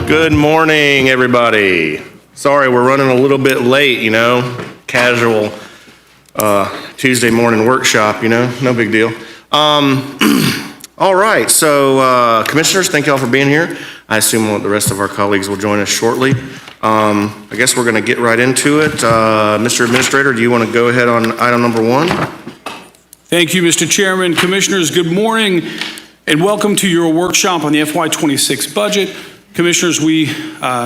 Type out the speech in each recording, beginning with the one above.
Good morning, everybody. Sorry, we're running a little bit late, casual Tuesday morning workshop, no big deal. All right, so commissioners, thank you all for being here. I assume the rest of our colleagues will join us shortly. I guess we're gonna get right into it. Mr. Administrator, do you wanna go ahead on item number 1? Thank you, Mr. Chairman. Commissioners, good morning and welcome to your workshop on the FY26 budget. Commissioners, we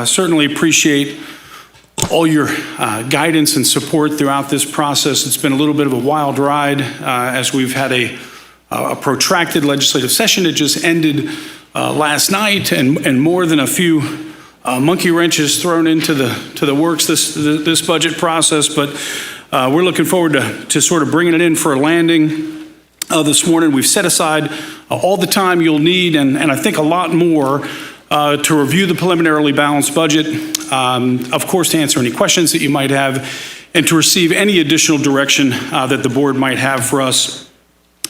certainly appreciate all your guidance and support throughout this process. It's been a little bit of a wild ride as we've had a protracted legislative session. It just ended last night, and more than a few monkey wrenches thrown into the works this budget process. But we're looking forward to sort of bringing it in for a landing this morning. We've set aside all the time you'll need, and I think a lot more to review the preliminarily balanced budget, of course, to answer any questions that you might have, and to receive any additional direction that the board might have for us.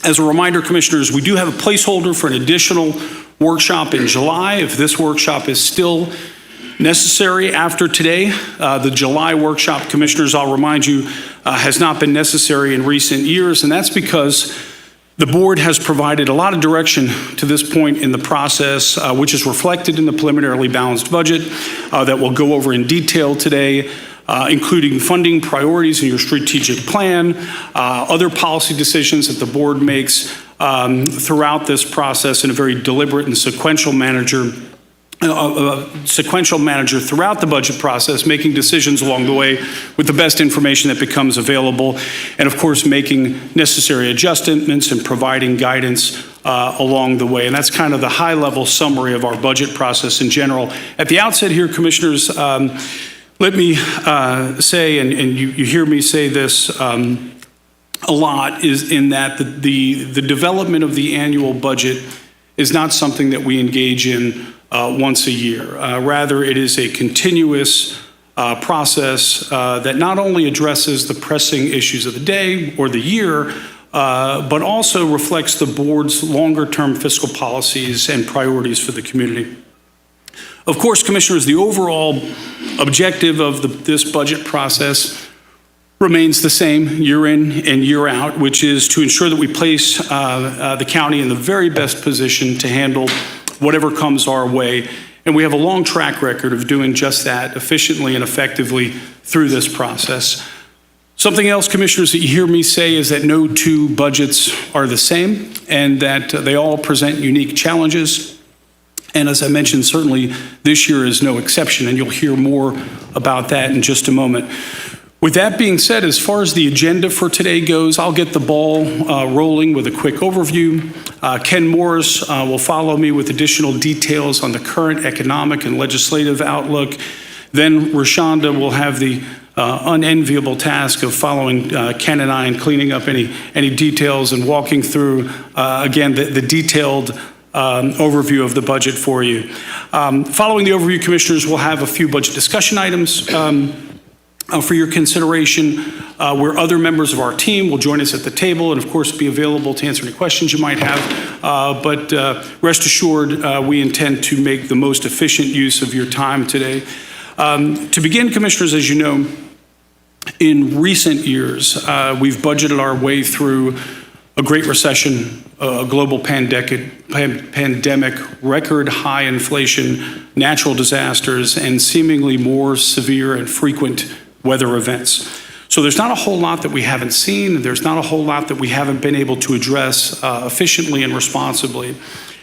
As a reminder, commissioners, we do have a placeholder for an additional workshop in July. If this workshop is still necessary after today, the July workshop, commissioners, I'll remind you, has not been necessary in recent years, and that's because the board has provided a lot of direction to this point in the process, which is reflected in the preliminarily balanced budget that we'll go over in detail today, including funding priorities in your strategic plan, other policy decisions that the board makes throughout this process in a very deliberate and sequential manner throughout the budget process, making decisions along the way with the best information that becomes available, and of course making necessary adjustments and providing guidance along the way. And that's kind of the high-level summary of our budget process in general. At the outset here, commissioners, let me say, and you hear me say this a lot, is in that the development of the annual budget is not something that we engage in once a year. Rather, it is a continuous process that not only addresses the pressing issues of the day or the year, but also reflects the board's longer-term fiscal policies and priorities for the community. Of course, commissioners, the overall objective of this budget process remains the same year in and year out, which is to ensure that we place the county in the very best position to handle whatever comes our way. And we have a long track record of doing just that efficiently and effectively through this process. Something else, commissioners, that you hear me say is that no two budgets are the same and that they all present unique challenges. And as I mentioned, certainly this year is no exception, and you'll hear more about that in just a moment. With that being said, as far as the agenda for today goes, I'll get the ball rolling with a quick overview. Ken Morris will follow me with additional details on the current economic and legislative outlook. Then Rashonda will have the unenviable task of following Ken and I and cleaning up any details and walking through, again, the detailed overview of the budget for you. Following the overview, commissioners, we'll have a few budget discussion items for your consideration, where other members of our team will join us at the table and, of course, be available to answer any questions you might have. But rest assured, we intend to make the most efficient use of your time today. To begin, commissioners, as you know, in recent years, we've budgeted our way through a great recession, a global pandemic, record high inflation, natural disasters, and seemingly more severe and frequent weather events. So there's not a whole lot that we haven't seen. There's not a whole lot that we haven't been able to address efficiently and responsibly.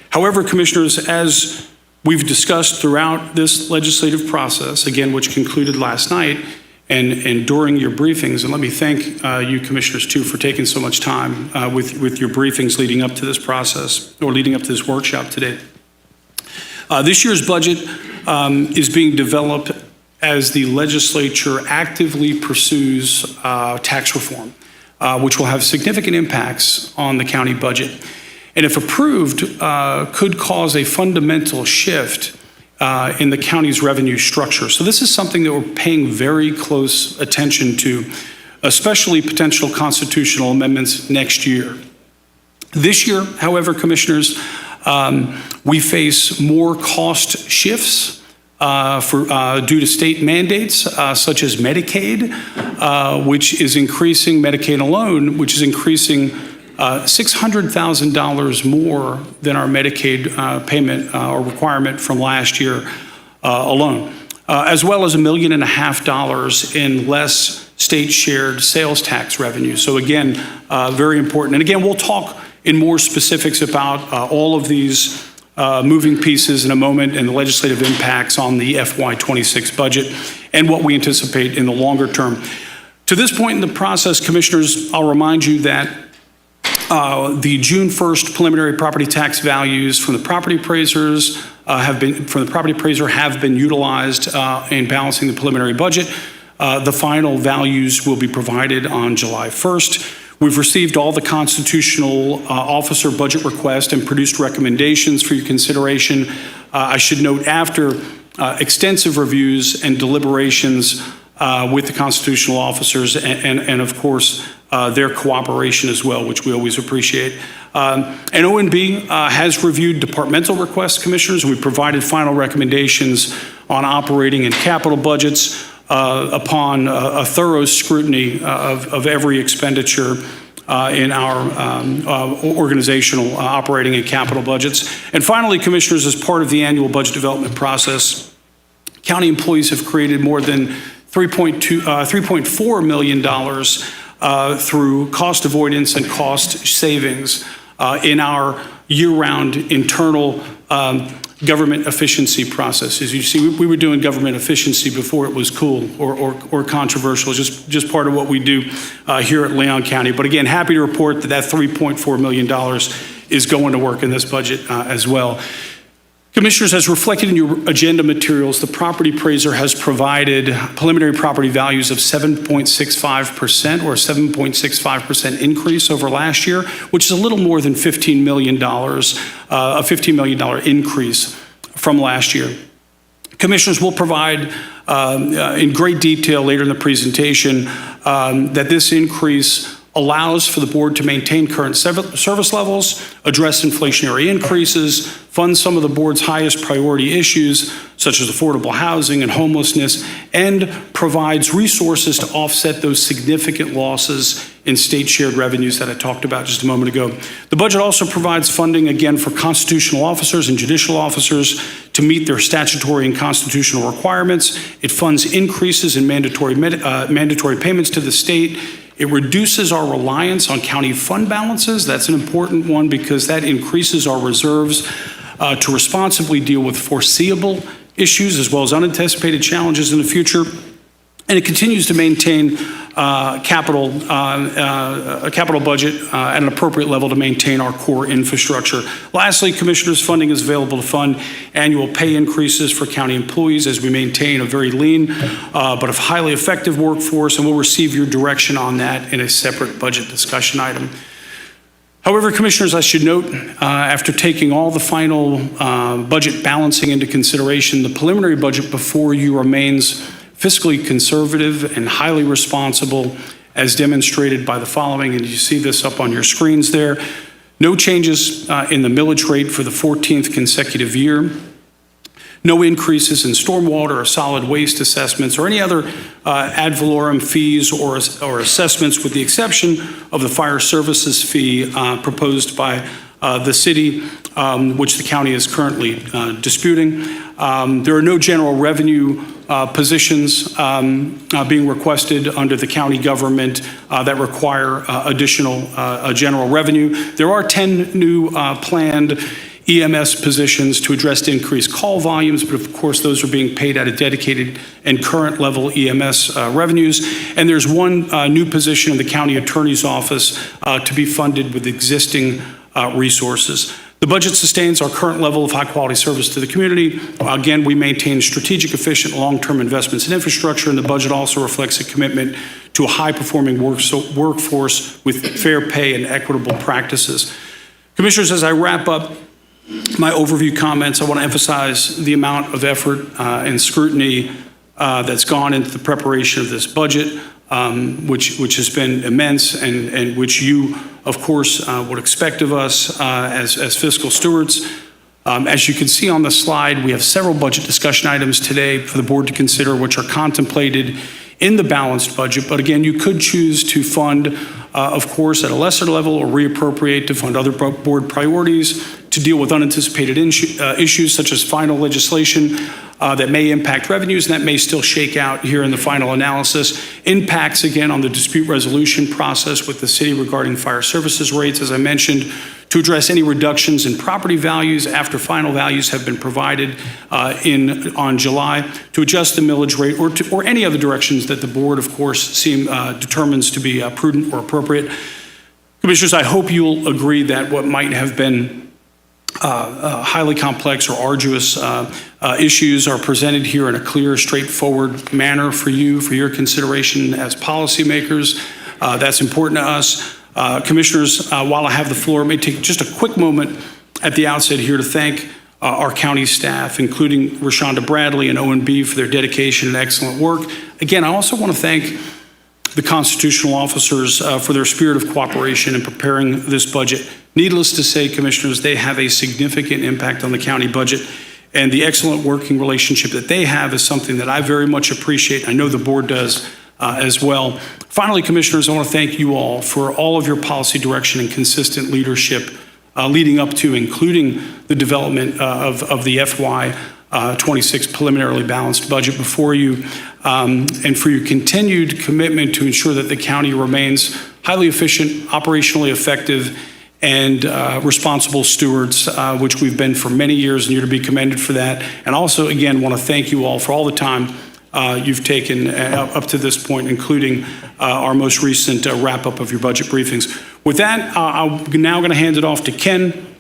However, commissioners, as we've discussed throughout this legislative process, again, which concluded last night, and during your briefings, and let me thank you commissioners too for taking so much time with your briefings leading up to this process, or leading up to this workshop today. This year's budget is being developed as the legislature actively pursues tax reform, which will have significant impacts on the county budget. And if approved, could cause a fundamental shift in the county's revenue structure. So this is something that we're paying very close attention to, especially potential constitutional amendments next year. This year, however, Commissioners, we face more cost shifts due to state mandates, such as Medicaid, which is increasing, Medicaid alone, which is increasing $600,000 more than our Medicaid payment or requirement from last year alone, as well as $1.5 million in less state shared sales tax revenue. So again, very important. And again, we'll talk in more specifics about all of these moving pieces in a moment and the legislative impacts on the FY26 budget and what we anticipate in the longer term. To this point in the process, Commissioners, I'll remind you that the June 1st preliminary property tax values from the property appraisers have been utilized in balancing the preliminary budget. The final values will be provided on July 1st. We've received all the constitutional officer budget requests and produced recommendations for your consideration. I should note, after extensive reviews and deliberations with the constitutional officers and of course, their cooperation as well, which we always appreciate. And ONB has reviewed departmental requests, Commissioners, and we provided final recommendations on operating and capital budgets upon a thorough scrutiny of every expenditure in our organizational operating and capital budgets. And finally, Commissioners, as part of the annual budget development process, county employees have created more than $3.4 million through cost avoidance and cost savings in our year-round internal government efficiency processes. You see, we were doing government efficiency before it was cool or controversial, just part of what we do here at Leon County. But again, happy to report that $3.4 million is going to work in this budget as well. Commissioners, as reflected in your agenda materials, the property appraiser has provided preliminary property values of 7.65% or a 7.65% increase over last year, which is a little more than $15 million, a $15 million increase from last year. Commissioners will provide in great detail later in the presentation that this increase allows for the board to maintain current service levels, address inflationary increases, fund some of the board's highest priority issues, such as affordable housing and homelessness, and provides resources to offset those significant losses in state shared revenues that I talked about just a moment ago. The budget also provides funding, again, for constitutional officers and judicial officers to meet their statutory and constitutional requirements. It funds increases in mandatory payments to the state. It reduces our reliance on county fund balances. That's an important one because that increases our reserves to responsibly deal with foreseeable issues as well as unanticipated challenges in the future. And it continues to maintain a capital budget at an appropriate level to maintain our core infrastructure. Lastly, Commissioners, funding is available to fund annual pay increases for county employees as we maintain a very lean but a highly effective workforce, and we'll receive your direction on that in a separate budget discussion item. However, Commissioners, I should note, after taking all the final budget balancing into consideration, the preliminary budget before you remains fiscally conservative and highly responsible, as demonstrated by the following, and you see this up on your screens there. No changes in the millage rate for the 14th consecutive year. No increases in stormwater or solid waste assessments or any other ad valorem fees or assessments, with the exception of the fire services fee proposed by the city, which the county is currently disputing. There are no general revenue positions being requested under the county government that require additional general revenue. There are 10 new planned EMS positions to address the increased call volumes, but of course those are being paid at a dedicated and current level EMS revenues. And there's one new position in the county attorney's office to be funded with existing resources. The budget sustains our current level of high-quality service to the community. Again, we maintain strategic, efficient, long-term investments in infrastructure, and the budget also reflects a commitment to a high-performing workforce with fair pay and equitable practices. Commissioners, as I wrap up my overview comments, I want to emphasize the amount of effort and scrutiny that's gone into the preparation of this budget, which has been immense and which you, of course, would expect of us as fiscal stewards. As you can see on the slide, we have several budget discussion items today for the board to consider, which are contemplated in the balanced budget. But again, you could choose to fund, of course, at a lesser level or reappropriate to fund other board priorities, to deal with unanticipated issues such as final legislation that may impact revenues and that may still shake out here in the final analysis. Impacts, again, on the dispute resolution process with the city regarding fire services rates, as I mentioned, to address any reductions in property values after final values have been provided on July, to adjust the millage rate or any other directions that the board, of course, determines to be prudent or appropriate. Commissioners, I hope you'll agree that what might have been highly complex or arduous issues are presented here in a clear, straightforward manner for you, for your consideration as policymakers. That's important to us. Commissioners, while I have the floor, let me take just a quick moment at the outset here to thank our county staff, including Rashonda Bradley and ONB, for their dedication and excellent work. Again, I also want to thank the constitutional officers for their spirit of cooperation in preparing this budget. Needless to say, Commissioners, they have a significant impact on the county budget, and the excellent working relationship that they have is something that I very much appreciate. I know the board does as well. Finally, Commissioners, I want to thank you all for all of your policy direction and consistent leadership leading up to, including the development of the FY26 preliminarily balanced budget before you, and for your continued commitment to ensure that the county remains highly efficient, operationally effective, and responsible stewards, which we've been for many years, and you're to be commended for that. And also, again, want to thank you all for all the time you've taken up to this point, including our most recent wrap-up of your budget briefings. With that, I'm now going to hand it off to Ken,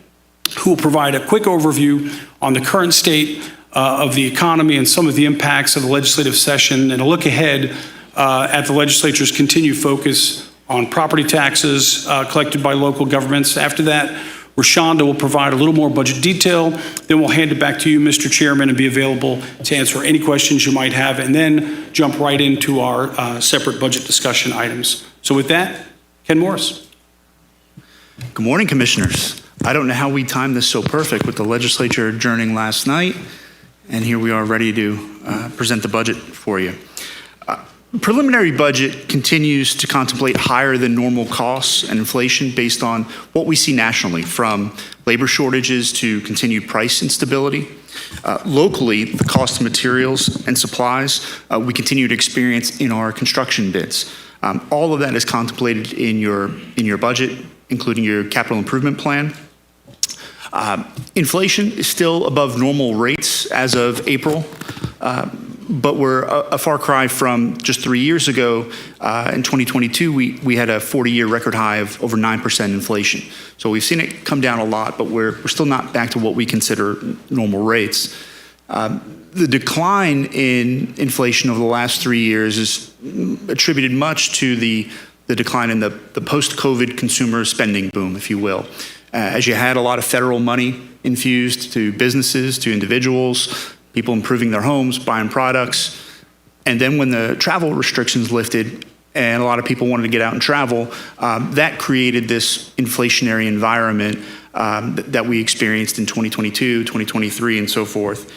who will provide a quick overview on the current state of the economy and some of the impacts of the legislative session, and a look ahead at the legislature's continued focus on property taxes collected by local governments. After that, Rashonda will provide a little more budget detail. Then we'll hand it back to you, Mr. Chairman, and be available to answer any questions you might have, and then jump right into our separate budget discussion items. So with that, Ken Morris. Good morning, Commissioners. I don't know how we timed this so perfect with the legislature adjourning last night, and here we are ready to present the budget for you. Preliminary budget continues to contemplate higher than normal costs and inflation based on what we see nationally, from labor shortages to continued price instability. Locally, the cost of materials and supplies we continue to experience in our construction bids. All of that is contemplated in your budget, including your capital improvement plan. Inflation is still above normal rates as of April, but we're a far cry from just 3 years ago. In 2022, we had a 40-year record high of over 9% inflation. So we've seen it come down a lot, but we're still not back to what we consider normal rates. The decline in inflation over the last 3 years is attributed much to the decline in the post-COVID consumer spending boom, if you will. As you had a lot of federal money infused to businesses, to individuals, people improving their homes, buying products. And then when the travel restrictions lifted and a lot of people wanted to get out and travel, that created this inflationary environment that we experienced in 2022, 2023, and so forth.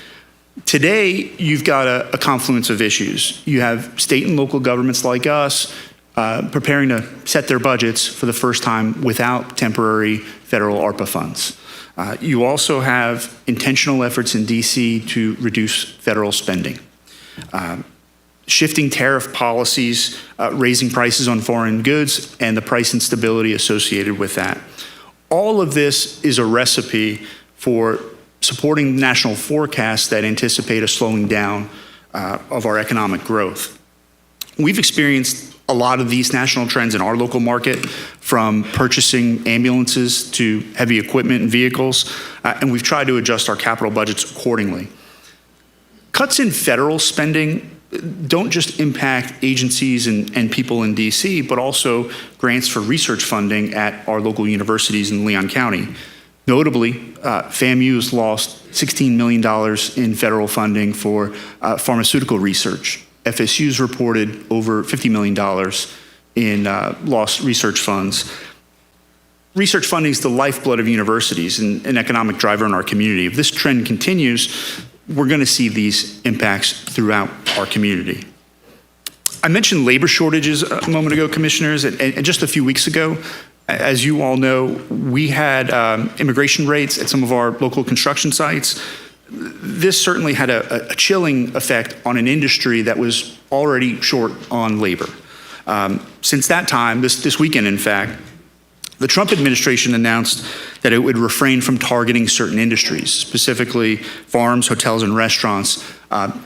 Today, you've got a confluence of issues. You have state and local governments like us preparing to set their budgets for the first time without temporary federal ARPA funds. You also have intentional efforts in DC to reduce federal spending. Shifting tariff policies, raising prices on foreign goods, and the price instability associated with that. All of this is a recipe for supporting national forecasts that anticipate a slowing down of our economic growth. We've experienced a lot of these national trends in our local market, from purchasing ambulances to heavy equipment and vehicles, and we've tried to adjust our capital budgets accordingly. Cuts in federal spending don't just impact agencies and people in DC, but also grants for research funding at our local universities in Leon County. Notably, FAMU has lost $16 million in federal funding for pharmaceutical research. FSU's reported over $50 million in lost research funds. Research funding is the lifeblood of universities and an economic driver in our community. If this trend continues, we're going to see these impacts throughout our community. I mentioned labor shortages a moment ago, commissioners, and just a few weeks ago, as you all know, we had immigration rates at some of our local construction sites. This certainly had a chilling effect on an industry that was already short on labor. Since that time, this weekend, in fact, the Trump administration announced that it would refrain from targeting certain industries, specifically farms, hotels, and restaurants.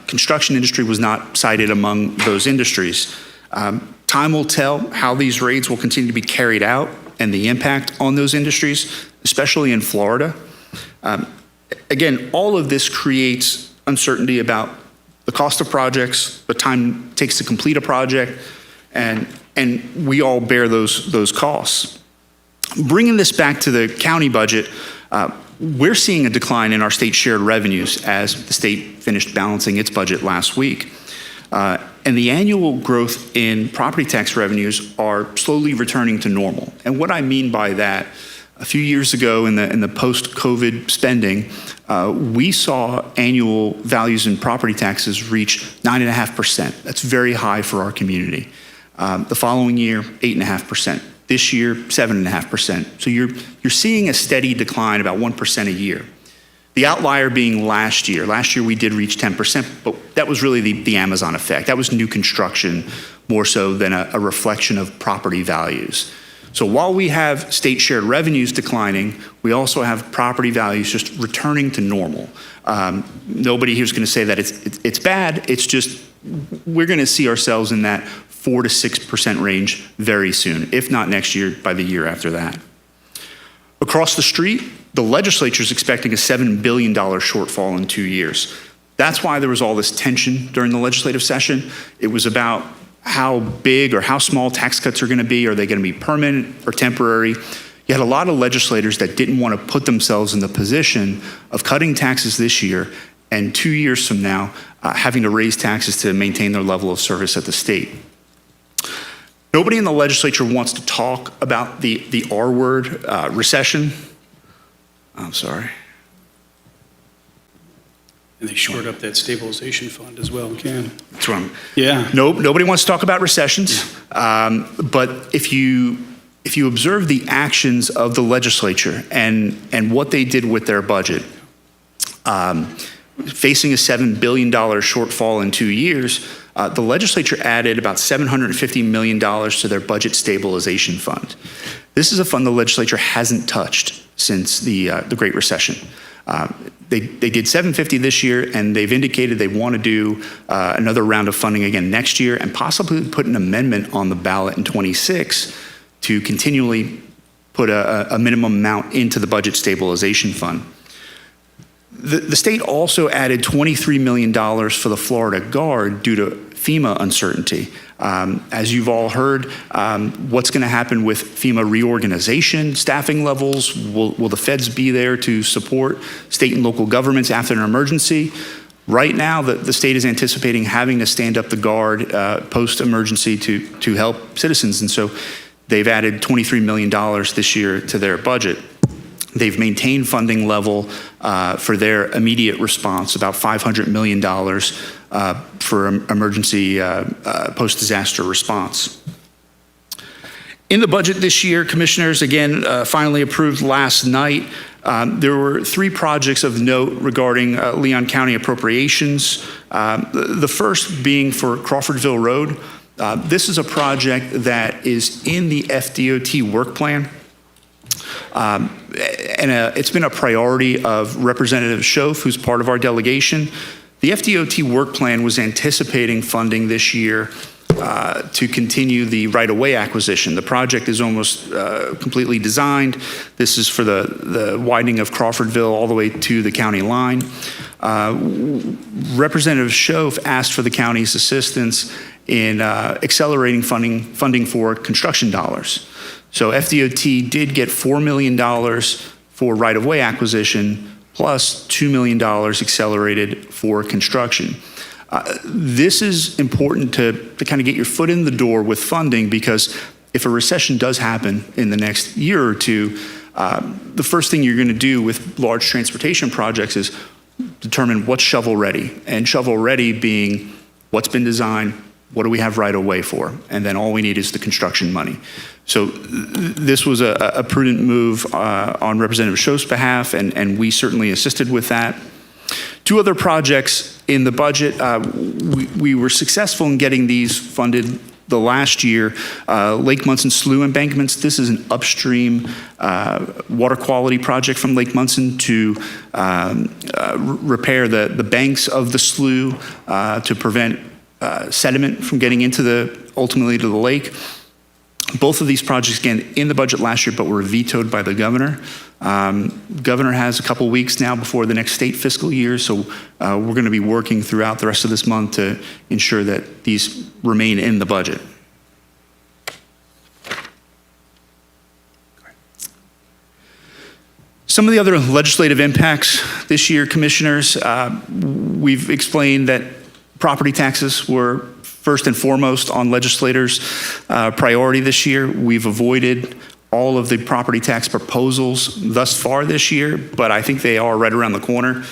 Construction industry was not cited among those industries. Time will tell how these raids will continue to be carried out and the impact on those industries, especially in Florida. Again, all of this creates uncertainty about the cost of projects, the time it takes to complete a project, and we all bear those costs. Bringing this back to the county budget, we're seeing a decline in our state shared revenues as the state finished balancing its budget last week. And the annual growth in property tax revenues are slowly returning to normal. And what I mean by that, a few years ago in the post-COVID spending, we saw annual values in property taxes reach 9.5%. That's very high for our community. The following year, 8.5%. This year, 7.5%. So you're seeing a steady decline, about 1% a year. The outlier being last year. Last year we did reach 10%, but that was really the Amazon effect. That was new construction more so than a reflection of property values. So while we have state shared revenues declining, we also have property values just returning to normal. Nobody here is going to say that it's bad. It's just we're going to see ourselves in that 4 to 6% range very soon, if not next year, by the year after that. Across the street, the legislature is expecting a $7 billion shortfall in 2 years. That's why there was all this tension during the legislative session. It was about how big or how small tax cuts are going to be. Are they going to be permanent or temporary? You had a lot of legislators that didn't want to put themselves in the position of cutting taxes this year and 2 years from now having to raise taxes to maintain their level of service at the state. Nobody in the legislature wants to talk about the R word, recession. I'm sorry. And they shored up that stabilization fund as well, Ken. That's wrong. Yeah. Nobody wants to talk about recessions. But if you observe the actions of the legislature and what they did with their budget, facing a $7 billion shortfall in 2 years, the legislature added about $750 million to their budget stabilization fund. This is a fund the legislature hasn't touched since the Great Recession. They did $750 this year, and they've indicated they want to do another round of funding again next year and possibly put an amendment on the ballot in 26 to continually put a minimum amount into the budget stabilization fund. The state also added $23 million for the Florida Guard due to FEMA uncertainty. As you've all heard, what's going to happen with FEMA reorganization, staffing levels? Will the feds be there to support state and local governments after an emergency? Right now, the state is anticipating having to stand up the Guard post-emergency to help citizens, and so they've added $23 million this year to their budget. They've maintained funding level for their immediate response, about $500 million for emergency post-disaster response. In the budget this year, commissioners, again, finally approved last night, there were 3 projects of note regarding Leon County appropriations. The first being for Crawfordville Road. This is a project that is in the FDOT work plan. And it's been a priority of Representative Schoaf, who's part of our delegation. The FDOT work plan was anticipating funding this year to continue the right-of-way acquisition. The project is almost completely designed. This is for the widening of Crawfordville all the way to the county line. Representative Schoaf asked for the county's assistance in accelerating funding for construction dollars. So FDOT did get $4 million for right-of-way acquisition plus $2 million accelerated for construction. This is important to kind of get your foot in the door with funding, because if a recession does happen in the next year or two, the first thing you're going to do with large transportation projects is determine what's shovel ready, and shovel ready being what's been designed, what do we have right away for, and then all we need is the construction money. So this was a prudent move on Representative Schoaf's behalf, and we certainly assisted with that. Two other projects in the budget, we were successful in getting these funded the last year. Lake Munson Slough embankments, this is an upstream water quality project from Lake Munson to repair the banks of the slough to prevent sediment from getting ultimately to the lake. Both of these projects, again, in the budget last year, but were vetoed by the governor. Governor has a couple weeks now before the next state fiscal year, so we're going to be working throughout the rest of this month to ensure that these remain in the budget. Some of the other legislative impacts this year, commissioners, we've explained that property taxes were first and foremost on legislators' priority this year. We've avoided all of the property tax proposals thus far this year, but I think they are right around the corner.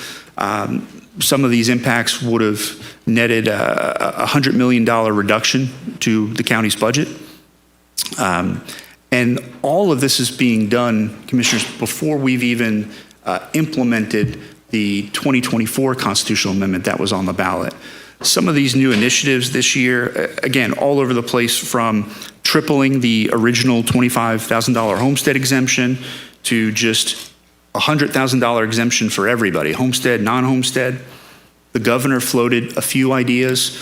Some of these impacts would have netted a $100 million reduction to the county's budget. And all of this is being done, commissioners, before we've even implemented the 2024 constitutional amendment that was on the ballot. Some of these new initiatives this year, again, all over the place, from tripling the original $25,000 homestead exemption to just a $100,000 exemption for everybody, homestead, non-homestead. The governor floated a few ideas.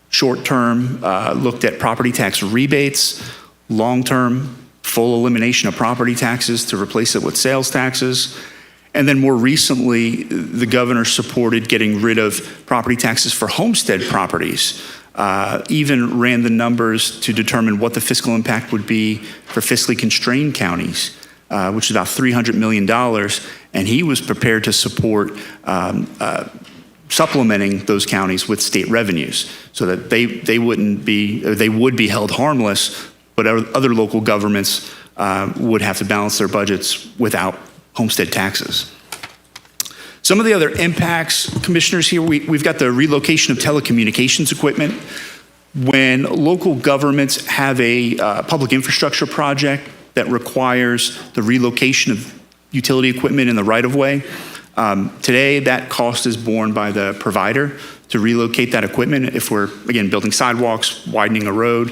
Short-term, looked at property tax rebates. Long-term, full elimination of property taxes to replace it with sales taxes. And then more recently, the governor supported getting rid of property taxes for homestead properties, even ran the numbers to determine what the fiscal impact would be for fiscally constrained counties, which is about $300 million. And he was prepared to support supplementing those counties with state revenues so that they would be held harmless, but other local governments would have to balance their budgets without homestead taxes. Some of the other impacts, commissioners, here, we've got the relocation of telecommunications equipment. When local governments have a public infrastructure project that requires the relocation of utility equipment in the right-of-way, today that cost is borne by the provider to relocate that equipment if we're, again, building sidewalks, widening a road.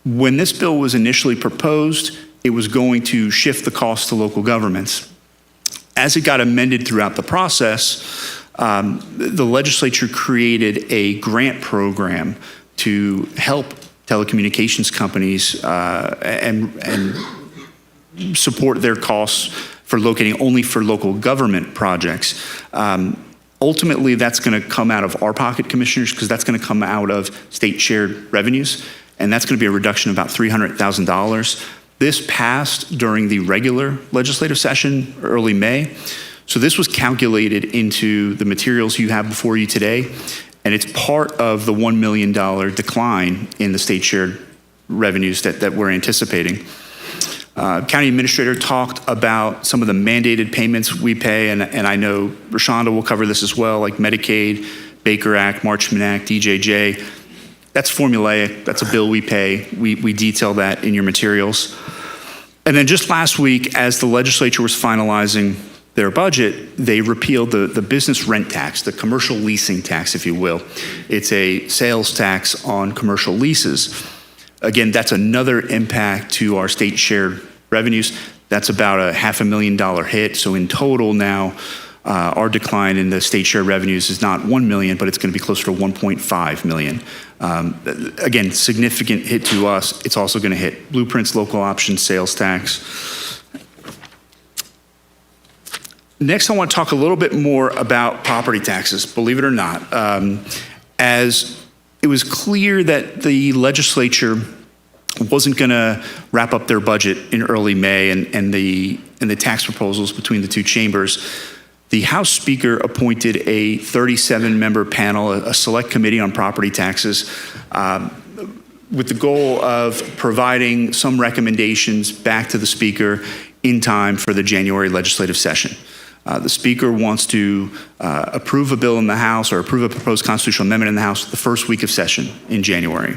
When this bill was initially proposed, it was going to shift the cost to local governments. As it got amended throughout the process, the legislature created a grant program to help telecommunications companies and support their costs for locating only for local government projects. Ultimately, that's going to come out of our pocket, commissioners, because that's going to come out of state shared revenues, and that's going to be a reduction of about $300,000. This passed during the regular legislative session, early May. So this was calculated into the materials you have before you today, and it's part of the $1 million decline in the state shared revenues that we're anticipating. County administrator talked about some of the mandated payments we pay, and I know Rashonda will cover this as well, like Medicaid, Baker Act, Marchman Act, DJJ. That's formulaic. That's a bill we pay. We detail that in your materials. And then just last week, as the legislature was finalizing their budget, they repealed the business rent tax, the commercial leasing tax, if you will. It's a sales tax on commercial leases. Again, that's another impact to our state shared revenues. That's about a $500,000 hit. So in total now, our decline in the state share revenues is not 1 million, but it's going to be closer to 1.5 million. Again, significant hit to us. It's also going to hit Blueprint's local option sales tax. Next, I want to talk a little bit more about property taxes, believe it or not. As it was clear that the legislature wasn't going to wrap up their budget in early May and the tax proposals between the two chambers, the House Speaker appointed a 37-member panel, a select committee on property taxes, with the goal of providing some recommendations back to the Speaker in time for the January legislative session. The Speaker wants to approve a bill in the House or approve a proposed constitutional amendment in the House the first week of session in January.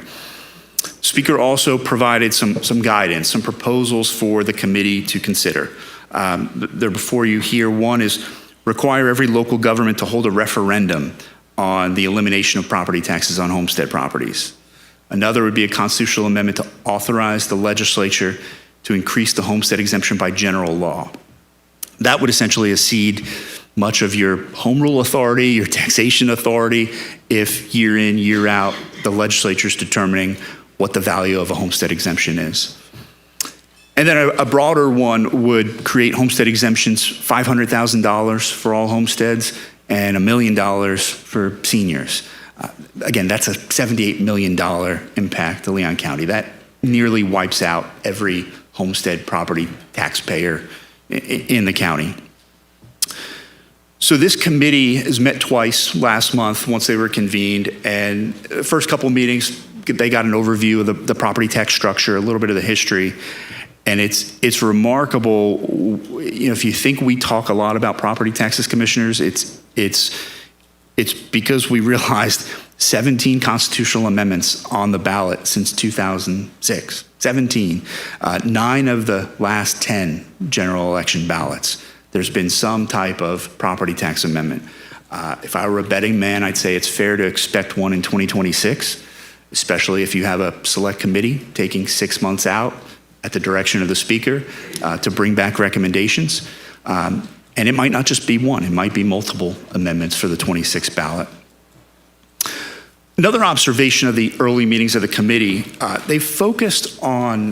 Speaker also provided some guidance, some proposals for the committee to consider. They're before you here. One is require every local government to hold a referendum on the elimination of property taxes on homestead properties. Another would be a constitutional amendment to authorize the legislature to increase the homestead exemption by general law. That would essentially cede much of your home rule authority, your taxation authority, if year in, year out, the legislature is determining what the value of a homestead exemption is. And then a broader one would create homestead exemptions, $500,000 for all homesteads and $1 million for seniors. Again, that's a $78 million impact to Leon County. That nearly wipes out every homestead property taxpayer in the county. So this committee has met twice last month once they were convened, and the first couple of meetings, they got an overview of the property tax structure, a little bit of the history, and it's remarkable. You know, if you think we talk a lot about property taxes, commissioners, it's because we realized 17 constitutional amendments on the ballot since 2006. 17. 9 of the last 10 general election ballots, there's been some type of property tax amendment. If I were a betting man, I'd say it's fair to expect one in 2026, especially if you have a select committee taking 6 months out at the direction of the Speaker to bring back recommendations. And it might not just be one, it might be multiple amendments for the 26th ballot. Another observation of the early meetings of the committee, they focused on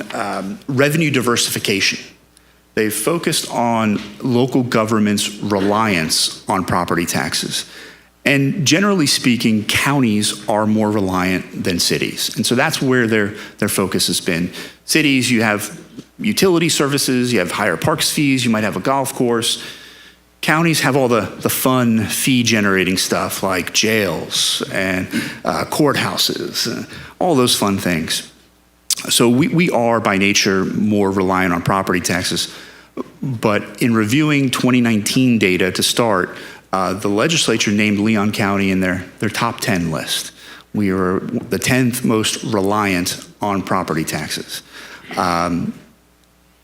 revenue diversification. They've focused on local government's reliance on property taxes. And generally speaking, counties are more reliant than cities. And so that's where their focus has been. Cities, you have utility services, you have higher parks fees, you might have a golf course. Counties have all the fun fee-generating stuff like jails and courthouses, all those fun things. So we are by nature more reliant on property taxes. But in reviewing 2019 data to start, the legislature named Leon County in their top 10 list. We are the 10th most reliant on property taxes.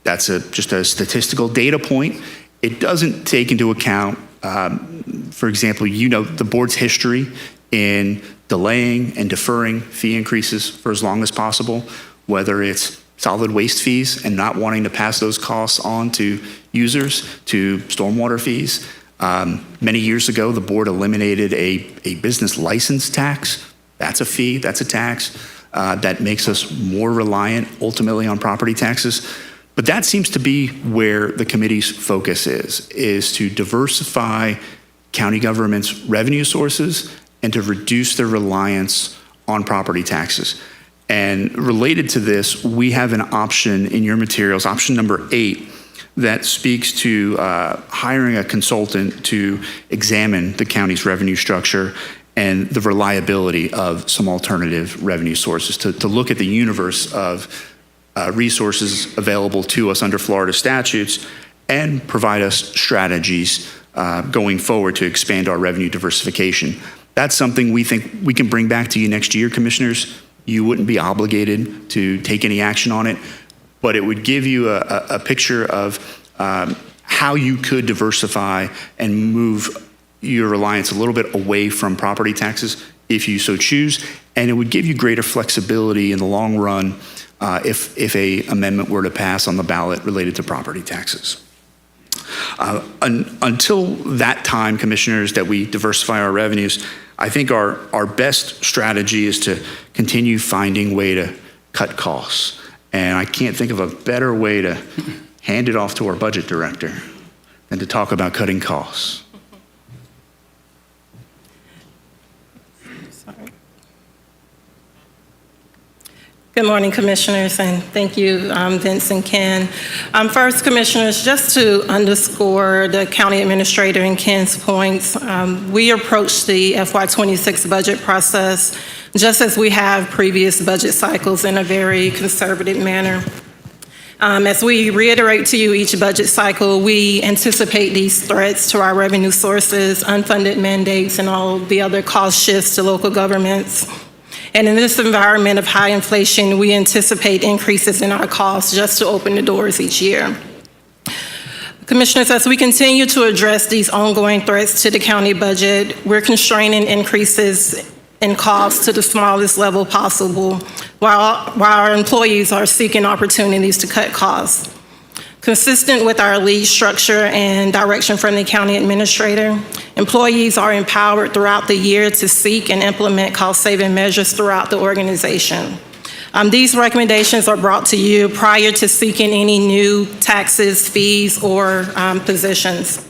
That's just a statistical data point. It doesn't take into account, for example, the board's history in delaying and deferring fee increases for as long as possible, whether it's solid waste fees and not wanting to pass those costs on to users, to stormwater fees. Many years ago, the board eliminated a business license tax. That's a fee, that's a tax that makes us more reliant ultimately on property taxes. But that seems to be where the committee's focus is to diversify county government's revenue sources and to reduce their reliance on property taxes. And related to this, we have an option in your materials, option number 8, that speaks to hiring a consultant to examine the county's revenue structure and the reliability of some alternative revenue sources, to look at the universe of resources available to us under Florida statutes and provide us strategies going forward to expand our revenue diversification. That's something we think we can bring back to you next year, commissioners. You wouldn't be obligated to take any action on it, but it would give you a picture of how you could diversify and move your reliance a little bit away from property taxes if you so choose, and it would give you greater flexibility in the long run if a amendment were to pass on the ballot related to property taxes. Until that time, commissioners, that we diversify our revenues, I think our best strategy is to continue finding way to cut costs. And I can't think of a better way to hand it off to our budget director than to talk about cutting costs. Good morning, Commissioners, and thank you, Vince and Ken. First, Commissioners, just to underscore the County Administrator and Ken's points, we approach the FY26 budget process just as we have previous budget cycles in a very conservative manner. As we reiterate to you each budget cycle, we anticipate these threats to our revenue sources, unfunded mandates, and all the other cost shifts to local governments. And in this environment of high inflation, we anticipate increases in our costs just to open the doors each year. Commissioners, as we continue to address these ongoing threats to the county budget, we're constraining increases in costs to the smallest level possible while our employees are seeking opportunities to cut costs. Consistent with our lead structure and direction from the county administrator, employees are empowered throughout the year to seek and implement cost-saving measures throughout the organization. These recommendations are brought to you prior to seeking any new taxes, fees, or positions.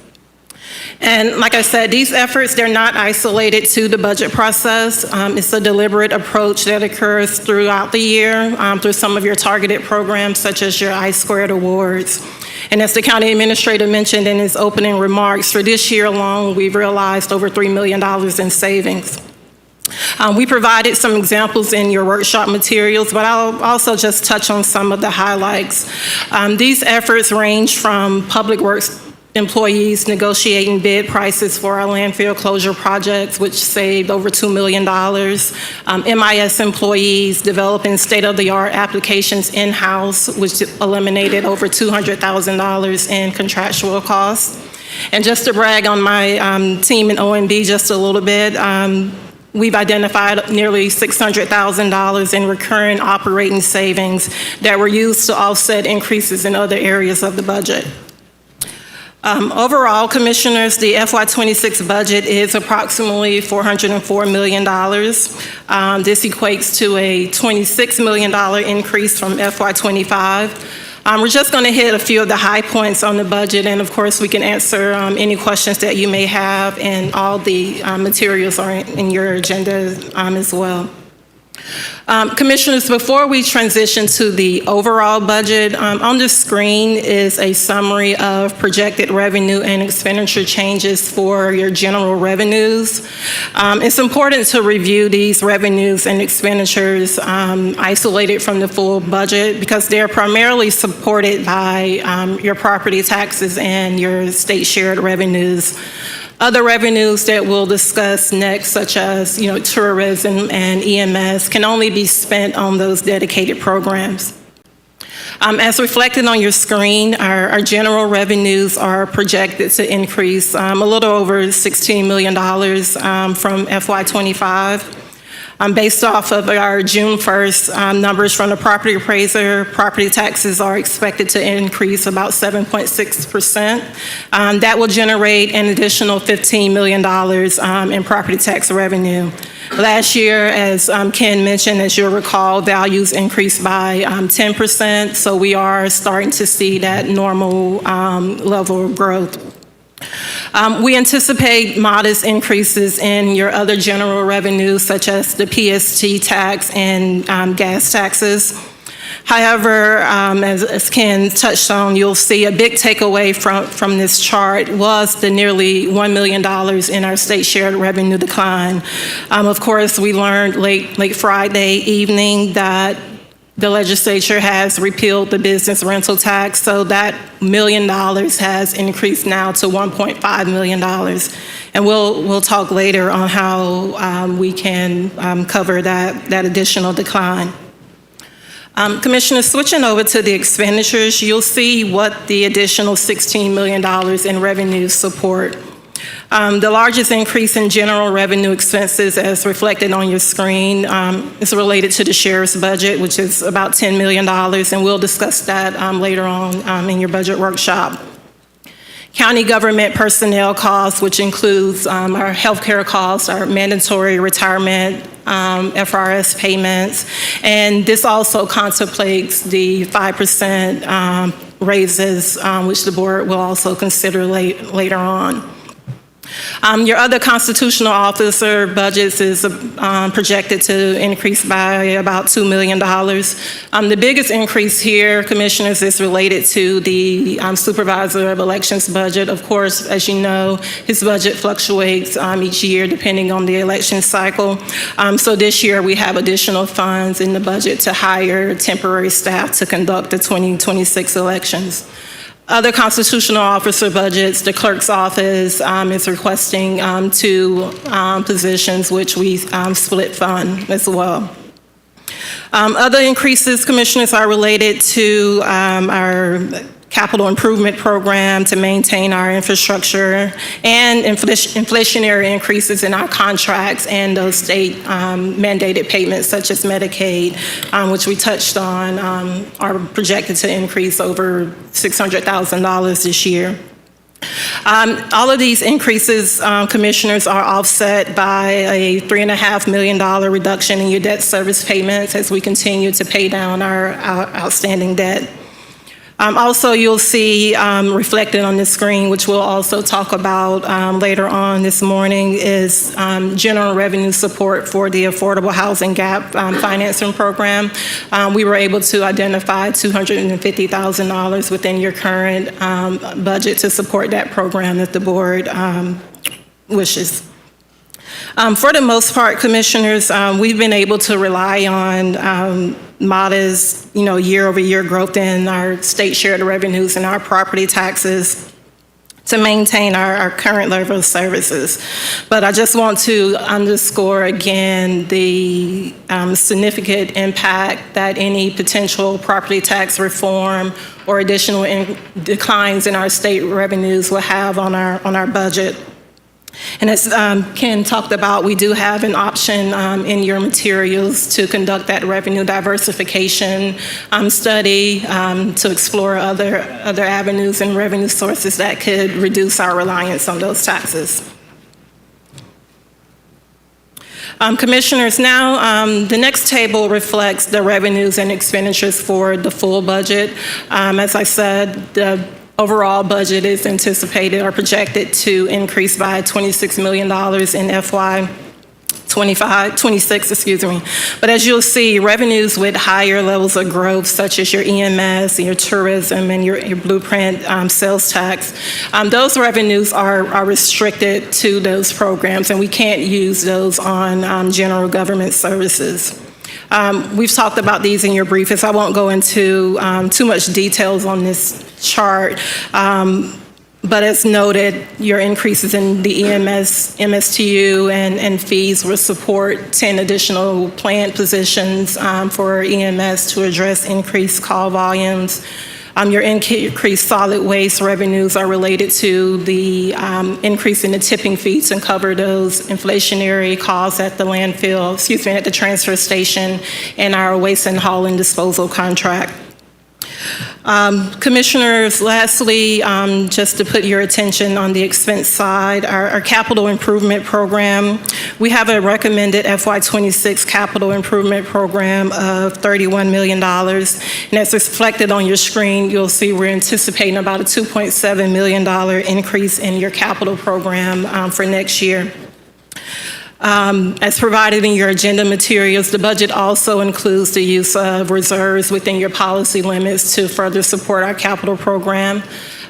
And like I said, these efforts, they're not isolated to the budget process. It's a deliberate approach that occurs throughout the year through some of your targeted programs, such as your I-Squared Awards. And as the county administrator mentioned in his opening remarks, for this year alone, we've realized over $3 million in savings. We provided some examples in your workshop materials, but I'll also just touch on some of the highlights. These efforts range from public works employees negotiating bid prices for our landfill closure projects, which saved over $2 million. MIS employees developing state-of-the-art applications in-house, which eliminated over $200,000 in contractual costs. And just to brag on my team in OMB just a little bit, we've identified nearly $600,000 in recurring operating savings that were used to offset increases in other areas of the budget. Overall, Commissioners, the FY26 budget is approximately $404 million. This equates to a $26 million increase from FY25. We're just going to hit a few of the high points on the budget, and of course, we can answer any questions that you may have, and all the materials are in your agenda as well. Commissioners, before we transition to the overall budget, on the screen is a summary of projected revenue and expenditure changes for your general revenues. It's important to review these revenues and expenditures isolated from the full budget because they're primarily supported by your property taxes and your state shared revenues. Other revenues that we'll discuss next, such as tourism and EMS, can only be spent on those dedicated programs. As reflected on your screen, our general revenues are projected to increase a little over $16 million from FY25. Based off of our June 1st numbers from the property appraiser, property taxes are expected to increase about 7.6%. That will generate an additional $15 million in property tax revenue. Last year, as Ken mentioned, as you'll recall, values increased by 10%, so we are starting to see that normal level of growth. We anticipate modest increases in your other general revenues, such as the PST tax and gas taxes. However, as Ken touched on, you'll see a big takeaway from this chart was the nearly $1 million in our state shared revenue decline. Of course, we learned late Friday evening that the legislature has repealed the business rental tax, so that $1 million has increased now to $1.5 million. And we'll talk later on how we can cover that additional decline. Commissioner, switching over to the expenditures, you'll see what the additional $16 million in revenue support. The largest increase in general revenue expenses, as reflected on your screen, is related to the sheriff's budget, which is about $10 million, and we'll discuss that later on in your budget workshop. County government personnel costs, which includes our healthcare costs, our mandatory retirement, FRS payments, and this also contemplates the 5% raises, which the board will also consider later on. Your other constitutional officer budgets is projected to increase by about $2 million. The biggest increase here, commissioners, is related to the supervisor of elections budget. Of course, as you know, his budget fluctuates each year depending on the election cycle. So this year we have additional funds in the budget to hire temporary staff to conduct the 2026 elections. Other constitutional officer budgets, the clerk's office is requesting 2 positions, which we split fund as well. Other increases, commissioners, are related to our capital improvement program to maintain our infrastructure and inflationary increases in our contracts and those state mandated payments such as Medicaid, which we touched on, are projected to increase over $600,000 this year. All of these increases, commissioners, are offset by a $3.5 million reduction in your debt service payments as we continue to pay down our outstanding debt. Also, you'll see reflected on the screen, which we'll also talk about later on this morning, is general revenue support for the Affordable Housing Gap Financing Program. We were able to identify $250,000 within your current budget to support that program if the board wishes. For the most part, commissioners, we've been able to rely on modest, year-over-year growth in our state shared revenues and our property taxes to maintain our current level of services. But I just want to underscore again the significant impact that any potential property tax reform or additional declines in our state revenues will have on our budget. And as Ken talked about, we do have an option in your materials to conduct that revenue diversification study to explore other avenues and revenue sources that could reduce our reliance on those taxes. Commissioners, now the next table reflects the revenues and expenditures for the full budget. As I said, the overall budget is anticipated or projected to increase by $26 million in FY 26, But as you'll see, revenues with higher levels of growth, such as your EMS, your tourism, and your blueprint sales tax, those revenues are restricted to those programs, and we can't use those on general government services. We've talked about these in your briefings. I won't go into too much details on this chart, but as noted, your increases in the EMS, MSTU, and fees will support 10 additional plant positions for EMS to address increased call volumes. Your increased solid waste revenues are related to the increase in the tipping fees and cover those inflationary costs at the landfill, at the transfer station, and our waste and hauling disposal contract. Commissioners, lastly, just to put your attention on the expense side, our capital improvement program, we have a recommended FY26 capital improvement program of $31 million. And as reflected on your screen, you'll see we're anticipating about a $2.7 million increase in your capital program for next year. As provided in your agenda materials, the budget also includes the use of reserves within your policy limits to further support our capital program.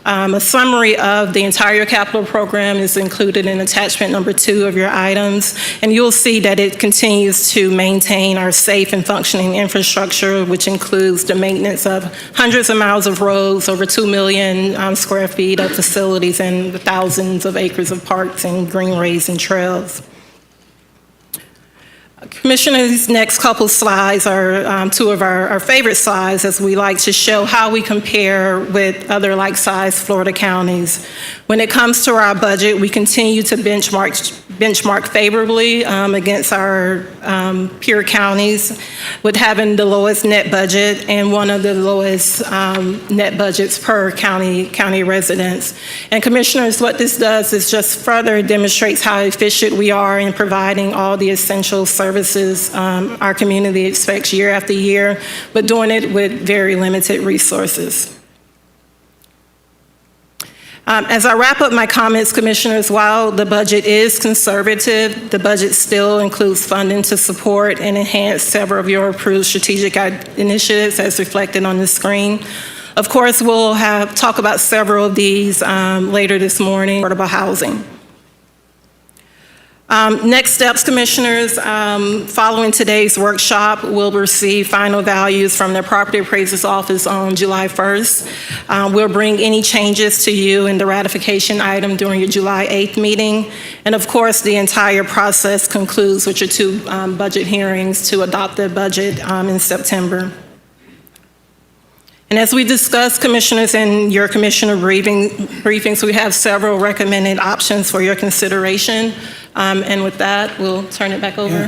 A summary of the entire capital program is included in attachment number 2 of your items, and you'll see that it continues to maintain our safe and functioning infrastructure, which includes the maintenance of hundreds of miles of roads, over 2 million square feet of facilities, and thousands of acres of parks and greenways and trails. Commissioner, these next couple slides are 2 of our favorite slides, as we like to show how we compare with other like-sized Florida counties. When it comes to our budget, we continue to benchmark benchmark favorably against our peer counties, with having the lowest net budget and one of the lowest net budgets per county residents. And Commissioners, what this does is just further demonstrates how efficient we are in providing all the essential services our community expects year after year, but doing it with very limited resources. As I wrap up my comments, Commissioners, while the budget is conservative, the budget still includes funding to support and enhance several of your approved strategic initiatives as reflected on the screen. Of course, we'll talk about several of these later this morning. Affordable housing. Next steps, Commissioners, following today's workshop, we'll receive final values from the Property Appraiser's Office on July 1st. We'll bring any changes to you in the ratification item during your July 8th meeting. And of course, the entire process concludes with your two budget hearings to adopt the budget in September. And as we discussed, Commissioners, in your Commissioner briefings, we have several recommended options for your consideration. And with that, we'll turn it back over.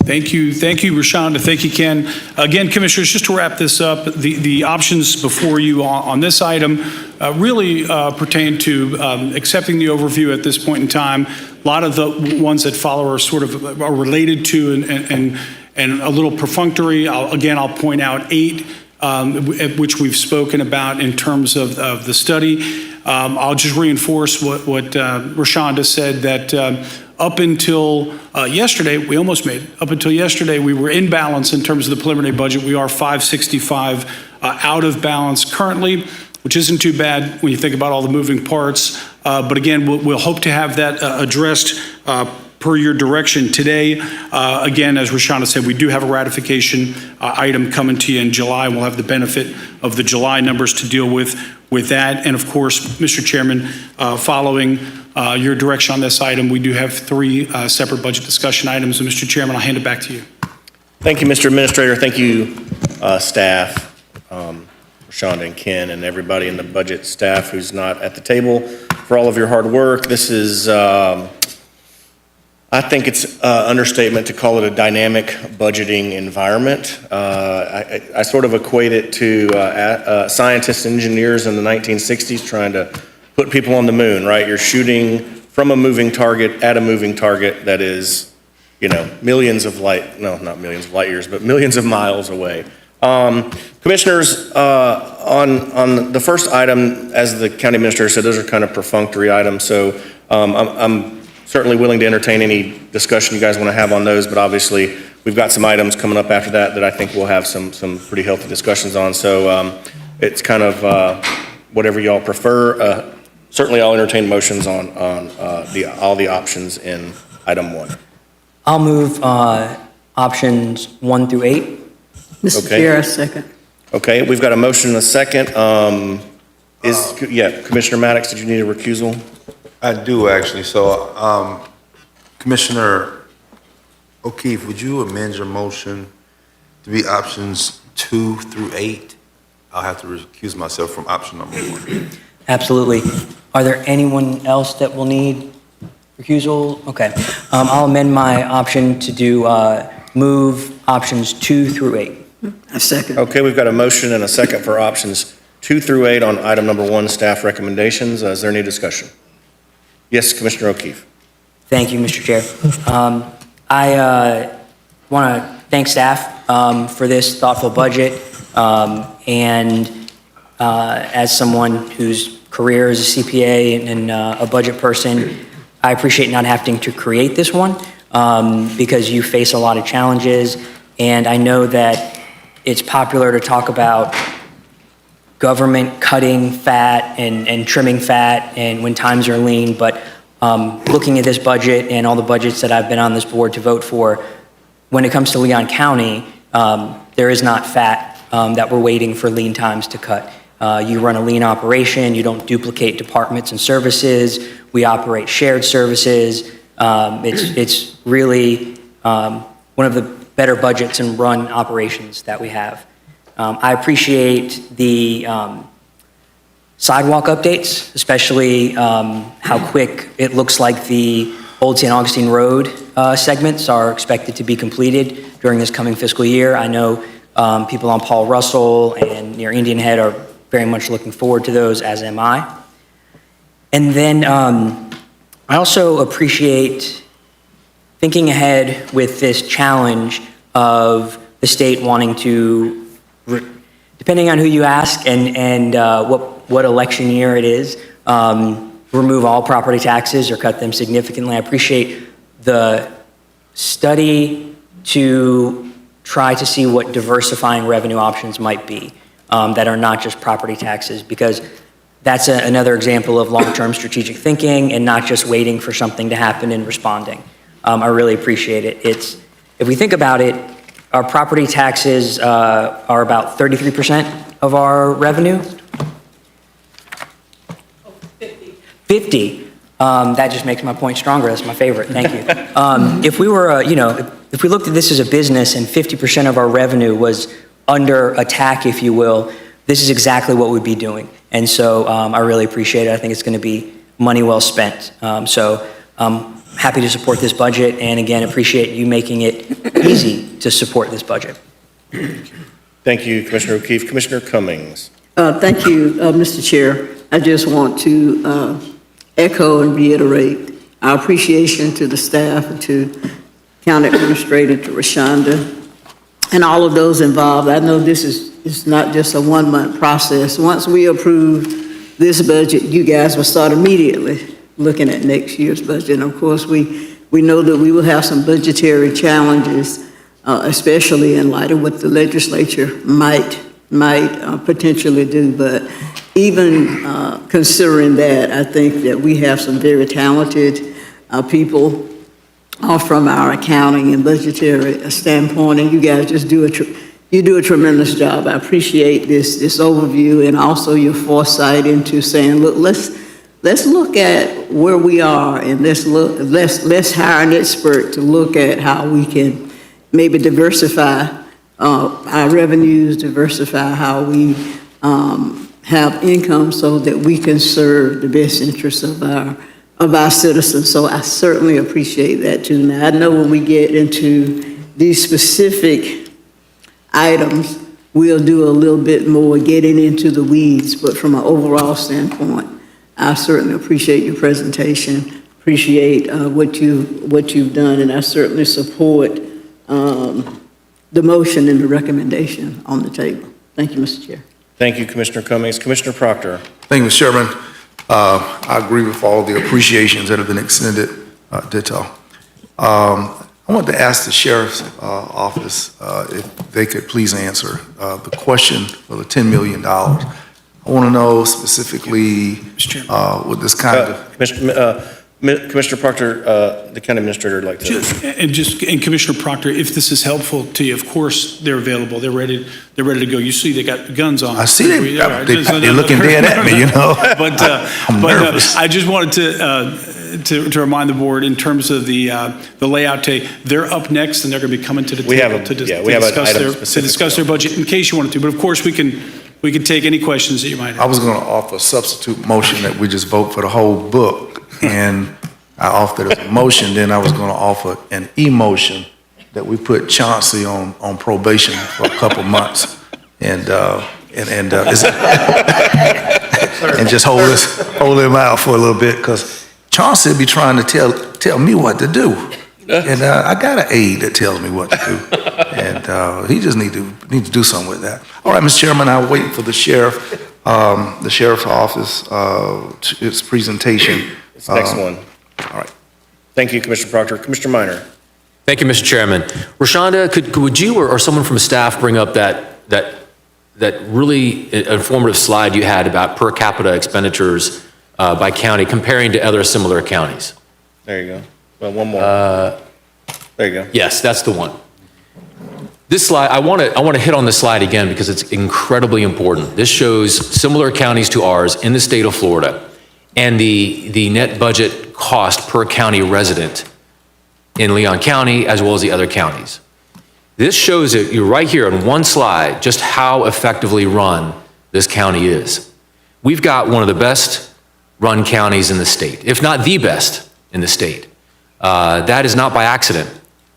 Thank you, Rashonda. Thank you, Ken. Again, Commissioners, just to wrap this up, the options before you on this item really pertain to accepting the overview at this point in time. A lot of the ones that follow are related to and a little perfunctory. I'll point out 8. Which we've spoken about in terms of the study. I'll just reinforce what Rashonda said, that up until yesterday, we were in balance in terms of the preliminary budget. We are 565 out of balance currently, which isn't too bad when you think about all the moving parts. But again, we'll hope to have that addressed per your direction today. Again, as Rashonda said, we do have a ratification item coming to you in July. We'll have the benefit of the July numbers to deal with that. And of course, Mr. Chairman, following your direction on this item, we do have 3 separate budget discussion items. And Mr. Chairman, I'll hand it back to you. Thank you, Mr. Administrator. Thank you, staff, Rashonda and Ken, and everybody in the budget staff who's not at the table for all of your hard work. This is, I think it's an understatement to call it a dynamic budgeting environment. I sort of equate it to scientists, engineers in the 1960s trying to put people on the moon, right? You're shooting from a moving target at a moving target that is, millions of light years, but millions of miles away. Commissioners, on the first item, as the county administrator said, those are kind of perfunctory items. So I'm certainly willing to entertain any discussion you guys want to have on those, but obviously we've got some items coming up after that I think we'll have some pretty healthy discussions on. So it's kind of whatever y'all prefer. Certainly I'll entertain motions on all the options in item 1. I'll move options 1 through 8. Mr. Okay. Chair, I second. Okay, we've got a motion and a second. Commissioner Maddox, did you need a recusal? I do, actually. So, Commissioner O'Keefe, would you amend your motion to be options 2 through 8? I'll have to recuse myself from option number 1. Absolutely. Are there anyone else that will need recusal? Okay. I'll amend my option to do move options 2 through 8. I second. Okay, we've got a motion and a second for options 2 through 8 on item number 1, staff recommendations. Is there any discussion? Yes, Commissioner O'Keefe. Thank you, Mr. Chair. I want to thank staff for this thoughtful budget. And as someone whose career is a CPA and a budget person, I appreciate not having to create this one because you face a lot of challenges. And I know that it's popular to talk about government cutting fat and trimming fat and when times are lean, but looking at this budget and all the budgets that I've been on this board to vote for, when it comes to Leon County, there is not fat that we're waiting for lean times to cut. You run a lean operation, you don't duplicate departments and services, we operate shared services. It's really one of the better budgets and run operations that we have. I appreciate the sidewalk updates, especially how quick it looks like the Old St. Augustine Road segments are expected to be completed during this coming fiscal year. I know people on Paul Russell and near Indian Head are very much looking forward to those, as am I. And then I also appreciate thinking ahead with this challenge of the state wanting to, depending on who you ask and what election year it is, remove all property taxes or cut them significantly. I appreciate the study to try to see what diversifying revenue options might be that are not just property taxes, because that's another example of long-term strategic thinking and not just waiting for something to happen and responding. I really appreciate it. If we think about it, our property taxes are about 33% of our revenue. 50. That just makes my point stronger. That's my favorite. Thank you. If we were, if we looked at this as a business and 50% of our revenue was under attack, if you will, this is exactly what we'd be doing. And so I really appreciate it. I think it's going to be money well spent. So I'm happy to support this budget, and again, appreciate you making it easy to support this budget. Thank you, Commissioner O'Keefe. Commissioner Cummings. Thank you, Mr. Chair. I just want to echo and reiterate our appreciation to the staff and to County Administrator, to Rashonda, and all of those involved. I know this is not just a one-month process. Once we approve this budget, you guys will start immediately looking at next year's budget. And of course, we know that we will have some budgetary challenges, especially in light of what the legislature might potentially do. But even considering that, I think that we have some very talented people from our accounting and budgetary standpoint, and you guys just do a tremendous job. I appreciate this overview and also your foresight into saying, look, let's look at where we are, and let's hire an expert to look at how we can maybe diversify our revenues, diversify how we have income so that we can serve the best interests of our citizens. So I certainly appreciate that too. Now, I know when we get into these specific items, we'll do a little bit more getting into the weeds, but from an overall standpoint, I certainly appreciate your presentation, appreciate what you've done, and I certainly support the motion and the recommendation on the table. Thank you, Mr. Chair. Thank you, Commissioner Cummings. Commissioner Proctor. Thank you, Mr. Chairman. I agree with all the appreciations that have been extended, ditto. I want to ask the Sheriff's Office if they could please answer the question for the $10 million. I want to know specifically with this kind of... Commissioner Proctor, the County Administrator would like to... And Commissioner Proctor, if this is helpful to you, of course, they're available. They're ready to go. You see they got guns on. I see they're looking dead at me, you know. But I just wanted to remind the board in terms of the layout today, they're up next and they're going to be coming to the table to discuss their budget in case you wanted to. But of course, we can take any questions that you might have. I was going to offer a substitute motion that we just vote for the whole book. And I offered a motion, then I was going to offer an emotion that we put Chauncey on probation for a couple months and just hold him out for a little bit, because Chauncey be trying to tell me what to do. And I got an aide that tells me what to do. And he just need to do something with that. All right, Mr. Chairman, I'll wait for the sheriff's office, its presentation. It's the next one. All right. Thank you, Commissioner Proctor. Commissioner Minor. Thank you, Mr. Chairman. Rashonda, would you or someone from staff bring up that really informative slide you had about per capita expenditures by county comparing to other similar counties? There you go. Well, one more. There you go. Yes, that's the one. This slide, I want to hit on this slide again because it's incredibly important. This shows similar counties to ours in the state of Florida and the net budget cost per county resident in Leon County as well as the other counties. This shows it, you're right here on one slide, just how effectively run this county is. We've got one of the best run counties in the state, if not the best in the state. That is not by accident.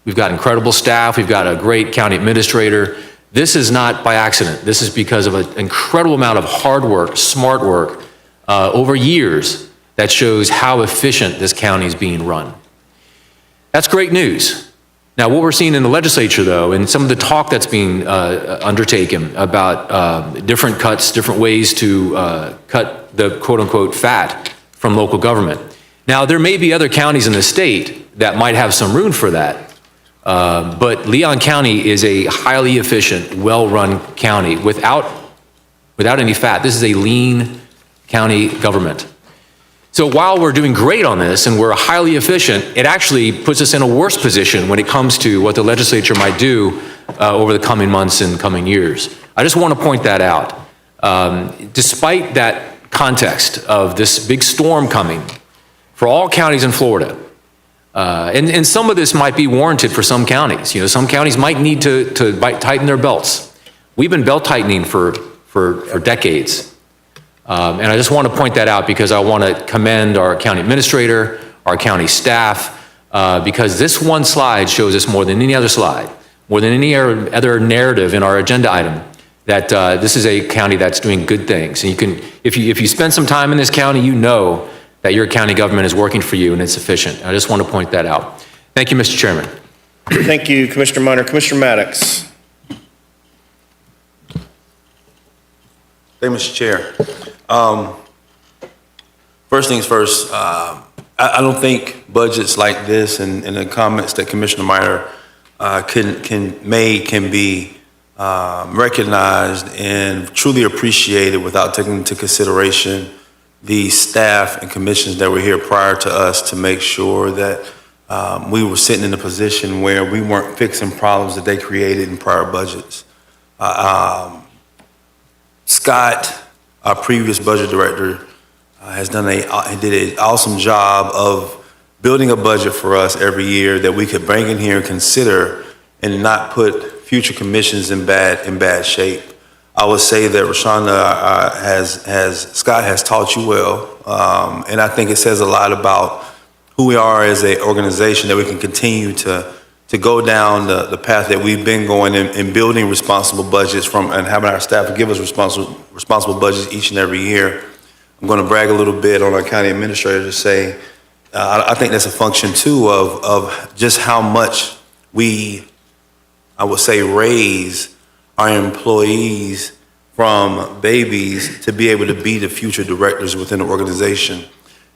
We've got incredible staff. We've got a great county administrator. This is not by accident. This is because of an incredible amount of hard work, smart work over years that shows how efficient this county is being run. That's great news. Now, what we're seeing in the legislature, though, and some of the talk that's being undertaken about different cuts, different ways to cut the quote-unquote fat from local government. Now, there may be other counties in the state that might have some room for that, but Leon County is a highly efficient, well-run county without any fat. This is a lean county government. So while we're doing great on this and we're highly efficient, it actually puts us in a worse position when it comes to what the legislature might do over the coming months and coming years. I just want to point that out. Despite that context of this big storm coming for all counties in Florida, and some of this might be warranted for some counties. You know, some counties might need to tighten their belts. We've been belt tightening for decades. And I just want to point that out because I want to commend our county administrator, our county staff, because this one slide shows us more than any other slide, more than any other narrative in our agenda item, that this is a county that's doing good things. And you can, if you spend some time in this county, you know that your county government is working for you and it's efficient. I just want to point that out. Thank you, Mr. Chairman. Thank you, Commissioner Minor. Commissioner Maddox. Thank you, Mr. Chair. First things first, I don't think budgets like this and the comments that Commissioner Minor can be recognized and truly appreciated without taking into consideration the staff and commissions that were here prior to us to make sure that we were sitting in a position where we weren't fixing problems that they created in prior budgets. Scott, our previous budget director, did an awesome job of building a budget for us every year that we could bring in here and consider and not put future commissions in bad shape. I would say that Scott has taught you well, and I think it says a lot about who we are as an organization, that we can continue to go down the path that we've been going in building responsible budgets and having our staff give us responsible budgets each and every year. I'm going to brag a little bit on our county administrator to say, I think that's a function too of just how much I would say, raise our employees from babies to be able to be the future directors within the organization.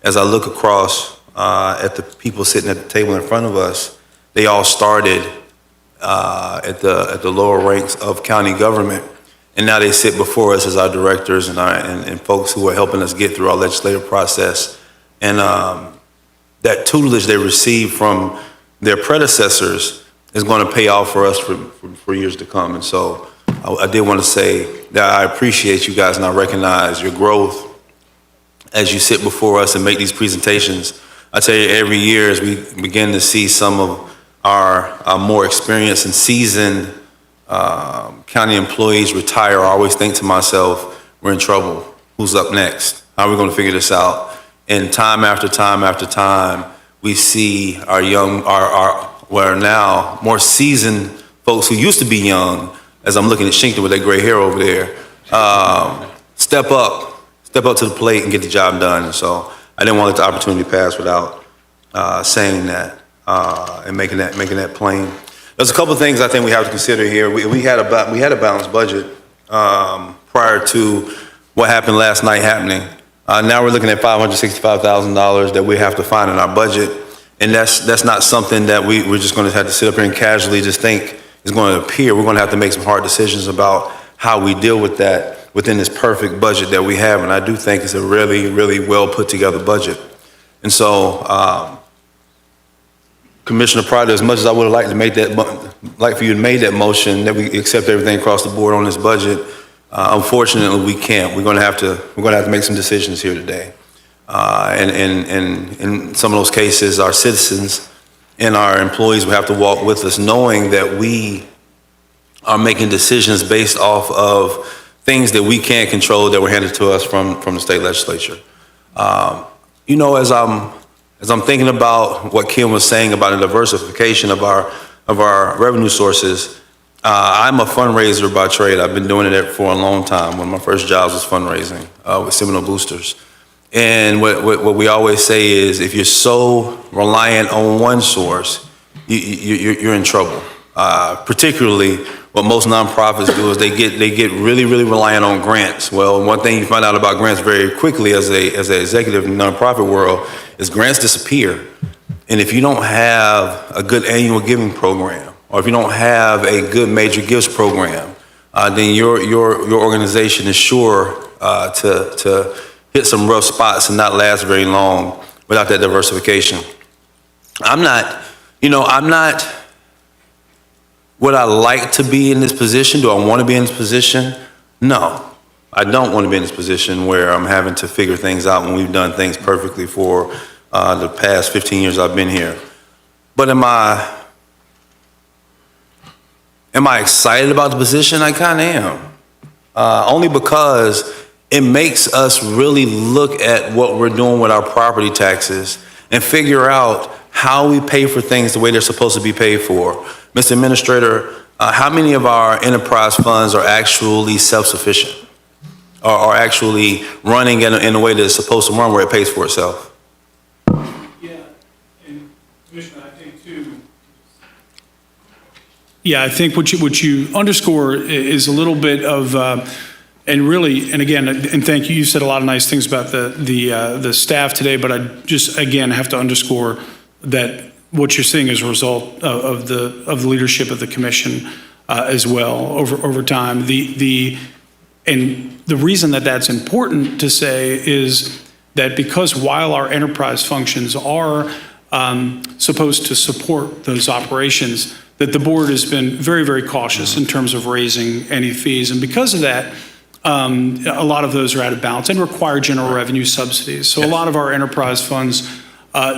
As I look across at the people sitting at the table in front of us, they all started at the lower ranks of county government, and now they sit before us as our directors and folks who are helping us get through our legislative process. And that tutelage they received from their predecessors is going to pay off for us for years to come. And so I did want to say that I appreciate you guys and I recognize your growth as you sit before us and make these presentations. I tell you, every year as we begin to see some of our more experienced and seasoned county employees retire, I always think to myself, we're in trouble. Who's up next? How are we going to figure this out? And time after time after time, we see our now more seasoned folks who used to be young, as I'm looking at Shinkton with that gray hair over there, step up to the plate and get the job done. And so I didn't want to let the opportunity pass without saying that and making that plain. There's a couple of things I think we have to consider here. We had a balanced budget prior to what happened last night happening. Now we're looking at $565,000 that we have to find in our budget. And that's not something that we're just going to have to sit up here and casually just think is going to appear. We're going to have to make some hard decisions about how we deal with that within this perfect budget that we have. And I do think it's a really, really well put together budget. And so, Commissioner Pryor, as much as I would have liked for you to make that motion that we accept everything across the board on this budget, unfortunately we can't. We're going to have to make some decisions here today. And in some of those cases, our citizens and our employees will have to walk with us, knowing that we are making decisions based off of things that we can't control that were handed to us from the state legislature. As as I'm thinking about what Kim was saying about the diversification of our revenue sources, I'm a fundraiser by trade. I've been doing it for a long time. One of my first jobs was fundraising with Seminole Boosters. And what we always say is, if you're so reliant on one source, you're in trouble. Particularly, what most nonprofits do is they get really reliant on grants. Well, one thing you find out about grants very quickly as an executive in the nonprofit world is grants disappear. And if you don't have a good annual giving program, or if you don't have a good major gifts program, then your organization is sure to hit some rough spots and not last very long without that diversification. I'm not would I like to be in this position? Do I want to be in this position? No, I don't want to be in this position where I'm having to figure things out when we've done things perfectly for the past 15 years I've been here. But am I excited about the position? I kind of am. Only because it makes us really look at what we're doing with our property taxes and figure out how we pay for things the way they're supposed to be paid for. Mr. Administrator, how many of our enterprise funds are actually self-sufficient or are actually running in a way that it's supposed to run where it pays for itself? Yeah, and Commissioner, I think too. Yeah, I think what you underscore is a little bit of, and really, and again, and thank you. You said a lot of nice things about the staff today, but I just again have to underscore that what you're seeing as a result of the leadership of the commission as well over time. And the reason that that's important to say is that because while our enterprise functions are supposed to support those operations, that the board has been very cautious in terms of raising any fees. And because of that, a lot of those are out of balance and require general revenue subsidies. So a lot of our enterprise funds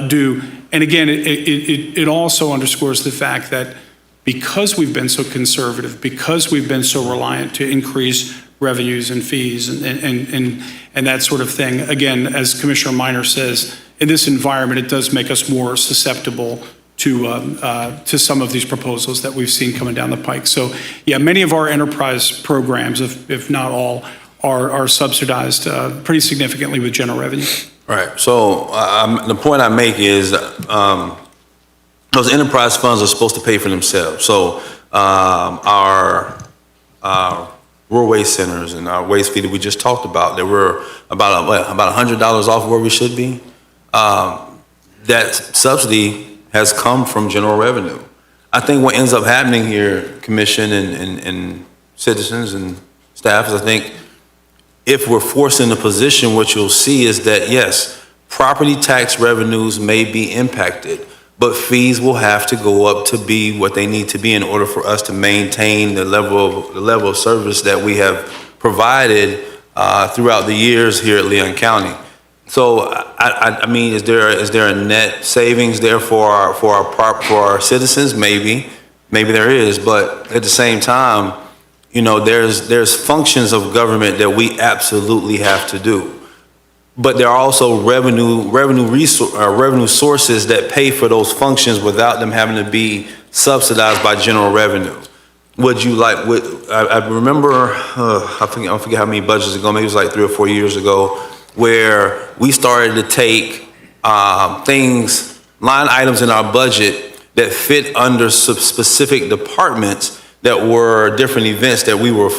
do. And again, it also underscores the fact that because we've been so conservative, because we've been so reliant to increase revenues and fees and that sort of thing, again, as Commissioner Minor says, in this environment, it does make us more susceptible to some of these proposals that we've seen coming down the pike. So yeah, many of our enterprise programs, if not all, are subsidized pretty significantly with general revenue. Right. So the point I make is those enterprise funds are supposed to pay for themselves. So our rural waste centers and our waste fee that we just talked about, that we're about $100 off where we should be. That subsidy has come from general revenue. I think what ends up happening here, Commission and citizens and staff, is I think if we're forced in a position, what you'll see is that, yes, property tax revenues may be impacted, but fees will have to go up to be what they need to be in order for us to maintain the level of service that we have provided throughout the years here at Leon County. So, I mean, is there a net savings there for our citizens? Maybe there is, but at the same time, you know, there's functions of government that we absolutely have to do, but there are also revenue sources that pay for those functions without them having to be subsidized by general revenue. Would you like? I remember, I forget how many budgets ago. Maybe it was like 3 or 4 years ago, where we started to take line items in our budget that fit under specific departments that were different events that we were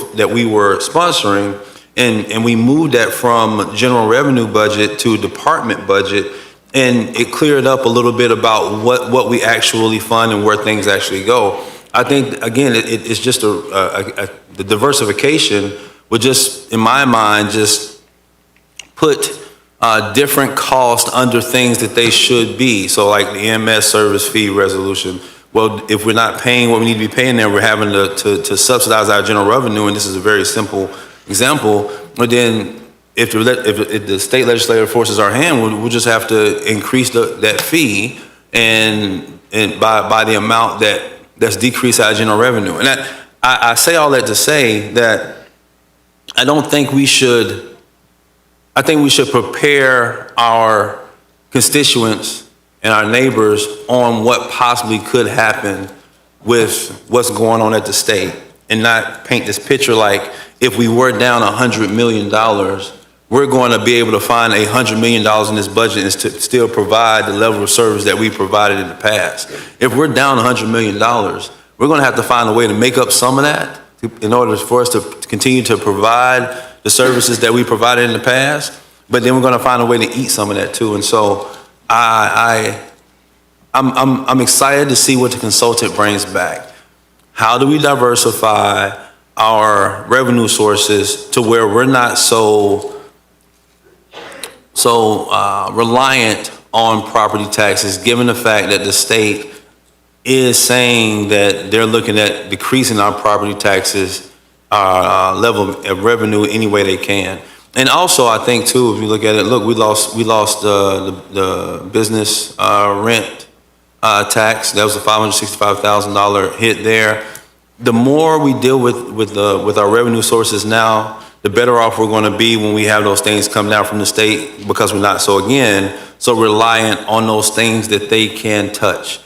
sponsoring, and we moved that from general revenue budget to department budget, and it cleared up a little bit about what we actually fund and where things actually go. I think again, it's just the diversification would just, in my mind, just put different costs under things that they should be. So like the EMS service fee resolution. Well, if we're not paying what we need to be paying there, we're having to subsidize our general revenue, and this is a very simple example. But then if the state legislature forces our hand, we'll just have to increase that fee and by the amount that's decreased our general revenue. And I say all that to say that I think we should prepare our constituents and our neighbors on what possibly could happen with what's going on at the state, and not paint this picture like if we were down $100 million, we're going to be able to find $100 million in this budget and to still provide the level of service that we provided in the past. If we're down $100 million, we're going to have to find a way to make up some of that in order for us to continue to provide the services that we provided in the past. But then we're going to find a way to eat some of that too. And so I'm excited to see what the consultant brings back. How do we diversify our revenue sources to where we're not so reliant on property taxes, given the fact that the state is saying that they're looking at decreasing our property taxes, our level of revenue any way they can. And also, I think too, if you look at it, look, we lost the business rent tax. That was a $565,000 hit there. The more we deal with our revenue sources now, the better off we're going to be when we have those things come down from the state, because we're not so reliant on those things that they can touch.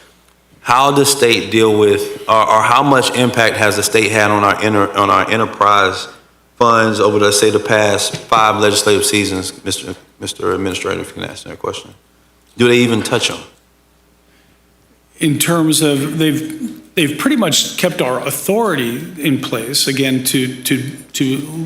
How does state deal with, or how much impact has the state had on our enterprise funds over the past 5 legislative seasons, Mr. Administrator, if you can answer that question? Do they even touch them? In terms of, they've pretty much kept our authority in place, again, to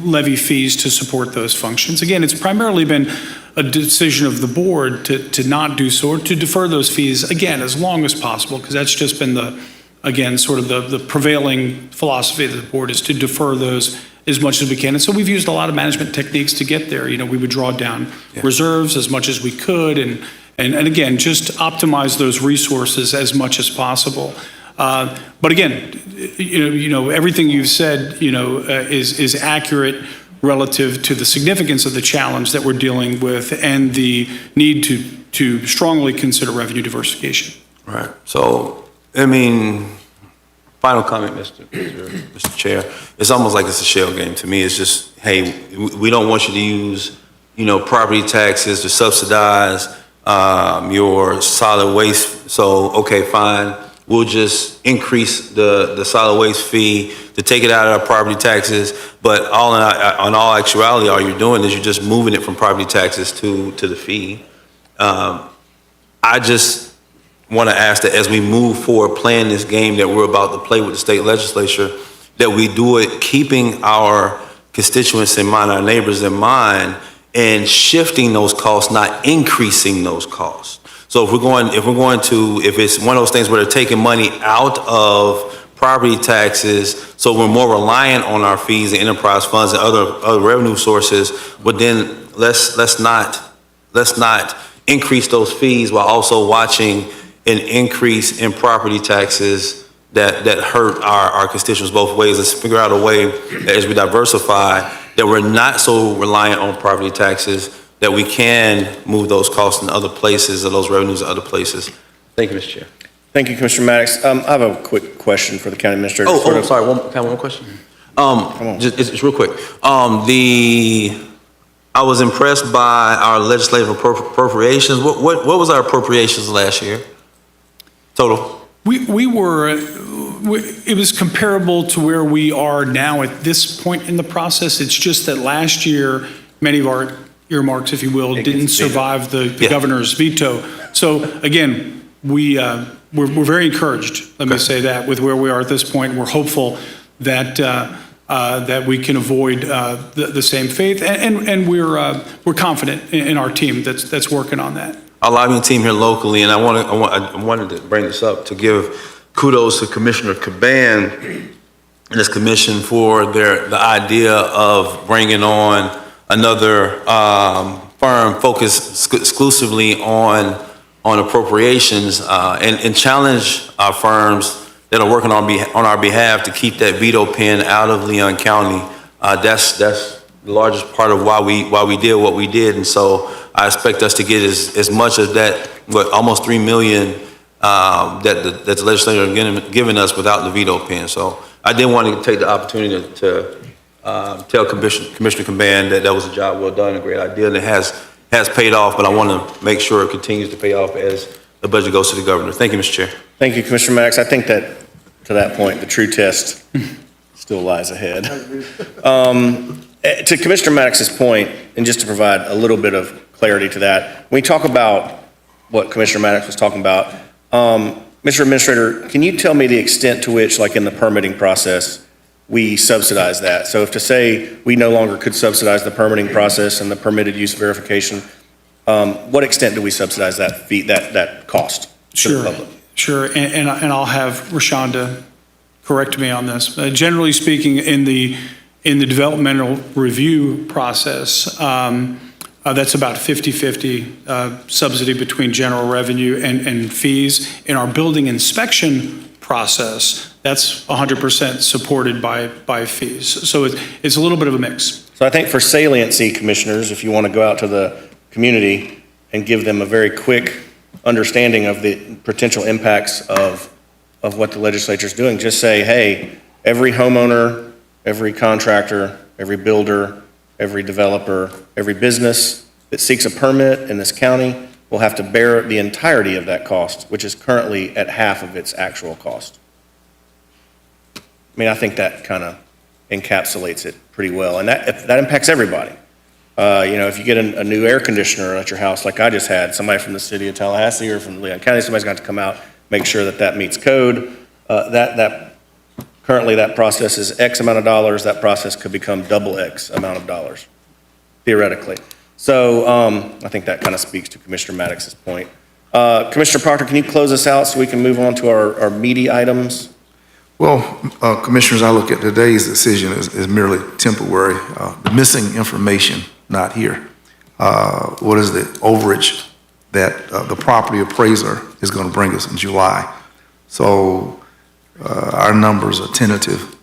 levy fees to support those functions. Again, it's primarily been a decision of the board to not do so, or to defer those fees, again, as long as possible, because that's just been the prevailing philosophy of the board, is to defer those as much as we can. And so we've used a lot of management techniques to get there. We would draw down reserves as much as we could, and again, just optimize those resources as much as possible. But again, everything you've said, is accurate relative to the significance of the challenge that we're dealing with and the need to strongly consider revenue diversification. Right. So, final comment, Mr. Chair. It's almost like it's a shell game to me. It's just, hey, we don't want you to use, property taxes to subsidize your solid waste. So, okay, fine. We'll just increase the solid waste fee to take it out of our property taxes. But on all actuality, all you're doing is you're just moving it from property taxes to the fee. I just want to ask that as we move forward playing this game that we're about to play with the state legislature, that we do it keeping our constituents in mind, our neighbors in mind, and shifting those costs, not increasing those costs. So if it's one of those things where they're taking money out of property taxes, so we're more reliant on our fees and enterprise funds and other revenue sources, but then let's not increase those fees while also watching an increase in property taxes that hurt our constituents both ways. Let's figure out a way that as we diversify, that we're not so reliant on property taxes, that we can move those costs in other places or those revenues in other places. Thank you, Mr. Chair. Thank you, Commissioner Maddox. I have a quick question for the county administrator. I'm sorry, one question? It's real quick. I was impressed by our legislative appropriations. What was our appropriations last year? Total? It was comparable to where we are now at this point in the process. It's just that last year, many of our earmarks, if you will, didn't survive the governor's veto. So again, we're very encouraged, let me say that, with where we are at this point. We're hopeful that that we can avoid the same fate, and we're confident in our team that's working on that. Our lobbying team here locally, and I wanted to bring this up to give kudos to Commissioner Caban and his commission for the idea of bringing on another firm focused exclusively on appropriations and challenge our firms that are working on our behalf to keep that veto pen out of Leon County. That's the largest part of why we did what we did, and so I expect us to get as much of that, almost $3 million that the legislature are giving us without the veto pen. So I did want to take the opportunity to tell Commissioner Caban that was a job well done, a great idea, and it has paid off, but I want to make sure it continues to pay off as the budget goes to the governor. Thank you, Mr. Chair. Thank you, Commissioner Maddox. I think that, to that point, the true test still lies ahead. To Commissioner Maddox's point, and just to provide a little bit of clarity to that, when we talk about what Commissioner Maddox was talking about, Mr. Administrator, can you tell me the extent to which, like in the permitting process, we subsidize that? So if to say we no longer could subsidize the permitting process and the permitted use verification, what extent do we subsidize that fee, that cost to the public? Sure, and I'll have Rashonda correct me on this. Generally speaking, in the developmental review process, that's about 50-50 subsidy between general revenue and fees. In our building inspection process, that's 100% supported by fees. So it's a little bit of a mix. So I think for saliency, commissioners, if you want to go out to the community and give them a very quick understanding of the potential impacts of what the legislature is doing, just say, hey, every homeowner, every contractor, every builder, every developer, every business that seeks a permit in this county will have to bear the entirety of that cost, which is currently at half of its actual cost. I mean, I think that kind of encapsulates it pretty well, and that impacts everybody. If you get a new air conditioner at your house, like I just had, somebody from the city of Tallahassee or from Leon County, somebody's got to come out, make sure that meets code. Currently that process is X amount of dollars. That process could become double X amount of dollars, theoretically. So I think that kind of speaks to Commissioner Maddox's point. Commissioner Proctor, can you close us out so we can move on to our meaty items? Well, Commissioners, I look at today's decision as merely temporary. The missing information, not here. What is the overage that the property appraiser is going to bring us in July? So our numbers are tentative,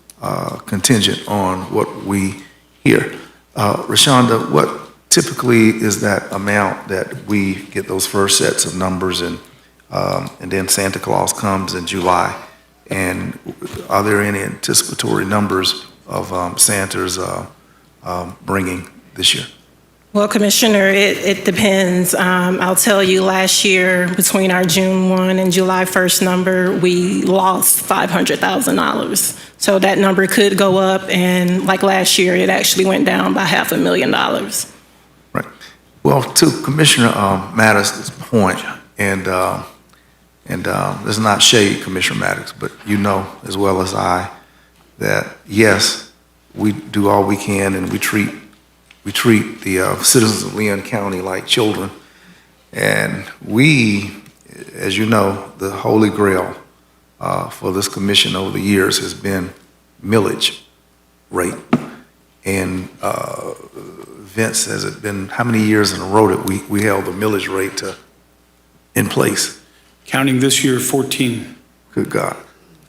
contingent on what we hear. Rashonda, what typically is that amount that we get those first sets of numbers and then Santa Claus comes in July? And are there any anticipatory numbers of Santa's bringing this year? Well, Commissioner, it depends. I'll tell you, last year, between our June 1 and July 1st number, we lost $500,000. So that number could go up, and like last year, it actually went down by $500,000. Right. Well, to Commissioner Maddox's point, and this is not shade, Commissioner Maddox, but you know as well as I that, yes, we do all we can, and we treat the citizens of Leon County like children. And we, as you know, the holy grail for this commission over the years has been millage rate. And Vince, has it been how many years in a row that we held the millage rate in place? Counting this year, 14. Good God,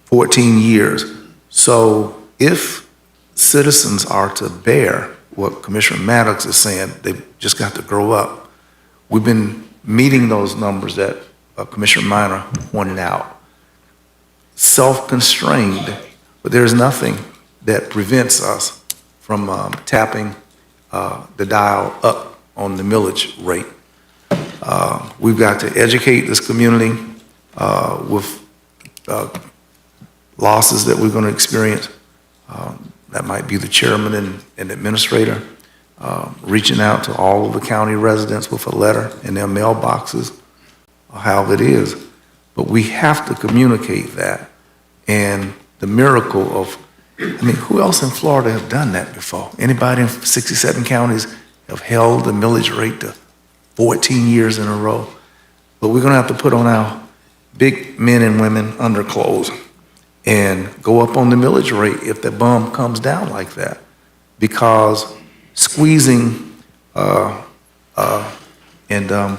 14 years. So if citizens are to bear what Commissioner Maddox is saying, they've just got to grow up. We've been meeting those numbers that Commissioner Minor pointed out. Self-constrained, but there's nothing that prevents us from tapping the dial up on the millage rate. We've got to educate this community with losses that we're going to experience. That might be the chairman and administrator reaching out to all of the county residents with a letter in their mailboxes, or how it is. But we have to communicate that. And the miracle of, I mean, who else in Florida have done that before? Anybody in 67 counties have held the millage rate to 14 years in a row? But we're going to have to put on our big men and women underclothes and go up on the millage rate if the bum comes down like that. Because squeezing and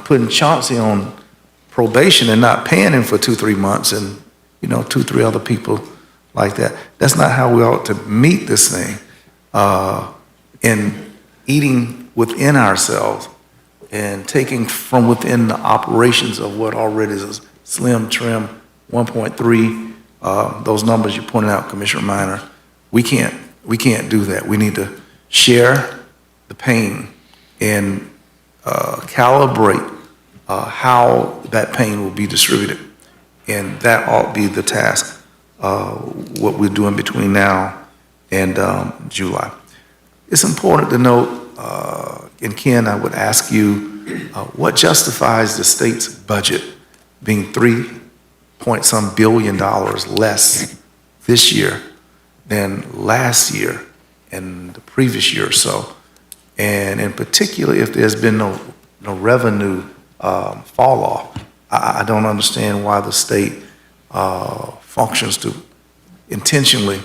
putting Chauncey on probation and not paying him for 2-3 months and, 2-3 other people like that, that's not how we ought to meet this thing. And eating within ourselves and taking from within the operations of what already is a slim, trim 1.3, those numbers you pointed out, Commissioner Minor, we can't do that. We need to share the pain and calibrate how that pain will be distributed. And that ought to be the task, what we're doing between now and July. It's important to note, and Ken, I would ask you, what justifies the state's budget being $3-point-some billion less this year than last year and the previous year or so? And in particular, if there's been no revenue fall off, I don't understand why the state functions to intentionally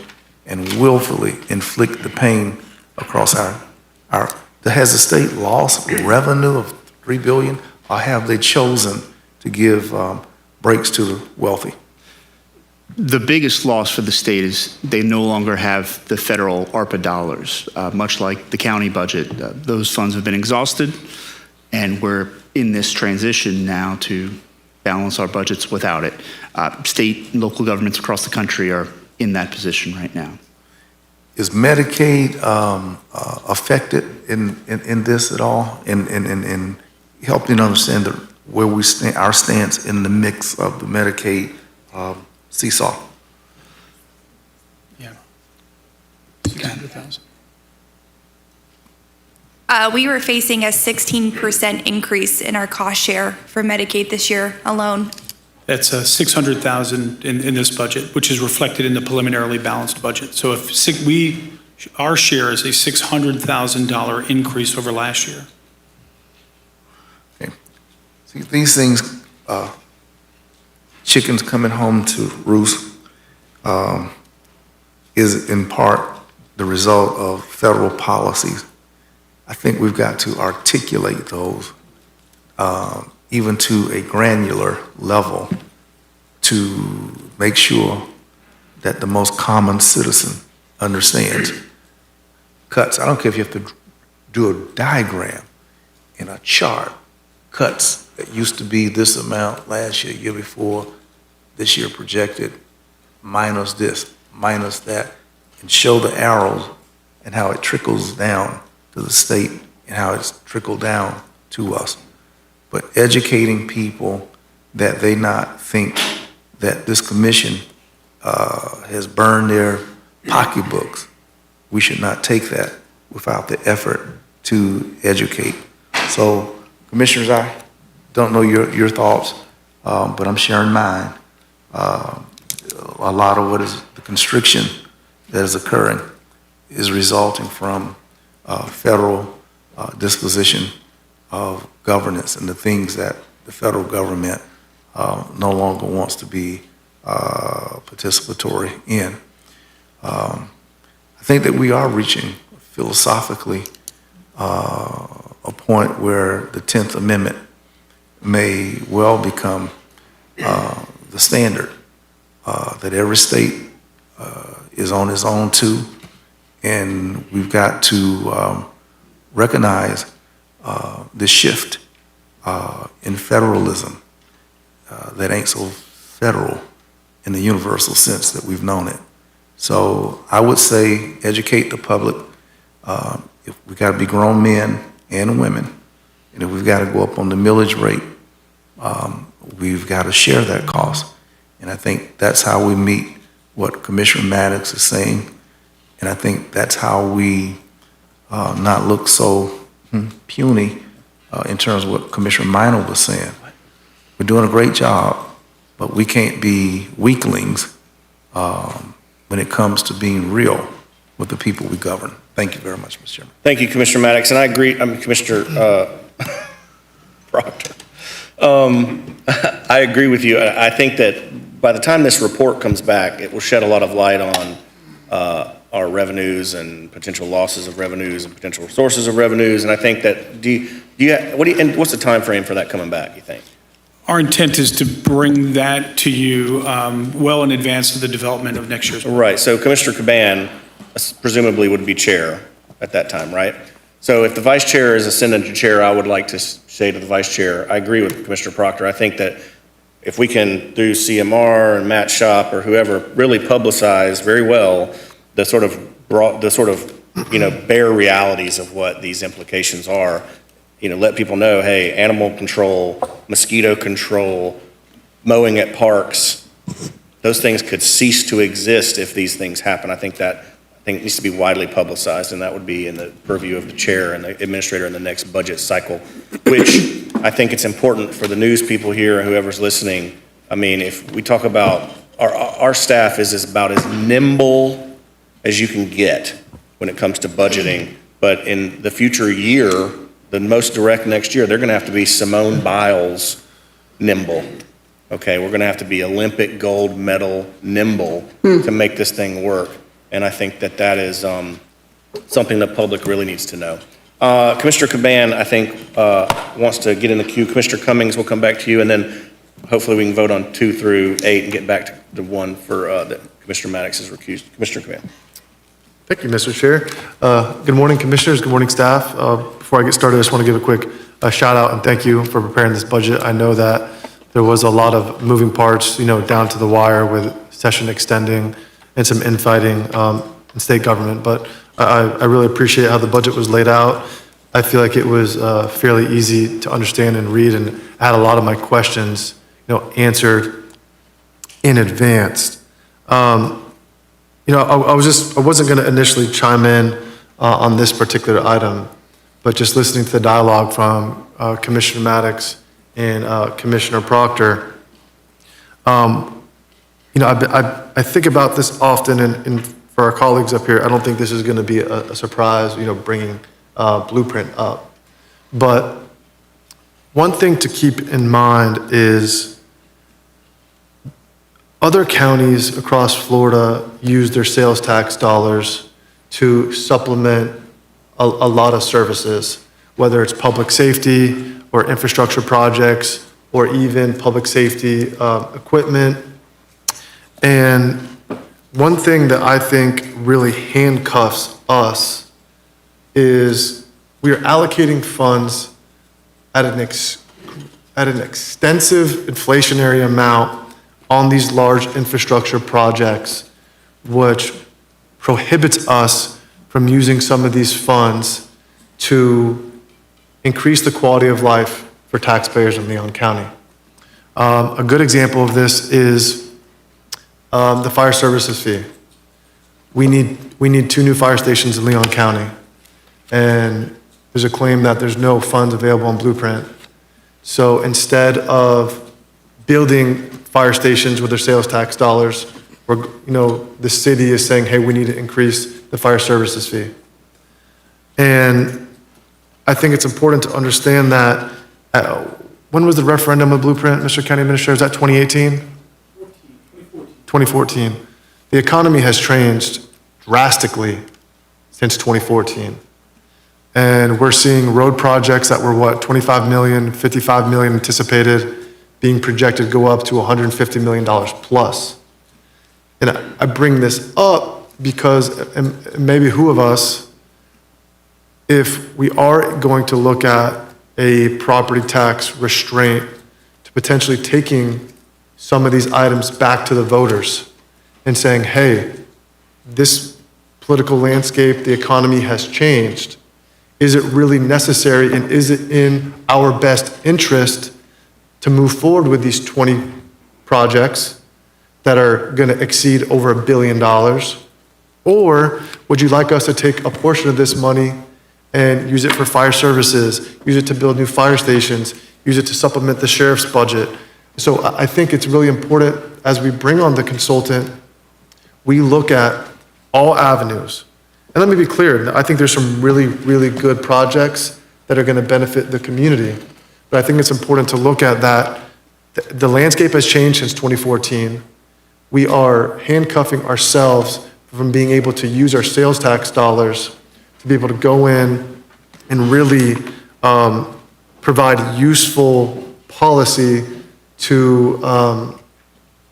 and willfully inflict the pain across our. Has the state lost revenue of $3 billion, or have they chosen to give breaks to the wealthy? The biggest loss for the state is they no longer have the federal ARPA dollars, much like the county budget. Those funds have been exhausted, and we're in this transition now to balance our budgets without it. State and local governments across the country are in that position right now. Is Medicaid affected in this at all? In helping understand where we stand, our stance in the mix of the Medicaid seesaw? Yeah. 600,000. We were facing a 16% increase in our cost share for Medicaid this year alone. That's 600,000 in this budget, which is reflected in the preliminarily balanced budget. So if our share is a $600,000 increase over last year. Okay. See, these things, chickens coming home to roost, is in part the result of federal policies. I think we've got to articulate those even to a granular level to make sure that the most common citizen understands. Cuts, I don't care if you have to do a diagram in a chart, cuts that used to be this amount last year, year before, this year projected, minus this, minus that, and show the arrows and how it trickles down to the state and how it's trickled down to us. But educating people that they not think that this commission has burned their pocketbooks. We should not take that without the effort to educate. So, Commissioners, I don't know your thoughts, but I'm sharing mine. A lot of what is the constriction that is occurring is resulting from federal disposition of governance and the things that the federal government no longer wants to be participatory in. I think that we are reaching philosophically a point where the 10th Amendment may well become the standard that every state is on its own too, and we've got to recognize the shift in federalism that ain't so federal in the universal sense that we've known it. So I would say educate the public. If we got to be grown men and women, and if we've got to go up on the millage rate, we've got to share that cost. And I think that's how we meet what Commissioner Maddox is saying. And I think that's how we not look so puny in terms of what Commissioner Minor was saying. We're doing a great job, but we can't be weaklings when it comes to being real with the people we govern. Thank you very much, Mr. Chairman. Thank you, Commissioner Maddox, and I agree, Commissioner Proctor. I agree with you. I think that by the time this report comes back, it will shed a lot of light on our revenues and potential losses of revenues and potential sources of revenues. And I think that, what's the time frame for that coming back, you think? Our intent is to bring that to you well in advance of the development of next year's. Right, so Commissioner Caban presumably would be chair at that time, right? So if the vice chair is ascendant to chair, I would like to say to the vice chair, I agree with Commissioner Proctor. I think that if we can, through CMR and Matt Shop or whoever, really publicize very well the sort of bare realities of what these implications are, let people know, hey, animal control, mosquito control, mowing at parks, those things could cease to exist if these things happen. I think it needs to be widely publicized, and that would be in the purview of the chair and the administrator in the next budget cycle, which I think it's important for the news people here and whoever's listening. I mean, if we talk about, our staff is about as nimble as you can get when it comes to budgeting, but in the future year, the most direct next year, they're gonna have to be Simone Biles nimble. Okay, we're gonna have to be Olympic gold medal nimble to make this thing work. And I think that is something the public really needs to know. Commissioner Caban, I think, wants to get in the queue. Commissioner Cummings will come back to you, and then hopefully we can vote on 2 through 8 and get back to the one for that Commissioner Maddox is recused. Commissioner Caban. Thank you, Mr. Chair. Good morning, commissioners. Good morning, staff. Before I get started, I just want to give a quick shout out and thank you for preparing this budget. I know that there was a lot of moving parts, down to the wire with session extending and some infighting in state government, but I really appreciate how the budget was laid out. I feel like it was fairly easy to understand and read, and I had a lot of my questions, answered in advance. I wasn't going to initially chime in on this particular item, but just listening to the dialogue from Commissioner Maddox and Commissioner Proctor, I think about this often, and for our colleagues up here, I don't think this is going to be a surprise, bringing Blueprint up. But one thing to keep in mind is other counties across Florida use their sales tax dollars to supplement a lot of services, whether it's public safety or infrastructure projects or even public safety equipment. And one thing that I think really handcuffs us is we are allocating funds at an extensive inflationary amount on these large infrastructure projects, which prohibits us from using some of these funds to increase the quality of life for taxpayers in Leon County. A good example of this is the fire services fee. We need 2 new fire stations in Leon County, and there's a claim that there's no funds available on Blueprint. So instead of building fire stations with their sales tax dollars, the city is saying, hey, we need to increase the fire services fee. And I think it's important to understand that, when was the referendum of Blueprint, Mr. County Administrator? Is that 2018? 2014. The economy has changed drastically since 2014. And we're seeing road projects that were, 25 million, 55 million anticipated, being projected to go up to $150 million plus. And I bring this up because, and maybe who of us, if we are going to look at a property tax restraint to potentially taking some of these items back to the voters and saying, hey, this political landscape, the economy has changed. Is it really necessary, and is it in our best interest to move forward with these 20 projects that are going to exceed over $1 billion? Or would you like us to take a portion of this money and use it for fire services, use it to build new fire stations, use it to supplement the sheriff's budget? So I think it's really important, as we bring on the consultant, we look at all avenues. And let me be clear, I think there's some really, really good projects that are going to benefit the community. But I think it's important to look at that. The landscape has changed since 2014. We are handcuffing ourselves from being able to use our sales tax dollars to be able to go in and really provide useful policy to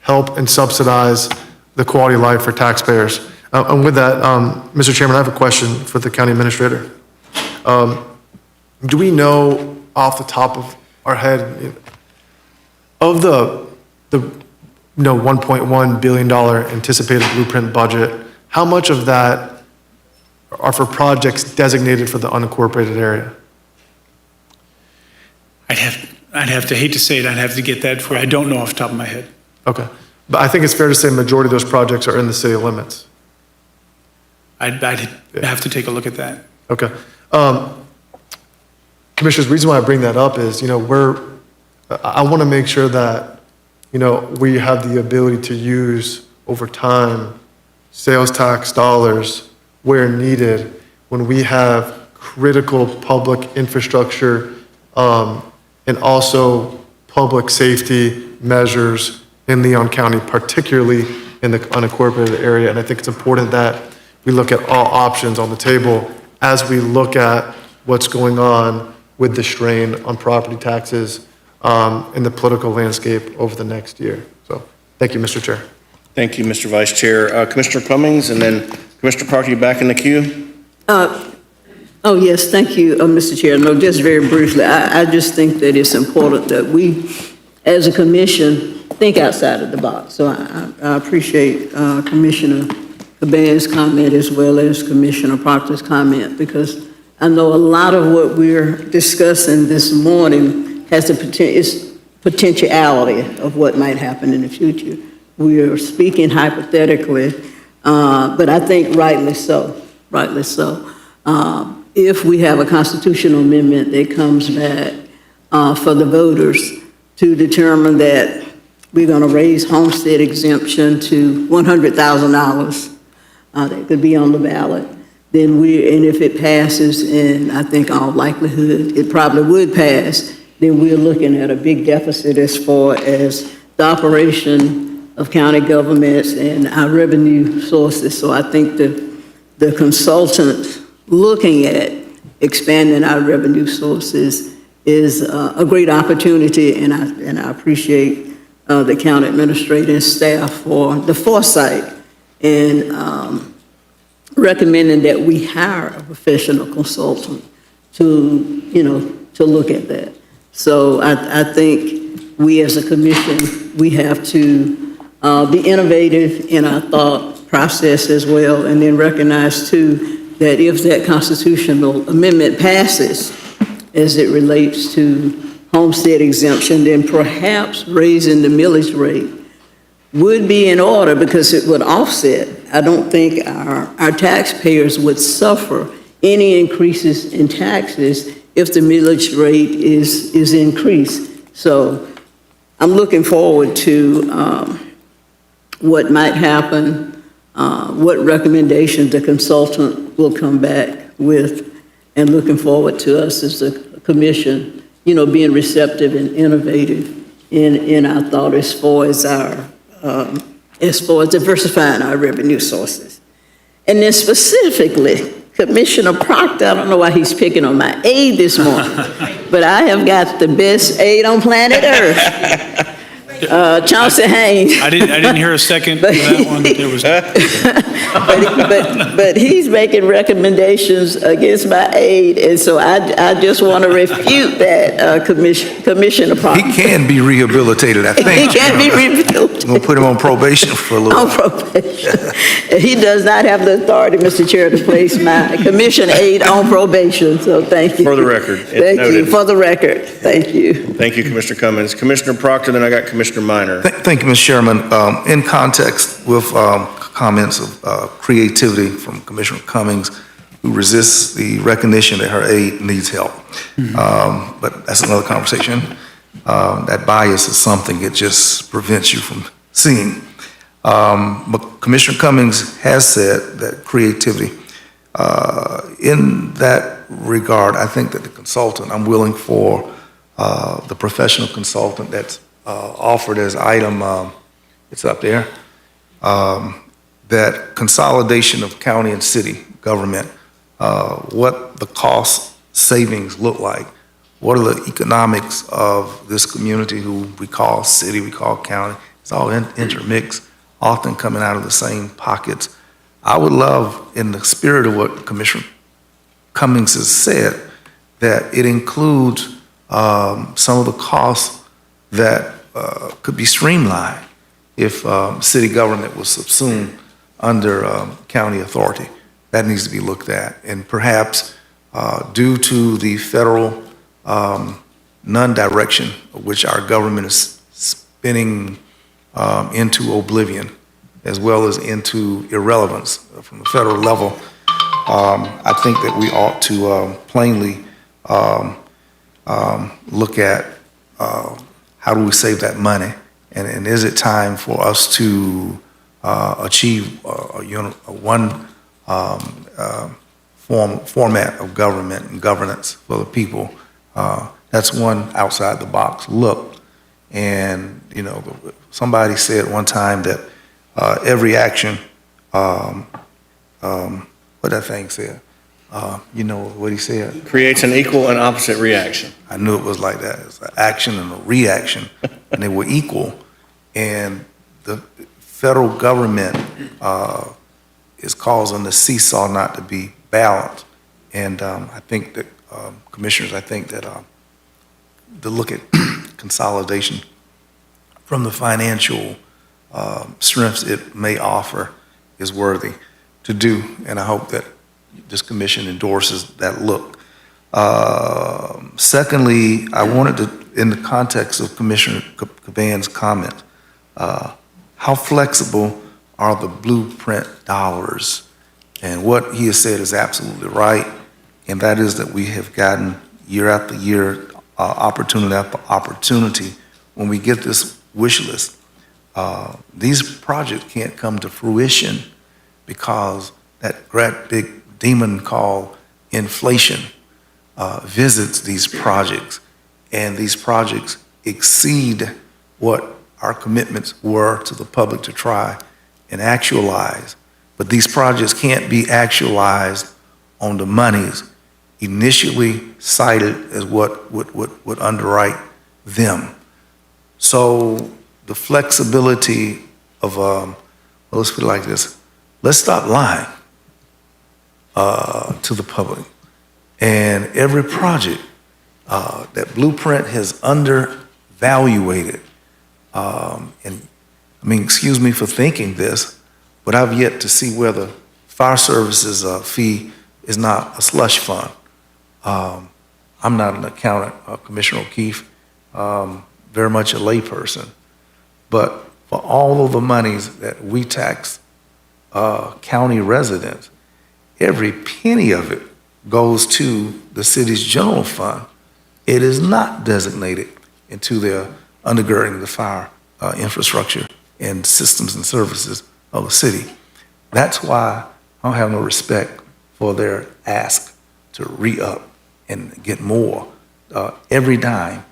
help and subsidize the quality of life for taxpayers. And with that, Mr. Chairman, I have a question for the county administrator. Do we know off the top of our head, of the $1.1 billion anticipated Blueprint budget, how much of that are for projects designated for the unincorporated area? I'd have to, hate to say it, I'd have to get that for you. I don't know off the top of my head. Okay. But I think it's fair to say the majority of those projects are in the city limits. I'd have to take a look at that. Okay. Commissioners, the reason why I bring that up is, I want to make sure that, we have the ability to use over time sales tax dollars where needed when we have critical public infrastructure and also public safety measures in Leon County, particularly in the unincorporated area. And I think it's important that we look at all options on the table as we look at what's going on with the strain on property taxes in the political landscape over the next year. So thank you, Mr. Chair. Thank you, Mr. Vice Chair. Commissioner Cummings, and then Commissioner Parker, you back in the queue? Oh, yes, thank you, Mr. Chair. No, just very briefly, I just think that it's important that we, as a commission, think outside of the box. So I appreciate Commissioner Caban's comment as well as Commissioner Proctor's comment, because I know a lot of what we're discussing this morning has the potentiality of what might happen in the future. We are speaking hypothetically, but I think rightly so, if we have a constitutional amendment that comes back for the voters to determine that we're going to raise homestead exemption to $100,000 that could be on the ballot, then and if it passes, and I think all likelihood it probably would pass, then we're looking at a big deficit as far as the operation of county governments and our revenue sources. So I think the consultant looking at expanding our revenue sources is a great opportunity, and I appreciate the county administrator and staff for the foresight and recommending that we hire a professional consultant to look at that. So I think we as a commission, we have to be innovative in our thought process as well, and then recognize too that if that constitutional amendment passes as it relates to homestead exemption, then perhaps raising the millage rate would be in order because it would offset. I don't think our taxpayers would suffer any increases in taxes if the millage rate is increased. So I'm looking forward to what might happen, what recommendations the consultant will come back with, and looking forward to us as a commission, being receptive and innovative in our thought as far as diversifying our revenue sources. And then specifically, Commissioner Proctor, I don't know why he's picking on my aide this morning, but I have got the best aide on planet Earth. Chauncey Haynes. I didn't hear a second for that one. There was but he's making recommendations against my aide, and so I just want to refute that, Commissioner Proctor. He can be rehabilitated, I think. He can be rehabilitated. We'll put him on probation for a little On while. probation. He does not have the authority, Mr. Chair, to place my commission aide on probation, so thank you. For the record, it's Thank you, noted. for the record, thank you. Thank you, Commissioner Cummings. Commissioner Proctor, then I got Commissioner Minor. Thank you, Mr. Chairman. In context with comments of creativity from Commissioner Cummings, who resists the recognition that her aide needs help. But that's another conversation. That bias is something it just prevents you from seeing. But Commissioner Cummings has said that creativity, in that regard, I think that the consultant, I'm willing for the professional consultant that's offered as item, it's up there, that consolidation of county and city government, what the cost savings look like, what are the economics of this community who we call city, we call county, it's all intermixed, often coming out of the same pockets. I would love, in the spirit of what Commissioner Cummings has said, that it includes some of the costs that could be streamlined if city government was subsumed under county authority. That needs to be looked at. And perhaps due to the federal non-direction, which our government is spinning into oblivion, as well as into irrelevance from the federal level. I think that we ought to plainly look at how do we save that money, and is it time for us to achieve one format of government and governance for the people? That's one outside the box look. And, you know, somebody said one time that every action, what that thing said, you know what he said? Creates an equal and opposite reaction. I knew it was like that. It's an action and a reaction, and they were equal. And the federal government is causing the seesaw not to be balanced. And I think that, commissioners, I think that to look at consolidation from the financial strengths it may offer is worthy to do. And I hope that this commission endorses that look. Secondly, I wanted to, in the context of Commissioner Caban's comment, how flexible are the blueprint dollars? And what he has said is absolutely right, and that is that we have gotten year after year, opportunity after opportunity. When we get this wish list, these projects can't come to fruition because that great big demon called inflation visits these projects, and these projects exceed what our commitments were to the public to try and actualize. But these projects can't be actualized on the monies initially cited as what would underwrite them. So the flexibility of, well, let's put it like this, let's stop lying to the public. And every project that Blueprint has undervaluated, and I mean, excuse me for thinking this, but I've yet to see where the fire services fee is not a slush fund. I'm not an accountant, Commissioner O'Keefe, very much a layperson. But for all of the monies that we tax county residents, every penny of it goes to the city's general fund. It is not designated into their undergirding the fire infrastructure and systems and services of the city. That's why I don't have no respect for their ask to re-up and get more every dime.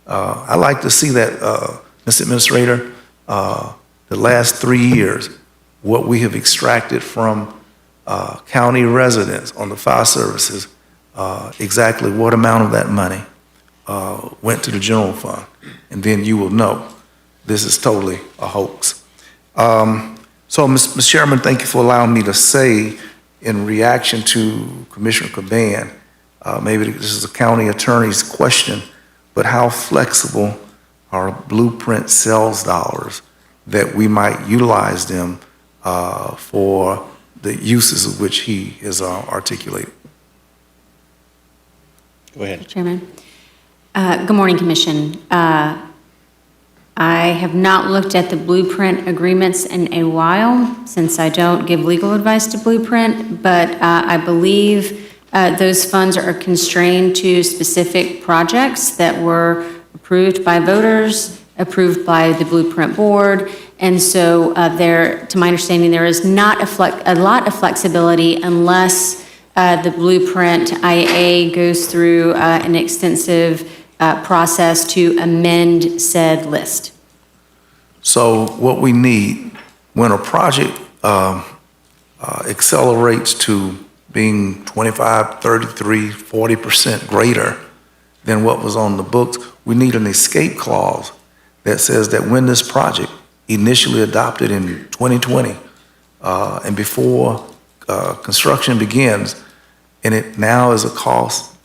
I like to see that, Mr. Administrator, the last 3 years, what we have extracted from county residents on the fire services, exactly what amount of that money went to the general fund. And then you will know this is totally a hoax. So, Mr. Chairman, thank you for allowing me to say, in reaction to Commissioner Caban, maybe this is a county attorney's question, but how flexible are Blueprint sales dollars that we might utilize them for the uses of which he has articulated? Go ahead. Chairman. Good morning, Commission. I have not looked at the Blueprint agreements in a while, since I don't give legal advice to Blueprint, but I believe those funds are constrained to specific projects that were approved by voters, approved by the Blueprint Board, and so there, to my understanding, there is not a lot of flexibility unless the Blueprint IA goes through an extensive process to amend said list. So what we need, when a project accelerates to being 25, 33, 40% greater than what was on the books, we need an escape clause that says that when this project initially adopted in 2020 and before construction begins, and it now is a cost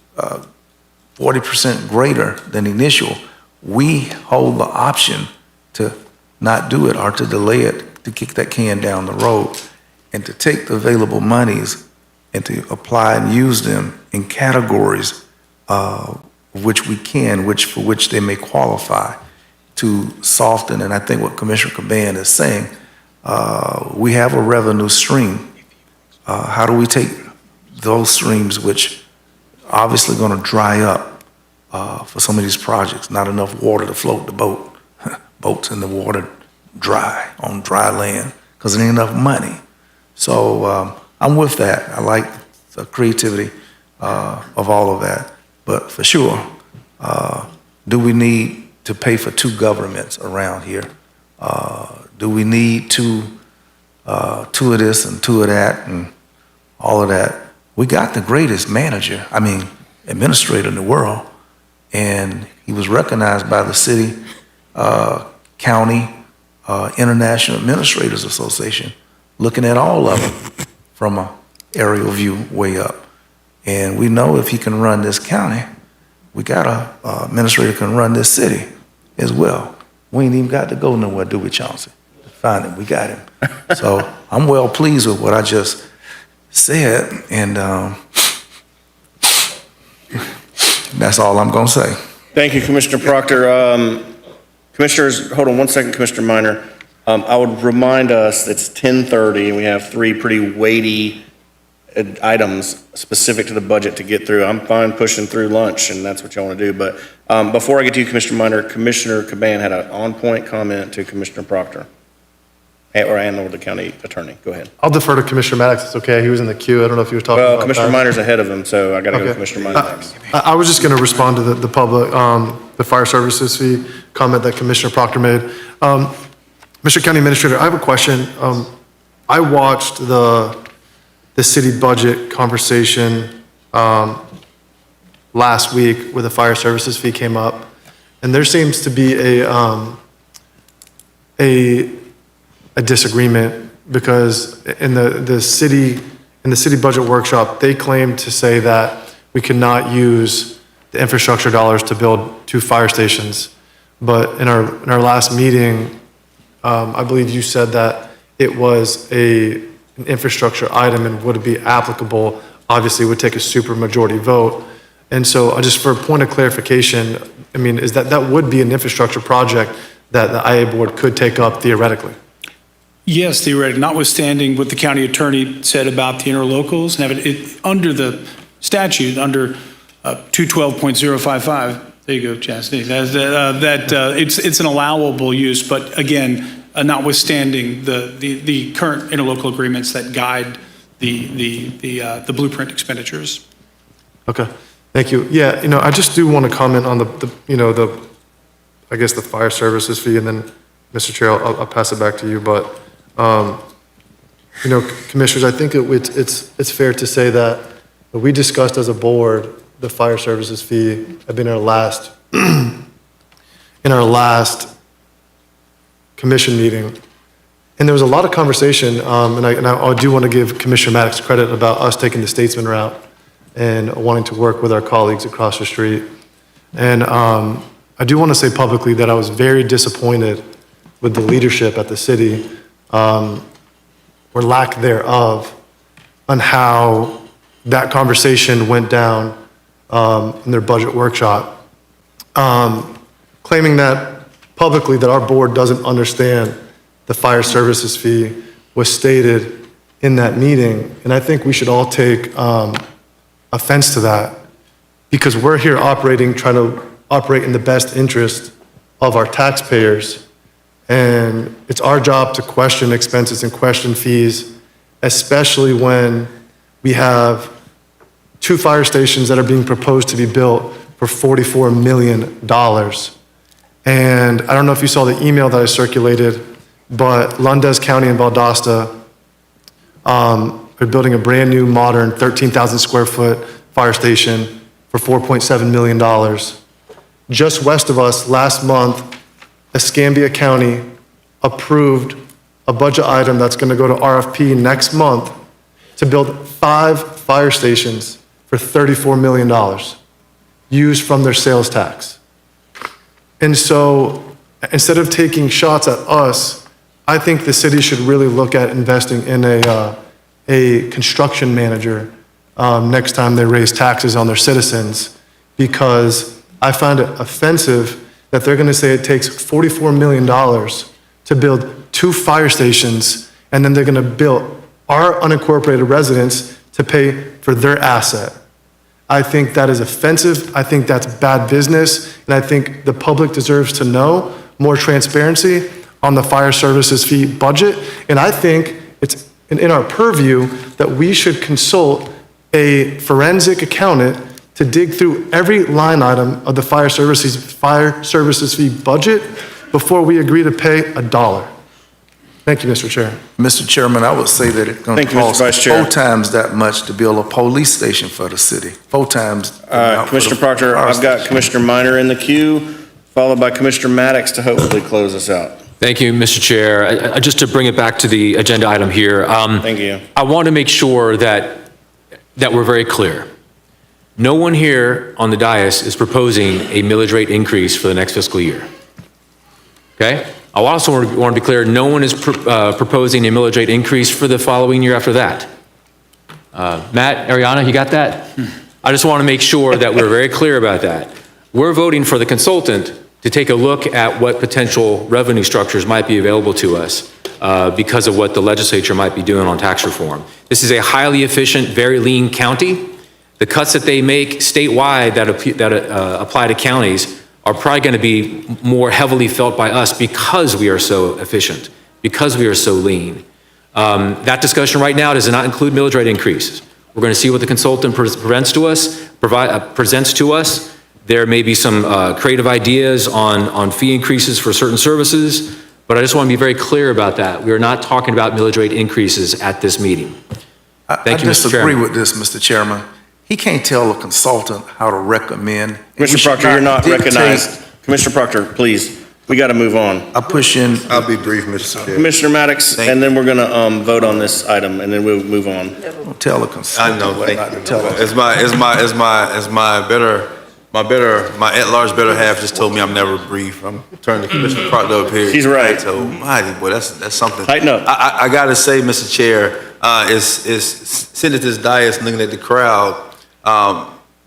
40% greater than initial, we hold the option to not do it or to delay it, to kick that can down the road, and to take the available monies and to apply and use them in categories which we can, for which they may qualify to soften. And I think what Commissioner Caban is saying, we have a revenue stream. How do we take those streams which obviously going to dry up for some of these projects? Not enough water to float the boat. Boats in the water dry, on dry land, because there ain't enough money. So I'm with that. I like the creativity of all of that. But for sure, do we need to pay for two governments around here? Do we need two of this and two of that and all of that? We got the greatest administrator in the world, and he was recognized by the city, county, International Administrators Association, looking at all of them from an aerial view way up. And we know if he can run this county, we got a administrator who can run this city as well. We ain't even got to go nowhere, do we, Chauncey? To find him, we got him. So I'm well pleased with what I just said, and that's all I'm gonna say. Thank you, Commissioner Proctor. Commissioners, hold on one second, Commissioner Minor. I would remind us it's 10:30 and we have three pretty weighty items specific to the budget to get through. I'm fine pushing through lunch and that's what y'all want to do. But before I get to you, Commissioner Minor, Commissioner Caban had an on-point comment to Commissioner Proctor or the county attorney. Go ahead. I'll defer to Commissioner Maddox. It's okay. He was in the queue. I don't know if you were talking about Commissioner that. Minor's ahead of him, so I got to go to Okay. Commissioner Minor next. I was just going to respond to the public, the fire services fee comment that Commissioner Proctor made. Mr. County Administrator, I have a question. I watched the city budget conversation last week where the fire services fee came up, and there seems to be a disagreement because in the city budget workshop, they claimed to say that we could not use the infrastructure dollars to build 2 fire stations. But in our last meeting, I believe you said that it was an infrastructure item and would be applicable, obviously it would take a super majority vote. And so just for a point of clarification, I mean, is that would be an infrastructure project that the IA board could take up theoretically? Yes, theoretically, notwithstanding what the county attorney said about the interlocals, and have it under the statute, under 212.055, there you go, Chastity, it's an allowable use, but again, notwithstanding the current interlocal agreements that guide the blueprint expenditures. Okay, thank you. Yeah, I just do want to comment on I guess the fire services fee, and then, Mr. Chair, I'll pass it back to you, but, Commissioners, I think it's fair to say that we discussed as a board the fire services fee have been in our last commission meeting. And there was a lot of conversation, and I do want to give Commissioner Maddox credit about us taking the statesman route and wanting to work with our colleagues across the street. And I do want to say publicly that I was very disappointed with the leadership at the city, or lack thereof, on how that conversation went down in their budget workshop, claiming that publicly that our board doesn't understand the fire services fee was stated in that meeting. And I think we should all take offense to that, because we're here trying to operate in the best interest of our taxpayers. And it's our job to question expenses and question fees, especially when we have 2 fire stations that are being proposed to be built for $44 million. And I don't know if you saw the email that I circulated, but Lundes County and Valdosta are building a brand new, modern, 13,000 square foot fire station for $4.7 million. Just west of us, last month, Escambia County approved a budget item that's going to go to RFP next month to build 5 fire stations for $34 million, used from their sales tax. And so instead of taking shots at us, I think the city should really look at investing in a construction manager next time they raise taxes on their citizens, because I find it offensive that they're going to say it takes $44 million to build 2 fire stations, and then they're going to bill our unincorporated residents to pay for their asset. I think that is offensive. I think that's bad business, and I think the public deserves to know more transparency on the fire services fee budget. And I think it's in our purview that we should consult a forensic accountant to dig through every line item of the fire services fee budget before we agree to pay $1. Thank you, Mr. Chair. Mr. Chairman, I would say that it's going Thank to you, Mr. cost Vice Chair. 4 times that much to build a police station for the city. 4 times. the amount for the Commissioner Proctor, fire I've got station. Commissioner Minor in the queue, followed by Commissioner Maddox to hopefully close us out. Thank you, Mr. Chair. Just to bring it back to the agenda item here. Thank you. I want to make sure that we're very clear. No one here on the dais is proposing a millage rate increase for the next fiscal year. Okay? I also want to be clear, no one is proposing a millage rate increase for the following year after that. Matt, Ariana, you got that? I just want to make sure that we're very clear about that. We're voting for the consultant to take a look at what potential revenue structures might be available to us because of what the legislature might be doing on tax reform. This is a highly efficient, very lean county. The cuts that they make statewide that apply to counties are probably going to be more heavily felt by us because we are so efficient, because we are so lean. That discussion right now does not include millage rate increases. We're going to see what the consultant presents to us. There may be some creative ideas on fee increases for certain services, but I just want to be very clear about that. We are not talking about millage rate increases at this meeting. Thank you, I Mr. disagree Chairman. with this, Mr. Chairman. He can't tell a consultant how to recommend. Commissioner Proctor, you're not recognized. Commissioner Proctor, please, we got to move on. I push in. I'll be brief, Mr. Chair. Commissioner Maddox, Thank and then we're going to vote on this item, and then we'll move on. Don't tell a consultant. I know, what thank not to you. tell us. My at-large better half just told me I'm never brief. I'm turning to Commissioner Proctor up here. She's right. So, mighty boy, that's something. Tighten up. I gotta say, Mr. Chair, is sitting at this dais looking at the crowd,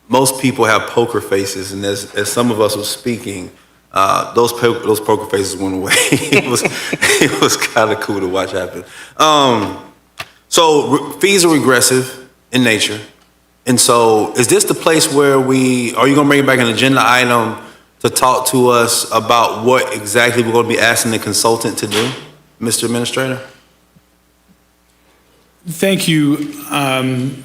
most people have poker faces, and as some of us were speaking, those poker faces went away. It was kind of cool to watch happen. So fees are regressive in nature. And so is this the place where are you going to bring back an agenda item to talk to us about what exactly we're going to be asking the consultant to do, Mr. Administrator? Thank you,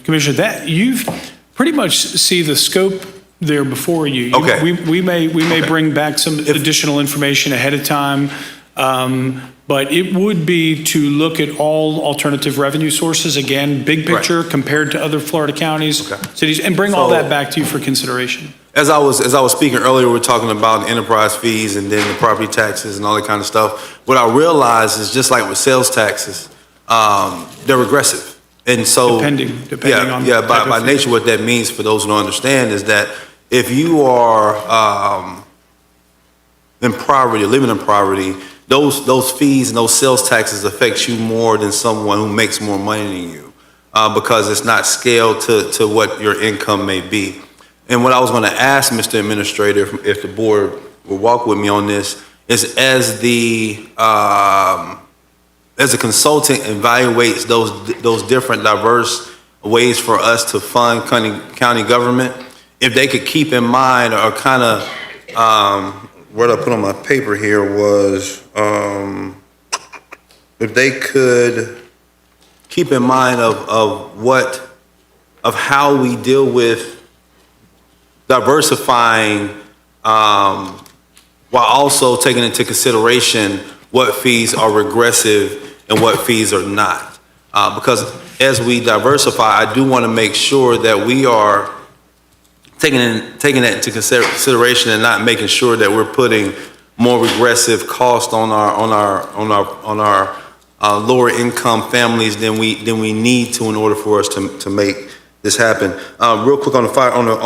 Commissioner. That you've pretty much see the scope there before you. Okay. We may bring back some additional information ahead of time, but it would be to look at all alternative revenue sources, again, big picture compared to other Florida counties, cities, and bring all that back to you for consideration. As I was speaking earlier, we were talking about the enterprise fees and then the property taxes and all that kind of stuff. What I realized is just like with sales taxes, they're regressive. And so Depending on yeah, the type by of nature, what that means for those who don't understand is that if you are in poverty, living in poverty, those fees and those sales taxes affect you more than someone who makes more money than you, because it's not scaled to what your income may be. And what I was going to ask Mr. Administrator, if the board will walk with me on this, is as the consultant evaluates those different diverse ways for us to fund county government, if they could keep in mind or kind of, what I put on my paper here was, if they could keep in mind of how we deal with diversifying, while also taking into consideration what fees are regressive and what fees are not. Because as we diversify, I do want to make sure that we are taking that into consideration and not making sure that we're putting more regressive cost on our lower income families than we need to in order for us to make this happen. Real quick on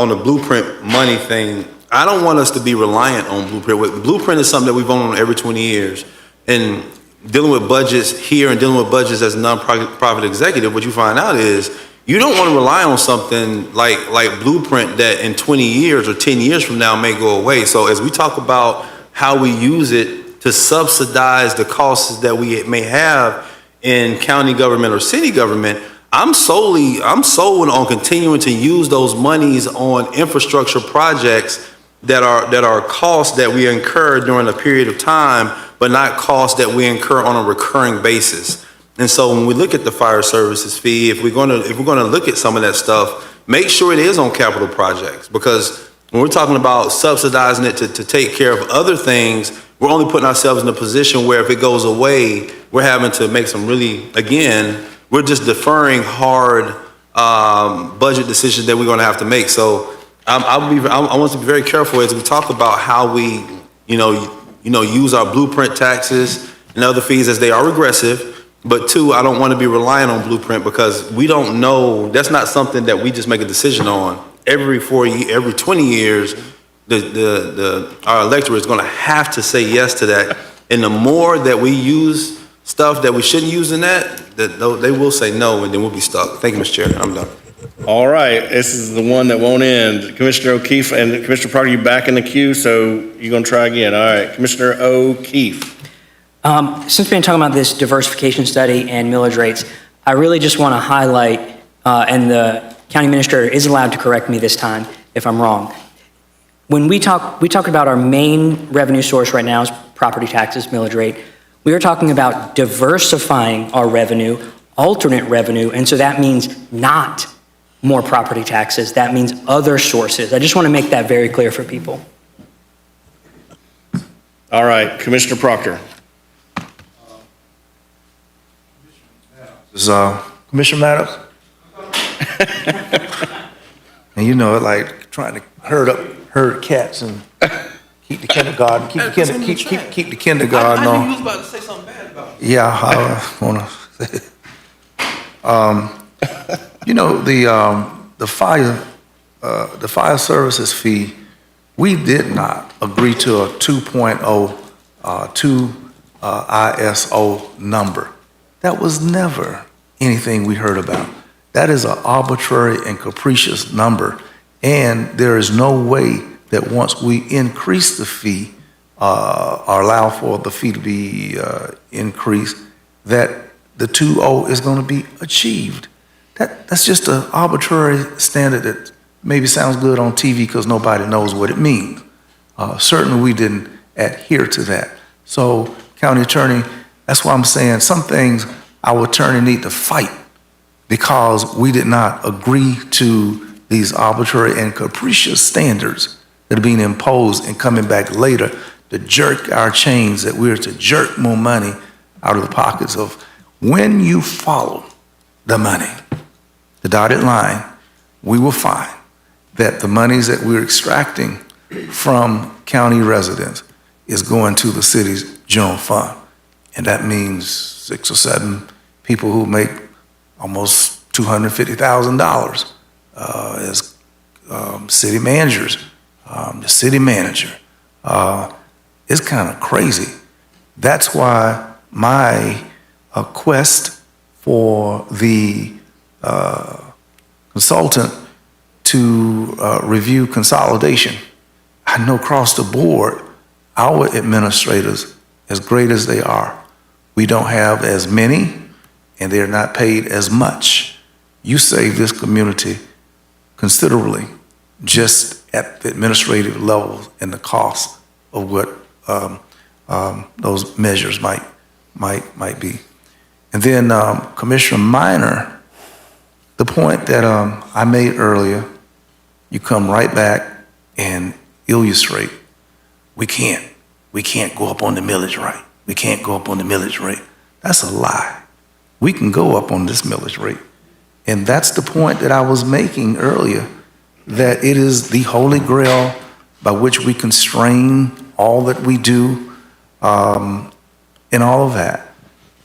the blueprint money thing, I don't want us to be reliant on blueprint. Blueprint is something that we vote on every 20 years. And dealing with budgets here and dealing with budgets as a nonprofit executive, what you find out is you don't want to rely on something like Blueprint that in 20 years or 10 years from now may go away. So as we talk about how we use it to subsidize the costs that we may have in county government or city government, I'm sold on continuing to use those monies on infrastructure projects that are costs that we incur during a period of time, but not costs that we incur on a recurring basis. And so when we look at the fire services fee, if we're gonna look at some of that stuff, make sure it is on capital projects, because when we're talking about subsidizing it to take care of other things, we're only putting ourselves in a position where if it goes away, we're having to make some we're just deferring hard budget decisions that we're gonna have to make. So I want to be very careful as we talk about how we, use our Blueprint taxes and other fees, as they are regressive. But two, I don't want to be relying on Blueprint, because we don't know, that's not something that we just make a decision on. Every 20 years, our electorate is going to have to say yes to that. And the more that we use stuff that we shouldn't use in that they will say no, and then we'll be stuck. Thank you, Mr. Chair. I'm done. All right, this is the one that won't end. Commissioner O'Keefe and Commissioner Proctor, you back in the queue, so you're gonna try again. All right, Commissioner O'Keefe. Since we've been talking about this diversification study and millage rates, I really just want to highlight, and the county administrator is allowed to correct me this time if I'm wrong. When we talk about our main revenue source right now is property taxes, millage rate. We are talking about diversifying our revenue, alternate revenue, and so that means not more property taxes. That means other sources. I just want to make that very clear for people. All right, Commissioner Proctor. This is Commissioner Maddox. And like trying to herd cats and keep the kindergarten, keep the kindergarten on. I knew you was about to say something bad about it. Yeah, I want to say, the fire services fee, we did not agree to a 2.02 ISO number. That was never anything we heard about. That is an arbitrary and capricious number, and there is no way that once we increase the fee, or allow for the fee to be increased, that the 2.0 is going to be achieved. That's just an arbitrary standard that maybe sounds good on TV because nobody knows what it means. Certainly we didn't adhere to that. So, County Attorney, that's why I'm saying some things our attorney need to fight, because we did not agree to these arbitrary and capricious standards that are being imposed and coming back later to jerk our chains, that we're to jerk more money out of the pockets of. When you follow the money, the dotted line, we will find that the monies that we're extracting from county residents is going to the city's general fund. And that means 6 or 7 people who make almost $250,000 as city managers, the city manager. It's kind of crazy. That's why my quest for the consultant to review consolidation. I know across the board, our administrators, as great as they are, we don't have as many, and they're not paid as much. You save this community considerably just at the administrative levels and the cost of what those measures might be. And then Commissioner Minor, the point that I made earlier, you come right back and illustrate. We can't go up on the millage rate. We can't go up on the millage rate. That's a lie. We can go up on this millage rate. And that's the point that I was making earlier, that it is the holy grail by which we constrain all that we do and all of that.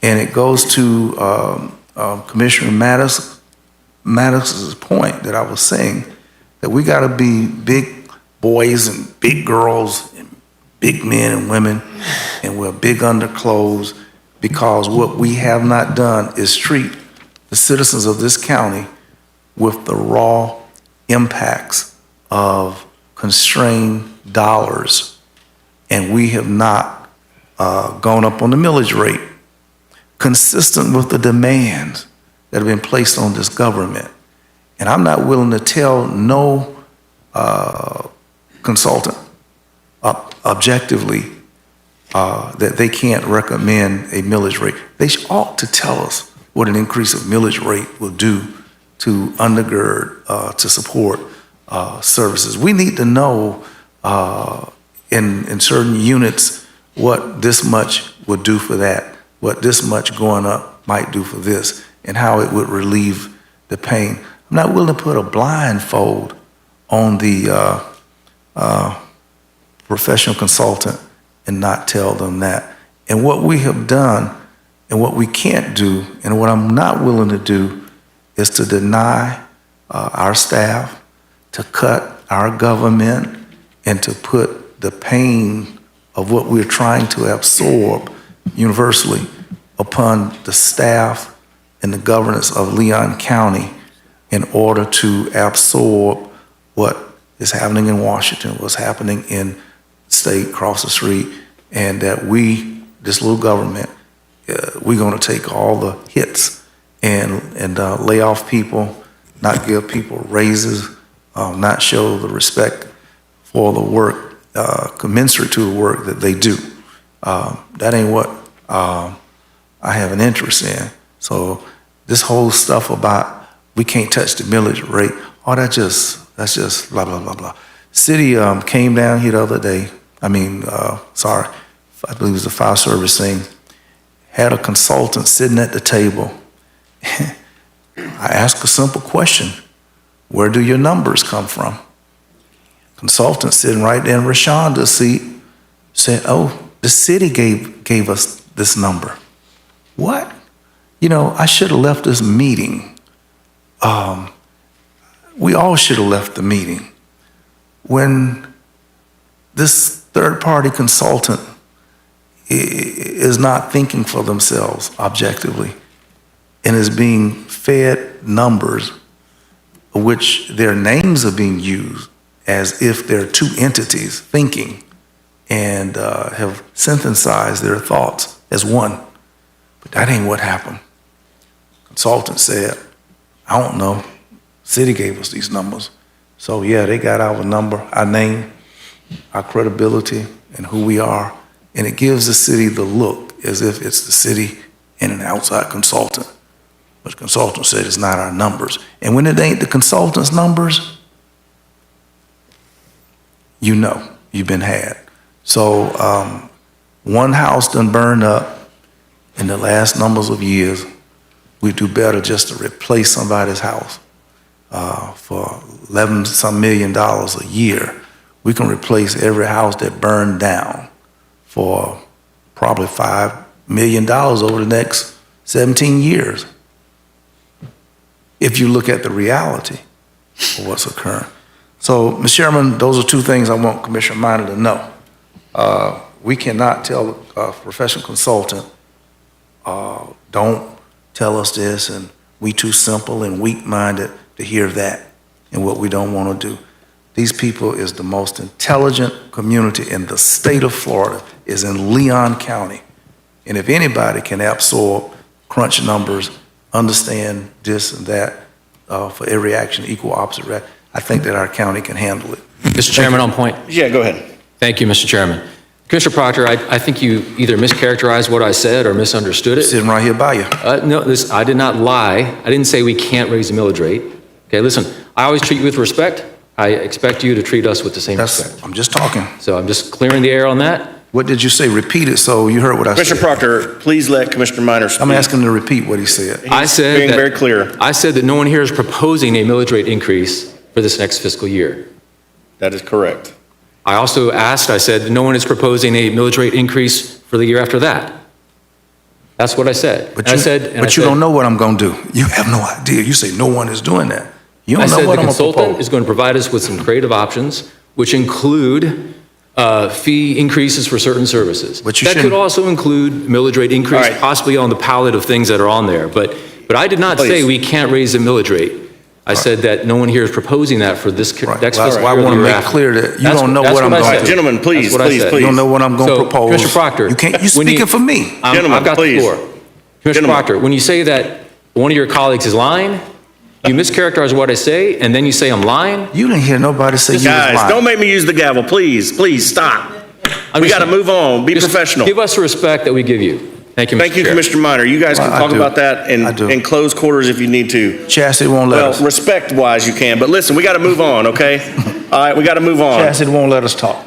And it goes to Commissioner Maddox's point that I was saying, that we got to be big boys and big girls and big men and women, and wear big underclothes, because what we have not done is treat the citizens of this county with the raw impacts of constrained dollars, and we have not gone up on the millage rate, consistent with the demands that have been placed on this government. And I'm not willing to tell no consultant objectively that they can't recommend a millage rate. They ought to tell us what an increase of millage rate will do to undergird, to support services. We need to know in certain units what this much would do for that, what this much going up might do for this, and how it would relieve the pain. I'm not willing to put a blindfold on the professional consultant and not tell them that. And what we have done and what we can't do, and what I'm not willing to do, is to deny our staff, to cut our government, and to put the pain of what we're trying to absorb universally upon the staff and the governance of Leon County in order to absorb what is happening in Washington, what's happening in the state across the street, and that we, this little government, we're going to take all the hits and lay off people, not give people raises, not show the respect for the work commensurate to the work that they do. That ain't what I have an interest in. So this whole stuff about we can't touch the millage rate, oh, that's just blah, blah, blah, blah. City came down here the other day, I believe it was the fire service thing, had a consultant sitting at the table. I asked a simple question: where do your numbers come from? Consultant sitting right there in Rashonda's seat said, oh, the city gave us this number. What? You know, I should have left this meeting. We all should have left the meeting when this third-party consultant is not thinking for themselves objectively and is being fed numbers of which their names are being used as if they're two entities thinking and have synthesized their thoughts as one. But that ain't what happened. Consultant said, I don't know. City gave us these numbers. So yeah, they got our number, our name, our credibility, and who we are. And it gives the city the look as if it's the city and an outside consultant. But the consultant said it's not our numbers. And when it ain't the consultant's numbers, you know you've been had. So one house done burned up in the last numbers of years. We do better just to replace somebody's house for $11-some million a year. We can replace every house that burned down for probably $5 million over the next 17 years. If you look at the reality of what's occurring. So, Mr. Chairman, those are two things I want Commissioner Minor to know. We cannot tell a professional consultant, don't tell us this, and we too simple and weak-minded to hear that and what we don't want to do. These people is the most intelligent community in the state of Florida, is in Leon County. And if anybody can absorb crunch numbers, understand this and that, for every action, equal opposite reaction, I think that our county can handle it. Mr. Chairman, on point. Yeah, go ahead. Thank you, Mr. Chairman. Commissioner Proctor, I think you either mischaracterized what I said or misunderstood it. Sitting right here by you. No, I did not lie. I didn't say we can't raise the millage rate. Okay, listen, I always treat you with respect. I expect you to treat us with the same respect. I'm just talking. So I'm just clearing the air on that. What did you say? Repeat it so you heard what I said. Commissioner Proctor, please let Commissioner Minor speak. I'm asking him to repeat what he said. I said being that, very clear. I said that no one here is proposing a millage rate increase for this next fiscal year. That is correct. I also asked, I said, no one is proposing a millage rate increase for the year after that. That's what I said. But you don't know what I'm going to do. You have no idea. You say no one is doing that. You don't know what I'm going to propose. I said the consultant is going to provide us with some creative options, which include fee increases for certain services. But that could also include millage rate increase, possibly on the palette of things that are on there. But I did not say we can't raise the millage rate. I said that no one here is proposing that for this Right. next Well, fiscal I year. want to or the make year after. clear that you That's don't know that's what I'm I going to said. do. Gentlemen, please, That's what I please, said. please. You don't know what I'm going to So, propose. Commissioner Proctor. You can't, you're when speaking for me. Gentlemen, I've got the please. floor. Commissioner Gentlemen. Proctor, when you say that one of your colleagues is lying, you mischaracterize what I say, and then you say I'm lying? You didn't hear nobody say you was lying. Guys, don't make me use the gavel, please. Please, stop. I'm We just- got to move on. Be just professional. Give us the respect that we give you. Thank you, Mr. Thank you, Chair. Commissioner Minor. You guys can Well, I talk do. about that I do. in closed quarters if you need to. Chastity won't let Well, us. respect-wise, you can, but listen, we got to move on, okay? All right, we got to move on. Chastity won't let us talk.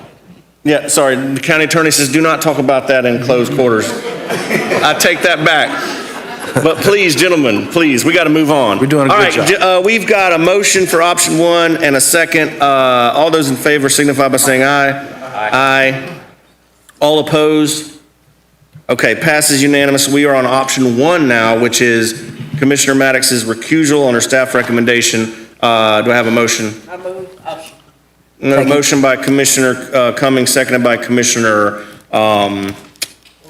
Yeah, sorry, the county attorney says do not talk about that in closed quarters. I take that back. But please, gentlemen, please, we got to move on. We're doing a good job. All right, we've got a motion for option one and a second. All those in favor signify by saying aye. Aye. All opposed? Okay, passes unanimous. We are on option one now, which is Commissioner Maddox's recusal on her staff recommendation. Do I have a motion? I move option. No, motion by Commissioner Cummings, seconded by Commissioner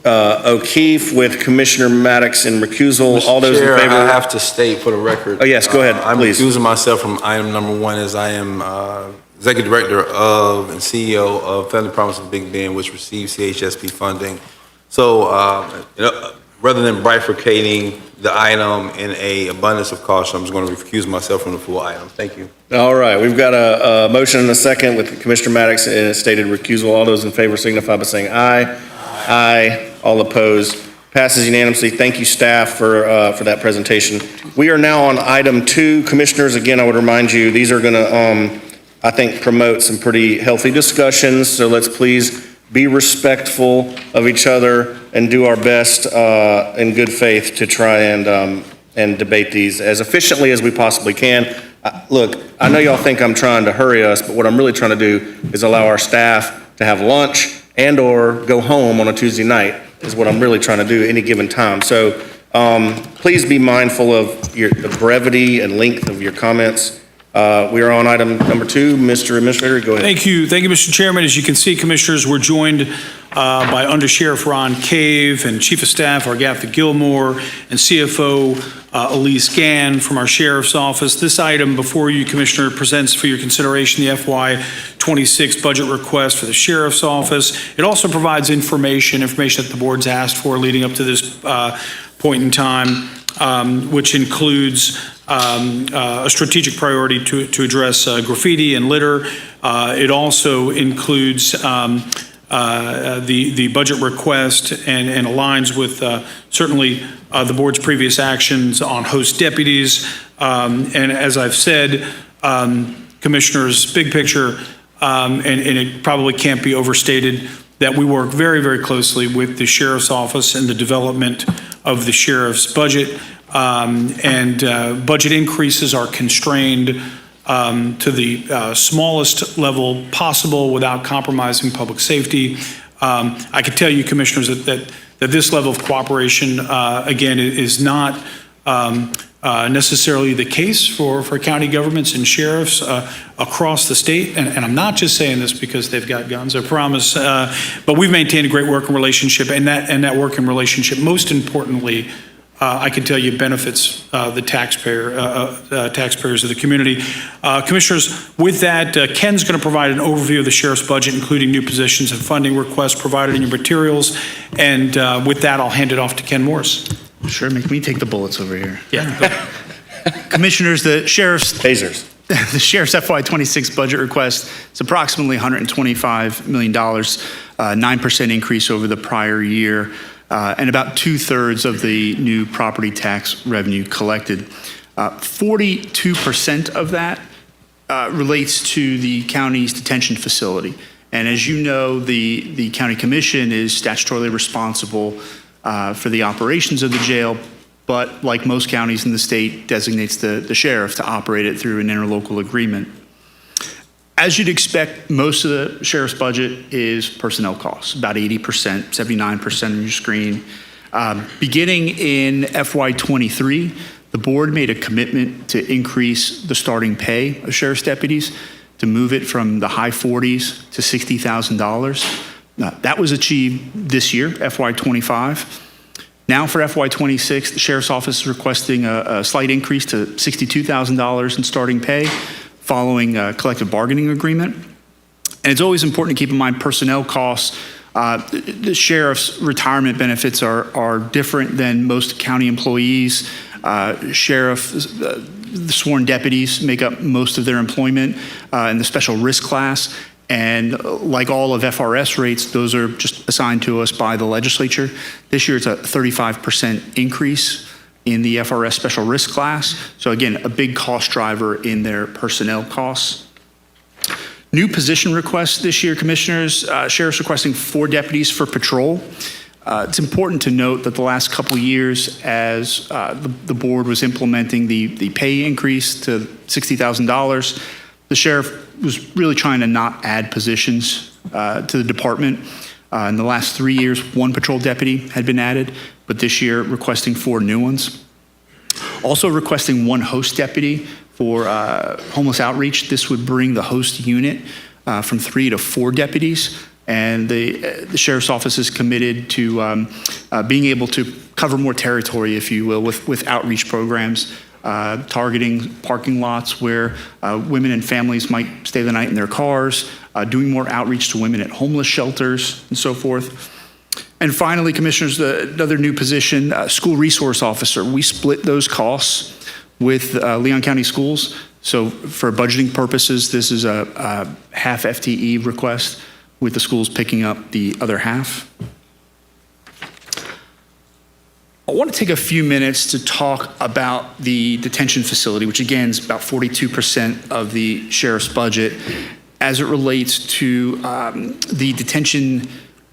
O'Keefe with Commissioner Maddox in recusal. All those in Chair, favor? I have to state for the record. Oh, yes, go ahead, I'm please. recusing myself from item number one as I am Executive Director of and CEO of Family Promise of Big Bend, which receives CHSP funding. So rather than bifurcating the item in a abundance of caution, I'm just going to recuse myself from the full item. Thank you. All right, we've got a motion and a second with Commissioner Maddox in a stated recusal. All those in favor signify by saying aye. Aye. All opposed? Passes unanimously. Thank you, staff, for that presentation. We are now on item two. Commissioners, again, I would remind you, these are going to, I think, promote some pretty healthy discussions. So let's please be respectful of each other and do our best in good faith to try and debate these as efficiently as we possibly can. Look, I know y'all think I'm trying to hurry us, but what I'm really trying to do is allow our staff to have lunch and/or go home on a Tuesday night is what I'm really trying to do at any given time. So please be mindful of the brevity and length of your comments. We are on item number two. Mr. Administrator, go ahead. Thank you, Mr. Chairman. As you can see, Commissioners, we're joined by Under Sheriff Ron Cave and Chief of Staff Argatha Gilmore and CFO Elise Gann from our Sheriff's Office. This item before you, Commissioner, presents for your consideration the FY26 budget request for the Sheriff's Office. It also provides information that the board's asked for leading up to this point in time, which includes a strategic priority to address graffiti and litter. It also includes the budget request and aligns with certainly the board's previous actions on host deputies. And as I've said, Commissioners, big picture, and it probably can't be overstated, that we work very, very closely with the Sheriff's Office in the development of the Sheriff's budget. And budget increases are constrained to the smallest level possible without compromising public safety. I can tell you, Commissioners, that this level of cooperation, again, is not necessarily the case for county governments and sheriffs across the state. And I'm not just saying this because they've got guns, I promise. But we've maintained a great working relationship, and that working relationship, most importantly, I can tell you benefits the taxpayers of the community. Commissioners, with that, Ken's going to provide an overview of the sheriff's budget, including new positions and funding requests provided in your materials. And with that, I'll hand it off to Ken Morris. Sure, make me take the bullets over here. Yeah. Commissioners, the sheriff's Tasers. The sheriff's FY26 budget request is approximately $125 million, 9% increase over the prior year, and about 2/3 of the new property tax revenue collected. 42% of that relates to the county's detention facility. And as you know, the county commission is statutorily responsible for the operations of the jail, but like most counties in the state, designates the sheriff to operate it through an interlocal agreement. As you'd expect, most of the sheriff's budget is personnel costs, about 80%, 79% on your screen. Beginning in FY23, the board made a commitment to increase the starting pay of sheriff's deputies, to move it from the high 40s to $60,000. That was achieved this year, FY25. Now for FY26, the Sheriff's Office is requesting a slight increase to $62,000 in starting pay following a collective bargaining agreement. And it's always important to keep in mind personnel costs. The sheriff's retirement benefits are different than most county employees. The sworn deputies make up most of their employment in the special risk class. And like all of FRS rates, those are just assigned to us by the legislature. This year it's a 35% increase in the FRS special risk class. So again, a big cost driver in their personnel costs. New position requests this year, Commissioners. Sheriff's requesting 4 deputies for patrol. It's important to note that the last couple of years, as the board was implementing the pay increase to $60,000, the sheriff was really trying to not add positions to the department. In the last 3 years, 1 patrol deputy had been added, but this year requesting 4 new ones. Also requesting 1 host deputy for homeless outreach. This would bring the host unit from 3 to 4 deputies. And the Sheriff's Office is committed to being able to cover more territory, if you will, with outreach programs, targeting parking lots where women and families might stay the night in their cars, doing more outreach to women at homeless shelters and so forth. And finally, Commissioners, another new position, school resource officer. We split those costs with Leon County Schools. So for budgeting purposes, this is a half FTE request, with the schools picking up the other half. I want to take a few minutes to talk about the detention facility, which again is about 42% of the sheriff's budget, as it relates to the detention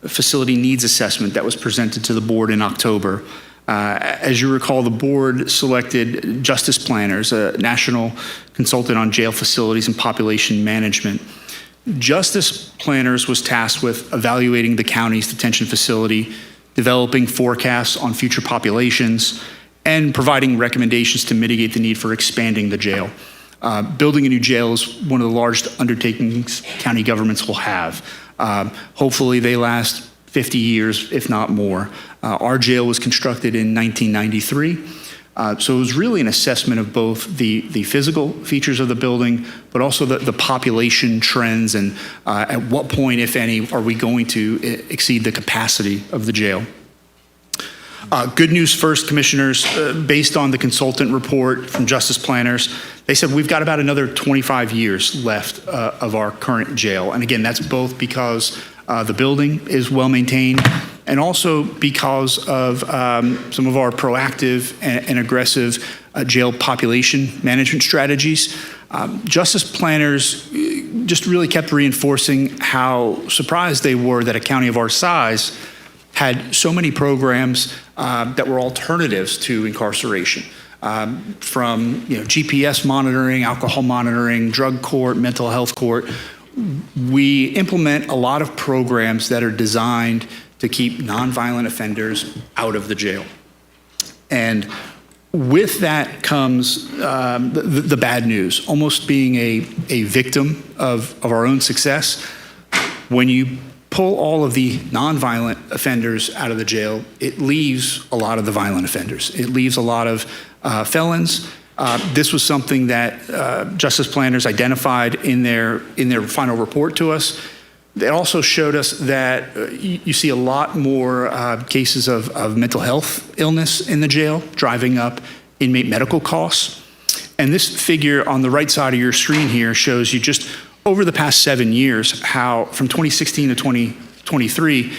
facility needs assessment that was presented to the board in October. As you recall, the board selected Justice Planners, a national consultant on jail facilities and population management. Justice Planners was tasked with evaluating the county's detention facility, developing forecasts on future populations, and providing recommendations to mitigate the need for expanding the jail. Building a new jail is one of the largest undertakings county governments will have. Hopefully they last 50 years, if not more. Our jail was constructed in 1993. So it was really an assessment of both the physical features of the building, but also the population trends and at what point, if any, are we going to exceed the capacity of the jail. Good news first, Commissioners. Based on the consultant report from Justice Planners, they said we've got about another 25 years left of our current jail. And again, that's both because the building is well maintained, and also because of some of our proactive and aggressive jail population management strategies. Justice Planners just really kept reinforcing how surprised they were that a county of our size had so many programs that were alternatives to incarceration. From GPS monitoring, alcohol monitoring, drug court, mental health court. We implement a lot of programs that are designed to keep nonviolent offenders out of the jail. And with that comes the bad news, almost being a victim of our own success. When you pull all of the nonviolent offenders out of the jail, it leaves a lot of the violent offenders. It leaves a lot of felons. This was something that Justice Planners identified in their final report to us. They also showed us that you see a lot more cases of mental health illness in the jail, driving up inmate medical costs. And this figure on the right side of your screen here shows you just over the past 7 years, how from 2016 to 2023,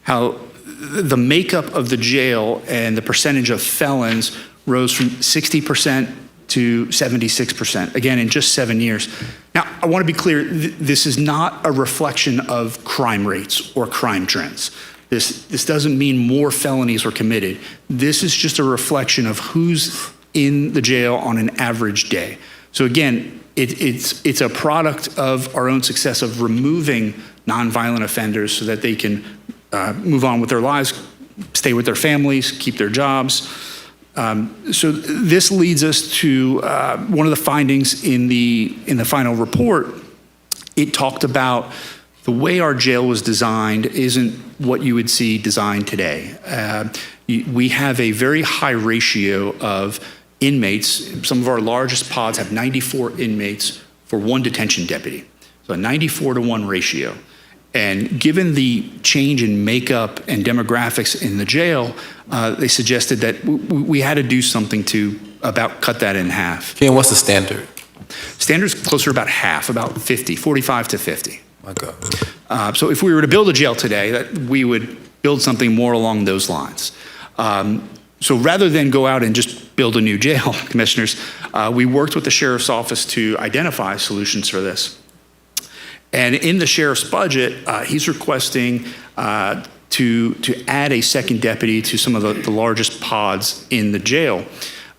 how the makeup of the jail and the percentage of felons rose from 60% to 76%, again, in just 7 years. Now, I want to be clear, this is not a reflection of crime rates or crime trends. This doesn't mean more felonies are committed. This is just a reflection of who's in the jail on an average day. So again, it's a product of our own success of removing nonviolent offenders so that they can move on with their lives, stay with their families, keep their jobs. So this leads us to one of the findings in the final report. It talked about the way our jail was designed isn't what you would see designed today. we have a very high ratio of inmates. Some of our largest pods have 94 inmates for one detention deputy. So a 94-to-1 ratio. And given the change in makeup and demographics in the jail, they suggested that we had to do something to about cut that in half. Ken, what's the standard? Standard's closer to about half, about 50, 45 to 50. My God. So if we were to build a jail today, that we would build something more along those lines. So rather than go out and just build a new jail, commissioners, we worked with the sheriff's office to identify solutions for this. And in the sheriff's budget, he's requesting to add a second deputy to some of the largest pods in the jail.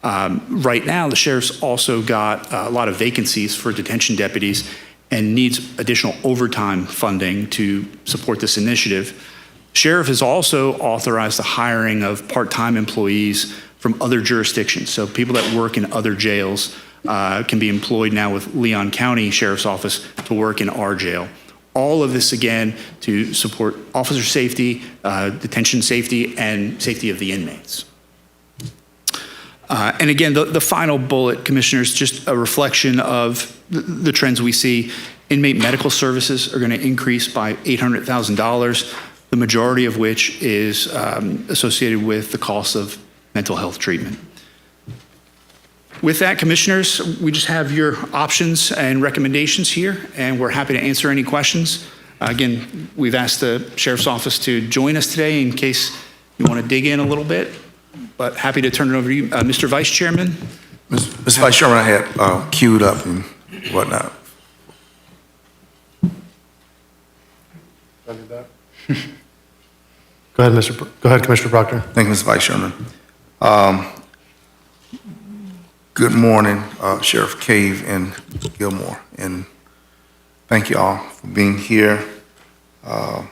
Right now, the sheriff's also got a lot of vacancies for detention deputies and needs additional overtime funding to support this initiative. Sheriff has also authorized the hiring of part-time employees from other jurisdictions. So people that work in other jails can be employed now with Leon County Sheriff's Office to work in our jail. All of this, again, to support officer safety, detention safety, and safety of the inmates. And again, the final bullet, commissioners, just a reflection of the trends we see. Inmate medical services are going to increase by $800,000, the majority of which is associated with the cost of mental health treatment. With that, commissioners, we just have your options and recommendations here, and we're happy to answer any questions. Again, we've asked the Sheriff's Office to join us today in case you want to dig in a little bit, but happy to turn it over to you. Mr. Vice Chairman? Mr. Vice Chairman, I had queued up and whatnot. Go ahead, Commissioner Proctor. Thank you, Mr. Vice Chairman. Good morning, Sheriff Cave and Gilmore, and thank you all for being here. I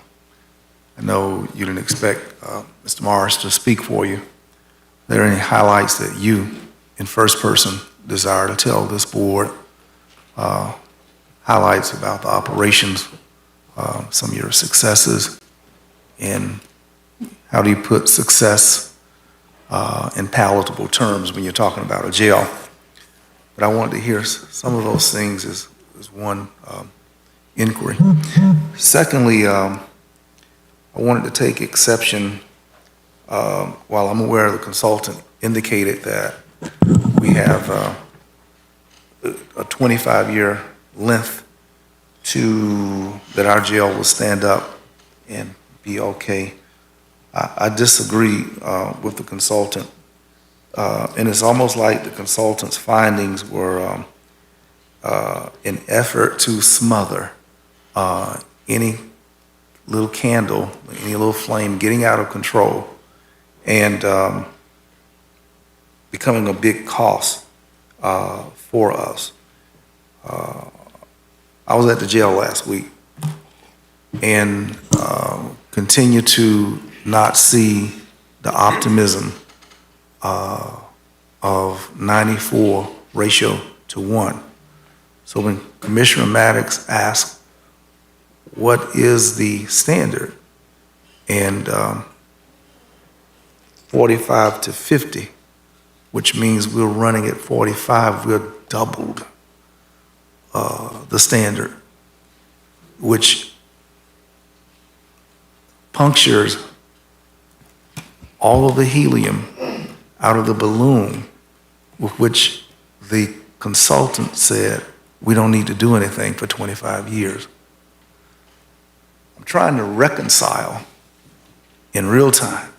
know you didn't expect Mr. Morris to speak for you. Are there any highlights that you, in first person, desire to tell this board? Highlights about the operations, some of your successes, and how do you put success in palatable terms when you're talking about a jail? But I wanted to hear some of those things as one inquiry. Secondly, I wanted to take exception, while I'm aware the consultant indicated that we have a 25-year length that our jail will stand up and be okay. I disagree with the consultant, and it's almost like the consultant's findings were an effort to smother any little candle, any little flame getting out of control and becoming a big cost for us. I was at the jail last week and continue to not see the optimism of 94 ratio to 1. So when Commissioner Maddox asked, what is the standard? And 45 to 50, which means we're running at 45, we're doubled the standard, which punctures all of the helium out of the balloon with which the consultant said we don't need to do anything for 25 years. I'm trying to reconcile in real time.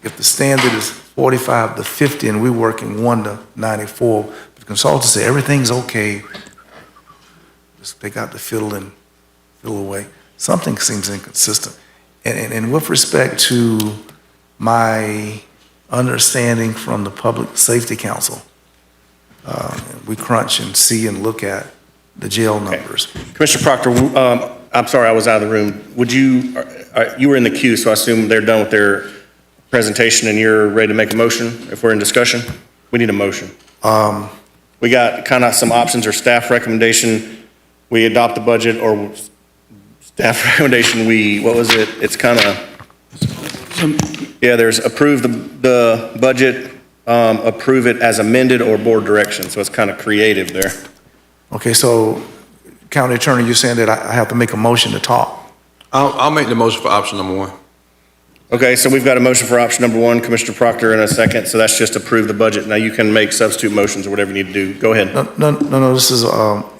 If the standard is 45 to 50 and we're working 1 to 94, the consultant said everything's okay, just take out the fiddle and fiddle away. Something seems inconsistent. And with respect to my understanding from the Public Safety Council, we crunch and see and look at the jail numbers. Commissioner Proctor, I'm sorry I was out of the room. You were in the queue, so I assume they're done with their presentation and you're ready to make a motion if we're in discussion? We need a motion. We got kind of some options or staff recommendation. We adopt the budget, or staff recommendation, what was it? It's kind of Yeah, there's approve the budget, approve it as amended or board direction, so it's kind of creative there. Okay, so County Attorney, you're saying that I have to make a motion to talk? I'll make the motion for option number one. Okay, so we've got a motion for option number one, Commissioner Proctor, in a second, so that's just approve the budget. Now you can make substitute motions or whatever you need to do. Go ahead. No, this is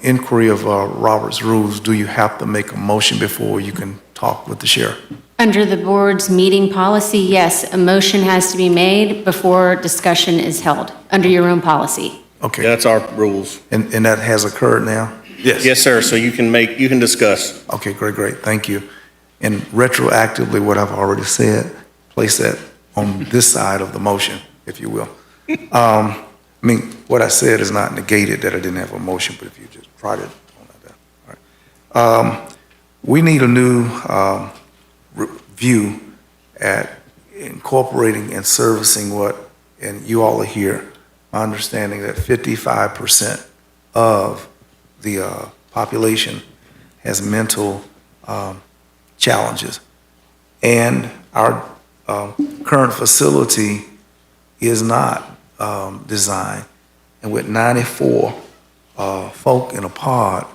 inquiry of Robert's rules. Do you have to make a motion before you can talk with the sheriff? Under the board's meeting policy, yes, a motion has to be made before discussion is held, under your own policy. Okay. That's our rules. And that has occurred now? Yes. Yes, sir, so you can discuss. Okay, great, thank you. And retroactively, what I've already said, place that on this side of the motion, if you will. I mean, what I said is not negated that I didn't have a motion, but if you just tried it on that. All right. We need a new review at incorporating and servicing what, and you all are here, my understanding that 55% of the population has mental challenges. And our current facility is not designed. And with 94 folk in a pod,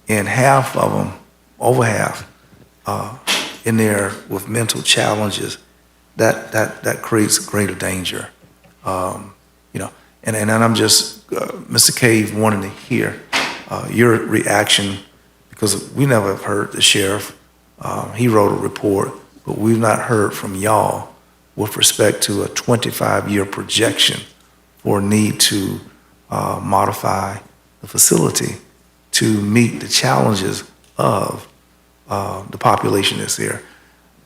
and half of them, over half, in there with mental challenges, that creates greater danger. And I'm just, Mr. Cave, wanting to hear your reaction, because we never have heard the sheriff. He wrote a report, but we've not heard from y'all with respect to a 25-year projection for a need to modify the facility to meet the challenges of the population that's there.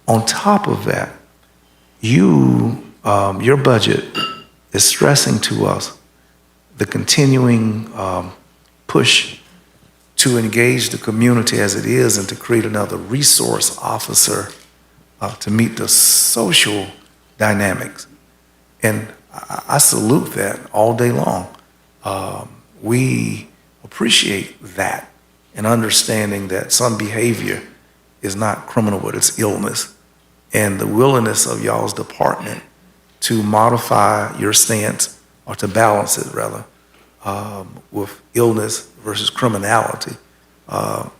On top of that, your budget is stressing to us the continuing push to engage the community as it is and to create another resource officer to meet the social dynamics. And I salute that all day long. We appreciate that and understanding that some behavior is not criminal, but it's illness. And the willingness of y'all's department to modify your stance, or to balance it rather, with illness versus criminality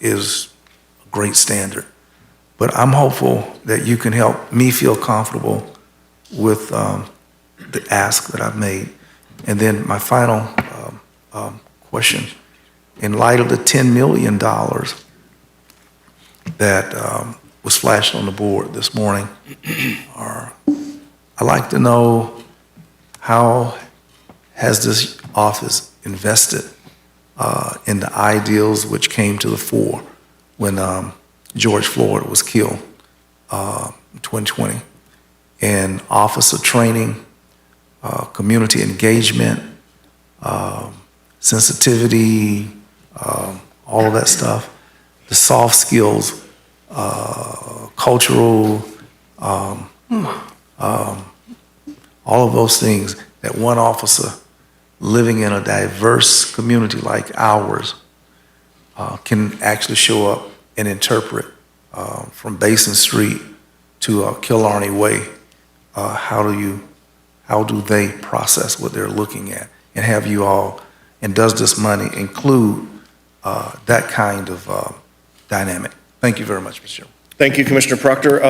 is a great standard. But I'm hopeful that you can help me feel comfortable with the ask that I've made. And then my final question, in light of the $10 million that was flashed on the board this morning, I'd like to know, how has this office invested in the ideals which came to the fore when George Floyd was killed in 2020? And officer training, community engagement, sensitivity, all of that stuff, the soft skills, cultural, all of those things that one officer living in a diverse community like ours can actually show up and interpret from Basin Street to Killarney Way. How do they process what they're looking at? And have you all, and does this money include that kind of dynamic? Thank you very much, Mr. Chairman. Thank you, Commissioner Proctor.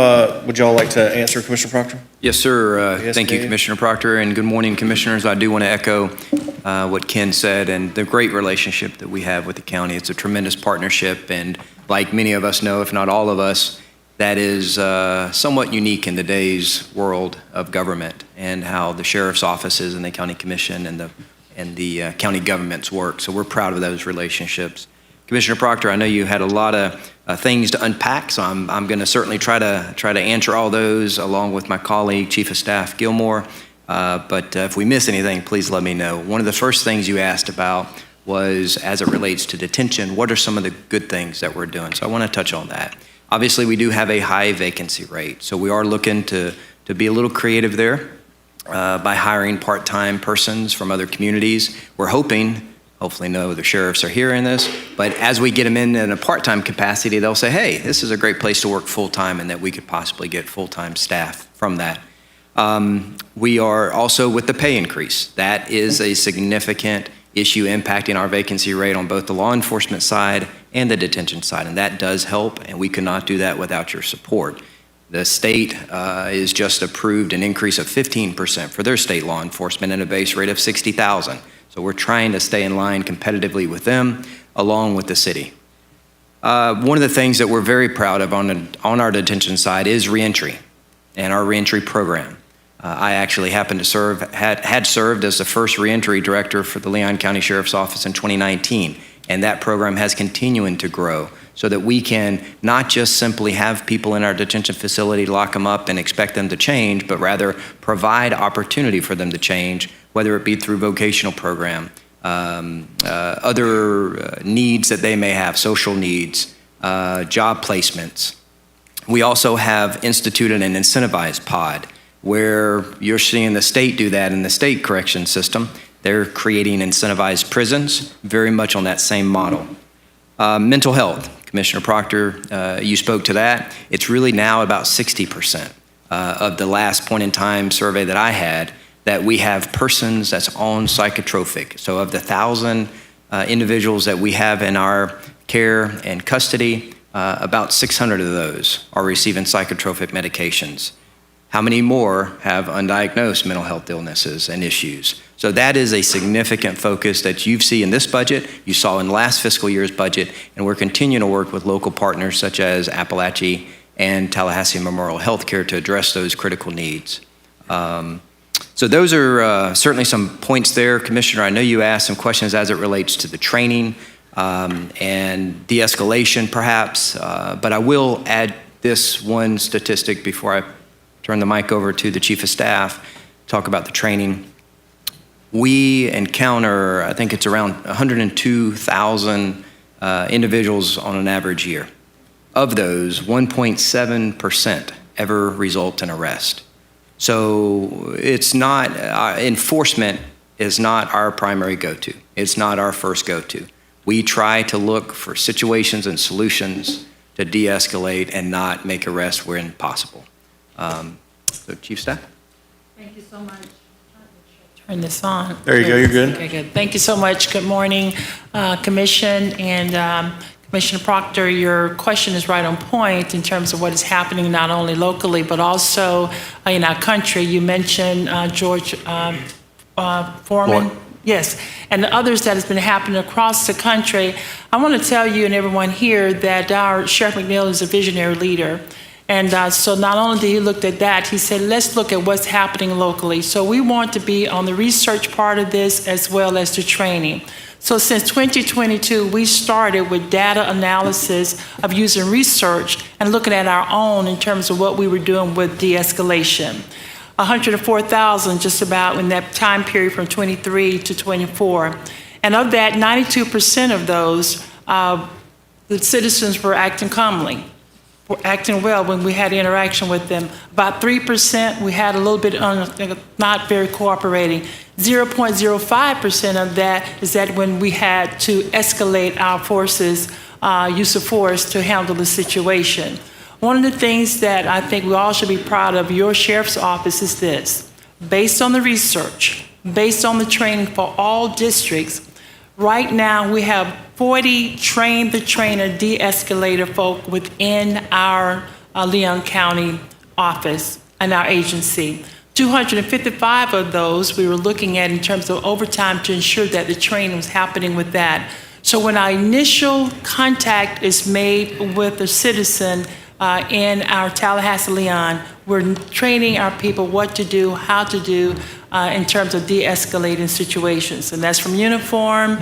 Would y'all like to answer, Commissioner Proctor? Yes, sir. Yes, Thank you, Dave. Commissioner Proctor, and good morning, Commissioners. I do want to echo what Ken said and the great relationship that we have with the county. It's a tremendous partnership, and like many of us know, if not all of us, that is somewhat unique in today's world of government and how the sheriff's offices and the county commission and the county governments work. So we're proud of those relationships. Commissioner Proctor, I know you had a lot of things to unpack, so I'm going to certainly try to answer all those along with my colleague, Chief of Staff Gilmore. But if we miss anything, please let me know. One of the first things you asked about was, as it relates to detention, what are some of the good things that we're doing? So I want to touch on that. Obviously, we do have a high vacancy rate, so we are looking to be a little creative there by hiring part-time persons from other communities. We're hoping hopefully no other sheriffs are hearing this, but as we get them in a part-time capacity, they'll say, hey, this is a great place to work full-time, and that we could possibly get full-time staff from that. We are also with the pay increase. That is a significant issue impacting our vacancy rate on both the law enforcement side and the detention side, and that does help, and we could not do that without your support. The state is just approved an increase of 15% for their state law enforcement and a base rate of $60,000. So we're trying to stay in line competitively with them, along with the city. One of the things that we're very proud of on our detention side is reentry and our reentry program. I actually happened to had served as the first reentry director for the Leon County Sheriff's Office in 2019, and that program has continued to grow so that we can not just simply have people in our detention facility, lock them up and expect them to change, but rather provide opportunity for them to change, whether it be through vocational program, other needs that they may have, social needs, job placements. We also have instituted an incentivized pod, where you're seeing the state do that in the state correction system. They're creating incentivized prisons, very much on that same model. Mental health, Commissioner Proctor, you spoke to that. It's really now about 60% of the last point in time survey that I had, that we have persons that's on psychotropic. So of the 1,000 individuals that we have in our care and custody, about 600 of those are receiving psychotropic medications. How many more have undiagnosed mental health illnesses and issues? So that is a significant focus that you see in this budget, you saw in last fiscal year's budget, and we're continuing to work with local partners such as Appalachia and Tallahassee Memorial Healthcare to address those critical needs. So those are certainly some points there. Commissioner, I know you asked some questions as it relates to the training and de-escalation perhaps, but I will add this one statistic before I turn the mic over to the Chief of Staff, talk about the training. We encounter, I think it's around 102,000 individuals on an average year. Of those, 1.7% ever result in arrest. So it's not, enforcement is not our primary go-to. It's not our first go-to. We try to look for situations and solutions to de-escalate and not make arrests when possible. So Chief Staff? Thank you so much. Turn this on. There you go, you're good. Okay, good. Thank you so much. Good morning, Commission, and Commissioner Proctor, your question is right on point in terms of what is happening not only locally, but also in our country. You mentioned George Foreman. Yes, and the others that has been happening across the country. I want to tell you and everyone here that our Sheriff McNeil is a visionary leader. And so not only did he look at that, he said, let's look at what's happening locally. So we want to be on the research part of this as well as the training. So since 2022, we started with data analysis of using research and looking at our own in terms of what we were doing with de-escalation. 104,000 just about in that time period from 23 to 24. And of that, 92% of those, the citizens were acting calmly, were acting well when we had interaction with them. About 3% we had a little bit not very cooperating. 0.05% of that is that when we had to escalate our forces, use of force to handle the situation. One of the things that I think we all should be proud of your sheriff's office is this. Based on the research, based on the training for all districts, right now we have 40 train-the-trainer de-escalator folk within our Leon County office and our agency. 255 of those we were looking at in terms of overtime to ensure that the training was happening with that. So when our initial contact is made with a citizen in our Tallahassee Leon, we're training our people what to do, how to do in terms of de-escalating situations. And that's from uniform,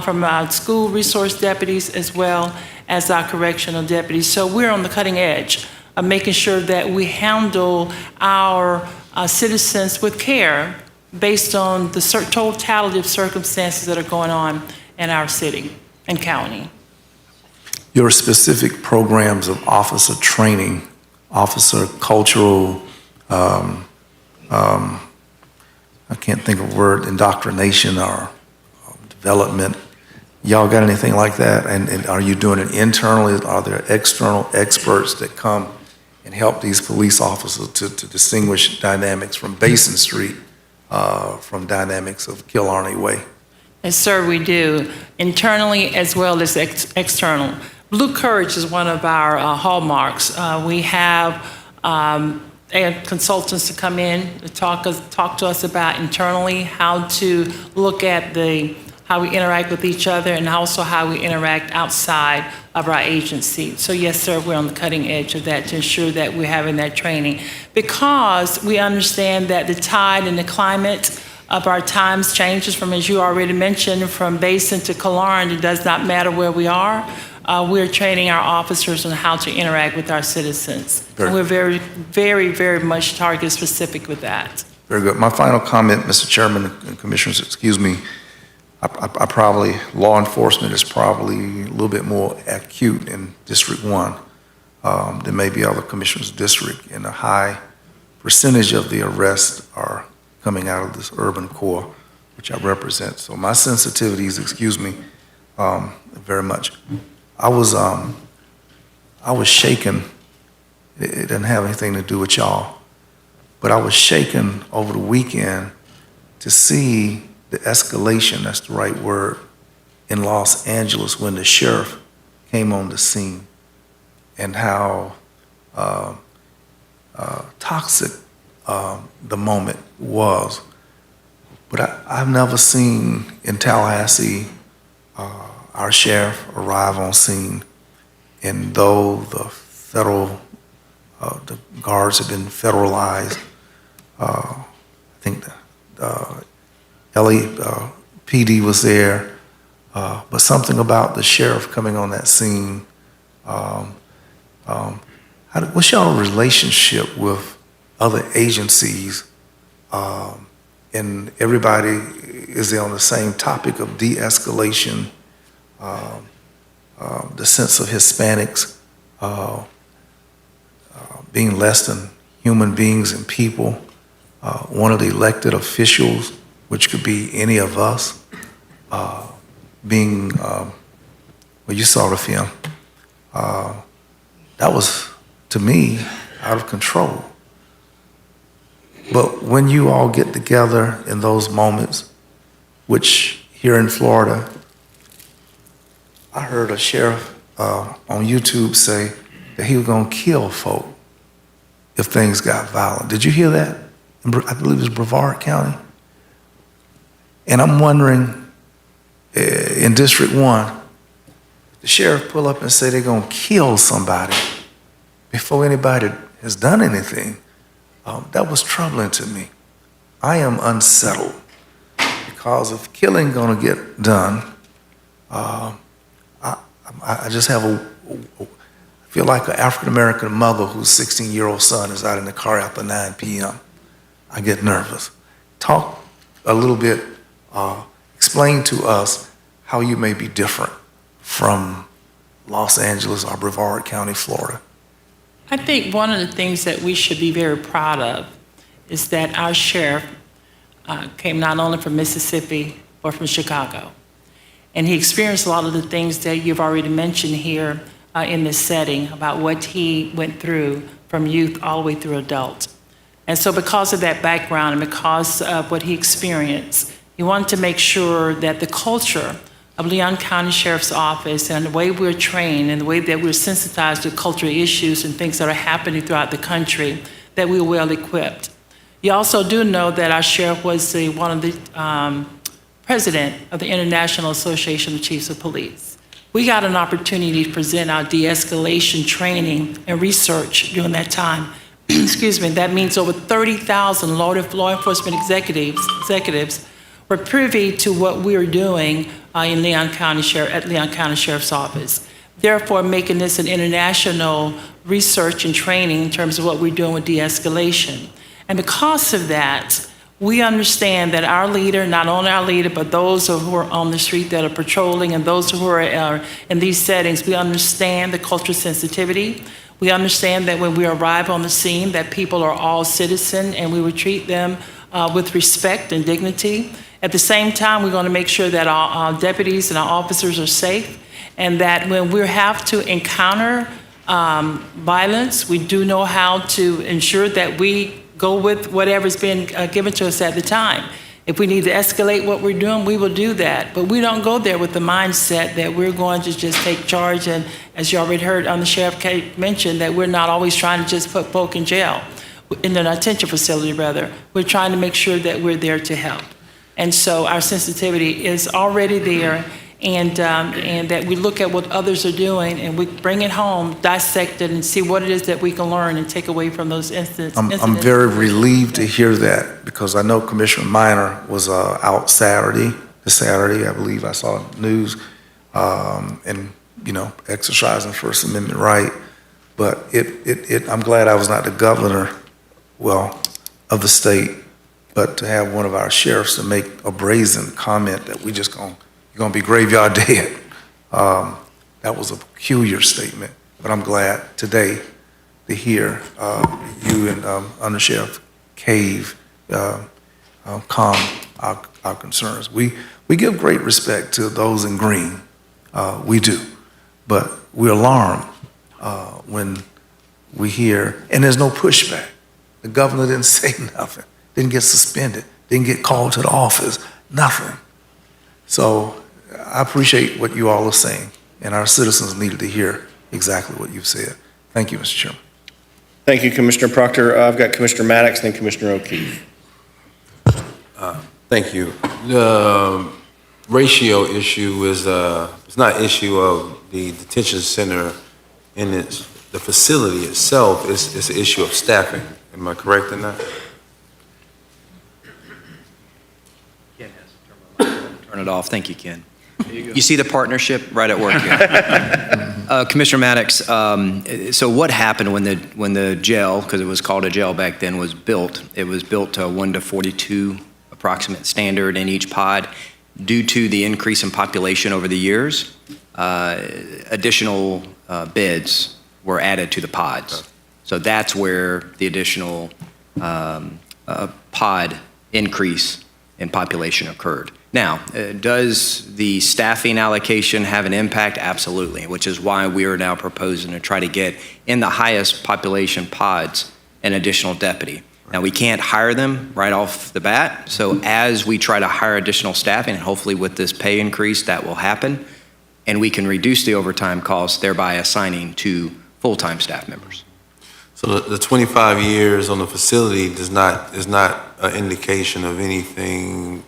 from our school resource deputies, as well as our correctional deputies. So we're on the cutting edge of making sure that we handle our citizens with care based on the totality of circumstances that are going on in our city and county. Your specific programs of officer training, officer cultural, I can't think of the word, indoctrination or development. Y'all got anything like that? And are you doing it internally? Are there external experts that come and help these police officers to distinguish dynamics from Basin Street from dynamics of Killarney Way? Yes, sir, we do, internally as well as external. Blue Courage is one of our hallmarks. We have consultants to come in to talk to us about internally how to look at how we interact with each other and also how we interact outside of our agency. So yes, sir, we're on the cutting edge of that to ensure that we're having that training, because we understand that the tide and the climate of our times changes from, as you already mentioned, from Basin to Killarney. It does not matter where we are. We're training our officers on how to interact with our citizens. And we're very, very, very much target specific with that. Very good. My final comment, Mr. Chairman and Commissioners, excuse me, law enforcement is probably a little bit more acute in District 1 than maybe other commissioners' district, and a high percentage of the arrests are coming out of this urban core, which I represent. So my sensitivities, excuse me, very much. I was shaken. It doesn't have anything to do with y'all, but I was shaken over the weekend to see the escalation, that's the right word, in Los Angeles when the sheriff came on the scene, and how toxic the moment was. But I've never seen in Tallahassee our sheriff arrive on scene, and though the the guards have been federalized, I think the LAPD was there, but something about the sheriff coming on that scene. What's y'all relationship with other agencies? And everybody, is they on the same topic of de-escalation, the sense of Hispanics being less than human beings and people, one of the elected officials, which could be any of us, being, well, you saw the film. That was, to me, out of control. But when you all get together in those moments, which here in Florida, I heard a sheriff on YouTube say that he was gonna kill folk if things got violent. Did you hear that? I believe it was Brevard County. And I'm wondering, in District 1, the sheriff pull up and say they're gonna kill somebody before anybody has done anything. That was troubling to me. I am unsettled because if killing gonna get done, I just have I feel like an African-American mother whose 16-year-old son is out in the car after 9 p.m. I get nervous. Talk a little bit, explain to us how you may be different from Los Angeles or Brevard County, Florida. I think one of the things that we should be very proud of is that our sheriff came not only from Mississippi, but from Chicago. And he experienced a lot of the things that you've already mentioned here in this setting about what he went through from youth all the way through adult. And so because of that background and because of what he experienced, he wanted to make sure that the culture of Leon County Sheriff's Office and the way we're trained and the way that we're sensitized to cultural issues and things that are happening throughout the country, that we're well equipped. You also do know that our sheriff was one of the president of the International Association of Chiefs of Police. We got an opportunity to present our de-escalation training and research during that time. Excuse me, that means over 30,000 law enforcement executives were privy to what we were doing in Leon County Sheriff's Office. Therefore, making this an international research and training in terms of what we're doing with de-escalation. And because of that, we understand that our leader, not only our leader, but those who are on the street that are patrolling and those who are in these settings, we understand the cultural sensitivity. We understand that when we arrive on the scene, that people are all citizens and we would treat them with respect and dignity. At the same time, we're going to make sure that our deputies and our officers are safe, and that when we have to encounter violence, we do know how to ensure that we go with whatever's been given to us at the time. If we need to escalate what we're doing, we will do that. But we don't go there with the mindset that we're going to just take charge. And as you already heard on the Sheriff Kate mentioned, that we're not always trying to just put folk in jail, in an detention facility rather. We're trying to make sure that we're there to help. And so our sensitivity is already there, and that we look at what others are doing and we bring it home, dissect it, and see what it is that we can learn and take away from those incidents. I'm very relieved to hear that, because I know Commissioner Minor was out this Saturday, I believe I saw news, and, exercising First Amendment right. But I'm glad I was not the governor, of the state, but to have one of our sheriffs to make a brazen comment that you're going to be graveyard dead. That was a peculiar statement, but I'm glad today to hear you and Under Sheriff Cave calm our concerns. We give great respect to those in green, we do, but we're alarmed when we hear, and there's no pushback. The governor didn't say nothing, didn't get suspended, didn't get called to the office, nothing. So I appreciate what you all are saying, and our citizens needed to hear exactly what you've said. Thank you, Mr. Chairman. Thank you, Commissioner Proctor. I've got Commissioner Maddox, then Commissioner O'Keefe. Thank you. The ratio issue is it's not an issue of the detention center and the facility itself. It's an issue of staffing. Am I correct in that? Ken has to turn it off. Thank you, Ken. You see the partnership right at work here. Commissioner Maddox, so what happened when the jail, because it was called a jail back then, was built? It was built to a 1 to 42 approximate standard in each pod. Due to the increase in population over the years, additional beds were added to the pods. So that's where the additional pod increase in population occurred. Now, does the staffing allocation have an impact? Absolutely, which is why we are now proposing to try to get in the highest population pods an additional deputy. Now, we can't hire them right off the bat, so as we try to hire additional staffing, and hopefully with this pay increase, that will happen, and we can reduce the overtime costs, thereby assigning to full-time staff members. So the 25 years on the facility is not an indication of anything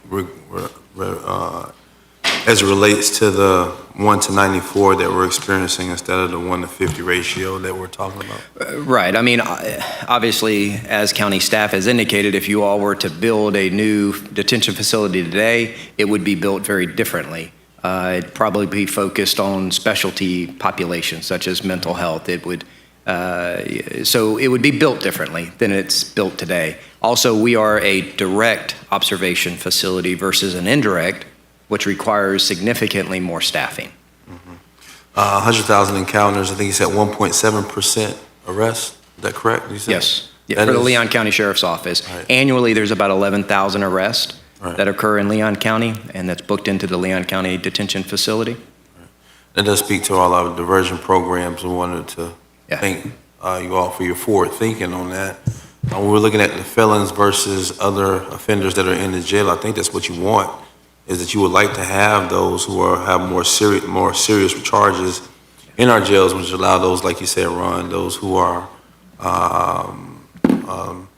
as it relates to the 1 to 94 that we're experiencing instead of the 1 to 50 ratio that we're talking about? Right. I mean, obviously, as county staff has indicated, if you all were to build a new detention facility today, it would be built very differently. It'd probably be focused on specialty populations such as mental health. It would, so it would be built differently than it's built today. Also, we are a direct observation facility versus an indirect, which requires significantly more staffing. 100,000 encounters, I think you said 1.7% arrest, is that correct? You said? Yes, yeah, for the Leon County Sheriff's Office. Right. Annually, there's about 11,000 arrests Right. that occur in Leon County, and that's booked into the Leon County Detention Facility. That does speak to all our diversion programs. I wanted to Yeah. thank you all for your forward thinking on that. When we're looking at the felons versus other offenders that are in the jail, I think that's what you want, is that you would like to have those who have more serious charges in our jails, which allow those, like you said, Ron, those who are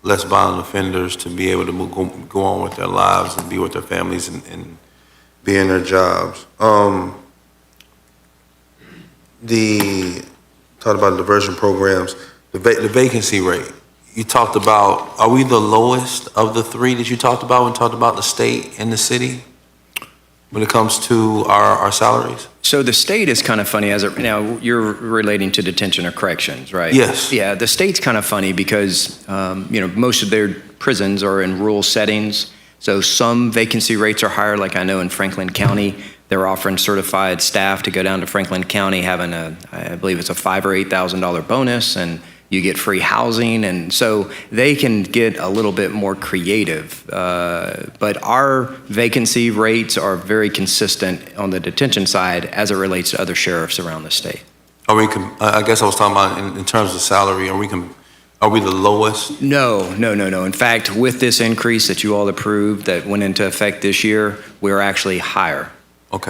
less violent offenders to be able to go on with their lives and be with their families and be in their jobs. Talked about diversion programs, the vacancy rate. You talked about, are we the lowest of the three that you talked about when you talked about the state and the city when it comes to our salaries? So the state is kind of funny now you're relating to detention or corrections, right? Yes. Yeah, the state's kind of funny because, most of their prisons are in rural settings. So some vacancy rates are higher, like I know in Franklin County, they're offering certified staff to go down to Franklin County having I believe it's a $5,000 or $8,000 bonus, and you get free housing, and so they can get a little bit more creative. But our vacancy rates are very consistent on the detention side as it relates to other sheriffs around the state. I guess I was talking about in terms of salary, are we the lowest? No. In fact, with this increase that you all approved that went into effect this year, we're actually higher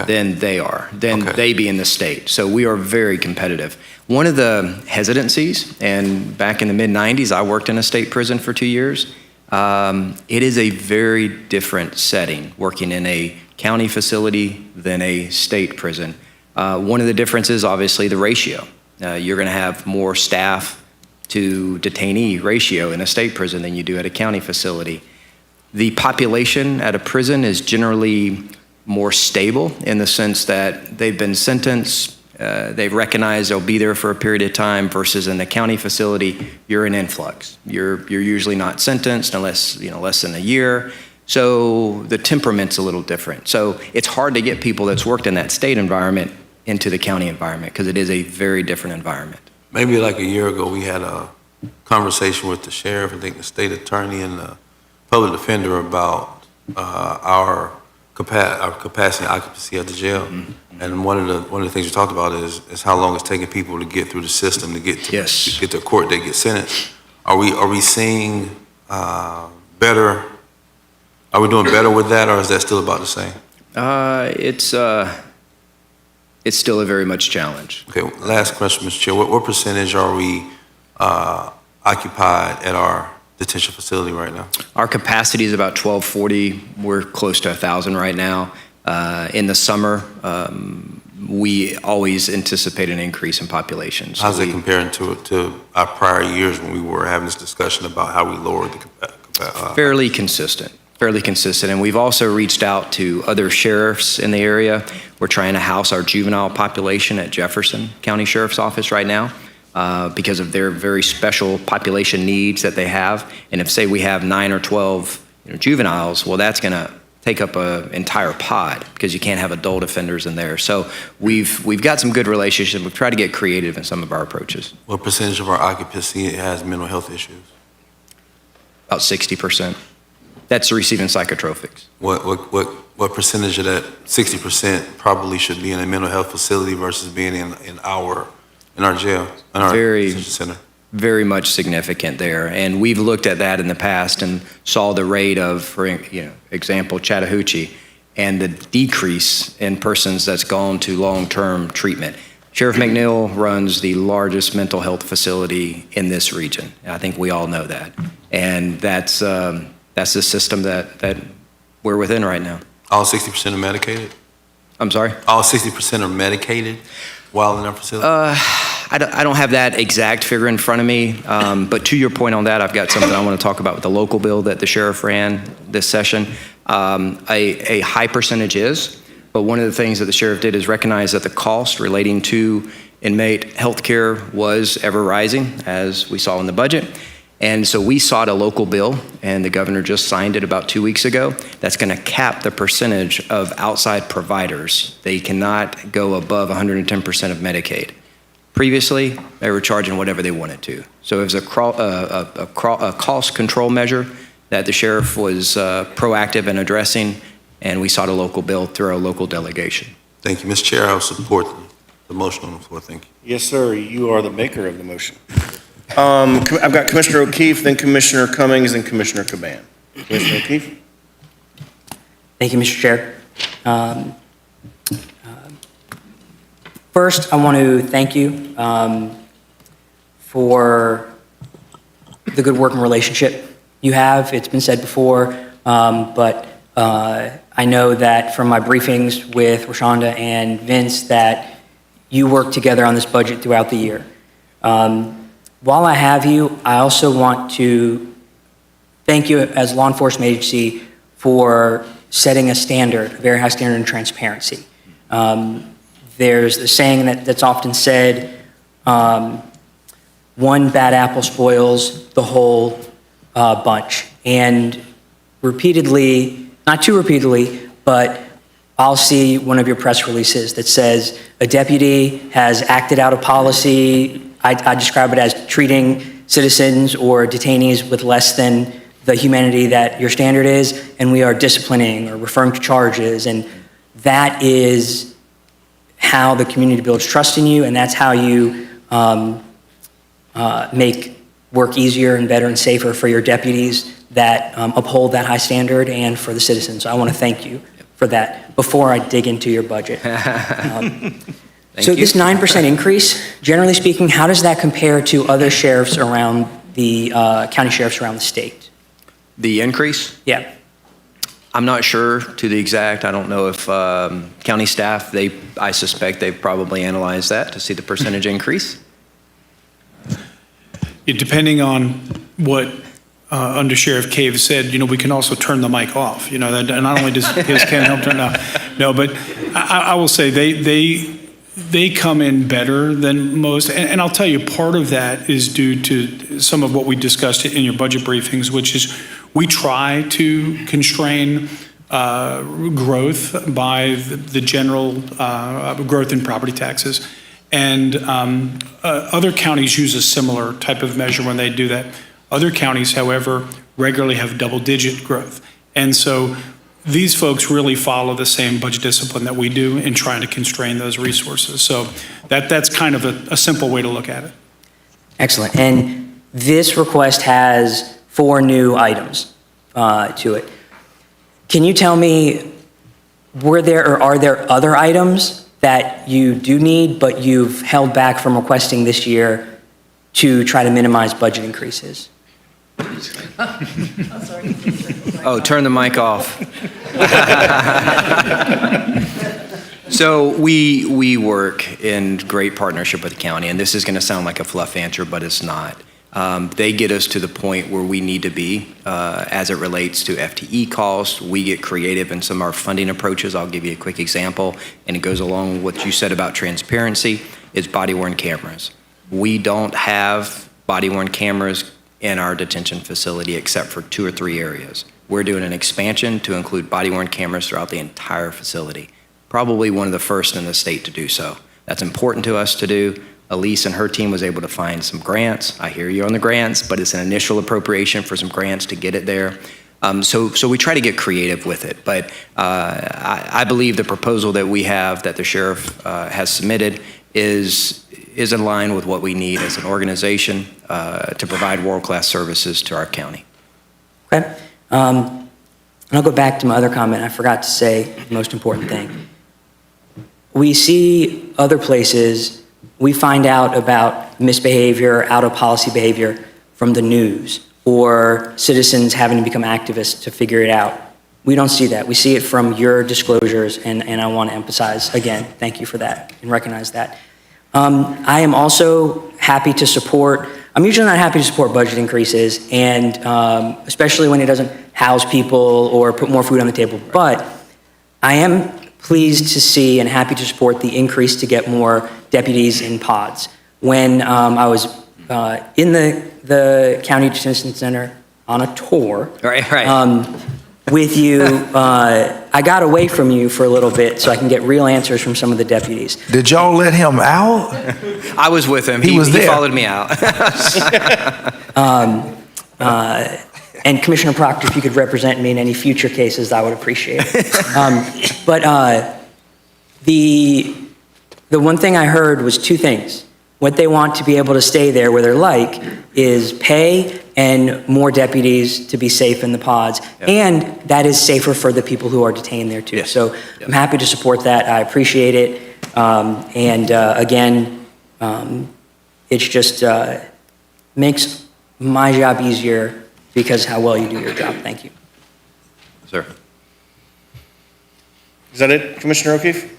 than they are, than they be in the state. So we are very competitive. One of the hesitancies, and back in the mid-'90s, I worked in a state prison for 2 years. It is a very different setting, working in a county facility than a state prison. One of the differences, obviously, the ratio. You're going to have more staff to detainee ratio in a state prison than you do at a county facility. The population at a prison is generally more stable in the sense that they've been sentenced, they've recognized they'll be there for a period of time, versus in the county facility, you're an influx. You're usually not sentenced unless, less than a year. So the temperament's a little different. So it's hard to get people that's worked in that state environment into the county environment because it is a very different environment. Maybe like a year ago, we had a conversation with the sheriff, I think the state attorney and the public defender about our capacity and occupancy at the jail. Mm-hmm. And one of the things we talked about is how long it's taking people to get through the system to get to court, they get sentenced. Are we seeing better? Are we doing better with that, or is that still about the same? It's still a very much challenge. Okay, last question, Mr. Chair. What percentage are we occupied at our detention facility right now? Our capacity is about 1,240. We're close to 1,000 right now. In the summer, we always anticipate an increase in population. So how's it comparing to our prior years when we were having this discussion about how we lowered the capacity? Fairly consistent. And we've also reached out to other sheriffs in the area. We're trying to house our juvenile population at Jefferson County Sheriff's Office right now because of their very special population needs that they have. And if, say, we have 9 or 12 juveniles, well, that's going to take up an entire pod because you can't have adult offenders in there. So we've got some good relationships. We've tried to get creative in some of our approaches. What percentage of our occupancy has mental health issues? About 60%. That's receiving psychotropics. What percentage of that 60% probably should be in a mental health facility versus being in our jail, in our detention center? Very much significant there. And we've looked at that in the past and saw the rate of, for example, Chattahoochee, and the decrease in persons that's gone to long-term treatment. Sheriff McNeil runs the largest mental health facility in this region. I think we all know that. And that's the system that we're within right now. All 60% are medicated? I'm sorry? All 60% are medicated while in our facility? I don't have that exact figure in front of me, but to your point on that, I've got something I want to talk about with the local bill that the sheriff ran this session. A high percentage is, but one of the things that the sheriff did is recognize that the cost relating to inmate health care was ever rising, as we saw in the budget. And so we sought a local bill, and the governor just signed it about 2 weeks ago. That's going to cap the percentage of outside providers. They cannot go above 110% of Medicaid. Previously, they were charging whatever they wanted to. So it was a cost control measure that the sheriff was proactive in addressing, and we sought a local bill through our local delegation. Thank you, Mr. Chair. I will support the motion on the floor. Thank you. Yes, sir. You are the maker of the motion. I've got Commissioner O'Keefe, then Commissioner Cummings, and Commissioner Caban. Commissioner O'Keefe? Thank you, Mr. Chair. First, I want to thank you for the good working relationship you have. It's been said before, but I know that from my briefings with Rashonda and Vince that you work together on this budget throughout the year. While I have you, I also want to thank you as a law enforcement agency for setting a standard, a very high standard in transparency. There's a saying that's often said, one bad apple spoils the whole bunch. And repeatedly, not too repeatedly, but I'll see one of your press releases that says a deputy has acted out of policy, I describe it as treating citizens or detainees with less than the humanity that your standard is, and we are disciplining or referring to charges, and that is how the community builds trust in you, and that's how you make work easier and better and safer for your deputies that uphold that high standard and for the citizens. So I want to thank you for that before I dig into your budget. So this 9% increase, generally speaking, how does that compare to other sheriffs around the county sheriffs around the state? The increase? Yeah. I'm not sure to the exact. I don't know if county staff, I suspect they've probably analyzed that to see the percentage increase. Depending on what Under Sheriff Cave said, we can also turn the mic off. That not only does Ken help turn it off. No, but I will say they come in better than most. And I'll tell you, part of that is due to some of what we discussed in your budget briefings, which is we try to constrain growth by the general growth in property taxes. And other counties use a similar type of measure when they do that. Other counties, however, regularly have double-digit growth. And so these folks really follow the same budget discipline that we do in trying to constrain those resources. So that's kind of a simple way to look at it. Excellent. And this request has 4 new items to it. Can you tell me, are there other items that you do need, but you've held back from requesting this year to try to minimize budget increases? Oh, turn the mic off. So we work in great partnership with the county, and this is going to sound like a fluff answer, but it's not. They get us to the point where we need to be as it relates to FTE costs. We get creative in some of our funding approaches. I'll give you a quick example, and it goes along with what you said about transparency, is body-worn cameras. We don't have body-worn cameras in our detention facility except for 2 or 3 areas. We're doing an expansion to include body-worn cameras throughout the entire facility. Probably one of the first in the state to do so. That's important to us to do. Elise and her team was able to find some grants. I hear you on the grants, but it's an initial appropriation for some grants to get it there. So we try to get creative with it. But I believe the proposal that we have, that the sheriff has submitted, is in line with what we need as an organization to provide world-class services to our county. Okay. And I'll go back to my other comment. I forgot to say the most important thing. We see other places, we find out about misbehavior, out-of-policy behavior from the news, or citizens having to become activists to figure it out. We don't see that. We see it from your disclosures, and I want to emphasize, again, thank you for that and recognize that. I am also happy to support, I'm usually not happy to support budget increases, and especially when it doesn't house people or put more food on the table, but I am pleased to see and happy to support the increase to get more deputies in pods. When I was in the county detention center on a tour, with you, I got away from you for a little bit so I can get real answers from some of the deputies. Did y'all let him out? I was with him. He was there. He followed me out. And Commissioner Proctor, if you could represent me in any future cases, I would appreciate it. But the one thing I heard was 2 things. What they want to be able to stay there where they're like is pay and more deputies to be safe in the pods. Yep. And that is safer for the people who are detained there too. Yes. So yep. I'm happy to support that. I appreciate it. Again, it's just makes my job easier because how well you do your job. Thank you. Sir. Is that it, Commissioner O'Keefe?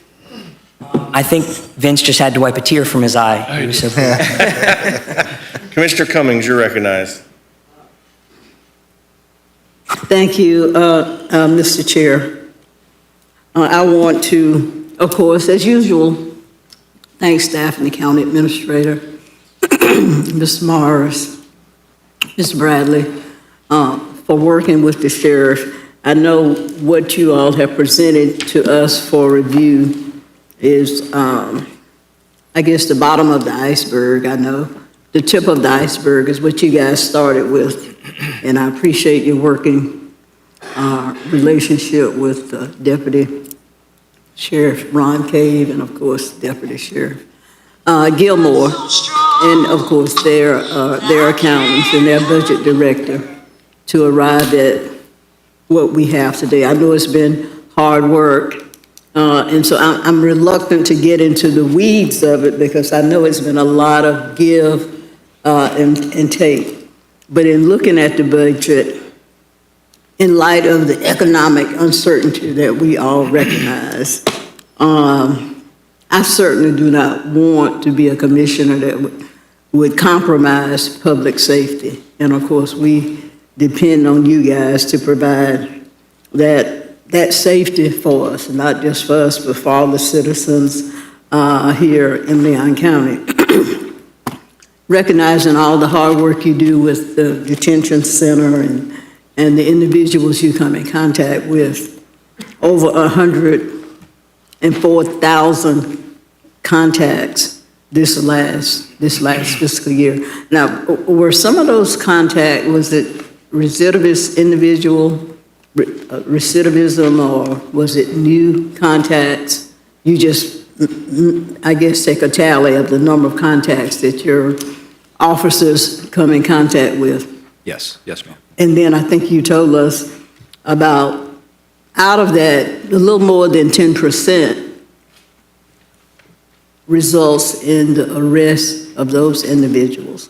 I think Vince just had to wipe a tear from his eye. He was so Commissioner Cummings, you're recognized. Thank you, Mr. Chair. I want to, of course, as usual, thank staff and the county administrator, Ms. Morris, Ms. Bradley, for working with the sheriff. I know what you all have presented to us for review is I guess, the bottom of the iceberg. I know the tip of the iceberg is what you guys started with, and I appreciate your working relationship with Deputy Sheriff Ron Cave and, of course, Deputy Sheriff Gilmore, and, of course, their accountants and their budget director to arrive at what we have today. I know it's been hard work, and so I'm reluctant to get into the weeds of it because I know it's been a lot of give and take. But in looking at the budget, in light of the economic uncertainty that we all recognize, I certainly do not want to be a commissioner that would compromise public safety. And of course, we depend on you guys to provide that safety for us, not just for us, but for all the citizens here in Leon County. Recognizing all the hard work you do with the detention center and the individuals you come in contact with, over 104,000 contacts this last fiscal year. Now, were some of those contacts, was it recidivism, or was it new contacts? You just, I guess, take a tally of the number of contacts that your officers come in contact with. Yes, ma'am. And then I think you told us about, out of that, a little more than 10% results in the arrest of those individuals.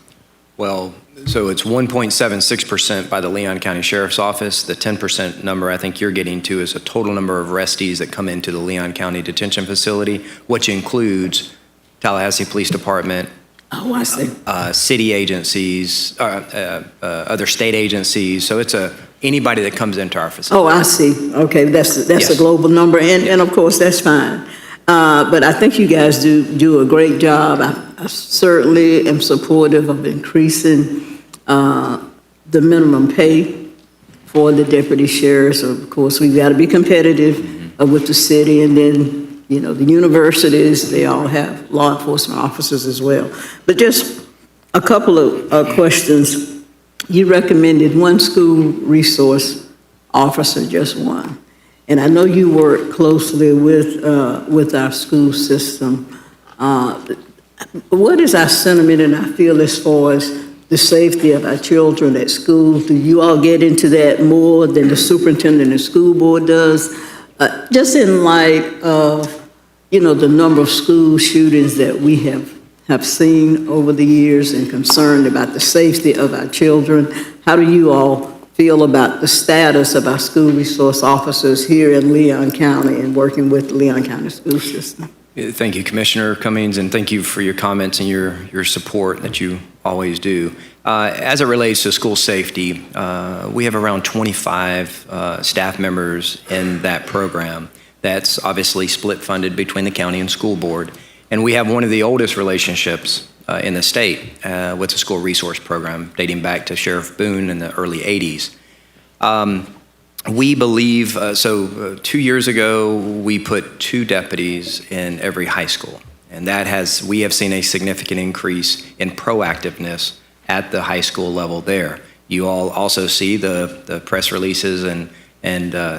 Well, so it's 1.76% by the Leon County Sheriff's Office. The 10% number I think you're getting to is a total number of arrestees that come into the Leon County Detention Facility, which includes Tallahassee Police Department, Oh, I see. City agencies, other state agencies. So it's anybody that comes into our facility. Oh, I see. Okay, that's Yes. a global number, and of course, that's fine. But I think you guys do a great job. I certainly am supportive of increasing the minimum pay for the deputy sheriffs. Of course, we've got to be competitive with the city, and then, you know, the universities, they all have law enforcement officers as well. But just a couple of questions. You recommended one school resource officer, just one. And I know you work closely with our school system. What is our sentiment and our feel as far as the safety of our children at school? Do you all get into that more than the superintendent and school board does? Just in light of, you know, the number of school shootings that we have seen over the years, and concerned about the safety of our children, how do you all feel about the status of our school resource officers here in Leon County and working with the Leon County school system? Thank you, Commissioner Cummings, and thank you for your comments and your support that you always do. As it relates to school safety, we have around 25 staff members in that program. That's obviously split funded between the county and school board. And we have one of the oldest relationships in the state with the school resource program, dating back to Sheriff Boone in the early 80s. We believe, 2 years ago, we put 2 deputies in every high school. And we have seen a significant increase in proactiveness at the high school level there. You all also see the press releases and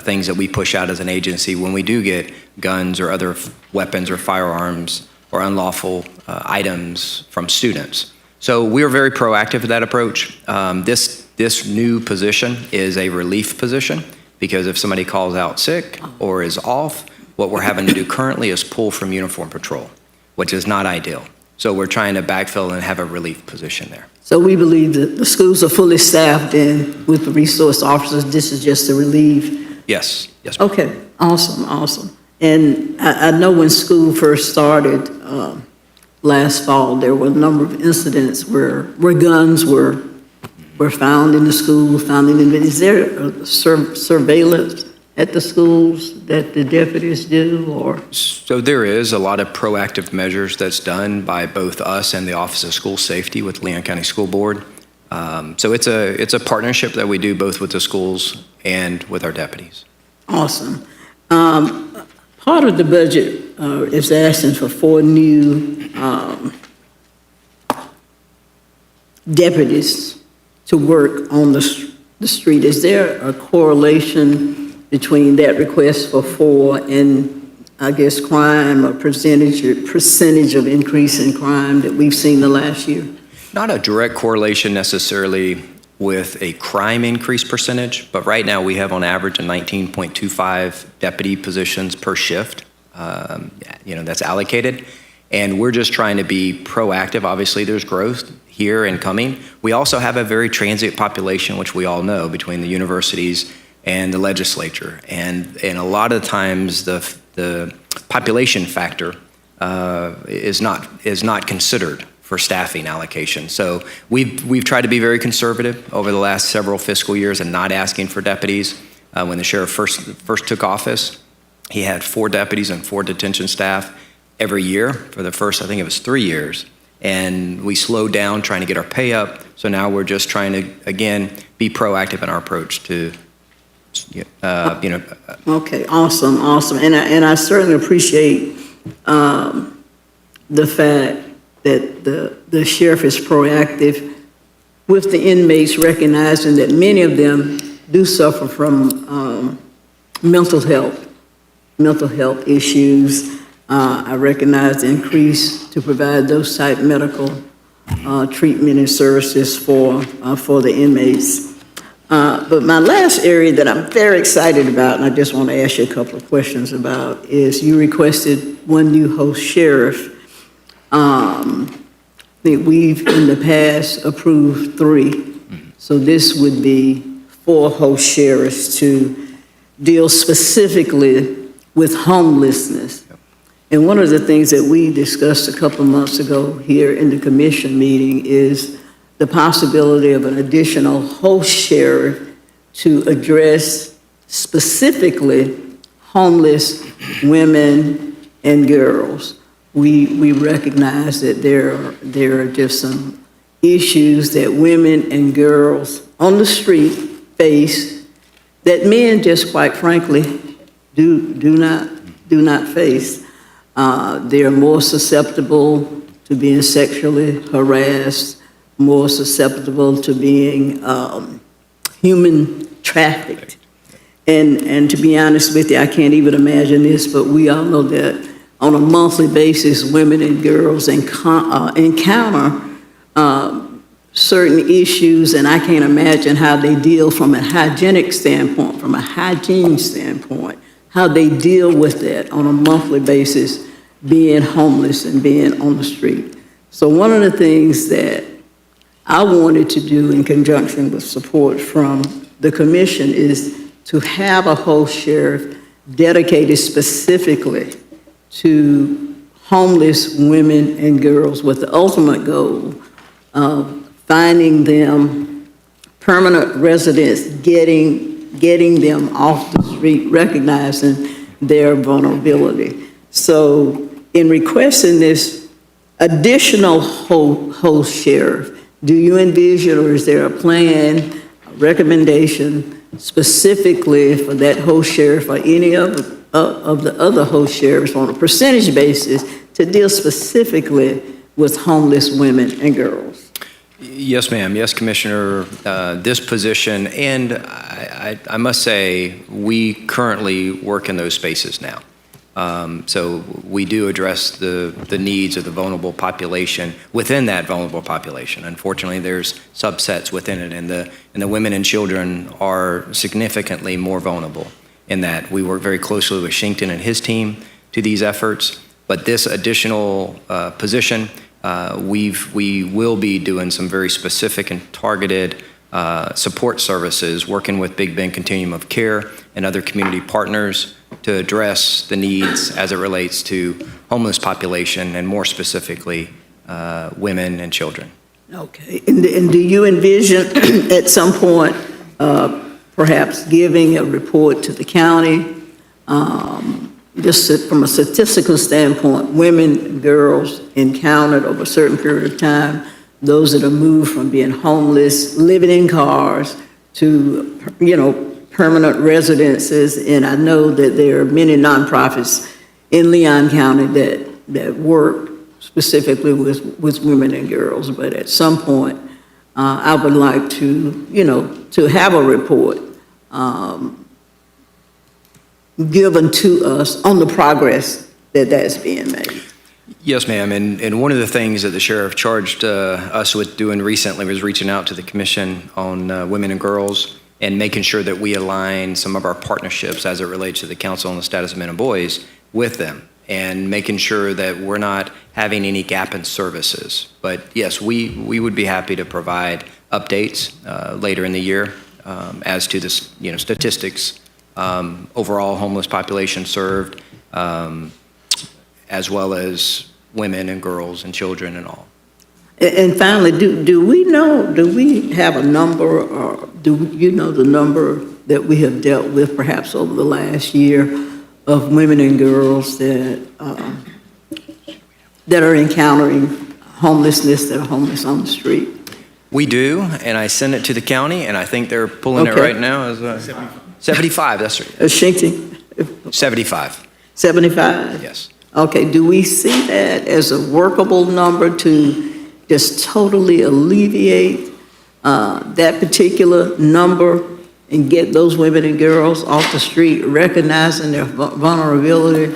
things that we push out as an agency when we do get guns or other weapons or firearms or unlawful items from students. So we're very proactive with that approach. This new position is a relief position, because if somebody calls out sick or is off, what we're having to do currently is pull from uniform patrol, which is not ideal. So we're trying to backfill and have a relief position there. So we believe that the schools are fully staffed, and with the resource officers, this is just to relieve. Yes, yes. Ma'am. Okay, awesome. And I know when school first started last fall, there were a number of incidents where guns were found in the school, is there a surveillance at the schools that the deputies do, or? So there is a lot of proactive measures that's done by both us and the Office of School Safety with Leon County School Board. So it's a partnership that we do both with the schools and with our deputies. Awesome. part of the budget is asking for 4 new deputies to work on the street. Is there a correlation between that request for 4 and, I guess, crime or percentage of increase in crime that we've seen the last year? Not a direct correlation necessarily with a crime increase percentage, but right now we have on average a 19.25 deputy positions per shift, that's allocated. And we're just trying to be proactive. Obviously, there's growth here and coming. We also have a very transient population, which we all know, between the universities and the legislature. And a lot of times the population factor is not considered for staffing allocation. So we've tried to be very conservative over the last several fiscal years and not asking for deputies. When the sheriff first took office, he had 4 deputies and 4 detention staff every year for the first, I think it was 3 years. And we slowed down trying to get our pay up. So now we're just trying to, again, be proactive in our approach to, Okay, awesome. And I certainly appreciate the fact that the sheriff is proactive with the inmates, recognizing that many of them do suffer from mental health issues. I recognize the increase to provide those type medical treatment and services for the inmates. But my last area that I'm very excited about, and I just want to ask you a couple of questions about, is you requested 1 new host sheriff. That we've in the past approved 3. So this would be 4 host sheriffs to deal specifically with homelessness. And one of the things that we discussed a couple of months ago here in the commission meeting is the possibility of an additional host sheriff to address specifically homeless women and girls. We recognize that there are just some issues that women and girls on the street face that men just quite frankly do not face. They are more susceptible to being sexually harassed, more susceptible to being human trafficked. And to be honest with you, I can't even imagine this, but we all know that on a monthly basis, women and girls encounter certain issues, and I can't imagine how they deal from a hygienic standpoint, from a hygiene standpoint, how they deal with that on a monthly basis, being homeless and being on the street. So one of the things that I wanted to do in conjunction with support from the commission is to have a host sheriff dedicated specifically to homeless women and girls with the ultimate goal of finding them permanent residents, getting them off the street, recognizing their vulnerability. So in requesting this additional host sheriff, do you envision, or is there a plan, a recommendation specifically for that host sheriff or any of the other host sheriffs on a percentage basis to deal specifically with homeless women and girls? Yes, ma'am. Yes, Commissioner. This position, and I must say, we currently work in those spaces now. So we do address the needs of the vulnerable population within that vulnerable population. Unfortunately, there's subsets within it, and the women and children are significantly more vulnerable in that. We work very closely with Shinkton and his team to these efforts. But this additional position, we will be doing some very specific and targeted support services, working with Big Bend Continuum of Care and other community partners to address the needs as it relates to homeless population and more specifically women and children. Okay, and do you envision at some point perhaps giving a report to the county, just from a statistical standpoint, women and girls encountered over a certain period of time, those that are moved from being homeless, living in cars, to, permanent residences, and I know that there are many nonprofits in Leon County that work specifically with women and girls. But at some point, I would like to, to have a report given to us on the progress that's being made. Yes, ma'am. And one of the things that the sheriff charged us with doing recently was reaching out to the commission on women and girls and making sure that we align some of our partnerships as it relates to the Council on the Status of Men and Boys with them, and making sure that we're not having any gap in services. But yes, we would be happy to provide updates later in the year as to this, statistics, overall homeless population served, as well as women and girls and children and all. And finally, do we have a number, or do you know the number that we have dealt with perhaps over the last year of women and girls that are encountering homelessness, that are homeless on the street? We do, and I sent it to the county, and I think they're pulling it right now. As 75, that's right. 75. 75? Yes. Okay, do we see that as a workable number to just totally alleviate that particular number and get those women and girls off the street, recognizing their vulnerability?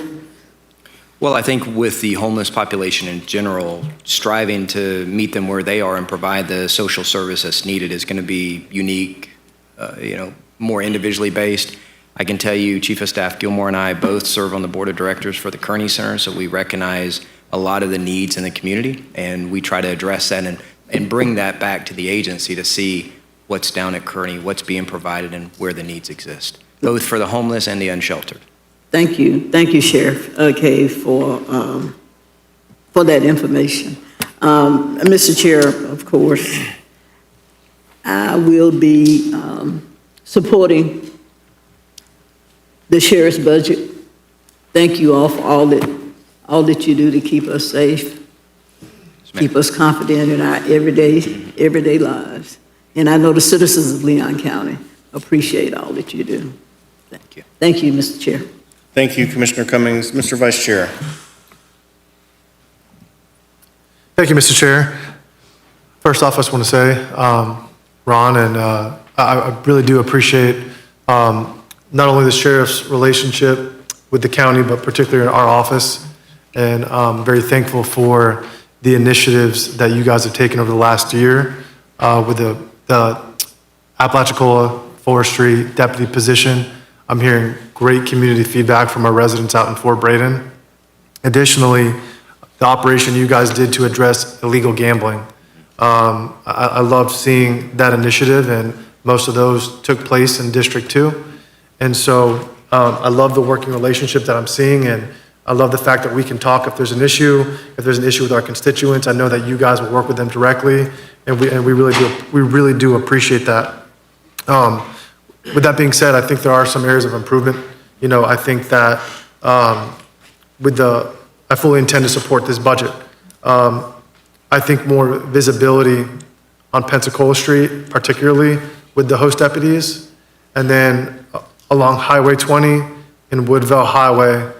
Well, I think with the homeless population in general, striving to meet them where they are and provide the social service that's needed is going to be unique, more individually based. I can tell you, Chief of Staff Gilmore and I both serve on the board of directors for the Kearney Center, so we recognize a lot of the needs in the community, and we try to address that and bring that back to the agency to see what's down at Kearney, what's being provided, and where the needs exist, both for the homeless and the unsheltered. Thank you, Sheriff Cave, for that information. Mr. Chair, of course, I will be supporting the sheriff's budget. Thank you all for all that you do to keep us safe, keep us confident in our everyday lives. And I know the citizens of Leon County appreciate all that you do. Thank you. Thank you, Mr. Chair. Thank you, Commissioner Cummings. Mr. Vice Chair. Thank you, Mr. Chair. First off, I just want to say, Ron, and I really do appreciate not only the sheriff's relationship with the county, but particularly in our office. And I'm very thankful for the initiatives that you guys have taken over the last year with the Apalachicola Forestry deputy position. I'm hearing great community feedback from our residents out in Fort Braden. Additionally, the operation you guys did to address illegal gambling. I loved seeing that initiative, and most of those took place in District 2. And so I love the working relationship that I'm seeing, and I love the fact that we can talk if there's an issue with our constituents. I know that you guys will work with them directly, and we really do appreciate that. With that being said, I think there are some areas of improvement. I think that I fully intend to support this budget. I think more visibility on Pensacola Street, particularly with the host deputies, and then along Highway 20 and Woodville Highway,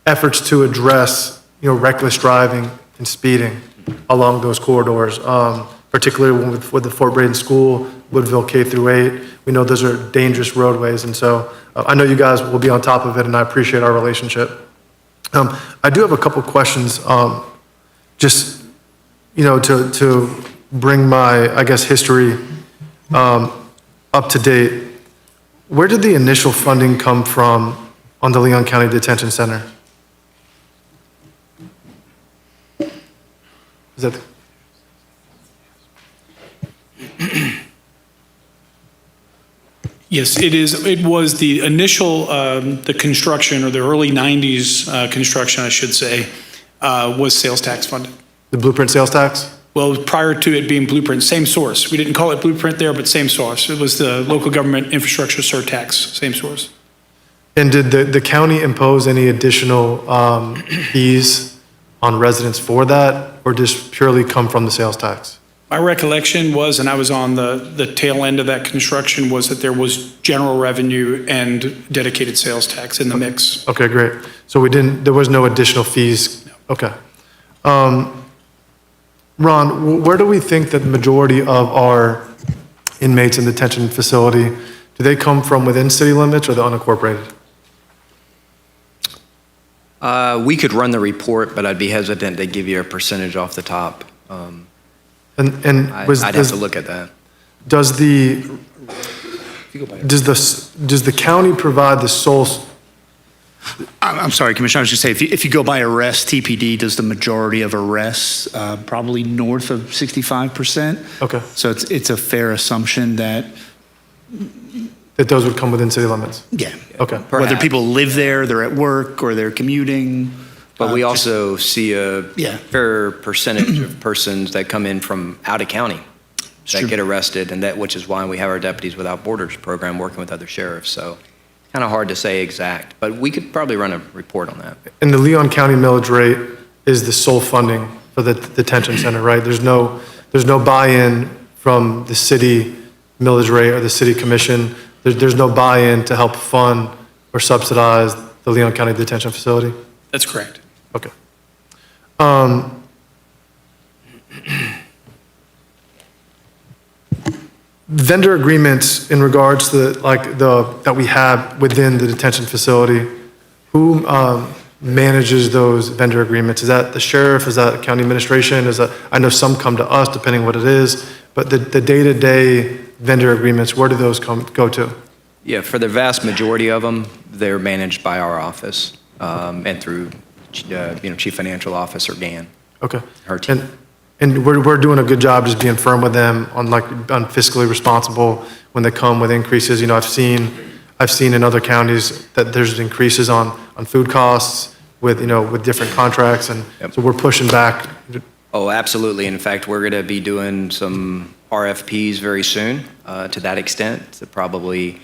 efforts to address, reckless driving and speeding along those corridors, particularly with the Fort Braden School, Woodville K through 8. We know those are dangerous roadways, and so I know you guys will be on top of it, and I appreciate our relationship. I do have a couple questions, just, to bring my, I guess, history up to date. Where did the initial funding come from on the Leon County Detention Center? Is that Yes, it is. It was the initial, the construction, or the early 90s construction, I should say, was sales tax funded. the Blueprint sales tax? Well, prior to it being Blueprint, same source. We didn't call it Blueprint there, but same source. It was the local government infrastructure surtax, same source. And did the county impose any additional fees on residents for that, or just purely come from the sales tax? My recollection was, and I was on the tail end of that construction, was that there was general revenue and dedicated sales tax in the mix. Okay, great. So there was no additional fees? No. Okay. Ron, where do we think that the majority of our inmates in the detention facility, do they come from within city limits or the unincorporated? We could run the report, but I'd be hesitant to give you a percentage off the top. I'd I'd have to look at that. Does the county provide the sole? I'm sorry, Commissioner, I was just saying, if you go by arrests, TPD does the majority of arrests, probably north of 65%. Okay. So it's a fair assumption that, That those would come within city limits? yeah. Okay. Whether Perhaps. people live there, they're at work, or they're commuting. But we just- also see a Yeah. fair percentage of persons that come in from out of county that true. get arrested, and which is why we have our Deputies Without Borders program working with other sheriffs. So kind of hard to say exact, but we could probably run a report on that. And the Leon County millage rate is the sole funding for the detention center, right? There's no buy-in from the city millage rate or the city commission. There's no buy-in to help fund or subsidize the Leon County detention facility? That's correct. Okay. Vendor agreements in regards to that we have within the detention facility, who manages those vendor agreements? Is that the sheriff? Is that county administration? I know some come to us depending what it is, but the day-to-day vendor agreements, where do those go to? Yeah, for the vast majority of them, they're managed by our office and through, Chief Financial Officer Dan. Okay. Her team. And we're doing a good job just being firm with them on fiscally responsible when they come with increases. I've seen in other counties that there's increases on food costs with different contracts, and Yep. so we're pushing back. Oh, absolutely. In fact, we're going to be doing some RFPs very soon to that extent, to probably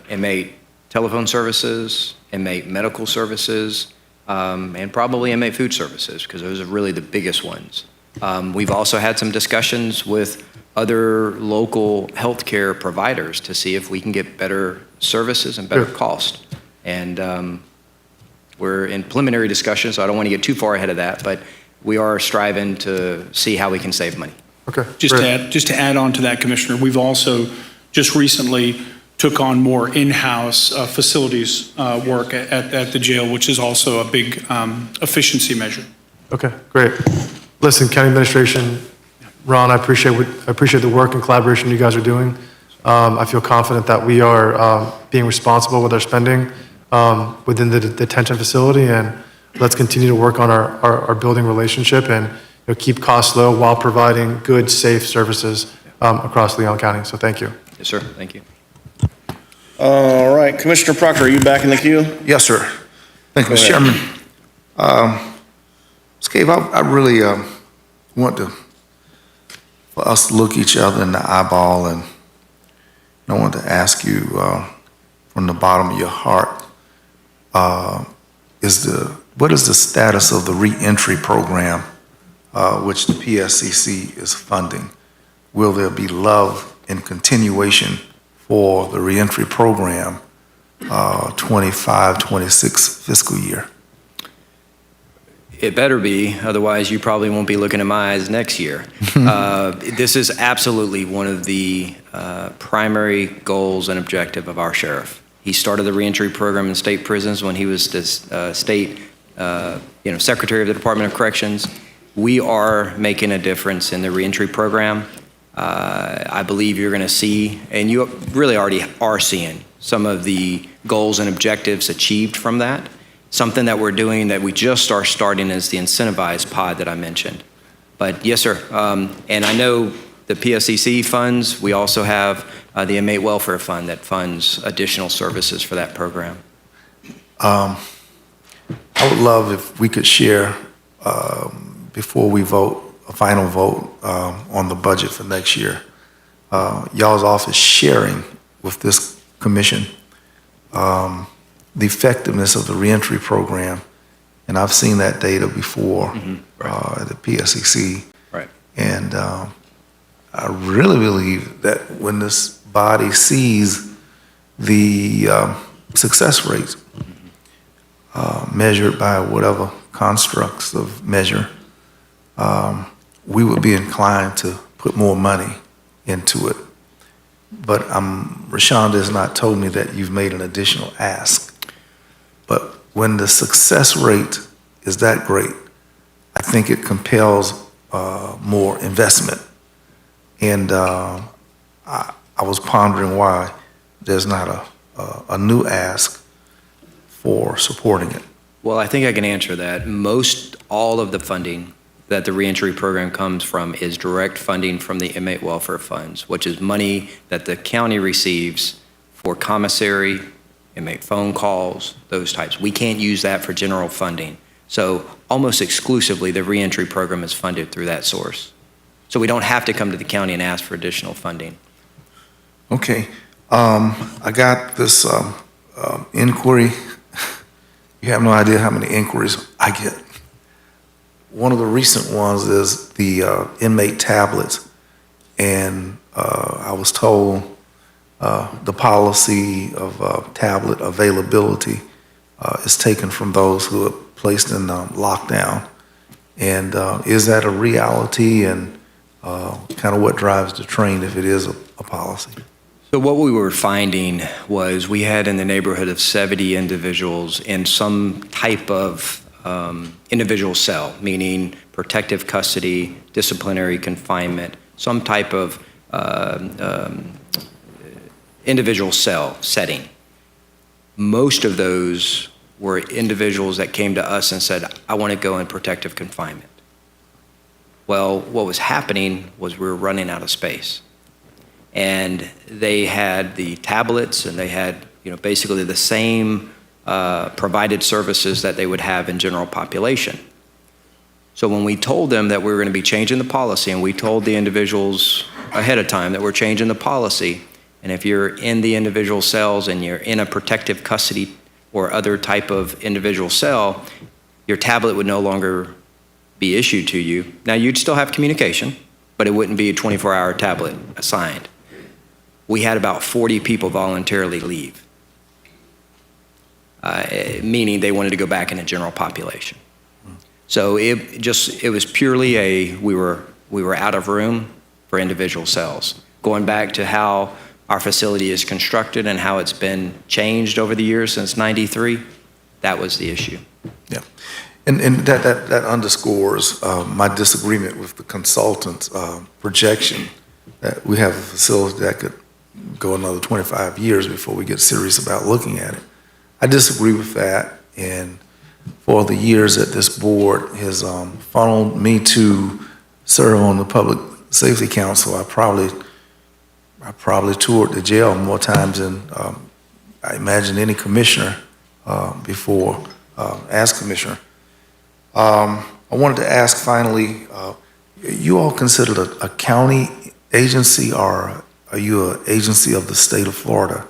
inmate telephone services, inmate medical services, and probably inmate food services, because those are really the biggest ones. We've also had some discussions with other local healthcare providers to see if we can get better services and better Sure. cost. And we're in preliminary discussions, so I don't want to get too far ahead of that, but we are striving to see how we can save money. Okay. Just great. to add on to that, Commissioner, we've also just recently took on more in-house facilities work at the jail, which is also a big efficiency measure. Okay, great. Listen, county administration, Ron, I appreciate the work and collaboration you guys are doing. I feel confident that we are being responsible with our spending within the detention facility, and let's continue to work on our building relationship and keep costs low while providing good, safe services across Leon County. So thank you. Yes, sir. Thank you. All right, Commissioner Proctor, are you back in the queue? Yes, sir. Thank you, Go Mr. ahead. Chairman. Scave, I really want for us to look each other in the eyeball, and I want to ask you from the bottom of your heart, what is the status of the reentry program which the PSCC is funding? Will there be love and continuation for the reentry program 25-26 fiscal year? It better be, otherwise you probably won't be looking at my eyes next year. This is absolutely one of the primary goals and objective of our sheriff. He started the reentry program in state prisons when he was the state secretary of the Department of Corrections. We are making a difference in the reentry program. I believe you're going to see, and you really already are seeing, some of the goals and objectives achieved from that. Something that we're doing that we just are starting is the incentivized pod that I mentioned. But yes, sir. And I know the PSCC funds. We also have the Inmate Welfare Fund that funds additional services for that program. I would love if we could share, before we vote, a final vote on the budget for next year, y'all's office sharing with this commission the effectiveness of the reentry program. And I've seen that data before at the PSCC. Right. And I really believe that when this body sees the success rates measured by whatever constructs of measure, we would be inclined to put more money into it. But Rashonda has not told me that you've made an additional ask. But when the success rate is that great, I think it compels more investment. And I was pondering why there's not a new ask for supporting it. Well, I think I can answer that. All of the funding that the reentry program comes from is direct funding from the inmate welfare funds, which is money that the county receives for commissary, inmate phone calls, those types. We can't use that for general funding. So almost exclusively, the reentry program is funded through that source. So we don't have to come to the county and ask for additional funding. Okay. I got this inquiry. You have no idea how many inquiries I get. One of the recent ones is the inmate tablets. And I was told the policy of tablet availability is taken from those who are placed in lockdown. And is that a reality, and kind of what drives the train if it is a policy? So what we were finding was we had in the neighborhood of 70 individuals in some type of individual cell, meaning protective custody, disciplinary confinement, some type of individual cell setting. Most of those were individuals that came to us and said, I want to go in protective confinement. Well, what was happening was we were running out of space. And they had the tablets, and they had, basically the same provided services that they would have in general population. So when we told them that we were going to be changing the policy, and we told the individuals ahead of time that we're changing the policy, and if you're in the individual cells and you're in a protective custody or other type of individual cell, your tablet would no longer be issued to you. Now, you'd still have communication, but it wouldn't be a 24-hour tablet assigned. We had about 40 people voluntarily leave, meaning they wanted to go back in the general population. So it was purely we were out of room for individual cells. Going back to how our facility is constructed and how it's been changed over the years since '93, that was the issue. Yeah, and that underscores my disagreement with the consultant's projection that we have a facility that could go another 25 years before we get serious about looking at it. I disagree with that, and for the years that this board has funneled me to serve on the Public Safety Council, I probably toured the jail more times than I imagine any commissioner before, as commissioner. I wanted to ask finally, you all considered a county agency, or are you an agency of the state of Florida?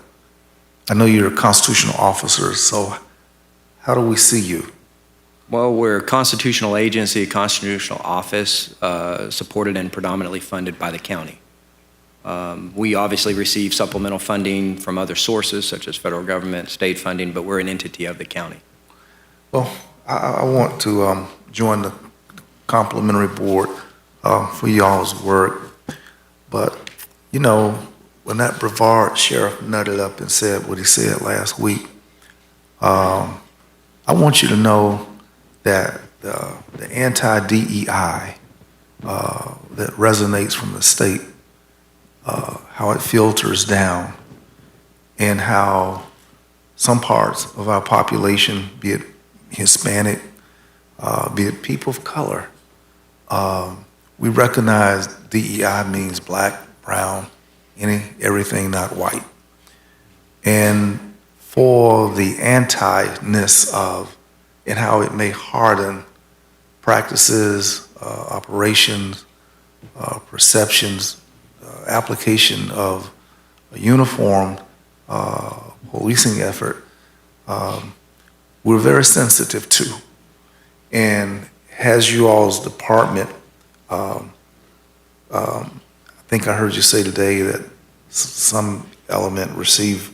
I know you're a constitutional officer, so how do we see you? Well, we're a constitutional agency, a constitutional office, supported and predominantly funded by the county. We obviously receive supplemental funding from other sources, such as federal government, state funding, but we're an entity of the county. Well, I want to join the complimentary board for y'all's work, but when that Brevard sheriff nutted up and said what he said last week, I want you to know that the anti-DEI that resonates from the state, how it filters down, and how some parts of our population, be it Hispanic, be it people of color, we recognize DEI means black, brown, everything not white. And for the anti-ness of, and how it may harden practices, operations, perceptions, application of a uniform policing effort, we're very sensitive to. And has you all's department think I heard you say today that some element receive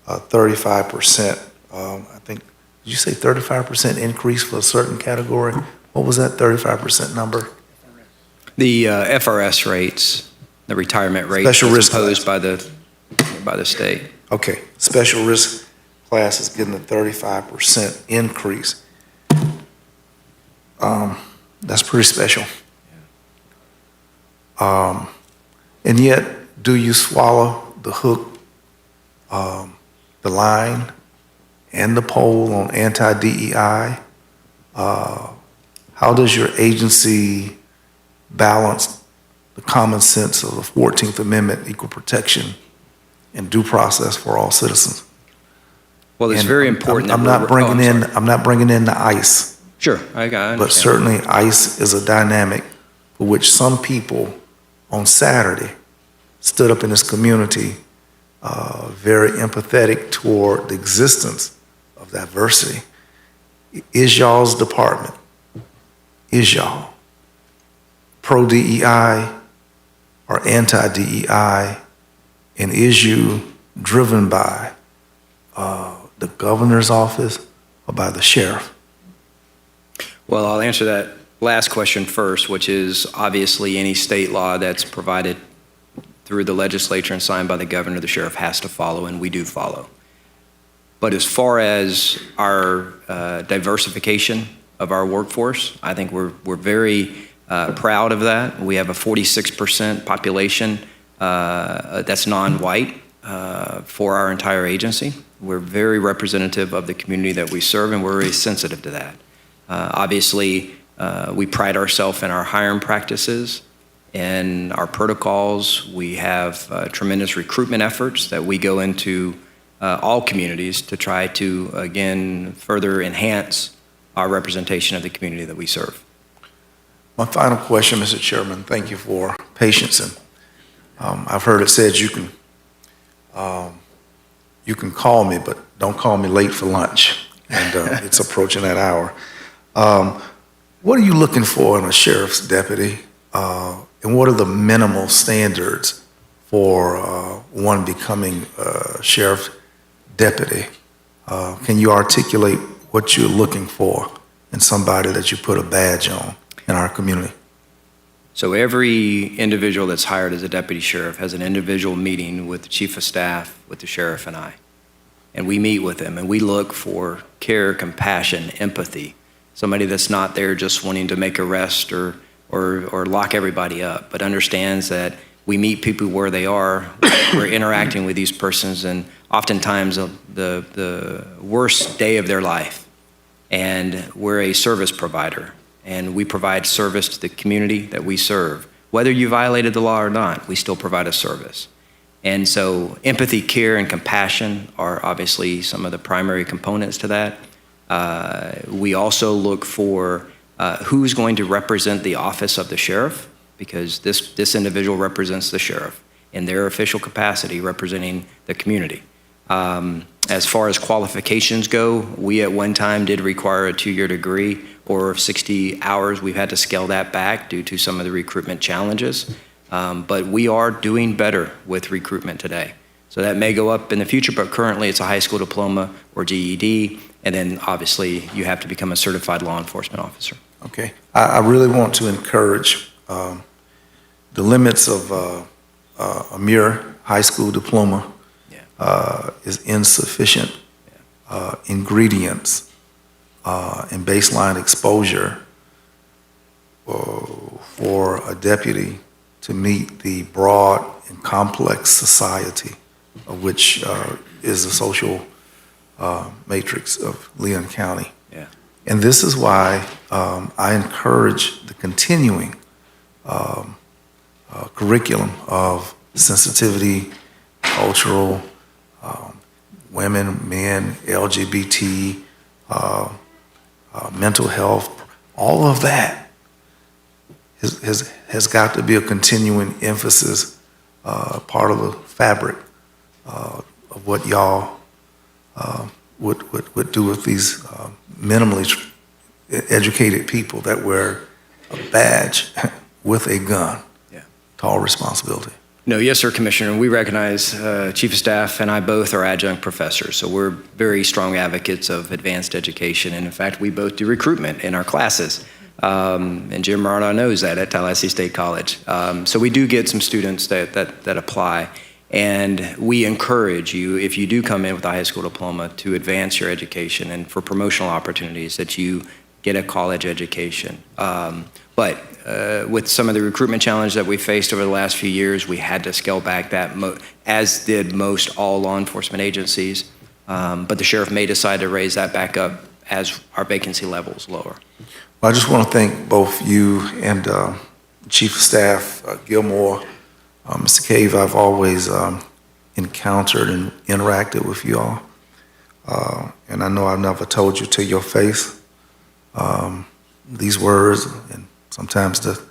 35%. I think, did you say 35% increase for a certain category? What was that 35% number? The FRS rates, the retirement rates Special risk imposed by the state. Okay, special risk class is getting a 35% increase. That's pretty special. And yet, do you swallow the hook, the line, and the pole on anti-DEI? How does your agency balance the common sense of the 14th Amendment, equal protection and due process for all citizens? Well, it's And very important. I'm that not we're- bringing I'm in, sorry. I'm not bringing in the ICE. Sure, I understand. But certainly ICE is a dynamic for which some people on Saturday stood up in this community, very empathetic toward the existence of diversity. Is y'all's department, is y'all pro-DEI or anti-DEI? And is you driven by the governor's office or by the sheriff? Well, I'll answer that last question first, which is obviously any state law that's provided through the legislature and signed by the governor, the sheriff has to follow, and we do follow. But as far as our diversification of our workforce, I think we're very proud of that. We have a 46% population that's non-white for our entire agency. We're very representative of the community that we serve, and we're very sensitive to that. Obviously, we pride ourselves in our hiring practices and our protocols. We have tremendous recruitment efforts that we go into all communities to try to, again, further enhance our representation of the community that we serve. My final question, Mr. Chairman, thank you for patience. And I've heard it said you can call me, but don't call me late for lunch. And it's approaching that hour. What are you looking for in a sheriff's deputy? And what are the minimal standards for one becoming a sheriff's deputy? Can you articulate what you're looking for in somebody that you put a badge on in our community? So every individual that's hired as a deputy sheriff has an individual meeting with the chief of staff, with the sheriff and I. And we meet with them and we look for care, compassion, empathy. Somebody that's not there just wanting to make arrest or lock everybody up, but understands that we meet people where they are. We're interacting with these persons and oftentimes the worst day of their life. And we're a service provider. And we provide service to the community that we serve. Whether you violated the law or not, we still provide a service. And so empathy, care, and compassion are obviously some of the primary components to that. We also look for who's going to represent the office of the sheriff, because this individual represents the sheriff in their official capacity representing the community. As far as qualifications go, we at one time did require a 2-year degree or 60 hours. We've had to scale that back due to some of the recruitment challenges. But we are doing better with recruitment today. So that may go up in the future, but currently it's a high school diploma or GED. And then obviously you have to become a certified law enforcement officer. Okay. I really want to encourage the limits of a mere high school diploma is insufficient ingredients and baseline exposure for a deputy to meet the broad and complex society of which is the social matrix of Leon County. Yeah. And this is why I encourage the continuing curriculum of sensitivity, cultural, women, men, LGBT, mental health, all of that has got to be a continuing emphasis, part of the fabric of what y'all would do with these minimally educated people that wear a badge with a gun. Yeah. tall responsibility. No, yes, sir, Commissioner. We recognize Chief of Staff and I both are adjunct professors, so we're very strong advocates of advanced education. And in fact, we both do recruitment in our classes. And Jim Marana knows that at Tallahassee State College. So we do get some students that apply. And we encourage you, if you do come in with a high school diploma, to advance your education and for promotional opportunities that you get a college education. But with some of the recruitment challenge that we faced over the last few years, we had to scale back that, as did most all law enforcement agencies. But the sheriff may decide to raise that back up as our vacancy levels lower. Well, I just want to thank both you and Chief of Staff Gilmore, Mr. Cave. I've always encountered and interacted with you all. And I know I've never told you to your face these words, and sometimes the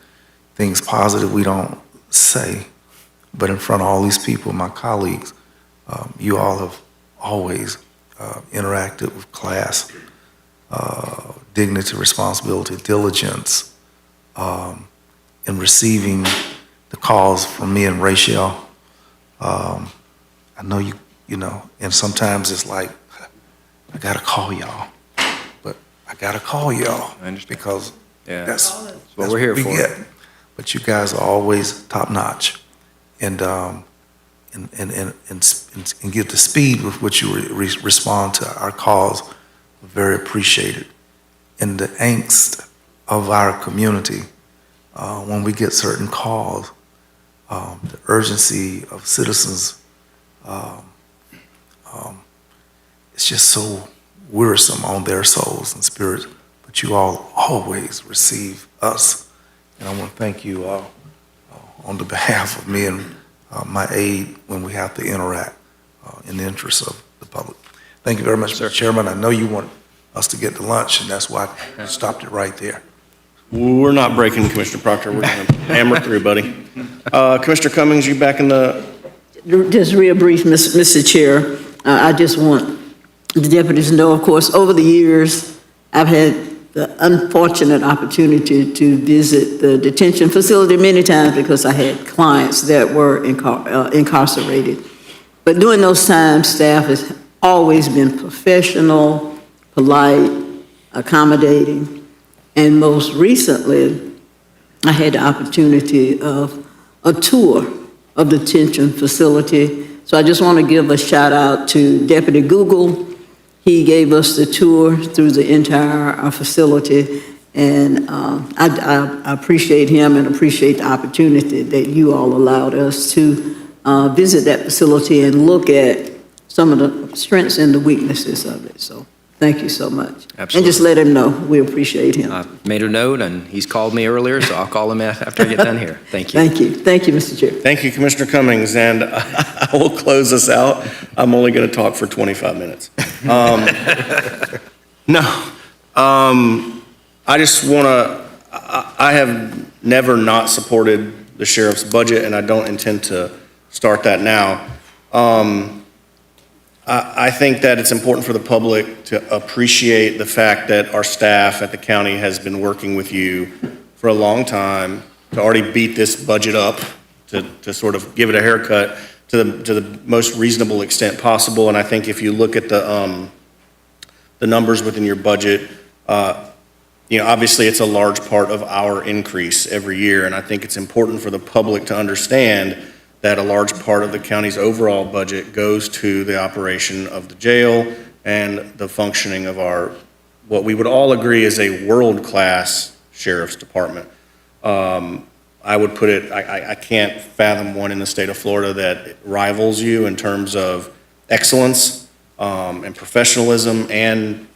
things positive we don't say, but in front of all these people, my colleagues, you all have always interacted with class, dignity, responsibility, diligence, in receiving the calls from me and Rachel. I know you know, and sometimes it's like, I gotta call y'all, but I gotta call y'all because that's what we're here for. Get. But you guys are always top notch, and get the speed with which you respond to our calls, very appreciated. And the angst of our community, when we get certain calls, the urgency of citizens, it's just so wearisome on their souls and spirits. But you all always receive us. And I want to thank you on the behalf of me and my aide when we have to interact in the interest of the public. Thank you very much, Mr. Chairman. I know you want us to get to lunch, and that's why I stopped it right there. We're not breaking, Commissioner Proctor. We're going to hammer through, buddy. Commissioner Cummings, you back in the... Just real brief, Mr. Chair. I just want the deputies to know, of course, over the years, I've had the unfortunate opportunity to visit the detention facility many times because I had clients that were incarcerated. But during those times, staff has always been professional, polite, accommodating, and most recently, I had the opportunity of a tour of the detention facility. So I just want to give a shout out to Deputy Google. He gave us the tour through the entire facility, and I appreciate him and appreciate the opportunity that you all allowed us to visit that facility and look at some of the strengths and the weaknesses of it. So thank you so much. Absolutely. And just let him know we appreciate him. I made a note, and he's called me earlier, so I'll call him after I get done here. Thank you. Thank you. Thank you, Mr. Chair. Thank you, Commissioner Cummings, and I will close this out. I'm only going to talk for 25 minutes. I just want to, I have never not supported the sheriff's budget, and I don't intend to start that now. I think that it's important for the public to appreciate the fact that our staff at the county has been working with you for a long time to already beat this budget up, to sort of give it a haircut to the most reasonable extent possible. And I think if you look at the numbers within your budget, obviously it's a large part of our increase every year. And I think it's important for the public to understand that a large part of the county's overall budget goes to the operation of the jail and the functioning of our, what we would all agree is a world-class sheriff's department. I would put it, I can't fathom one in the state of Florida that rivals you in terms of excellence and professionalism and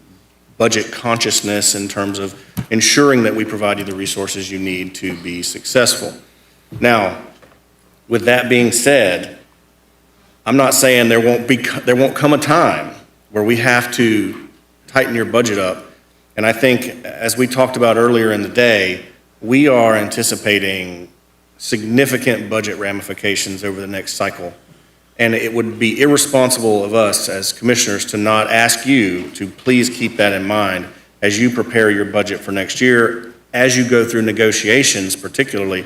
budget consciousness in terms of ensuring that we provide you the resources you need to be successful. Now, with that being said, I'm not saying there won't come a time where we have to tighten your budget up. And I think, as we talked about earlier in the day, we are anticipating significant budget ramifications over the next cycle. And it would be irresponsible of us as commissioners to not ask you to please keep that in mind as you prepare your budget for next year, as you go through negotiations particularly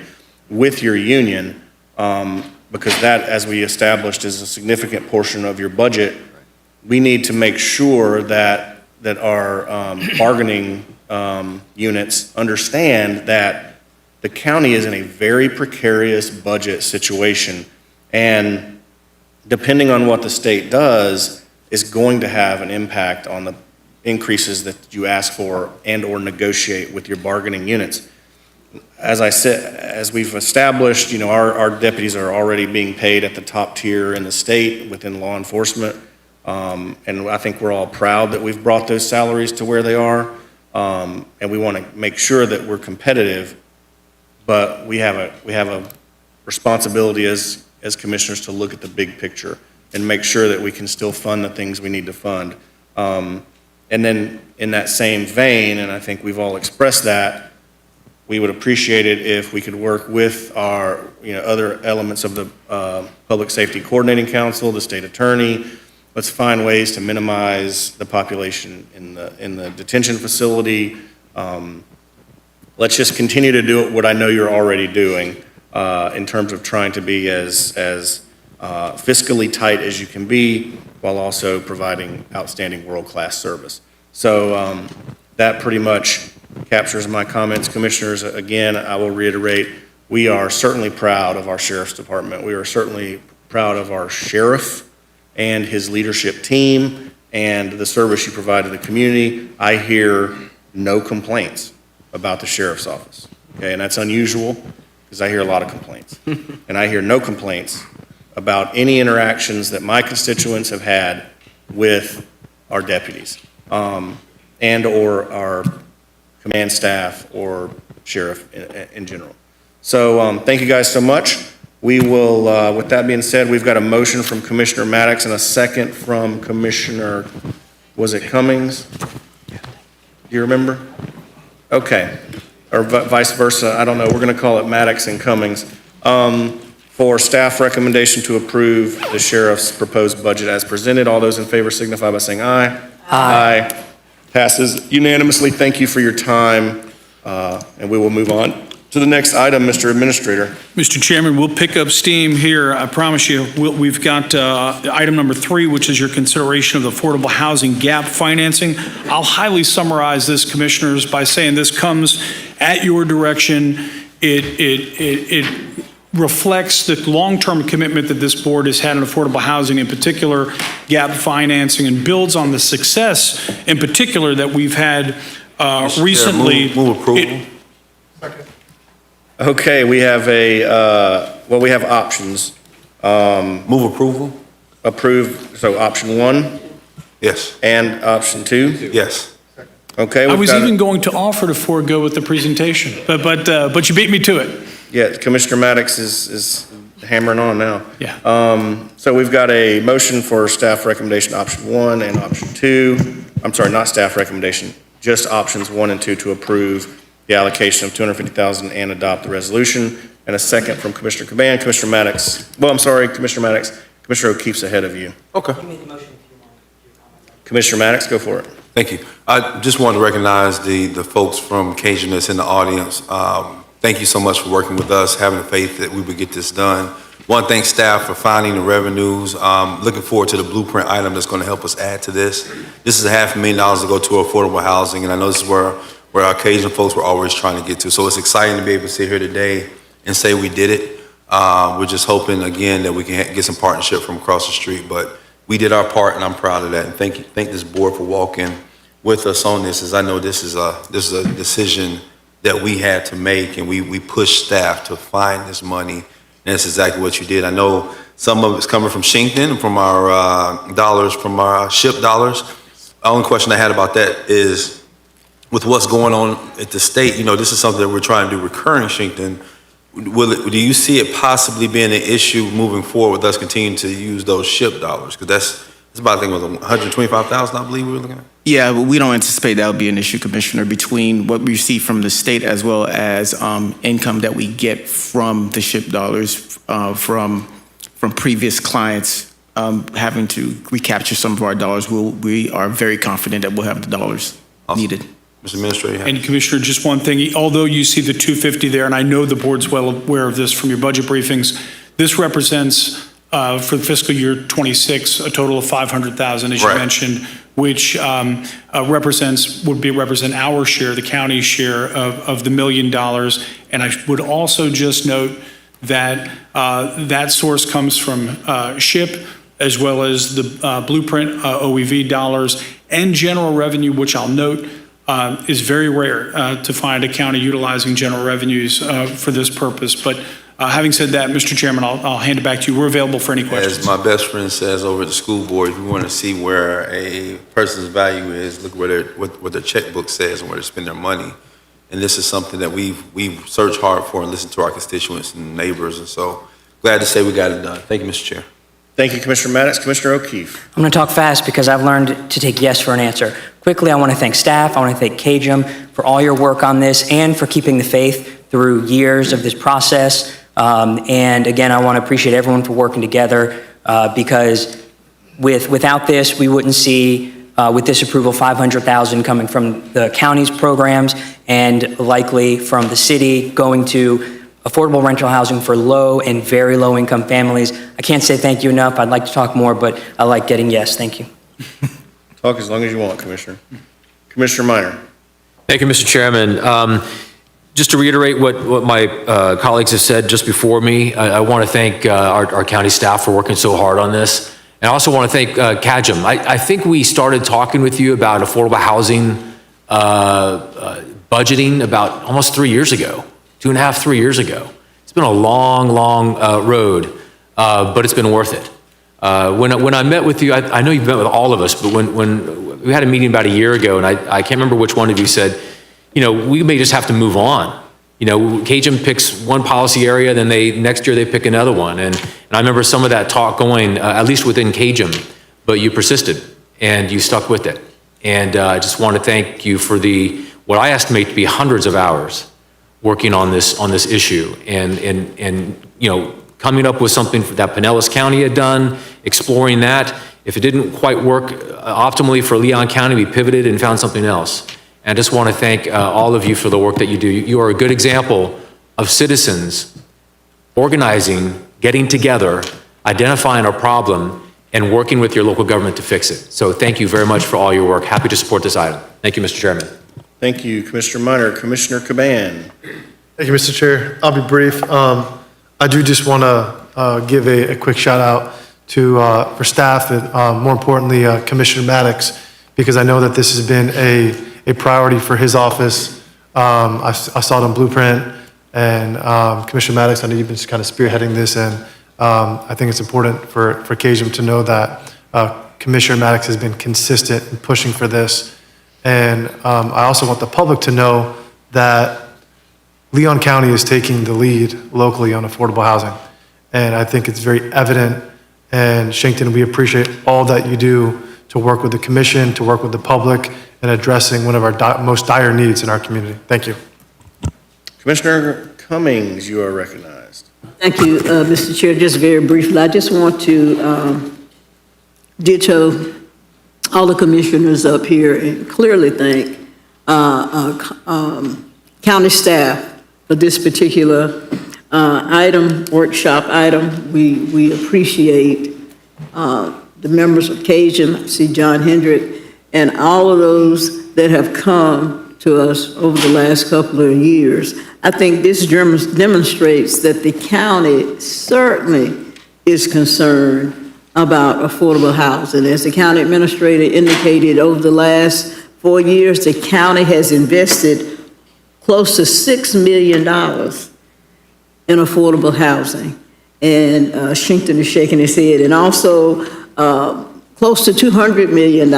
with your union, because that, as we established, is a significant portion of your budget. We need to make sure that our bargaining units understand that the county is in a very precarious budget situation, and depending on what the state does, is going to have an impact on the increases that you ask for and/or negotiate with your bargaining units. As I said, as we've established, our deputies are already being paid at the top tier in the state within law enforcement. And I think we're all proud that we've brought those salaries to where they are. And we want to make sure that we're competitive, but we have a responsibility as commissioners to look at the big picture and make sure that we can still fund the things we need to fund. And then in that same vein, and I think we've all expressed that, we would appreciate it if we could work with our, other elements of the Public Safety Coordinating Council, the state attorney. Let's find ways to minimize the population in the detention facility. Let's just continue to do what I know you're already doing in terms of trying to be as fiscally tight as you can be while also providing outstanding world-class service. So that pretty much captures my comments. Commissioners, again, I will reiterate, we are certainly proud of our sheriff's department. We are certainly proud of our sheriff and his leadership team and the service you provide to the community. I hear no complaints about the sheriff's office, okay? And that's unusual because I hear a lot of complaints. And I hear no complaints about any interactions that my constituents have had with our deputies and/or our command staff or sheriff in general. So thank you guys so much. We will, with that being said, we've got a motion from Commissioner Maddox and a second from Commissioner, was it Cummings? Do you remember? Okay, or vice versa, I don't know. We're going to call it Maddox and Cummings. For staff recommendation to approve the sheriff's proposed budget as presented. All those in favor signify by saying aye. Aye. Passes unanimously. Thank you for your time, and we will move on to the next item, Mr. Administrator. Mr. Chairman, we'll pick up steam here. I promise you. We've got item number 3, which is your consideration of the affordable housing gap financing. I'll highly summarize this, commissioners, by saying this comes at your direction. It reflects the long-term commitment that this board has had in affordable housing, in particular gap financing, and builds on the success in particular that we've had recently. Move approval. Okay, we have we have options. Move approval? Approve, so option 1 Yes. and option 2? Yes. Okay. I was even going to offer to forego with the presentation, but you beat me to it. Yeah, Commissioner Maddox is hammering on now. Yeah. So we've got a motion for staff recommendation option 1 and option 2. I'm sorry, not staff recommendation, just options 1 and 2 to approve the allocation of $250,000 and adopt the resolution. And a second from Commissioner Caban. Commissioner Maddox, Commissioner Maddox, Commissioner O'Keefe's ahead of you. Okay. Commissioner Maddox, go for it. Thank you. I just wanted to recognize the folks from Cajun that's in the audience. Thank you so much for working with us, having the faith that we would get this done. Want to thank staff for finding the revenues. Looking forward to the blueprint item that's going to help us add to this. This is $500,000 to go to affordable housing, and I know this is where our Cajun folks were always trying to get to. So it's exciting to be able to sit here today and say we did it. We're just hoping, again, that we can get some partnership from across the street, but we did our part, and I'm proud of that. And thank this board for walking with us on this, as I know this is a decision that we had to make, and we pushed staff to find this money, and that's exactly what you did. I know some of it's coming from Shinkton, from our dollars, from our SHIP dollars. The only question I had about that is, with what's going on at the state, this is something that we're trying to do recurring, Shinkton. Do you see it possibly being an issue moving forward with us continuing to use those SHIP dollars? Because that's about, I think, it was $125,000, I believe we were looking at. Yeah, but we don't anticipate that would be an issue, Commissioner, between what we receive from the state as well as income that we get from the SHIP dollars from previous clients having to recapture some of our dollars. We are very confident that we'll have the dollars needed. Mr. Administrator. you have- And Commissioner, just one thing, although you see the 250 there, and I know the board's well aware of this from your budget briefings, this represents, for the fiscal year '26, a total of $500,000, as you Right. mentioned, which would represent our share, the county's share of the $1 million. And I would also just note that that source comes from SHIP, as well as the Blueprint OEV dollars, and general revenue, which I'll note is very rare to find a county utilizing general revenues for this purpose. But having said that, Mr. Chairman, I'll hand it back to you. We're available for any questions. As my best friend says over at the school board, if you want to see where a person's value is, look where what their checkbook says and where they spend their money. And this is something that we've searched hard for and listened to our constituents and neighbors. And so glad to say we got it done. Thank you, Mr. Chair. Thank you, Commissioner Maddox. Commissioner O'Keefe. I'm going to talk fast because I've learned to take yes for an answer. Quickly, I want to thank staff. I want to thank KJM for all your work on this and for keeping the faith through years of this process. And again, I want to appreciate everyone for working together because without this, we wouldn't see, with this approval, $500,000 coming from the county's programs and likely from the city going to affordable rental housing for low and very low income families. I can't say thank you enough. I'd like to talk more, but I like getting yes. Thank you. Talk as long as you want, Commissioner. Commissioner Minor. Thank you, Mr. Chairman. Just to reiterate what my colleagues have said just before me, I want to thank our county staff for working so hard on this. And I also want to thank KJM. I think we started talking with you about affordable housing budgeting about almost 3 years ago, 2.5, 3 years ago. It's been a long, long road, but it's been worth it. When I met with you, I know you've met with all of us, but when we had a meeting about a year ago, and I can't remember which one of you said, we may just have to move on. KJM picks one policy area, then next year they pick another one. And I remember some of that talk going, at least within KJM, but you persisted and you stuck with it. And I just want to thank you for what I estimate to be hundreds of hours working on this issue and coming up with something that Pinellas County had done, exploring that. If it didn't quite work optimally for Leon County, we pivoted and found something else. And I just want to thank all of you for the work that you do. You are a good example of citizens organizing, getting together, identifying a problem, and working with your local government to fix it. So thank you very much for all your work. Happy to support this item. Thank you, Mr. Chairman. Thank you, Commissioner Minor. Commissioner Caban. Thank you, Mr. Chair. I'll be brief. I do just want to give a quick shout out for staff and more importantly, Commissioner Maddox, because I know that this has been a priority for his office. I saw it on Blueprint, and Commissioner Maddox, I know you've been kind of spearheading this, and I think it's important for KJM to know that Commissioner Maddox has been consistent in pushing for this. And I also want the public to know that Leon County is taking the lead locally on affordable housing. And I think it's very evident. And Shankton, we appreciate all that you do to work with the commission, to work with the public, and addressing one of our most dire needs in our community. Thank you. Commissioner Cummings, you are recognized. Thank you, Mr. Chair. Just very briefly, I just want to ditto all the commissioners up here and clearly thank county staff for this particular workshop item. We appreciate the members of KJM, I see John Hendrick, and all of those that have come to us over the last couple of years. I think this demonstrates that the county certainly is concerned about affordable housing. As the county administrator indicated, over the last 4 years, the county has invested close to $6 million in affordable housing. And Shankton is shaking his head. And also close to $200 million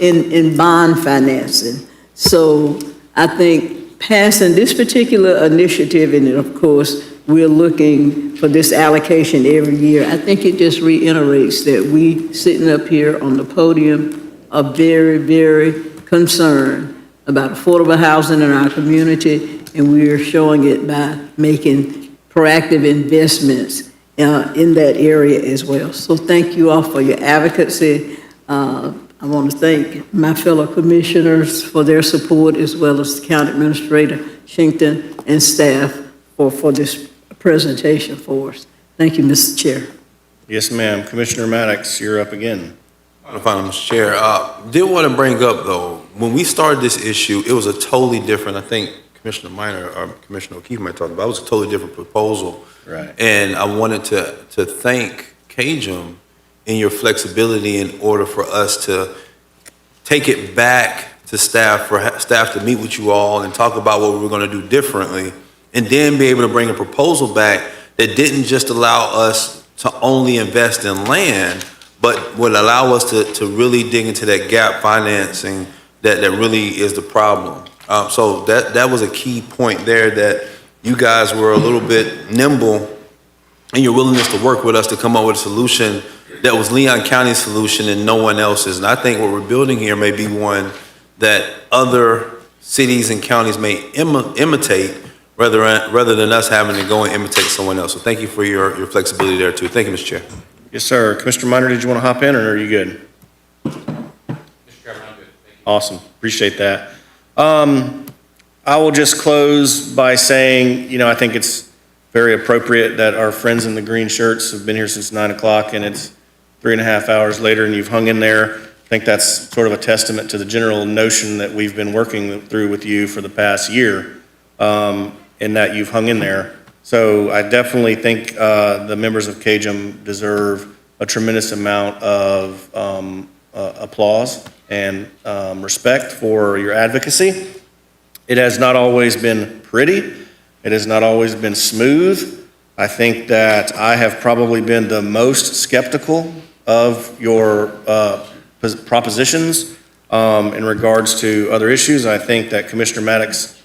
in bond financing. So I think passing this particular initiative, and of course, we're looking for this allocation every year. I think it just reiterates that we sitting up here on the podium are very, very concerned about affordable housing in our community, and we are showing it by making proactive investments in that area as well. So thank you all for your advocacy. I want to thank my fellow commissioners for their support, as well as the County Administrator Shinkton and staff for this presentation for us. Thank you, Mr. Chair. Yes, ma'am. Commissioner Maddox, you're up again. Mr. Chair, did want to bring up though, when we started this issue, it was a totally different, I think Commissioner Minor or Commissioner O'Keefe might talk about, it was a totally different proposal. Right. And I wanted to thank CAJM in your flexibility in order for us to take it back to staff, for staff to meet with you all and talk about what we were going to do differently, and then be able to bring a proposal back that didn't just allow us to only invest in land, but would allow us to really dig into that gap financing that really is the problem. So that was a key point there, that you guys were a little bit nimble in your willingness to work with us to come up with a solution that was Leon County's solution and no one else's. And I think what we're building here may be one that other cities and counties may imitate rather than us having to go and imitate someone else. So thank you for your flexibility there too. Thank you, Mr. Chair. Yes, sir. Commissioner Minor, did you want to hop in, or are you good? Mr. Chairman, I'm good. Thank you. Awesome. Appreciate that. I will just close by saying, I think it's very appropriate that our friends in the green shirts have been here since 9 o'clock, and it's 3.5 hours later and you've hung in there. I think that's sort of a testament to the general notion that we've been working through with you for the past year, in that you've hung in there. So I definitely think the members of CAJM deserve a tremendous amount of applause and respect for your advocacy. It has not always been pretty. It has not always been smooth. I think that I have probably been the most skeptical of your propositions in regards to other issues. I think that Commissioner Maddox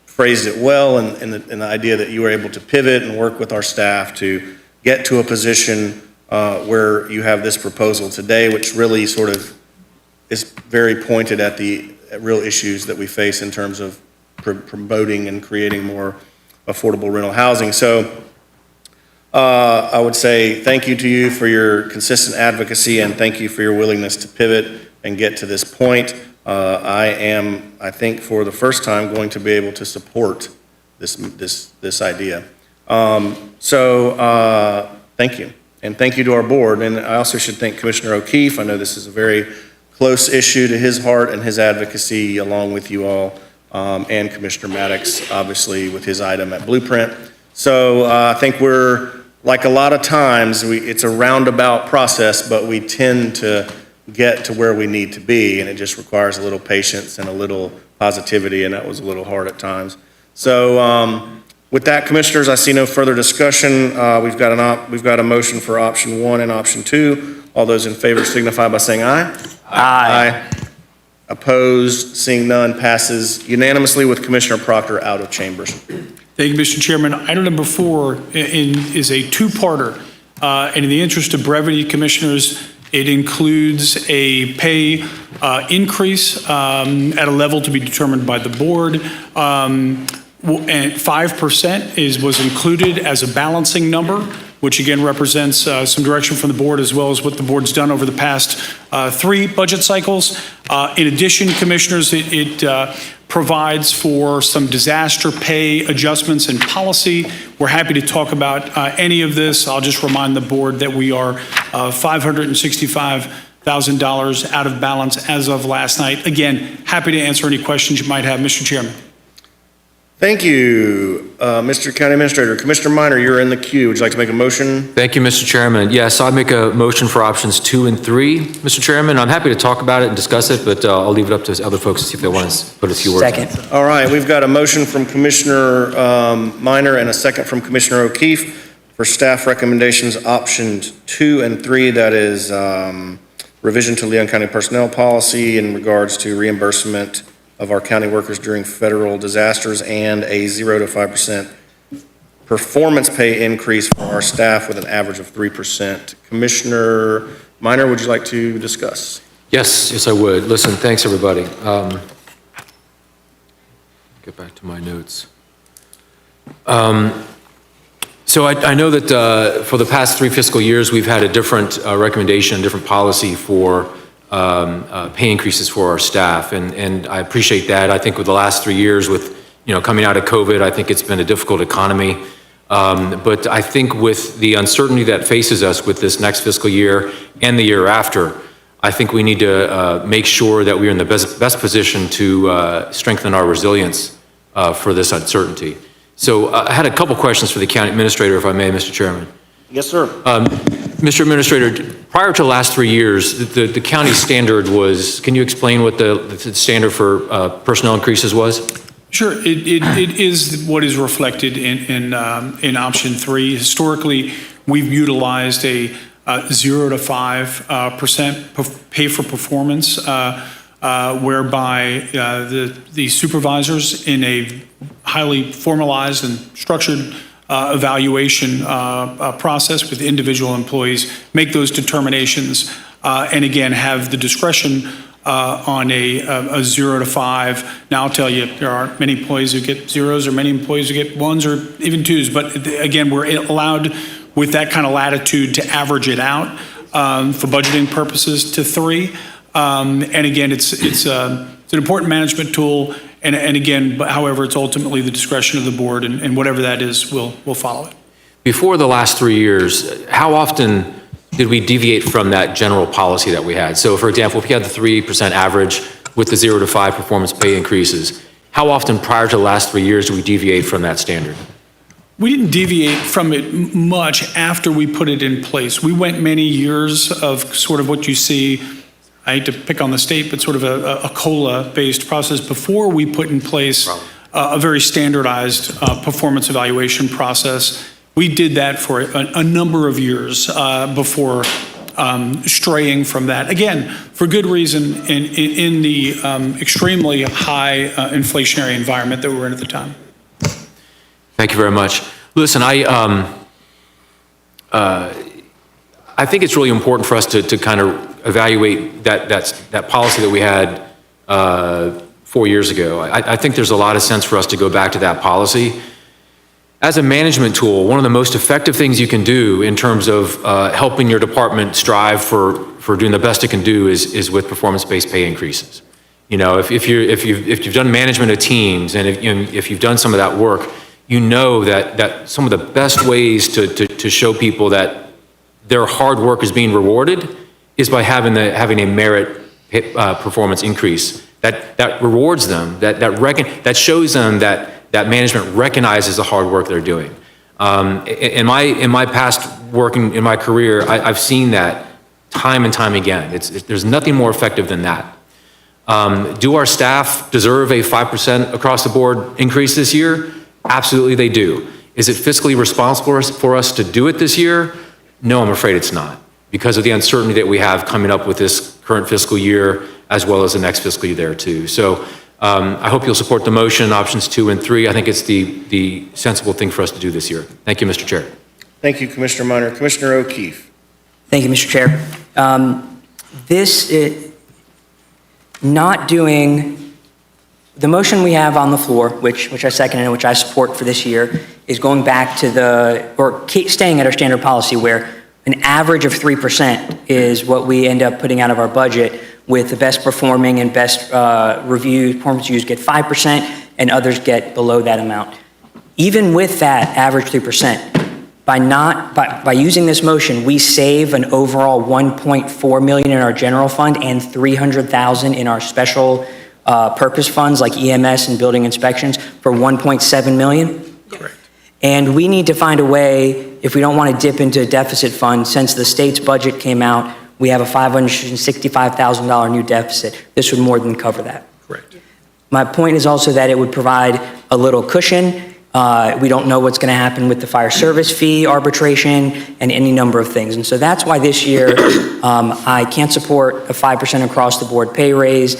phrased it well in the idea that you were able to pivot and work with our staff to get to a position where you have this proposal today, which really sort of is very pointed at the real issues that we face in terms of promoting and creating more affordable rental housing. So I would say thank you to you for your consistent advocacy, and thank you for your willingness to pivot and get to this point. I think for the first time, going to be able to support this idea. Thank you. And thank you to our board. And I also should thank Commissioner O'Keefe. I know this is a very close issue to his heart and his advocacy, along with you all, and Commissioner Maddox, obviously, with his item at Blueprint. So I think we're, like a lot of times, it's a roundabout process, but we tend to get to where we need to be, and it just requires a little patience and a little positivity, and that was a little hard at times. So with that, Commissioners, I see no further discussion. We've got a motion for option 1 and option 2. All those in favor signify by saying aye. Aye. Opposed, seeing none, passes unanimously with Commissioner Proctor out of chambers. Thank you, Mr. Chairman. Item number 4 is a two-parter. And in the interest of brevity, Commissioners, it includes a pay increase at a level to be determined by the board. And 5% was included as a balancing number, which again represents some direction from the board, as well as what the board's done over the past 3 budget cycles. In addition, Commissioners, it provides for some disaster pay adjustments and policy. We're happy to talk about any of this. I'll just remind the board that we are $565,000 out of balance as of last night. Again, happy to answer any questions you might have, Mr. Chairman. Thank you, Mr. County Administrator. Commissioner Minor, you're in the queue. Would you like to make a motion? Thank you, Mr. Chairman. Yes, I make a motion for options 2 and 3, Mr. Chairman. I'm happy to talk about it and discuss it, but I'll leave it up to other folks to see if they want to put a few words. Second. All right, we've got a motion from Commissioner Minor and a second from Commissioner O'Keefe for staff recommendations options 2 and 3. That is revision to Leon County personnel policy in regards to reimbursement of our county workers during federal disasters, and a 0 to 5% performance pay increase for our staff with an average of 3%. Commissioner Minor, would you like to discuss? Yes, I would. Listen, thanks, everybody. Get back to my notes. So I know that for the past 3 fiscal years, we've had a different recommendation, different policy for pay increases for our staff, and I appreciate that. I think with the last 3 years, with coming out of COVID, I think it's been a difficult economy. But I think with the uncertainty that faces us with this next fiscal year and the year after, I think we need to make sure that we're in the best position to strengthen our resilience for this uncertainty. So I had a couple questions for the county administrator, if I may, Mr. Chairman. Yes, sir. Mr. Administrator, prior to the last 3 years, the county standard was, can you explain what the standard for personnel increases was? Sure. It is what is reflected in option 3. Historically, we've utilized a 0 to 5% pay for performance, whereby the supervisors in a highly formalized and structured evaluation process with individual employees make those determinations, and again have the discretion on a 0 to 5. Now I'll tell you, there are many employees who get 0s or many employees who get 1s or even 2s, but again, we're allowed with that kind of latitude to average it out for budgeting purposes to 3. And again, it's an important management tool, and again, but however, it's ultimately the discretion of the board, and whatever that is, we'll follow it. Before the last 3 years, how often did we deviate from that general policy that we had? So for example, if we had the 3% average with the 0 to 5 performance pay increases, how often prior to the last 3 years do we deviate from that standard? We didn't deviate from it much after we put it in place. We went many years of sort of what you see, I hate to pick on the state, but sort of a COLA-based process before we put in place a very standardized performance evaluation process. We did that for a number of years before straying from that. Again, for good reason in the extremely high inflationary environment that we were in at the time. Thank you very much. Listen, I think it's really important for us to kind of evaluate that policy that we had 4 years ago. I think there's a lot of sense for us to go back to that policy. As a management tool, one of the most effective things you can do in terms of helping your department strive for doing the best it can do is with performance-based pay increases. If you've done management of teams, and if you've done some of that work, you know that some of the best ways to show people that their hard work is being rewarded is by having a merit performance increase that rewards them, that shows them that management recognizes the hard work they're doing. In my past working in my career, I've seen that time and time again. There's nothing more effective than that. Do our staff deserve a 5% across the board increase this year? Absolutely they do. Is it fiscally responsible for us to do it this year? No, I'm afraid it's not, because of the uncertainty that we have coming up with this current fiscal year, as well as the next fiscal year there too. So I hope you'll support the motion, options 2 and 3. I think it's the sensible thing for us to do this year. Thank you, Mr. Chair. Thank you, Commissioner Minor. Commissioner O'Keefe. Thank you, Mr. Chair. Not doing the motion we have on the floor, which I second and which I support for this year, is going back to staying at our standard policy where an average of 3% is what we end up putting out of our budget, with the best performing and best performance reviews get 5% and others get below that amount. Even with that average 3%, by using this motion, we save an overall $1.4 million in our general fund and $300,000 in our special purpose funds like EMS and building inspections for $1.7 million. Correct. And we need to find a way, if we don't want to dip into a deficit fund, since the state's budget came out, we have a $565,000 new deficit. This would more than cover that. Correct. My point is also that it would provide a little cushion. We don't know what's going to happen with the fire service fee arbitration and any number of things. And so that's why this year I can't support a 5% across the board pay raise,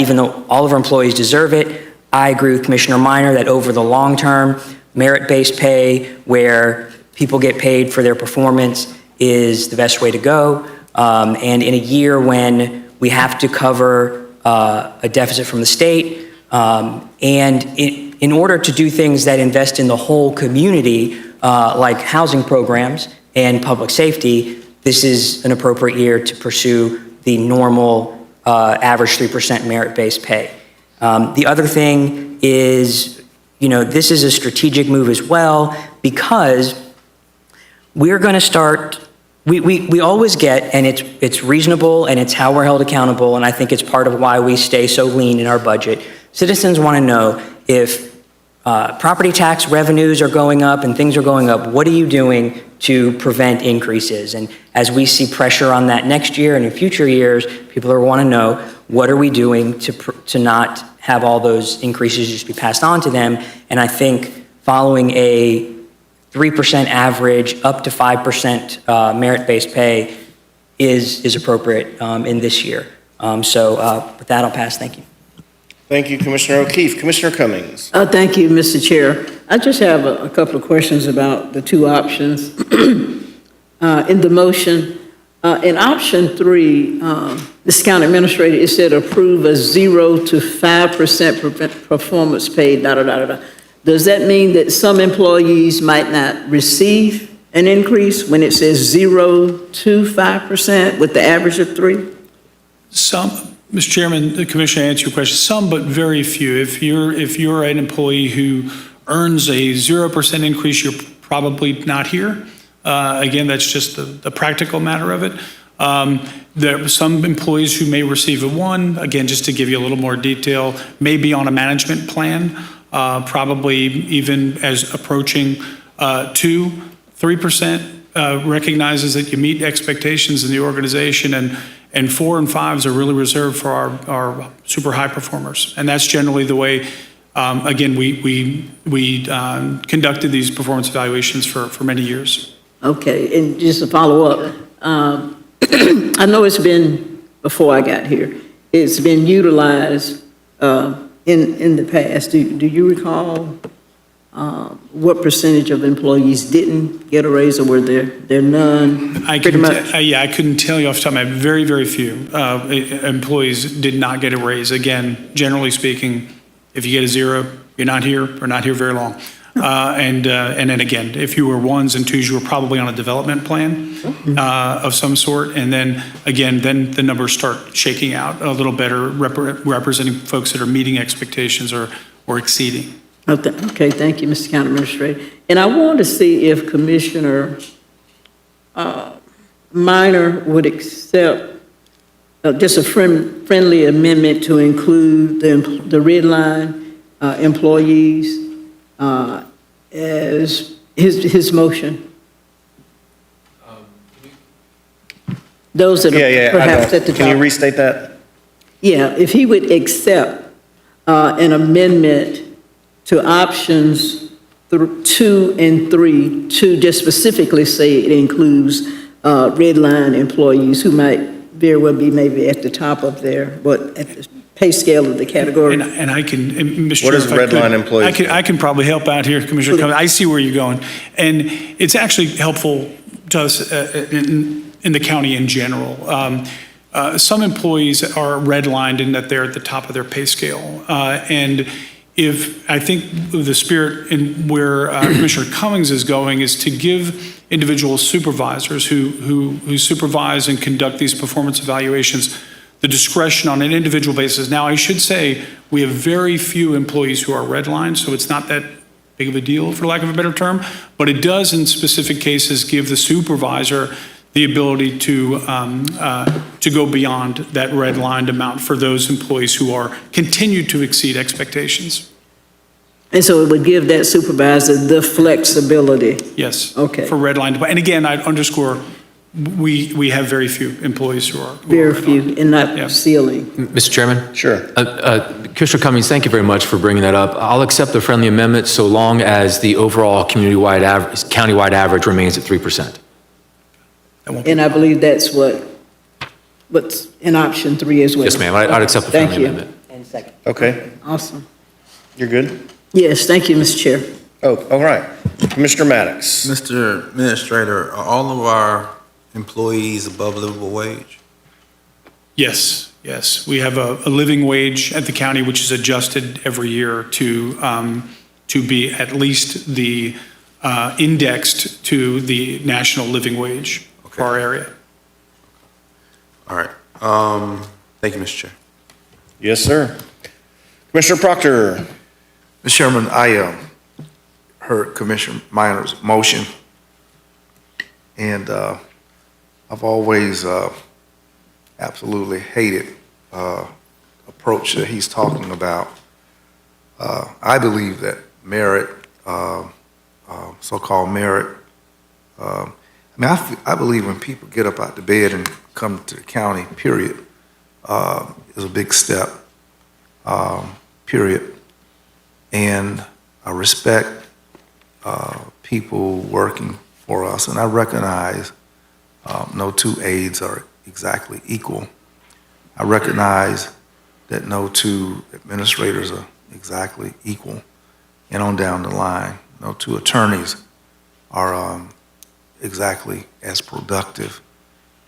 even though all of our employees deserve it. I agree with Commissioner Minor that over the long term, merit-based pay where people get paid for their performance is the best way to go. And in a year when we have to cover a deficit from the state, and in order to do things that invest in the whole community like housing programs and public safety, this is an appropriate year to pursue the normal average 3% merit-based pay. The other thing is, this is a strategic move as well, because we're going to start, we always get, and it's reasonable and it's how we're held accountable, and I think it's part of why we stay so lean in our budget. Citizens want to know if property tax revenues are going up and things are going up, what are you doing to prevent increases? And as we see pressure on that next year and in future years, people want to know, what are we doing to not have all those increases just be passed on to them? And I think following a 3% average up to 5% merit-based pay is appropriate in this year. So with that, I'll pass. Thank you. Thank you, Commissioner O'Keefe. Commissioner Cummings. Thank you, Mr. Chair. I just have a couple of questions about the two options in the motion. In option 3, this county administrator, it said approve a 0 to 5% performance pay, Does that mean that some employees might not receive an increase when it says 0 to 5% with the average of 3? Some, Mr. Chairman, the Commissioner, answer your question. Some, but very few. If you're an employee who earns a 0% increase, you're probably not here. Again, that's just the practical matter of it. There are some employees who may receive a 1. Again, just to give you a little more detail, may be on a management plan, probably even as approaching 2, 3%. Recognizes that you meet expectations in the organization, and 4 and 5s are really reserved for our super high performers. And that's generally the way, again, we conducted these performance evaluations for many years. Okay, and just to follow up, I know it's been, before I got here, it's been utilized in the past. Do you recall what percentage of employees didn't get a raise, or were there none? I couldn't tell you off the top of my head. Very, very few employees did not get a raise. Again, generally speaking, if you get a 0, you're not here or not here very long. And then again, if you were 1s and 2s, you were probably on a development plan of some sort. And then again, then the numbers start shaking out a little better, representing folks that are meeting expectations or exceeding. Okay, thank you, Mr. County Administrator. And I want to see if Commissioner Minor would accept just a friendly amendment to include the red line employees as his motion. Those that are perhaps at the top. Can you restate that? Yeah, if he would accept an amendment to options 2 and 3 to just specifically say it includes red line employees who might very well be maybe at the top of their, at the pay scale of the category. And I can, Mr. What is red line employees? I can probably help out here, Commissioner Cummings. I see where you're going. And it's actually helpful to us in the county in general. Some employees are redlined in that they're at the top of their pay scale. And if I think the spirit in where Commissioner Cummings is going is to give individual supervisors who supervise and conduct these performance evaluations the discretion on an individual basis. Now, I should say we have very few employees who are redlined, so it's not that big of a deal, for lack of a better term, but it does in specific cases give the supervisor the ability to go beyond that redlined amount for those employees who are continue to exceed expectations. And so it would give that supervisor the flexibility. Yes. Okay. For redlined. And again, I underscore, we have very few employees who are. Very few, and not ceiling. Mr. Chairman? Sure. Commissioner Cummings, thank you very much for bringing that up. I'll accept the friendly amendment so long as the overall community-wide average, countywide average remains at 3%. And I believe that's what's in option 3 as well. Yes, ma'am. I'd accept the friendly amendment. And second. Okay. Awesome. You're good? Yes, thank you, Mr. Chair. Oh, all right. Commissioner Maddox. Mr. Administrator, are all of our employees above livable wage? Yes, yes. We have a living wage at the county, which is adjusted every year to be at least the indexed to the national living wage for our area. All right. Thank you, Mr. Chair. Yes, sir. Commissioner Proctor. Mr. Chairman, I heard Commissioner Minor's motion, and I've always absolutely hated approach that he's talking about. I believe that merit, so-called merit, I believe when people get up out the bed and come to the county, period, is a big step, period. And I respect people working for us, and I recognize no two aides are exactly equal. I recognize that no two administrators are exactly equal, and on down the line, no two attorneys are exactly as productive.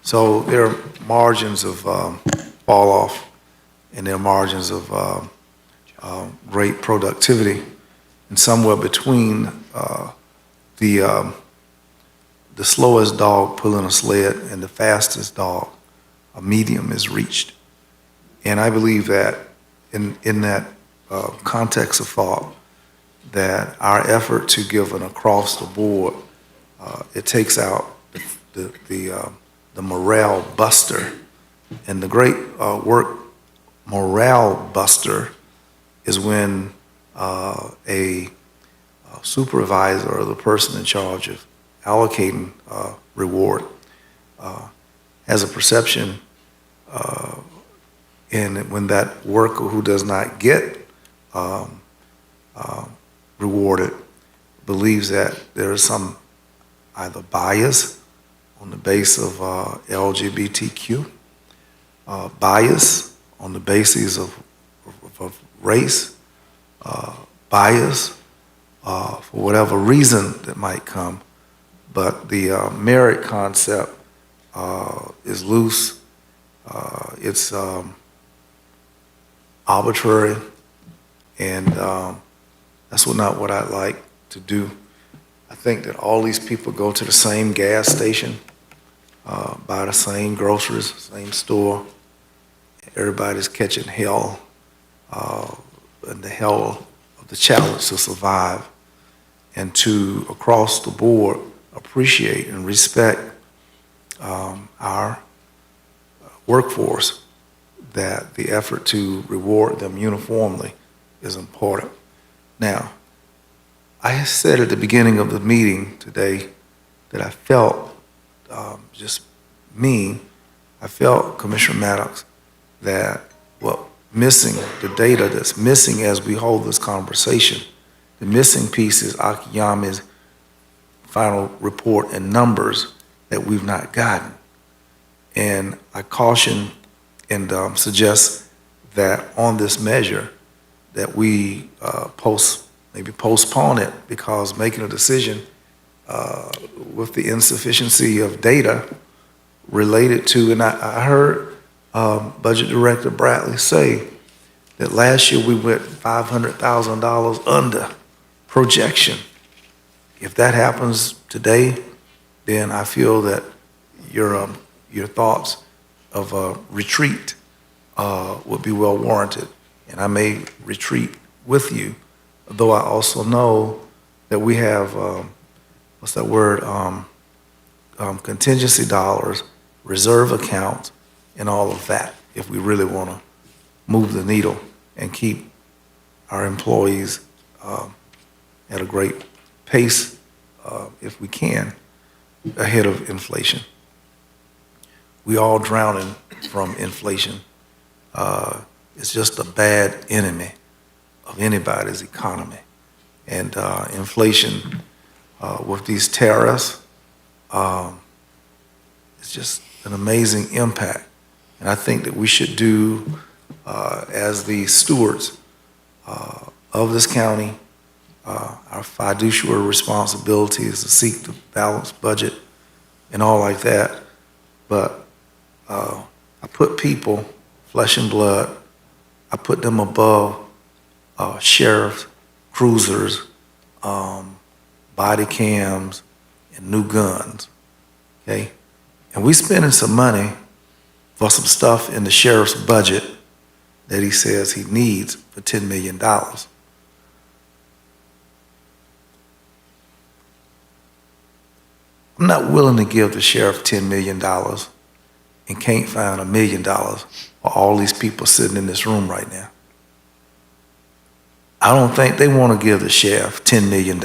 So there are margins of fall off, and there are margins of great productivity, and somewhere between the slowest dog pulling a sled and the fastest dog, a medium is reached. And I believe that in that context of thought, that our effort to give an across the board, it takes out the morale buster. And the great work morale buster is when a supervisor or the person in charge of allocating reward has a perception, and when that worker who does not get rewarded believes that there is some either bias on the base of LGBTQ, bias on the basis of race, bias for whatever reason that might come. But the merit concept is loose, it's arbitrary, and that's not what I'd like to do. I think that all these people go to the same gas station, buy the same groceries, same store. Everybody's catching hell, and the hell of the challenge to survive, and to, across the board, appreciate and respect our workforce, that the effort to reward them uniformly is important. Now, I said at the beginning of the meeting today that I felt, I felt, Commissioner Maddox, that the data that's missing as we hold this conversation, the missing piece is Akiyami's final report and numbers that we've not gotten. And I caution and suggest that on this measure that we maybe postpone it, because making a decision with the insufficiency of data related to, and I heard Budget Director Bradley say that last year we went $500,000 under projection. If that happens today, then I feel that your thoughts of a retreat would be well warranted, and I may retreat with you, though I also know that we have, contingency dollars, reserve accounts, and all of that, if we really want to move the needle and keep our employees at a great pace, if we can, ahead of inflation. We all drowning from inflation. It's just a bad enemy of anybody's economy. And inflation with these tariffs, it's just an amazing impact. And I think that we should do, as the stewards of this county, our fiduciary responsibility is to seek the balanced budget and all like that. But I put people, flesh and blood, I put them above sheriffs, cruisers, body cams, and new guns, okay? And we spending some money for some stuff in the sheriff's budget that he says he needs for $10 million. I'm not willing to give the sheriff $10 million and can't find $1 million for all these people sitting in this room right now. I don't think they want to give the sheriff $10 million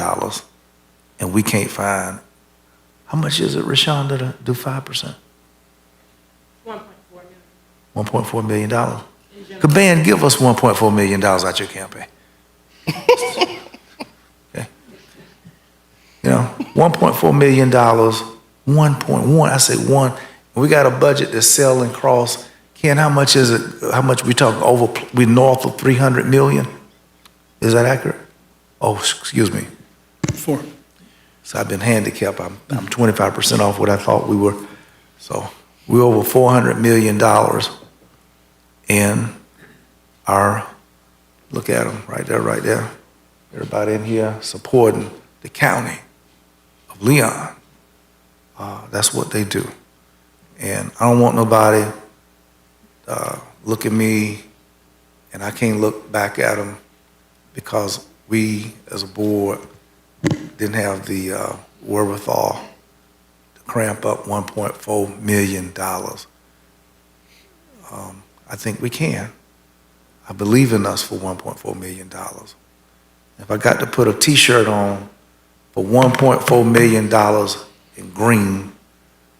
and we can't find, how much is it, Rashonda, to do 5%? $1.4 million. Caban, give us $1.4 million out your campaign. Okay. You know, $1.4 million, 1.1, I say one. We got a budget that's selling cross. Ken, how much is it? How much we talking over? We north of 300 million? Is that accurate? Oh, excuse me. 4. So I've been handicapped. I'm 25% off what I thought we were. So we're over $400 million in our, look at them right there. Everybody in here supporting the county of Leon. That's what they do. And I don't want nobody look at me and I can't look back at them because we as a board didn't have the wherewithal to cramp up $1.4 million. I think we can. I believe in us for $1.4 million. If I got to put a t-shirt on for $1.4 million in green,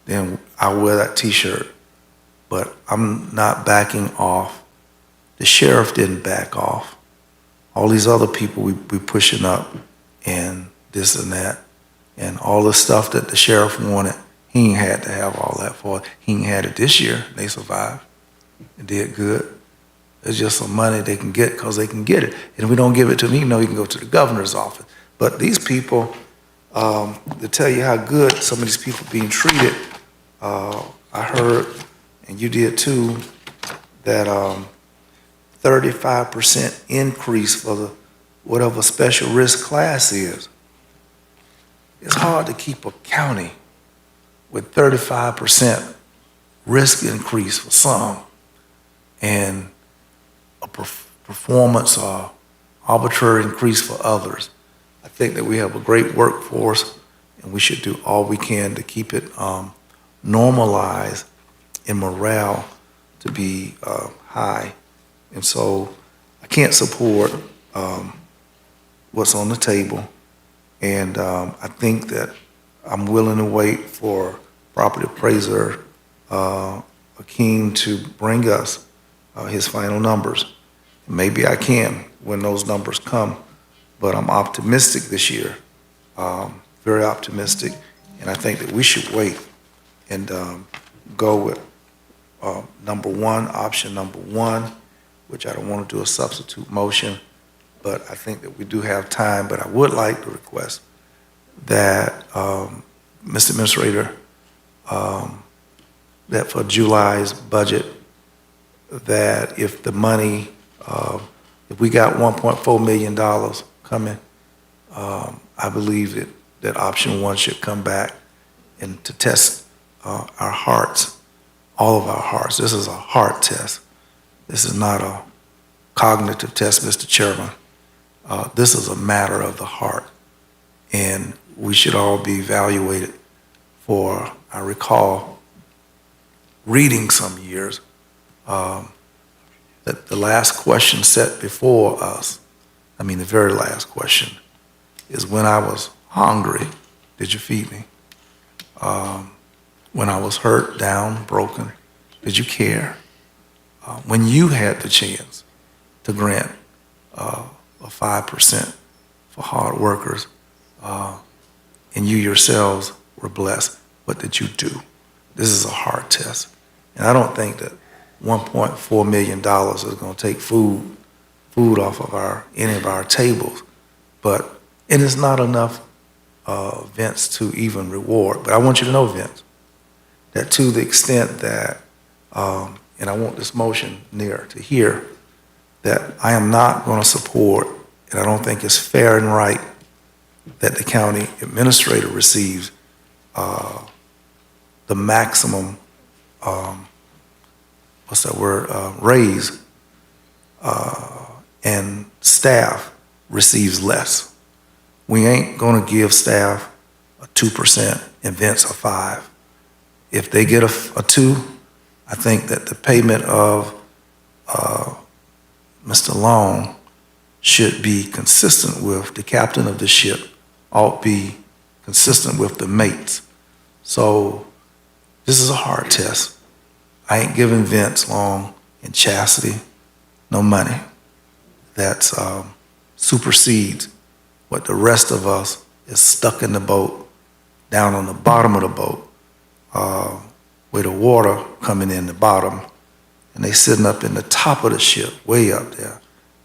then I'll wear that t-shirt. But I'm not backing off. The sheriff didn't back off. All these other people we pushing up and this and that. And all the stuff that the sheriff wanted, he ain't had to have all that for it. He ain't had it this year. They survived and did good. It's just some money they can get because they can get it. And if we don't give it to them, you know, you can go to the governor's office. But these people, to tell you how good some of these people being treated, I heard, and you did too, that 35% increase for the whatever special risk class is. It's hard to keep a county with 35% risk increase for some and a performance or arbitrary increase for others. I think that we have a great workforce and we should do all we can to keep it normalized and morale to be high. And so I can't support what's on the table. And I think that I'm willing to wait for property appraiser Akeem to bring us his final numbers. Maybe I can when those numbers come, but I'm optimistic this year, very optimistic. And I think that we should wait and go with option number one, which I don't want to do a substitute motion, but I think that we do have time. But I would like to request that, Mr. Administrator, that for July's budget, that if the money, if we got $1.4 million coming, I believe that option one should come back and to test our hearts, all of our hearts. This is a heart test. This is not a cognitive test, Mr. Chairman. This is a matter of the heart. And we should all be evaluated for, I recall reading some years, that the last question set before us, I mean the very last question, is when I was hungry, did you feed me? When I was hurt, down, broken, did you care? When you had the chance to grant a 5% for hard workers, and you yourselves were blessed, what did you do? This is a hard test. And I don't think that $1.4 million is going to take food off of any of our tables, but it is not enough, Vince, to even reward. But I want you to know, Vince, that to the extent that, and I want this motion near to hear, that I am not going to support, and I don't think it's fair and right that the county administrator receives the maximum, raise, and staff receives less. We ain't gonna give staff a 2% and Vince a 5%. If they get a 2, I think that the payment of Mr. Long should be consistent with the captain of the ship, ought be consistent with the mates. So this is a hard test. I ain't giving Vince Long and Chastity no money. That supersedes what the rest of us is stuck in the boat, down on the bottom of the boat, with the water coming in the bottom, and they sitting up in the top of the ship, way up there,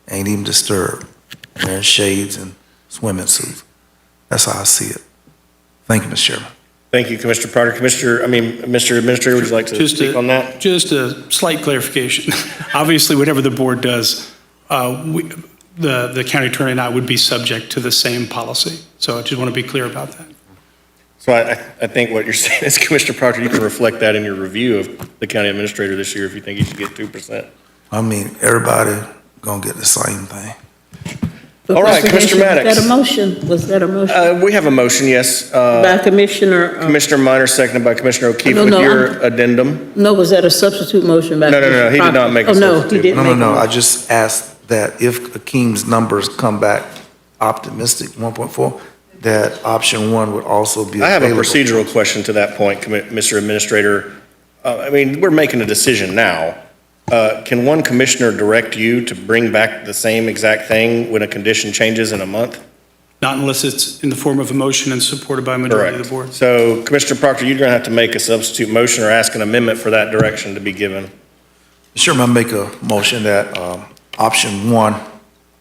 ain't even disturbed, wearing shades and swimming suits. That's how I see it. Thank you, Mr. Chairman. Thank you, Commissioner Proctor. Mr. Administrator, would you like to speak on that? Just a slight clarification. Obviously, whatever the board does, the county attorney and I would be subject to the same policy. So I just want to be clear about that. So I think what you're saying is, Commissioner Proctor, you can reflect that in your review of the county administrator this year if you think he should get 2%. I mean, everybody gonna get the same thing. But All right, Mr. Commissioner Hampton, Maddox. Was that a motion? We have a motion, yes. By Commissioner? Commissioner Minor, seconded by Commissioner O'Keefe No, with no, your addendum. No, was that a substitute motion by? No, he did not make a substitute. Oh, no, he didn't make a No, I motion. just asked that if Akeem's numbers come back optimistic, 1.4, that option 1 would also be I have a available. procedural question to that point, Mr. Administrator. I mean, we're making a decision now. Can one commissioner direct you to bring back the same exact thing when a condition changes in a month? Not unless it's in the form of a motion and supported by a majority of the board. So Commissioner Proctor, you're going to have to make a substitute motion or ask an amendment for that direction to be given. Sure, I make a motion that option 1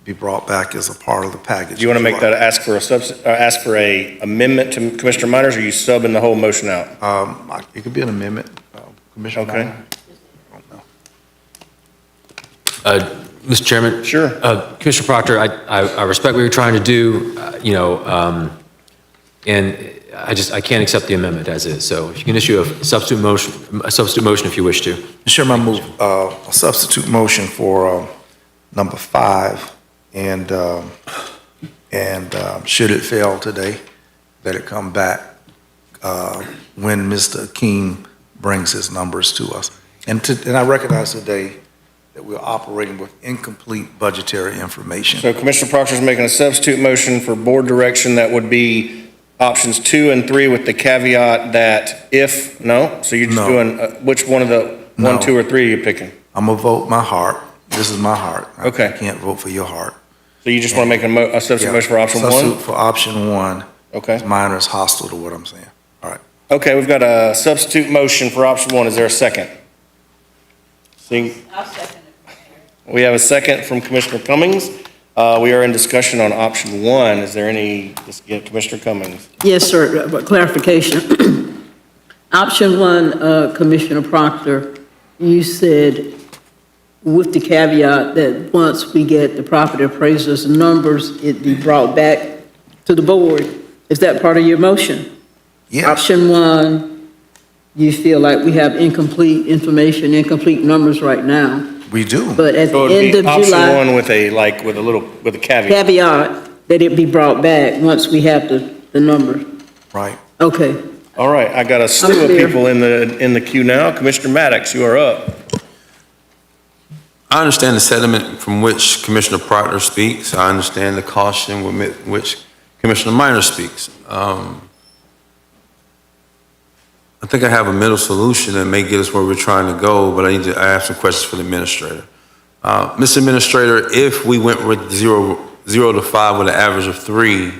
be brought back as a part of the package. Do you want to make that, ask for a amendment to Commissioner Minors, or are you subbing the whole motion out? It could be an amendment, Commissioner. Okay. Minor. Mr. Chairman? Sure. Commissioner Proctor, I respect what you're trying to do, and I can't accept the amendment as is. So if you can issue a substitute motion if you wish to. Sure, I move a substitute motion for number 5, and should it fail today, that it come back when Mr. Akeem brings his numbers to us. And I recognize today that we're operating with incomplete budgetary information. So Commissioner Proctor is making a substitute motion for board direction that would be options 2 and 3 with the caveat that so you're just No. doing, which one of the No. 1, 2, or 3 are you picking? I'm gonna vote my heart. This is my heart. Okay. I can't vote for your heart. So you just want to make a substitute Yeah. motion for option 1? Substitute for option 1. Okay. Minor is hostile to what I'm saying. All right. Okay, we've got a substitute motion for option 1. Is there a second? I'll second it. We have a second from Commissioner Cummings. We are in discussion on option 1. Is there any, Commissioner Cummings? Yes, sir, but clarification. Option 1, Commissioner Proctor, you said with the caveat that once we get the property appraiser's numbers, it be brought back to the board. Is that part of your motion? Yes. Option 1, you feel like we have incomplete information, incomplete numbers right now, We do. but at the So end it'd of be option July, 1 with a caveat. caveat that it be brought back once we have the numbers. Right. Okay. All right, I got a slew of clear. people in the queue now. Commissioner Maddox, you are up. I understand the sentiment from which Commissioner Proctor speaks. I understand the caution with which Commissioner Minor speaks. I think I have a middle solution that may get us where we're trying to go, but I have some questions for the administrator. Mr. Administrator, if we went with 0 to 5 with an average of 3,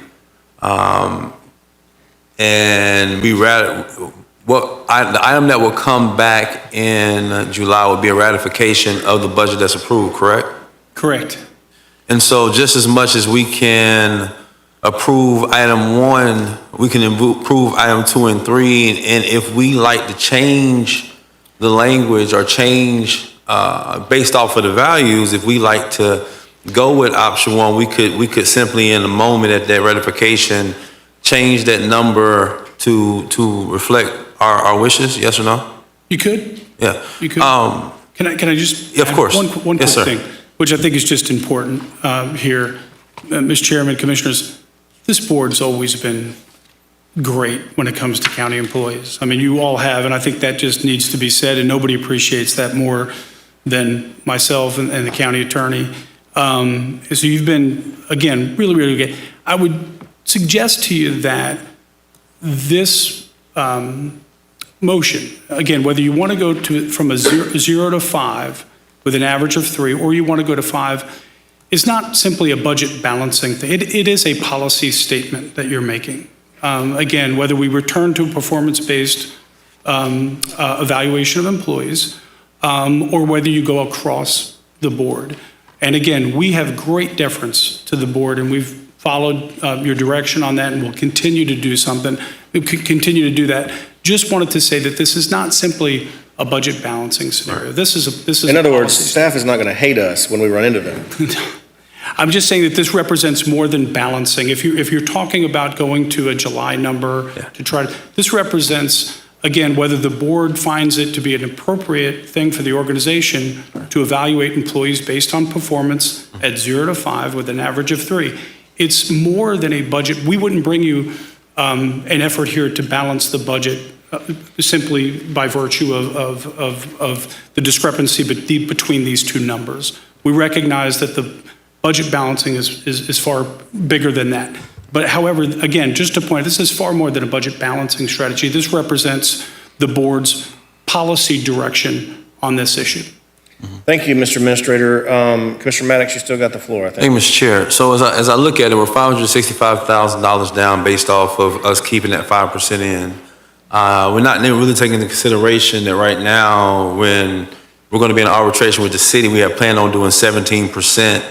and the item that will come back in July would be a ratification of the budget that's approved, correct? Correct. And so just as much as we can approve item 1, we can approve item 2 and 3. And if we like to change the language or change based off of the values, if we like to go with option one, we could simply in a moment at that ratification, change that number to reflect our wishes, yes or no? You could. Yeah. You could. Can I just? Yeah, of course. One quick Yes, sir. thing, which I think is just important here. Mr. Chairman, Commissioners, this board's always been great when it comes to county employees. I mean, you all have, and I think that just needs to be said, and nobody appreciates that more than myself and the county attorney. So you've been, again, really, really good. I would suggest to you that this motion, again, whether you want to go from a 0 to 5 with an average of 3, or you want to go to 5, is not simply a budget balancing thing. It is a policy statement that you're making. Again, whether we return to a performance-based evaluation of employees, or whether you go across the board. And again, we have great deference to the board, and we've followed your direction on that, and we'll continue to do something. We could continue to do that. Just wanted to say that this is not simply a budget balancing scenario. This is. In other words, staff is not going to hate us when we run into them. I'm just saying that this represents more than balancing. If you're talking about going to a July number to try to, this represents, again, whether the board finds it to be an appropriate thing for the organization to evaluate employees based on performance at 0 to 5 with an average of 3. It's more than a budget. We wouldn't bring you an effort here to balance the budget simply by virtue of the discrepancy between these two numbers. We recognize that the budget balancing is far bigger than that. But however, again, just to point, this is far more than a budget balancing strategy. This represents the board's policy direction on this issue. Thank you, Mr. Administrator. Commissioner Maddox, you still got the floor, I think. Thank you, Mr. Chair. So as I look at it, we're $565,000 down based off of us keeping that 5% in. We're not really taking into consideration that right now, when we're going to be in arbitration with the city, we have planned on doing 17%,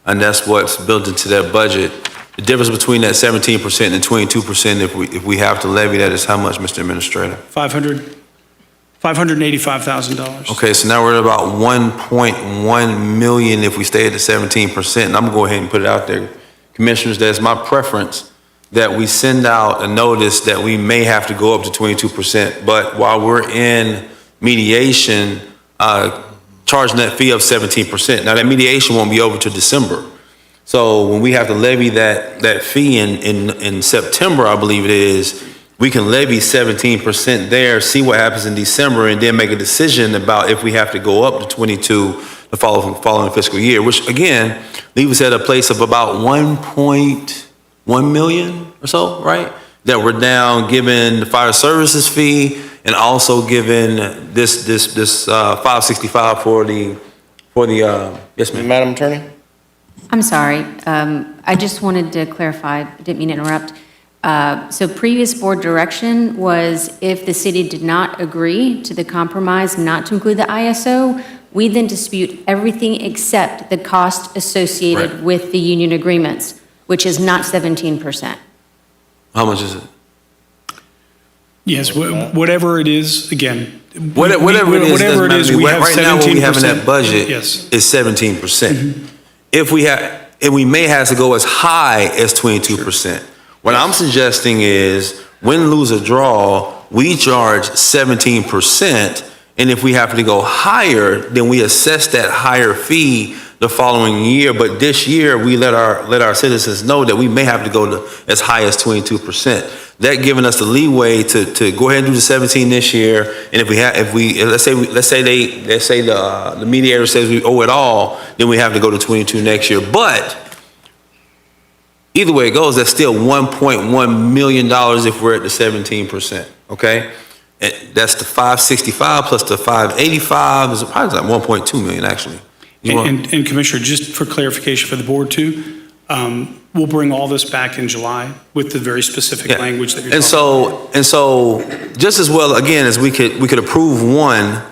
and that's what's built into that budget. The difference between that 17% and 22%, if we have to levy that, is how much, Mr. Administrator? $585,000. Okay, so now we're at about 1.1 million if we stay at the 17%. And I'm gonna go ahead and put it out there. Commissioners, that's my preference that we send out a notice that we may have to go up to 22%. But while we're in mediation, charging that fee of 17%. Now that mediation won't be over till December. So when we have to levy that fee in September, I believe it is, we can levy 17% there, see what happens in December, and then make a decision about if we have to go up to 22 the following fiscal year, which again, leaves us at a place of about 1.1 million or so, right? That we're down given the fire services fee and also given this 565 for the yes, ma'am. Madam Attorney? I'm sorry. I just wanted to clarify. I didn't mean to interrupt. So previous board direction was if the city did not agree to the compromise not to include the ISO, we then dispute everything except the cost associated with the union agreements, which is not 17%. How much is it? Yes, whatever it is, again. Whatever it is, we have 17%. Right now, what we have in that budget Yes. is 17%. If we have, and we may have to go as high as 22%. What I'm suggesting is, win, lose, or draw, we charge 17%, and if we have to go higher, then we assess that higher fee the following year. But this year, we let our citizens know that we may have to go to as high as 22%. That giving us the leeway to go ahead and do the 17 this year. And let's say the mediator says we owe it all, then we have to go to 22 next year. But either way it goes, that's still $1.1 million if we're at the 17%, okay? And that's the 565 plus the 585 is probably like 1.2 million actually. And Commissioner, just for clarification for the board too, we'll bring all this back in July with the very specific language that you're talking about. And so just as well, again, as we could approve one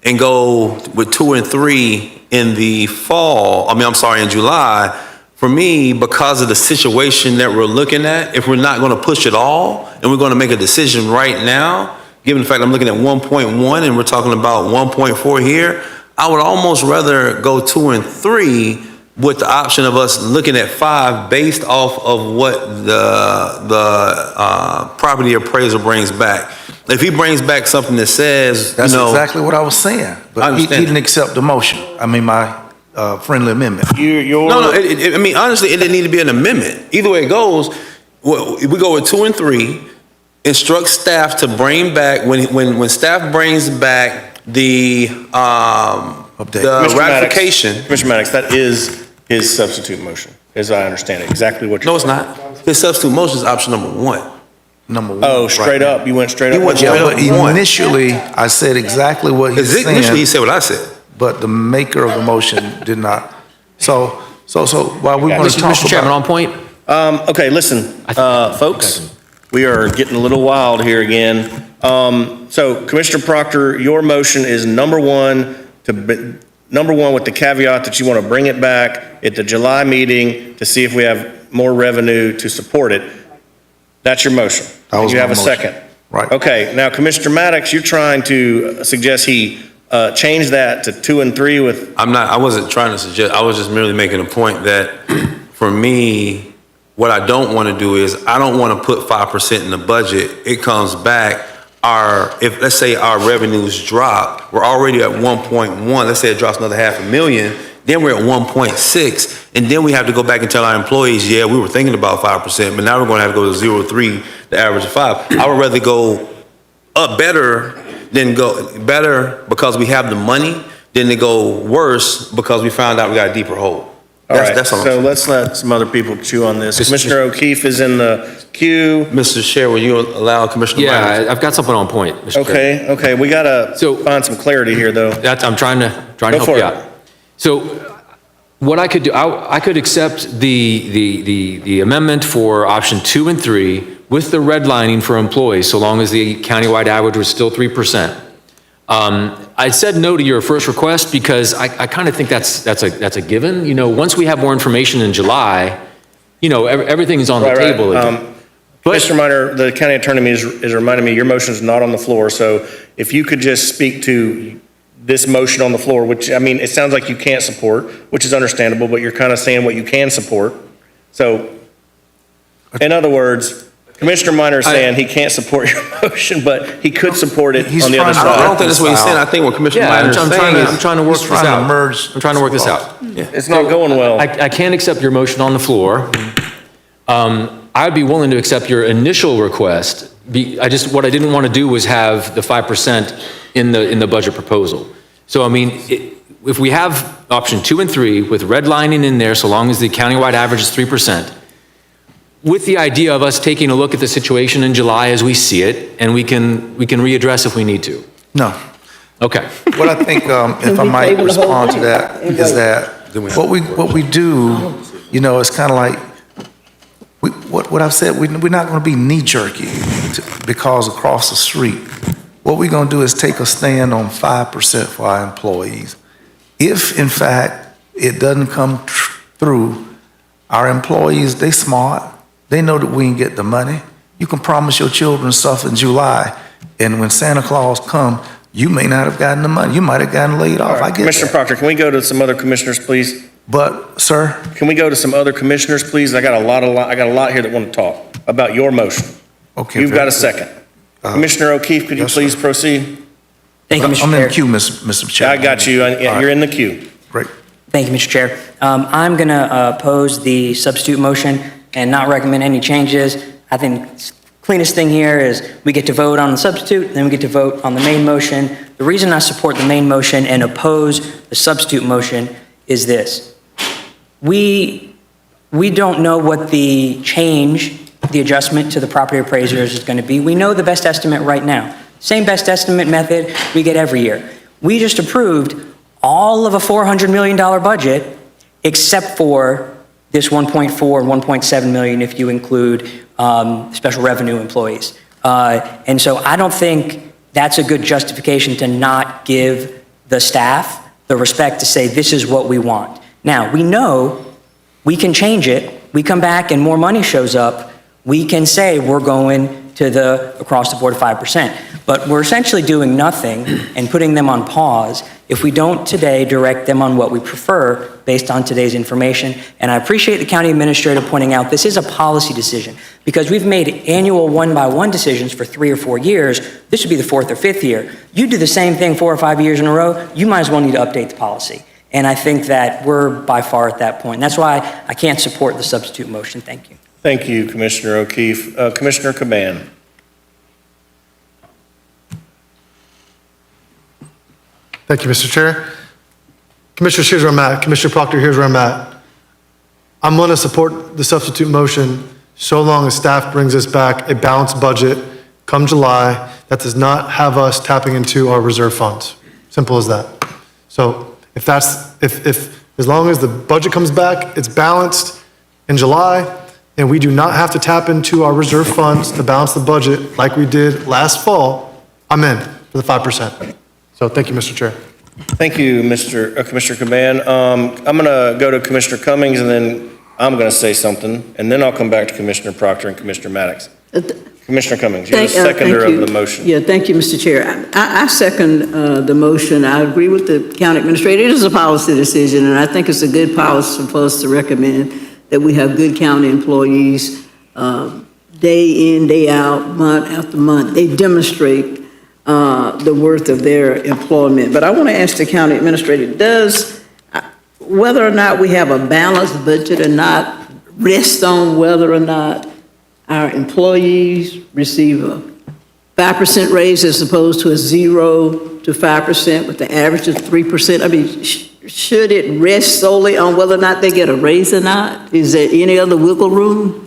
and go with 2 and 3 in the fall, in July. For me, because of the situation that we're looking at, if we're not going to push it all and we're going to make a decision right now, given the fact I'm looking at 1.1 and we're talking about 1.4 here, I would almost rather go 2 and 3 with the option of us looking at 5 based off of what the property appraiser brings back. If he brings back something that says, That's exactly what I was saying. I But he understand. didn't accept the motion. I mean, my friendly amendment. No, I mean, honestly, it didn't need to be an amendment. Either way it goes, we go with 2 and 3, instruct staff to bring back, when staff brings back the Commissioner ratification. Commissioner Maddox, that is his substitute motion, as I understand it, exactly what you're. No, it's not. His substitute motion is option number 1. Number 1. Oh, straight up, you went straight up. He went Yeah, straight but up one. initially, I said exactly what he said. Initially, he said what I said. But the maker of the motion did not. So while we want to talk Mr. Chairman, about. on point? Okay, listen, folks, we are getting a little wild here again. So Commissioner Proctor, your motion is number one with the caveat that you want to bring it back at the July meeting to see if we have more revenue to support it. That's your motion. That was You my have a motion. second. Right. Okay, now Commissioner Maddox, you're trying to suggest he change that to 2 and 3 with, I wasn't trying to suggest, I was just merely making a point that for me, what I don't want to do is, I don't want to put 5% in the budget. It comes back, if let's say our revenues drop, we're already at 1.1, let's say it drops another $500,000, then we're at 1.6, and then we have to go back and tell our employees, yeah, we were thinking about 5%, but now we're going to have to go to 0.3, the average of 5. I would rather go up better because we have the money than to go worse because we found out we got a deeper hole. all right, That's all. so let's let some other people chew on this. Commissioner O'Keefe is in the queue. Mr. Chair, will you allow Commissioner Myers? Yeah, I've got something on point, Mr. Chair. Okay, we gotta find some clarity here, though. I'm trying to Go help for you it. out. So what I could do, I could accept the amendment for option 2 and 3 with the redlining for employees, so long as the countywide average was still 3%. I said no to your first request because I kind of think that's a given. You know, once we have more information in July, you know, everything is on the table again. Mr. Minor, the county attorney is reminding me, your motion is not on the floor, so if you could just speak to this motion on the floor, which, I mean, it sounds like you can't support, which is understandable, but you're kind of saying what you can support. So, in other words, Commissioner Minor is saying he can't support your motion, but he could support it on the other side. I don't think that's what he's saying. I think what Commissioner Myers is saying is. I'm trying to work this out. I'm trying to work this out. It's not going well. I can't accept your motion on the floor. I'd be willing to accept your initial request. What I didn't want to do was have the 5% in the budget proposal. So, I mean, if we have option 2 and 3 with redlining in there, so long as the countywide average is 3%, with the idea of us taking a look at the situation in July as we see it, and we can readdress if we need to. No. Okay. What I think, if I might respond to that, is that what we do, you know, it's kind of like, what I've said, we're not going to be knee-jerky because across the street. What we're going to do is take a stand on 5% for our employees. If, in fact, it doesn't come through, our employees, they smart. They know that we can get the money. You can promise your children stuff in July, and when Santa Claus come, you may not have gotten the money. You might have gotten laid off. I get Commissioner that. Proctor, can we go to some other commissioners, please? But, sir? Can we go to some other commissioners, please? I got a lot here that want to talk about your motion. Okay. You've got a second. Commissioner O'Keefe, could you please proceed? Thank you, Mr. I'm in Chair. the queue, Mr. Chair. I got you. You're in the queue. Great. Thank you, Mr. Chair. I'm going to oppose the substitute motion and not recommend any changes. I think the cleanest thing here is we get to vote on the substitute, then we get to vote on the main motion. The reason I support the main motion and oppose the substitute motion is this. We don't know what the change, the adjustment to the property appraisers is going to be. We know the best estimate right now. Same best estimate method we get every year. We just approved all of a $400 million budget except for this 1.4, 1.7 million if you include special revenue employees. And so I don't think that's a good justification to not give the staff the respect to say this is what we want. Now, we know we can change it. We come back and more money shows up. We can say we're going to the across the board 5%. But we're essentially doing nothing and putting them on pause If we don't today, direct them on what we prefer based on today's information. And I appreciate the county administrator pointing out this is a policy decision because we've made annual one-by-one decisions for 3 or 4 years. This would be the 4th or 5th year. You do the same thing 4 or 5 years in a row, you might as well need to update the policy. And I think that we're by far at that point. That's why I can't support the substitute motion. Thank you. Thank you, Commissioner O'Keefe. Commissioner Caban. Thank you, Mr. Chair. Commissioners, here's where I'm at. Commissioner Proctor, here's where I'm at. I'm going to support the substitute motion so long as staff brings us back a balanced budget come July that does not have us tapping into our reserve funds. Simple as that. So if as long as the budget comes back, it's balanced in July, and we do not have to tap into our reserve funds to balance the budget like we did last fall, I'm in for the 5%. So thank you, Mr. Chair. Thank you, Commissioner Caban. I'm going to go to Commissioner Cummings, and then I'm going to say something, and then I'll come back to Commissioner Proctor and Commissioner Maddox. Commissioner Cummings, you're the seconder of the motion. Yeah, thank you, Mr. Chair. I second the motion. I agree with the county administrator. It is a policy decision, and I think it's a good policy for us to recommend that we have good county employees day in, day out, month after month. They demonstrate the worth of their employment. But I want to ask the county administrator, does whether or not we have a balanced budget or not rest on whether or not our employees receive a 5% raise as opposed to a 0 to 5% with the average of 3%? I mean, should it rest solely on whether or not they get a raise or not? Is there any other wiggle room?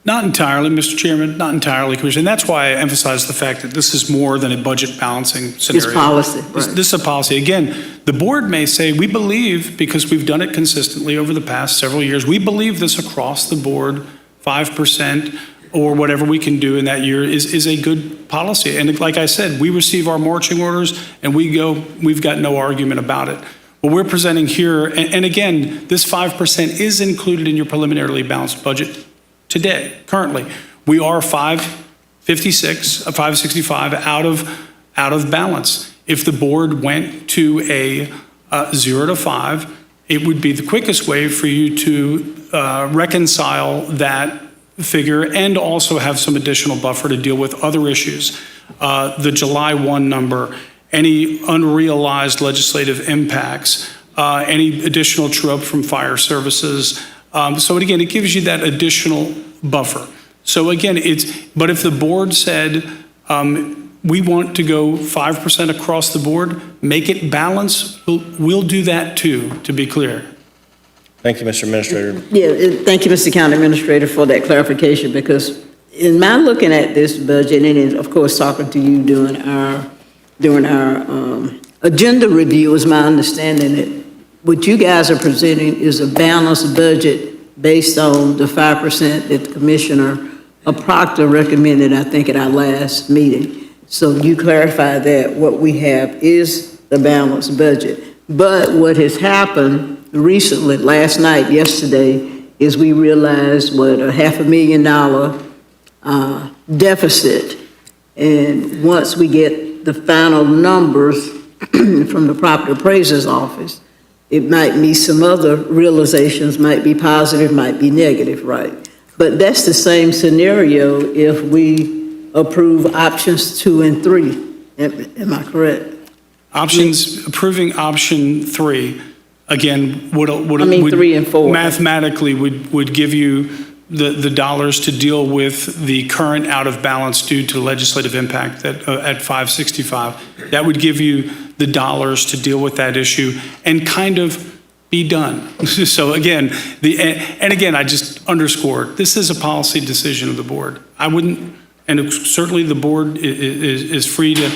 Not entirely, Mr. Chairman, not entirely, Commissioner. And that's why I emphasize the fact that this is more than a budget balancing scenario. It's policy, right. This is a policy. Again, the board may say, we believe, because we've done it consistently over the past several years, we believe this across the board, 5% or whatever we can do in that year is a good policy. And like I said, we receive our marching orders and we've got no argument about it. What we're presenting here, and again, this 5% is included in your preliminarily balanced budget today, currently. We are 565 out of balance. If the board went to a 0 to 5, it would be the quickest way for you to reconcile that figure and also have some additional buffer to deal with other issues. The July 1 number, any unrealized legislative impacts, any additional true-up from fire services. So again, it gives you that additional buffer. So again, but if the board said, we want to go 5% across the board, make it balanced, we'll do that too, to be clear. Thank you, Mr. Administrator. Yeah, thank you, Mr. County Administrator, for that clarification, because in my looking at this budget, and of course talking to you during our agenda review, is my understanding that what you guys are presenting is a balanced budget based on the 5% that Commissioner Proctor recommended, I think, at our last meeting. So you clarify that what we have is the balanced budget. But what has happened recently, last night, yesterday, is we realized what a $500,000 deficit. And once we get the final numbers from the property appraiser's office, it might be some other realizations, might be positive, might be negative, right? But that's the same scenario if we approve options 2 and 3. Am I correct? Approving option 3, again, would 3 and 4. Mathematically would give you the dollars to deal with the current out of balance due to legislative impact at 565. That would give you the dollars to deal with that issue and kind of be done. So again, I just underscore, this is a policy decision of the board. I wouldn't, and certainly the board is free to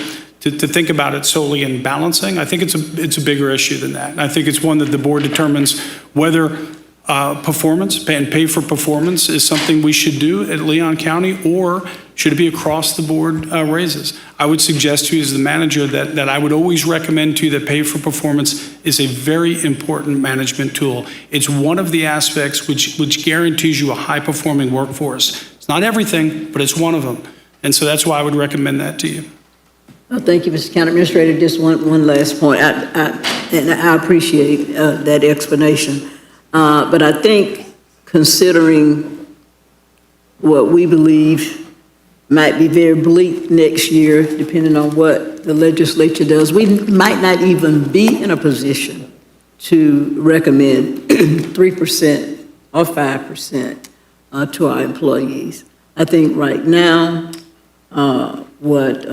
think about it solely in balancing. I think it's a bigger issue than that. And I think it's one that the board determines whether performance and pay for performance is something we should do at Leon County, or should it be across the board raises. I would suggest to you as the manager that I would always recommend to you that pay for performance is a very important management tool. It's one of the aspects which guarantees you a high performing workforce. It's not everything, but it's one of them. And so that's why I would recommend that to you. Thank you, Mr. County Administrator. Just one last point, and I appreciate that explanation. But I think considering what we believe might be very bleak next year, depending on what the legislature does, we might not even be in a position to recommend 3% or 5% to our employees. I think right now, what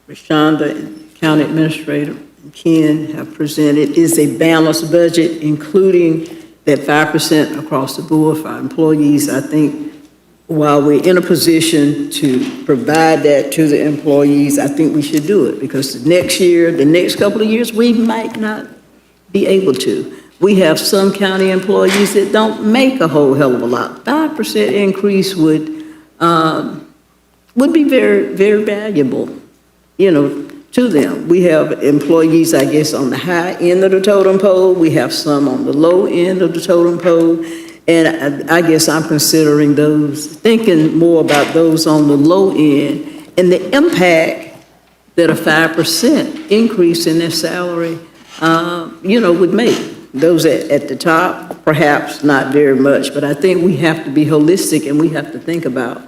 Rashonda and County Administrator and Ken have presented is a balanced budget, including that 5% across the board for our employees. I think while we're in a position to provide that to the employees, I think we should do it, because the next couple of years, we might not be able to. We have some county employees that don't make a whole hell of a lot. 5% increase would be very, very valuable, to them. We have employees, I guess, on the high end of the totem pole. We have some on the low end of the totem pole. And I guess I'm thinking more about those on the low end and the impact that a 5% increase in their salary, would make. Those at the top, perhaps not very much, but I think we have to be holistic, and we have to think about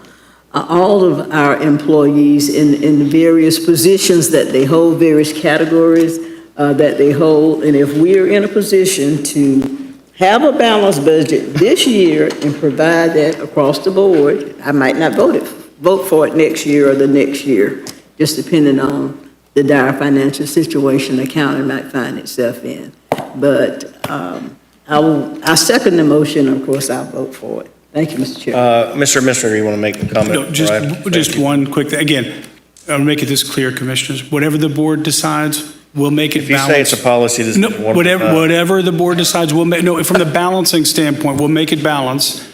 all of our employees in various positions that they hold, various categories that they hold. And if we're in a position to have a balanced budget this year and provide that across the board, I might not vote for it next year or the next year, just depending on the dire financial situation the county might find itself in. But I second the motion. Of course, I'll vote for it. Thank you, Mr. Chair. Mr. Administrator, you want to make a comment? No, just one quick thing. Again, I'll make it this clear, Commissioners. Whatever the board decides, we'll make it balanced. If you say it's a policy, does No, whatever the board decides, we'll make, no, from the balancing standpoint, we'll make it balanced.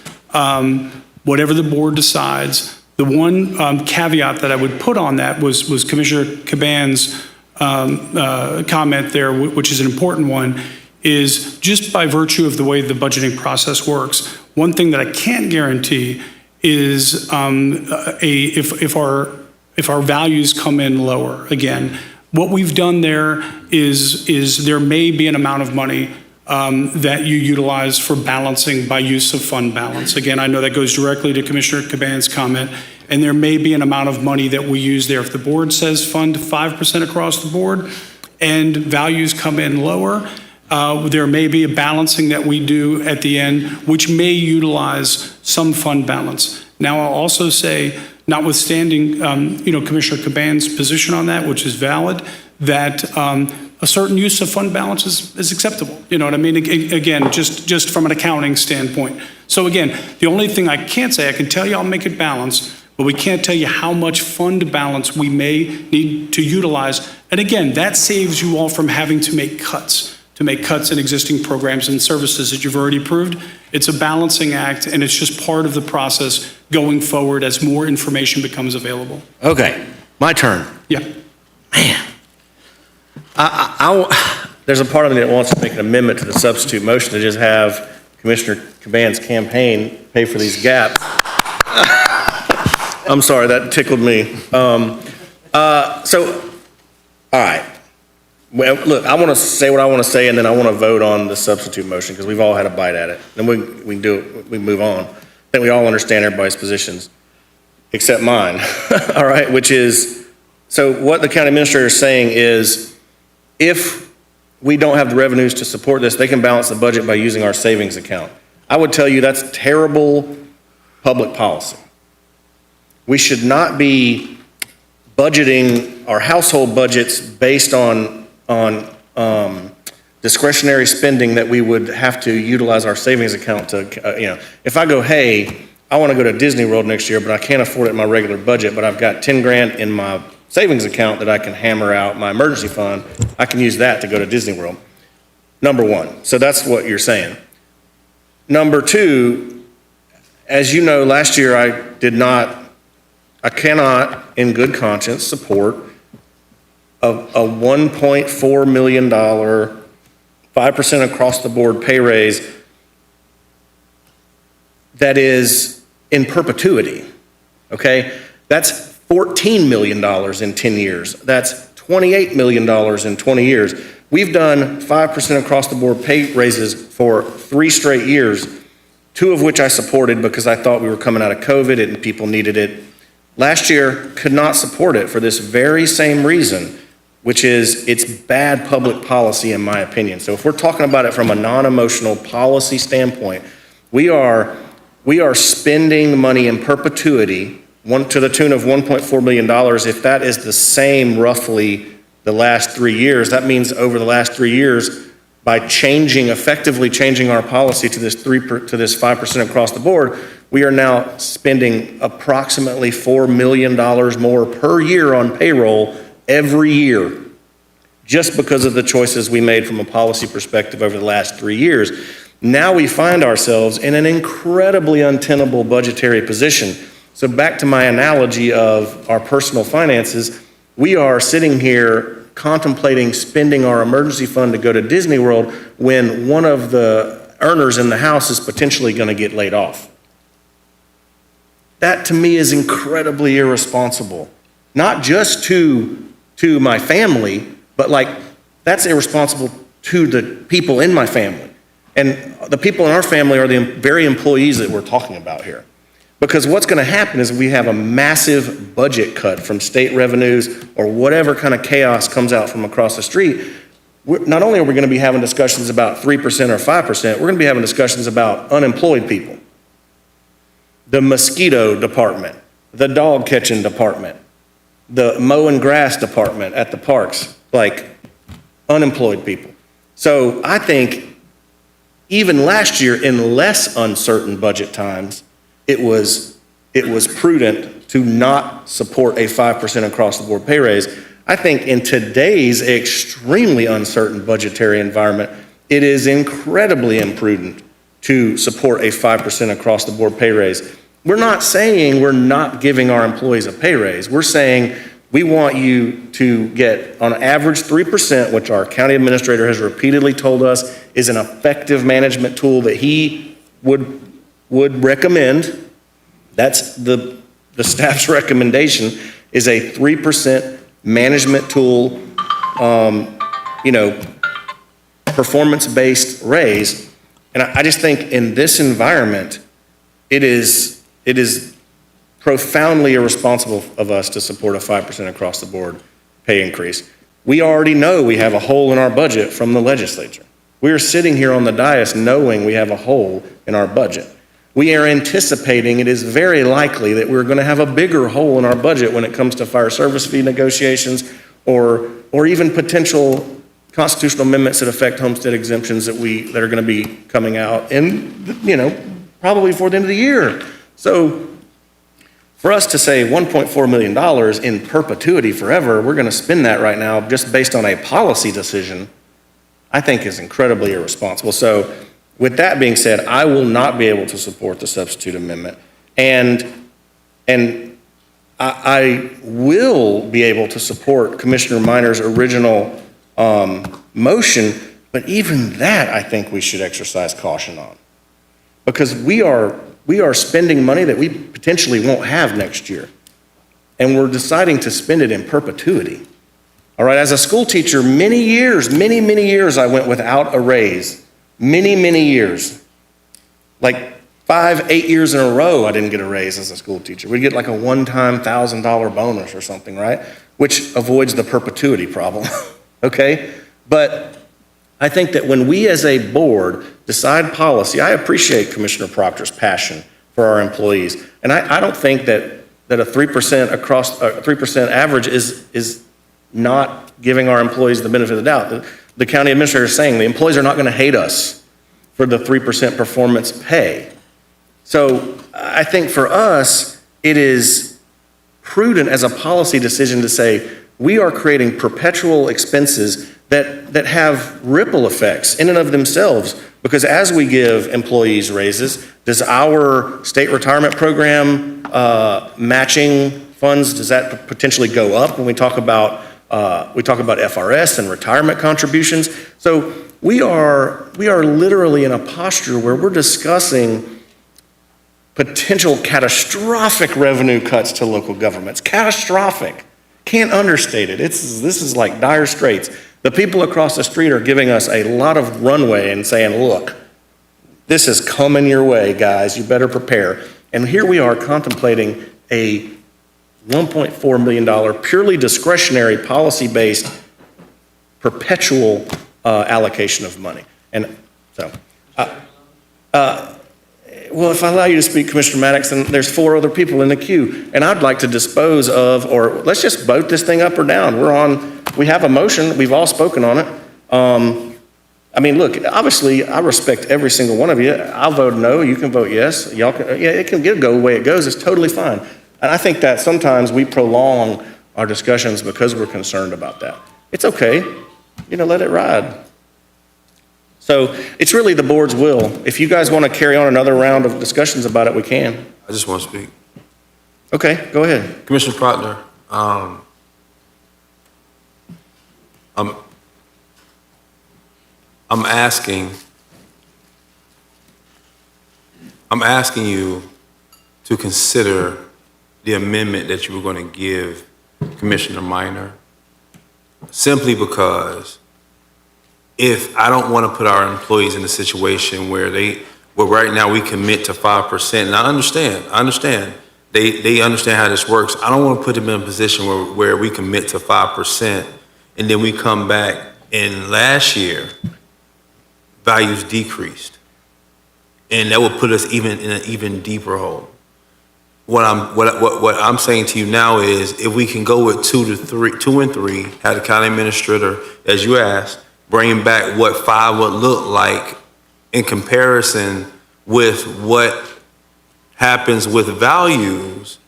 Whatever the board decides. The one caveat that I would put on that was Commissioner Caban's comment there, which is an important one, is just by virtue of the way the budgeting process works, one thing that I can't guarantee is if our values come in lower. Again, what we've done there is there may be an amount of money that you utilize for balancing by use of fund balance. Again, I know that goes directly to Commissioner Caban's comment, and there may be an amount of money that we use there. If the board says fund 5% across the board and values come in lower, there may be a balancing that we do at the end, which may utilize some fund balance. Now, I'll also say, notwithstanding, Commissioner Caban's position on that, which is valid, that a certain use of fund balance is acceptable. You know what I mean? Again, just from an accounting standpoint. So again, the only thing I can't say, I can tell you I'll make it balanced, but we can't tell you how much fund balance we may need to utilize. And again, that saves you all from having to make cuts in existing programs and services that you've already approved. It's a balancing act, and it's just part of the process going forward as more information becomes available. Okay, my turn. Yeah. Man. There's a part of me that wants to make an amendment to the substitute motion to just have Commissioner Caban's campaign pay for these gaps. I'm sorry, that tickled me. All right. Well, look, I want to say what I want to say, and then I want to vote on the substitute motion, because we've all had a bite at it. Then we can do it, we move on. I think we all understand everybody's positions, except mine, all right, which is, so what the county administrator is saying is, if we don't have the revenues to support this, they can balance the budget by using our savings account. I would tell you that's terrible public policy. We should not be budgeting our household budgets based on discretionary spending that we would have to utilize our savings account to, if I go, hey, I want to go to Disney World next year, but I can't afford it in my regular budget, but I've got 10 grand in my savings account that I can hammer out, my emergency fund, I can use that to go to Disney World. Number one, so that's what you're saying. Number two, as you know, last year I cannot in good conscience support a $1.4 million, 5% across the board pay raise that is in perpetuity, okay? That's $14 million in 10 years. That's $28 million in 20 years. We've done 5% across the board pay raises for 3 straight years, 2 of which I supported because I thought we were coming out of COVID and people needed it. Last year, could not support it for this very same reason, which is it's bad public policy in my opinion. So if we're talking about it from a non-emotional policy standpoint, we are spending money in perpetuity, to the tune of $1.4 million. If that is the same roughly the last 3 years, that means over the last 3 years, by effectively changing our policy to this 5% across the board, we are now spending approximately $4 million more per year on payroll every year, just because of the choices we made from a policy perspective over the last 3 years. Now we find ourselves in an incredibly untenable budgetary position. So back to my analogy of our personal finances, we are sitting here contemplating spending our emergency fund to go to Disney World when one of the earners in the house is potentially going to get laid off. That to me is incredibly irresponsible. Not just to my family, but that's irresponsible to the people in my family. And the people in our family are the very employees that we're talking about here. Because what's going to happen is we have a massive budget cut from state revenues or whatever kind of chaos comes out from across the street. Not only are we going to be having discussions about 3% or 5%, we're going to be having discussions about unemployed people. The mosquito department, the dog catching department, the mowing grass department at the parks, unemployed people. So I think even last year in less uncertain budget times, it was prudent to not support a 5% across the board pay raise. I think in today's extremely uncertain budgetary environment, it is incredibly imprudent to support a 5% across the board pay raise. We're not saying we're not giving our employees a pay raise. We're saying we want you to get on average 3%, which our county administrator has repeatedly told us is an effective management tool that he would recommend. That's the staff's recommendation, is a 3% management tool, performance-based raise. And I just think in this environment, it is profoundly irresponsible of us to support a 5% across the board pay increase. We already know we have a hole in our budget from the legislature. We are sitting here on the dais knowing we have a hole in our budget. We are anticipating it is very likely that we're going to have a bigger hole in our budget when it comes to fire service fee negotiations or even potential constitutional amendments that affect homestead exemptions that are going to be coming out in, probably before the end of the year. So for us to say $1.4 million in perpetuity forever, we're going to spend that right now just based on a policy decision, I think is incredibly irresponsible. So with that being said, I will not be able to support the substitute amendment. And I will be able to support Commissioner Minor's original motion, but even that I think we should exercise caution on. Because we are spending money that we potentially won't have next year. And we're deciding to spend it in perpetuity. All right, as a school teacher, many years I went without a raise. Many years. 5-8 years in a row, I didn't get a raise as a school teacher. We'd get a one-time $1,000 bonus or something, right? Which avoids the perpetuity problem, okay? But I think that when we as a board decide policy, I appreciate Commissioner Proctor's passion for our employees. And I don't think that a 3% average is not giving our employees the benefit of the doubt. The county administrator is saying the employees are not going to hate us for the 3% performance pay. So I think for us, it is prudent as a policy decision to say we are creating perpetual expenses that have ripple effects in and of themselves. Because as we give employees raises, does our state retirement program matching funds, does that potentially go up when we talk about FRS and retirement contributions? So we are literally in a posture where we're discussing potential catastrophic revenue cuts to local governments. Catastrophic Can't understate it. This is like dire straits. The people across the street are giving us a lot of runway and saying, look, this is coming your way, guys. You better prepare. And here we are contemplating a $1.4 million purely discretionary, policy-based, perpetual allocation of money. And so, well, if I allow you to speak, Commissioner Maddox, then there's 4 other people in the queue, and I'd like to dispose of, or let's just vote this thing up or down. We have a motion, we've all spoken on it. I mean, look, obviously, I respect every single one of you. I'll vote no, you can vote yes. Y'all can, yeah, it can go the way it goes, it's totally fine. And I think that sometimes we prolong our discussions because we're concerned about that. It's okay, let it ride. So it's really the board's will. If you guys want to carry on another round of discussions about it, we can. I just want to speak. Okay, go ahead. Commissioner Proctor, I'm asking you to consider the amendment that you were going to give Commissioner Minor, simply because if I don't want to put our employees in a situation where right now we commit to 5%, and I understand, they understand how this works. I don't want to put them in a position where we commit to 5%, and then we come back, and last year, values decreased. And that will put us in an even deeper hole. What I'm saying to you now is, if we can go with 2 and 3, have the county administrator, as you asked, bring back what 5 would look like in comparison with what happens with values.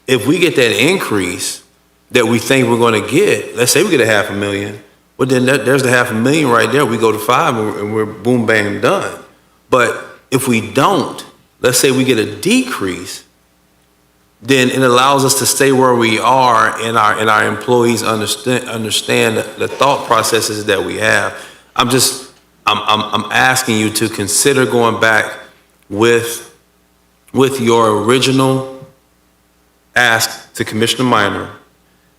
If we get that increase that we think we're going to get, let's say we get $500,000, well then there's the $500,000 right there. We go to 5 and we're boom, bang, done. But if we don't, let's say we get a decrease, then it allows us to stay where we are, and our employees understand the thought processes that we have. I'm asking you to consider going back with your original ask to Commissioner Minor,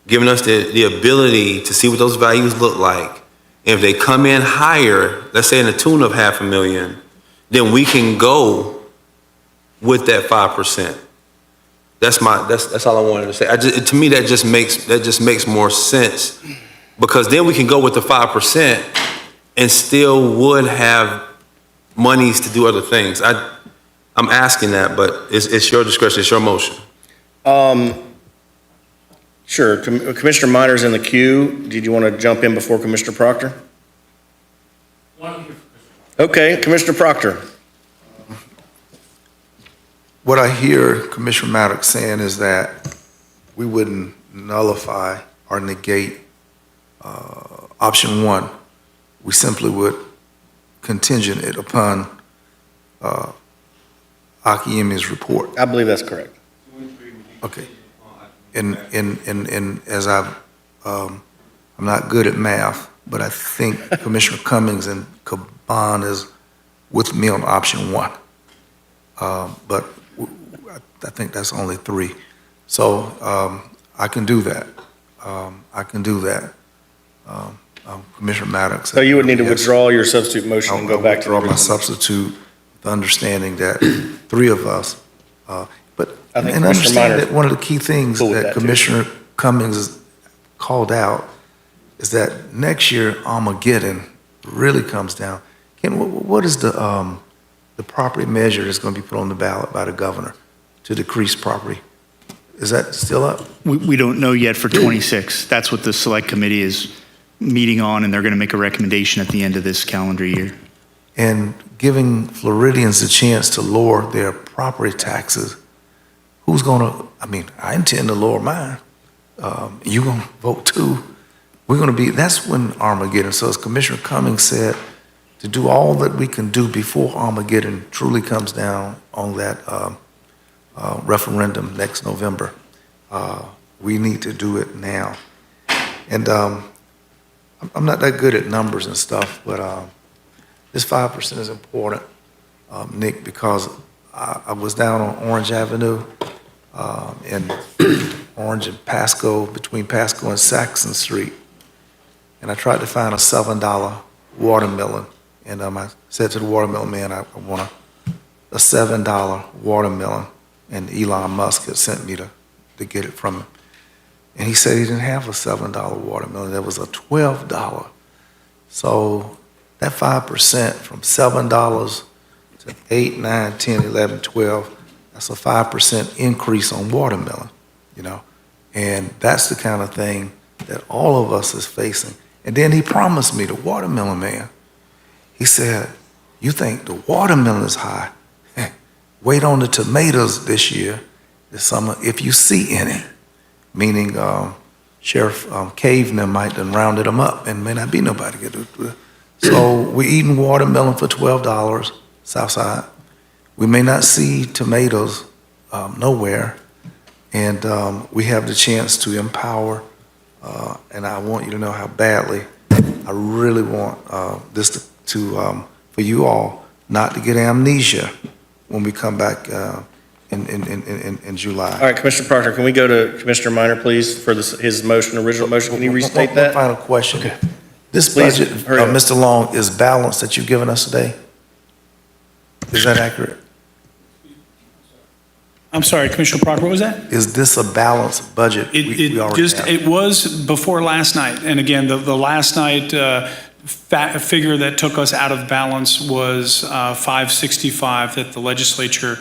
giving us the ability to see what those values look like. And if they come in higher, let's say in the tune of $500,000, then we can go with that 5%. That's all I wanted to say. To me, that just makes more sense, because then we can go with the 5% and still would have monies to do other things. I'm asking that, but it's your discretion. It's your motion. Sure. Commissioner Minor's in the queue. Did you want to jump in before Commissioner Proctor? Okay, Commissioner Proctor. What I hear Commissioner Maddox saying is that we wouldn't nullify or negate option 1. We simply would contingent it upon Akiemi's report. I believe that's correct. Okay. And as I'm not good at math, but I think Commissioner Cummings and Caban is with me on option 1. But I think that's only 3. So I can do that. Commissioner Maddox. So you would need to withdraw your substitute motion and go back to the I'll withdraw my original. substitute, the understanding that 3 of us, I think and Commissioner understand Minor that one of the key things cool with that that, too. Commissioner Cummings has called out is that next year Armageddon really comes down. Ken, what is the property measure that's going to be put on the ballot by the governor to decrease property? Is that still up? We don't know yet for 26. That's what the select committee is meeting on, and they're going to make a recommendation at the end of this calendar year. And giving Floridians a chance to lower their property taxes, who's going to, I intend to lower mine. You're going to vote too. We're going to be, that's when Armageddon. So as Commissioner Cummings said, to do all that we can do before Armageddon truly comes down on that referendum next November, we need to do it now. And I'm not that good at numbers and stuff, but this 5% is important, Nick, because I was down on Orange Avenue and Orange and Pasco, between Pasco and Saxon Street. And I tried to find a $7 watermelon. And I said to the watermelon man, I want a $7 watermelon. And Elon Musk had sent me to get it from him. And he said he didn't have a $7 watermelon. There was a $12. So that 5% from $7 to 8, 9, 10, 11, 12, that's a 5% increase on watermelon, you know? And that's the kind of thing that all of us is facing. And then he promised me, the watermelon man, he said, you think the watermelon is high? Wait on the tomatoes this year, this summer, if you see any. Meaning Sheriff Caveman might have rounded them up and may not be nobody. So we're eating watermelon for $12, Southside. We may not see tomatoes nowhere. And we have the chance to empower, and I want you to know how badly I really want this for you all not to get amnesia when we come back in July. All right, Commissioner Proctor, can we go to Commissioner Minor, please, for his motion, original motion? Can you restate One that? final question. Okay. This Please, budget, hurry up. Mr. Long, is balanced that you've given us today? Is that accurate? I'm sorry, Commissioner Proctor, what was that? Is this a balanced budget? We already have? It was before last night. And again, the last night figure that took us out of balance was 565 that the legislature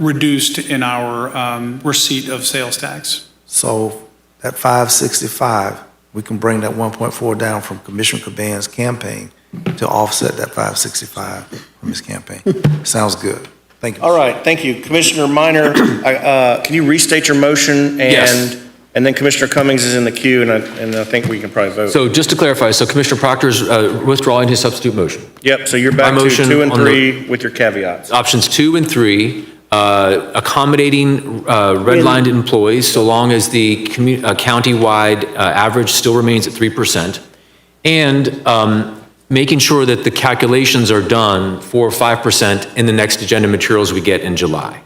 reduced in our receipt of sales tax. So that 565, we can bring that 1.4 down from Commissioner Caban's campaign to offset that 565 from his campaign. Sounds good. Thank you. All right, thank you. Commissioner Minor, can you restate your motion? Yes. And then Commissioner Cummings is in the queue, and I think we can probably vote. So just to clarify, so Commissioner Proctor's withdrawing his substitute motion. Yep, so you're back My to motion 2 and on the- 3 with your caveats. Options 2 and 3, accommodating redlined employees so long as the county-wide average still remains at 3%, and making sure that the calculations are done for 5% in the next agenda materials we get in July.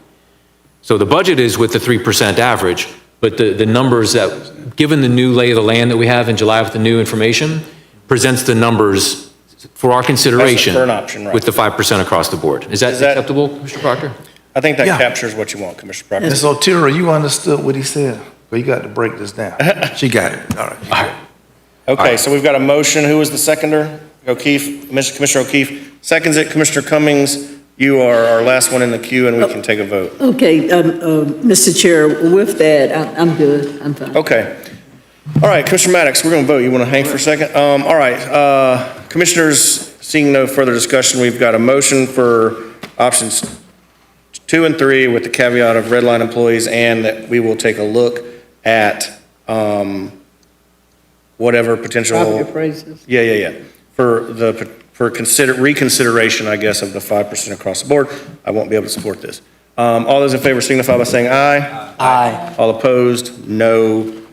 So the budget is with the 3% average, but the numbers that, given the new lay of the land that we have in July with the new information, presents the numbers for our consideration. That's the current option, right. With the 5% across the board. Is that acceptable, Mr. Proctor? I think that Yeah. captures what you want, Commissioner Proctor. Ms. Otero, you understood what he said? Well, you got to break this down. She got it. All right. Okay, so we've got a motion. Who was the seconder? O'Keefe, Commissioner O'Keefe seconds it. Commissioner Cummings, you are our last one in the queue, and we can take a vote. Okay, Mr. Chair, with that, I'm good, I'm fine. Okay. All right, Commissioner Maddox, we're going to vote. You want to hang for a second? All right, Commissioners, seeing no further discussion, we've got a motion for options 2 and 3 with the caveat of redline employees, and that we will take a look at whatever potential. Property appraisals. Yeah. For reconsideration, I guess, of the 5% across the board. I won't be able to support this. All those in favor signify by saying aye. Aye. All opposed, no.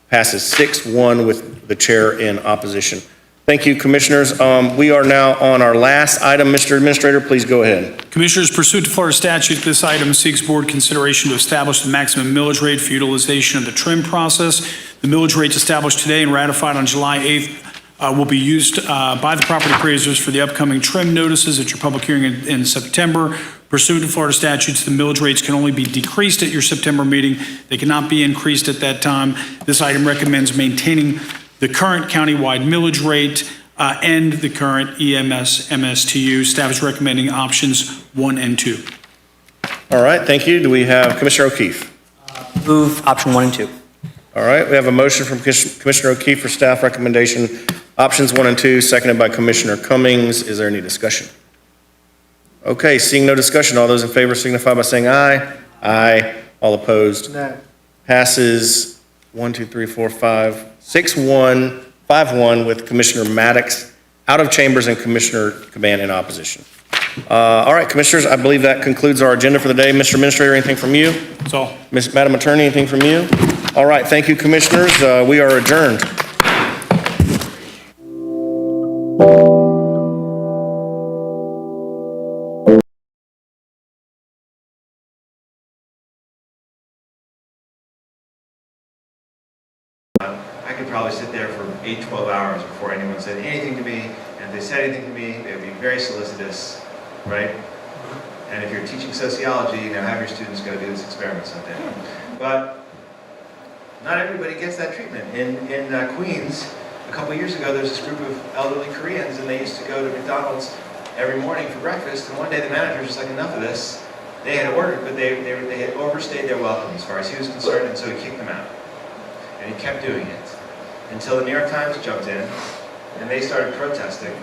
Passes 6-1 with the chair in opposition. Thank you, Commissioners. We are now on our last item. Mr. Administrator, please go ahead. Commissioners, pursuant to Florida statute, this item seeks board consideration to establish the maximum millage rate for utilization of the trim process. The millage rates established today and ratified on July 8th will be used by the property appraisers for the upcoming trim notices at your public hearing in September. Pursuant to Florida statutes, the millage rates can only be decreased at your September meeting. They cannot be increased at that time. This item recommends maintaining the current countywide millage rate and the current EMS MSTU. Staff is recommending options 1 and 2. All right, thank you. Do we have Commissioner O'Keefe? Move option 1 and 2. All right, we have a motion from Commissioner O'Keefe for staff recommendation, options 1 and 2, seconded by Commissioner Cummings. Is there any discussion? Okay, seeing no discussion, all those in favor signify by saying aye. Aye. All opposed? No. Passes 1, 2, 3, 4, 5, 6-1, 5-1 with Commissioner Maddox out of chambers and Commissioner Caban in opposition. All right, Commissioners, I believe that concludes our agenda for the day. Mr. Administrator, anything from you? That's all. Madam Attorney, anything from you? All right, thank you, Commissioners. We are adjourned. could probably sit there for 8, 12 hours before anyone said anything to me. And if they said anything to me, they would be very solicitous, right? And if you're teaching sociology, have your students go do this experiment someday. But not everybody gets that treatment. In Queens, a couple years ago, there was this group of elderly Koreans, and they used to go to McDonald's every morning for breakfast. And one day the manager was just like, enough of this. They had ordered, but they had overstayed their welcome as far as he was concerned, and so he kicked them out. And he kept doing it until the New York Times jumped in, and they started protesting.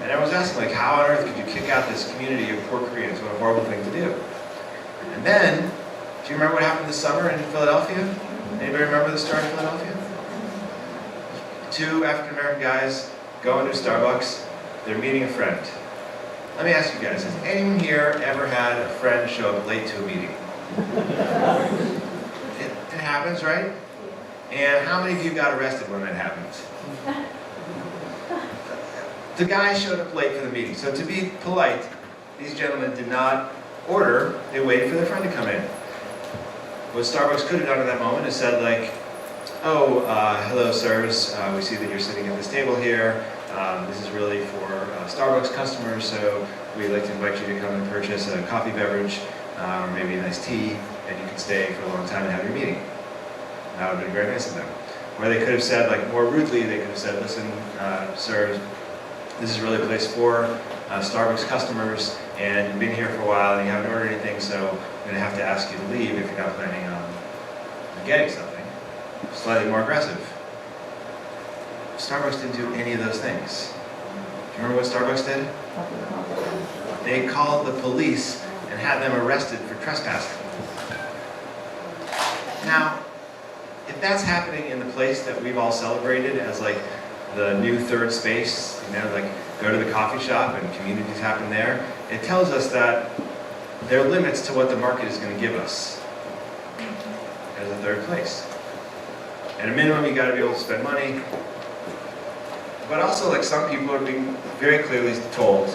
And everyone was asking, like, how on earth could you kick out this community of poor Koreans? What a horrible thing to do. And then, do you remember what happened this summer in Philadelphia? Anybody remember the story in Philadelphia? 2 African-American guys go into Starbucks, they're meeting a friend. Let me ask you guys, has anyone here ever had a friend show up late to a meeting? It happens, right? And how many of you got arrested when that happened? The guy showed up late for the meeting. So to be polite, these gentlemen did not order, they waited for their friend to come in. What Starbucks could have done at that moment is said like, oh, hello sirs, we see that you're sitting at this table here. This is really for Starbucks customers, so we'd like to invite you to come and purchase a coffee beverage, or maybe a nice tea, and you can stay for a long time and have your meeting. That would have been very nice of them. Or they could have said, like more rudely, they could have said, listen, sirs, this is really a place for Starbucks customers, and you've been here for a while and you haven't ordered anything, so I'm going to have to ask you to leave if you're not planning on getting something. Slightly more aggressive. Starbucks didn't do any of those things. Do you remember what Starbucks did? They called the police and had them arrested for trespassing. Now, if that's happening in the place that we've all celebrated as like the new third space, like go to the coffee shop and communities happen there, it tells us that there are limits to what the market is going to give us as a third place. At a minimum, you got to be able to spend money. But also, like some people are being very clearly told,